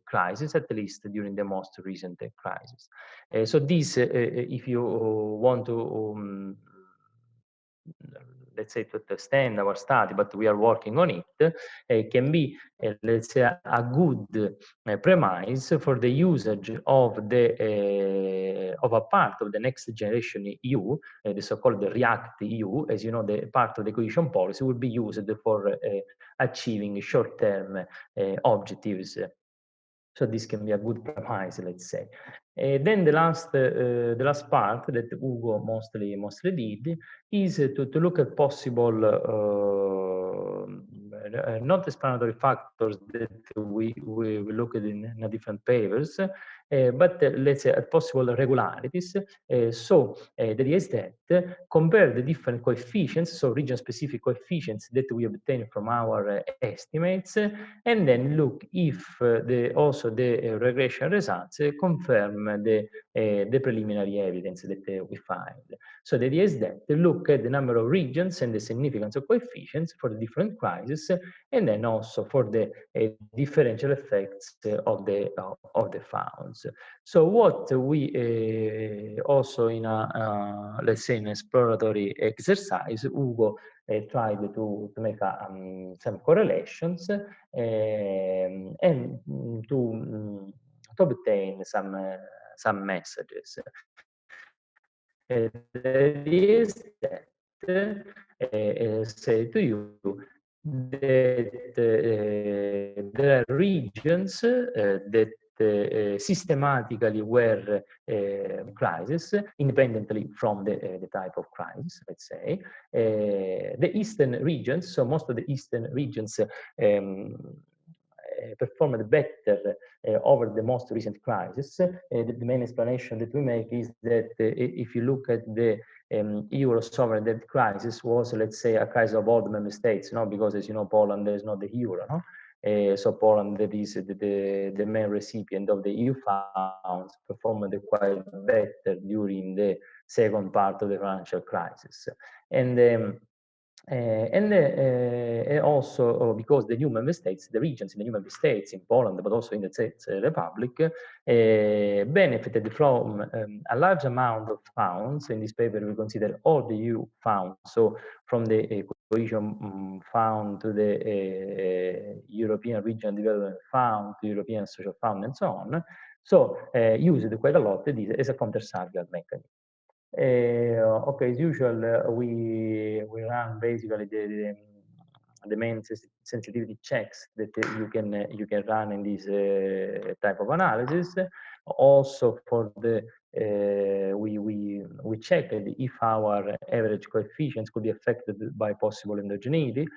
crisis, at least during the most recent crisis. So this, if you want to, let's say, to extend our study, but we are working on it, can be, let's say, a good premise for the usage of a part of the next generation EU, the so-called REACT EU. As you know, the part of the cohesion policy will be used for achieving short-term objectives. So this can be a good premise, let's say. Then the last part that Ugo mostly did is to look at possible not explanatory factors that we look at in different papers, but let's say at possible regularities. So the idea is that compare the different coefficients, so region-specific coefficients that we obtain from our estimates, and then look if also the regression results confirm the preliminary evidence that we find. So the idea is that to look at the number of regions and the significance of coefficients for the different crises, and then also for the differential effects of the founds. So what we also in a let's say an exploratory exercise, Ugo tried to make some correlations and to obtain some messages. That is that, say to you, that there are regions that systematically were crisis, independently from the type of crisis, let's say. The eastern regions, so most of the eastern regions performed better over the most recent crisis. The main explanation that we make is that if you look at the euro sovereign debt crisis was, let's say, a crisis of all the member states, no? Because as you know, Poland is not the euro, no? So Poland, that is the main recipient of the EU funds, performed quite better during the second part of the financial crisis. And also because the new member states, the regions in the new member states, in Poland, but also in the Czech Republic, benefited from a large amount of funds. In this paper, we consider all the EU funds, so from the cohesion fund to the European Regional Development Fund, to European Social Fund, and so on. So used quite a lot as a counter-cyclical mechanism. Okay, as usual, we run basically the main sensitivity checks that you can run in this type of analysis. Also, for the we checked if our average coefficients could be affected by possible endogeneity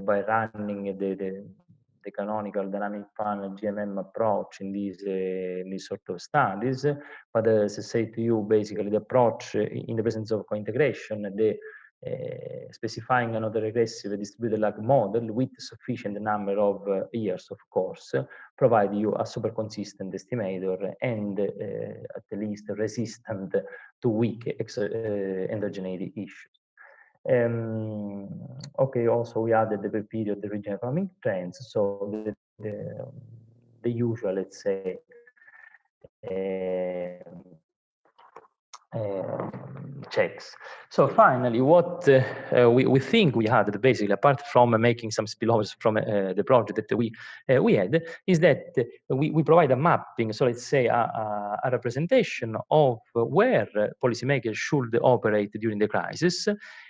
by running the canonical dynamic panel GMM approach in these sort of studies. But as I say to you, basically the approach in the presence of co-integration, the specifying an autoregressive distributed lag model with sufficient number of years, of course, provide you a super consistent estimator and at least resistant to weak endogeneity issues. Okay, also we added the period, the regional economic trends, so the usual, let's say, checks. So finally, what we think we had, basically, apart from making some spillovers from the project that we had, is that we provide a mapping, so let's say a representation of where policymakers should operate during the crisis.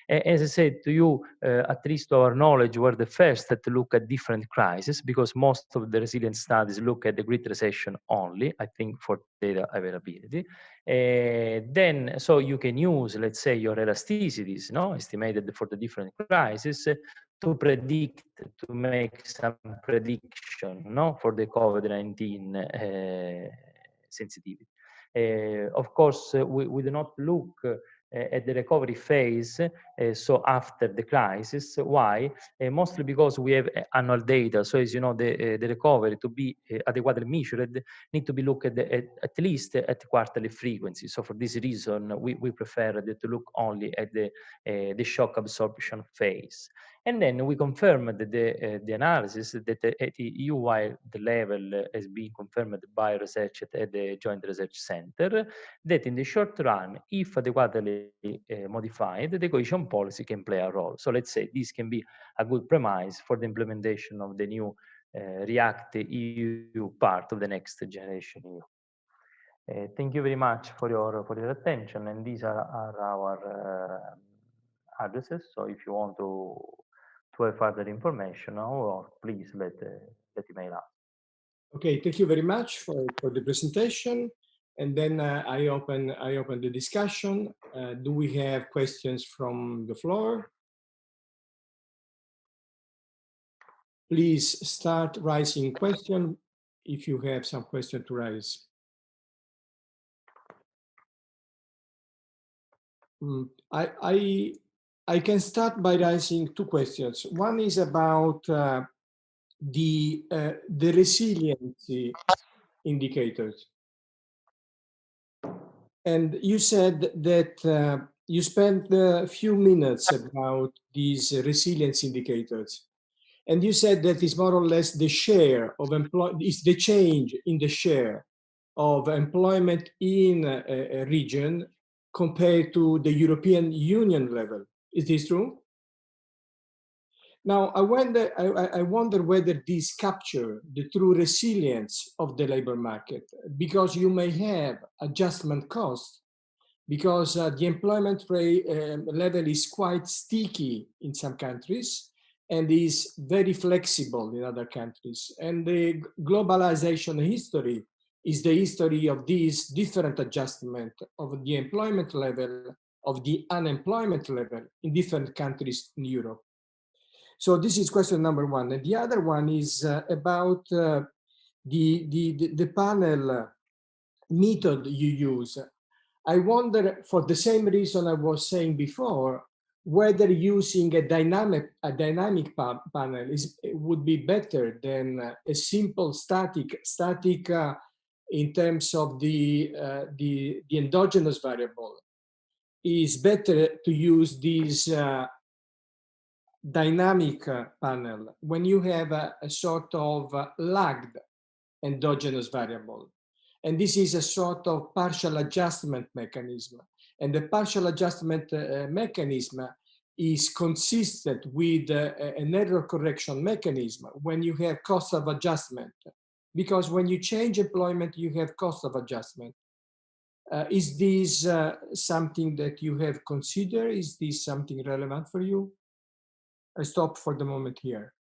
As I said to you, at least to our knowledge, we're the first to look at different crises, because most of the resilience studies look at the Great Recession only, I think, for data availability. Then, so you can use, let's say, your elasticities, no, estimated for the different crises, to predict, to make some prediction, no, for the COVID-19 sensitivity. Of course, we do not look at the recovery phase, so after the crisis. Why? Mostly because we have annual data. So as you know, the recovery to be adequately measured need to be looked at least at quarterly frequency. So for this reason, we prefer to look only at the shock absorption phase. And then we confirmed the analysis that at the EU-wide level has been confirmed by research at the Joint Research Center, that in the short run, if adequately modified, the cohesion policy can play a role. So let's say this can be a good premise for the implementation of the new REACT EU part of the next generation EU. Thank you very much for your attention, and these are our addresses. So if you want to have further information, or please let email us. Okay, thank you very much for the presentation. And then I open the discussion. Do we have questions from the floor? Please start raising question if you have some question to raise. I can start by raising two questions. One is about the resiliency indicators. And you said that you spent a few minutes about these resilience indicators. And you said that it's more or less the share of it's the change in the share of employment in a region compared to the European Union level. Is this true? Now, I wonder whether these capture the true resilience of the labor market, because you may have adjustment costs because the employment rate level is quite sticky in some countries and is very flexible in other countries. And the globalization history is the history of this different adjustment of the employment level, of the unemployment level in different countries in Europe. So this is question number one. And the other one is about the panel method you use. I wonder, for the same reason I was saying before, whether using a dynamic panel would be better than a simple static in terms of the endogenous variable. Is better to use this dynamic panel when you have a sort of lagged endogenous variable. And this is a sort of partial adjustment mechanism. And the partial adjustment mechanism is consistent with an error correction mechanism when you have cost of adjustment. Because when you change employment, you have cost of adjustment. Is this something that you have considered? Is this something relevant for you? I stop for the moment here.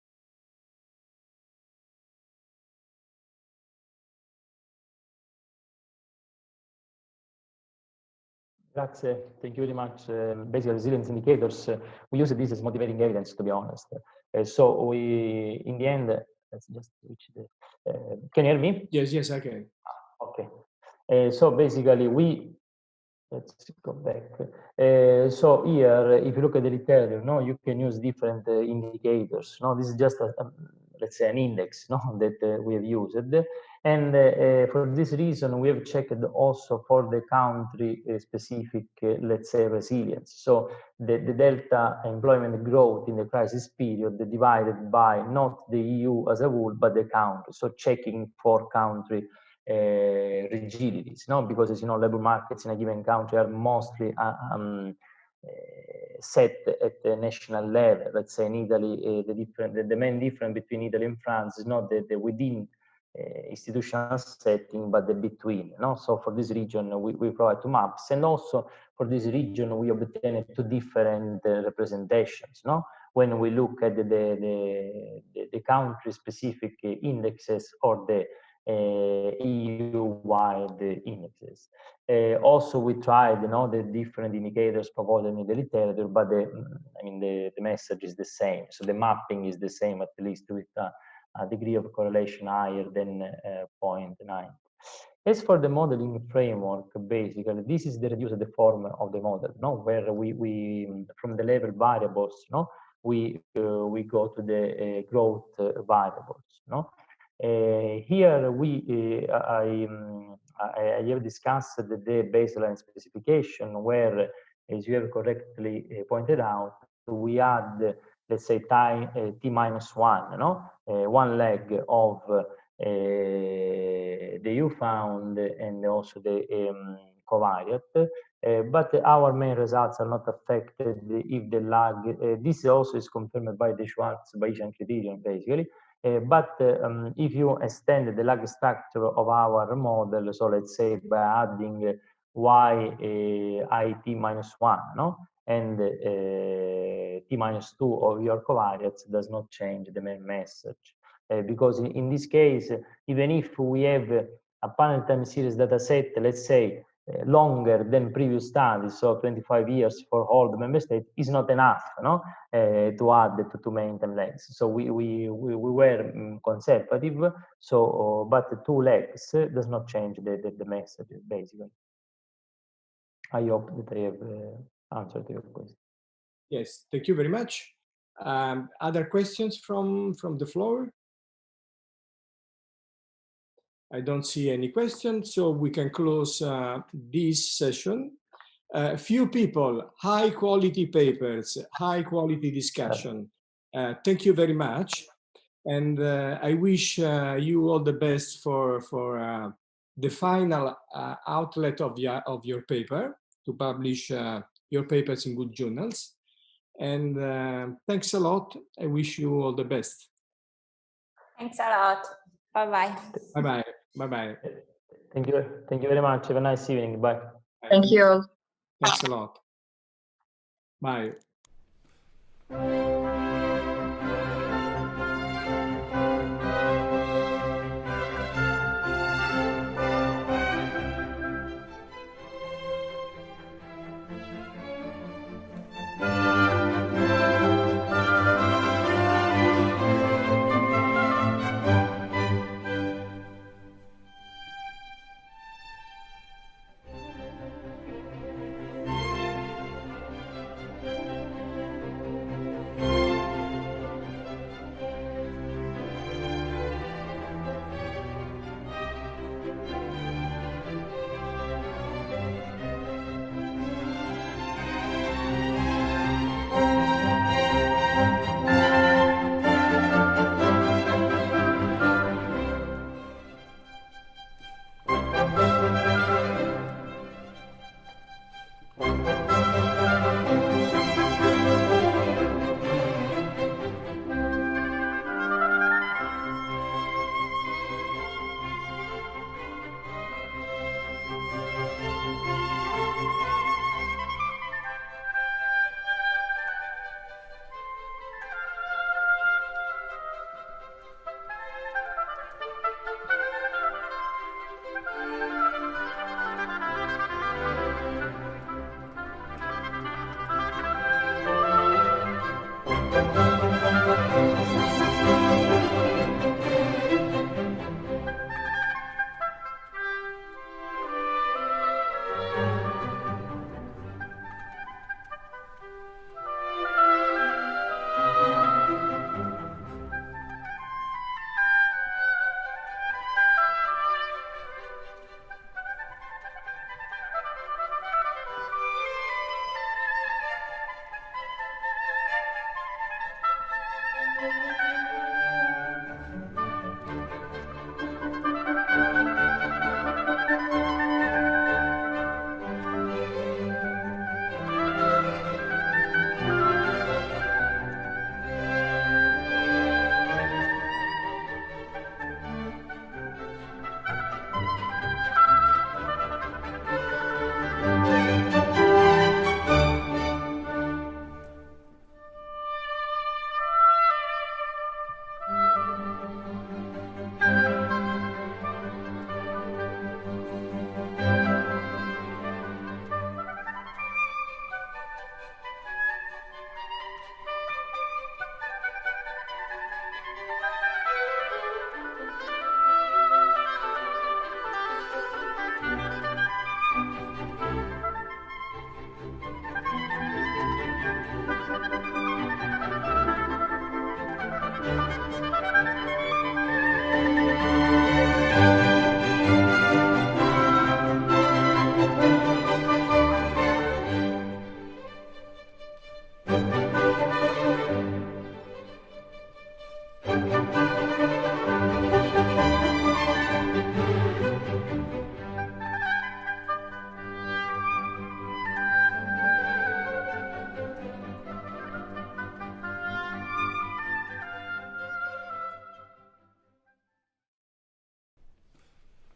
Grazie, thank you very much. Basically, resilience indicators, we use this as motivating evidence, to be honest. So we, in the end, let's just switch the, can you hear me? Yes, I can. Okay. So basically, let's go back. So here, if you look at the literature, no, you can use different indicators. No, this is just let's say an index, no, that we have used. And for this reason, we have checked also for the country specific, let's say, resilience. So the delta employment growth in the crisis period divided by not the EU as a whole, but the country. So checking for country rigidities, no? Because as you know, labor markets in a given country are mostly set at the national level. Let's say in Italy, the main difference between Italy and France is not the within institutional setting, but the between. No? So for this region, we provide two maps, and also for this region, we obtain two different representations. No? When we look at the country-specific indexes or the EU-wide indexes. Also, we tried, the different indicators proposed in the literature, but the message is the same. So the mapping is the same, at least with a degree of correlation higher than 0.9. As for the modeling framework, basically, this is the reduced form of the model, where we from the level variables, we go to the growth variables, here I have discussed the baseline specification where, as you have correctly pointed out, we add, let's say, T-1, one leg of the U-found and also the covariate. But our main results are not affected if the lag, this also is confirmed by the Schwarz-Bayesian criterion, basically. But if you extend the lag structure of our model, so let's say by adding YIT-1, and T-2 of your covariates does not change the main message. Because in this case, even if we have a panel time series data set, let's say, longer than previous studies, so 25 years for all the member states, is not enough, to add the two main time legs. So we were conservative. So, but the two legs does not change the message, basically. I hope that I have answered your question. Yes, thank you very much. Other questions from the floor? I don't see any questions, so we can close this session. Few people, high quality papers, high quality discussion. Thank you very much. And I wish you all the best for the final outlet of your paper, to publish your papers in good journals. And thanks a lot. I wish you all the best. Thanks a lot. Bye-bye. Bye-bye. Bye-bye. Thank you very much. Have a nice evening. Bye. Thank you all. Thanks a lot. Bye.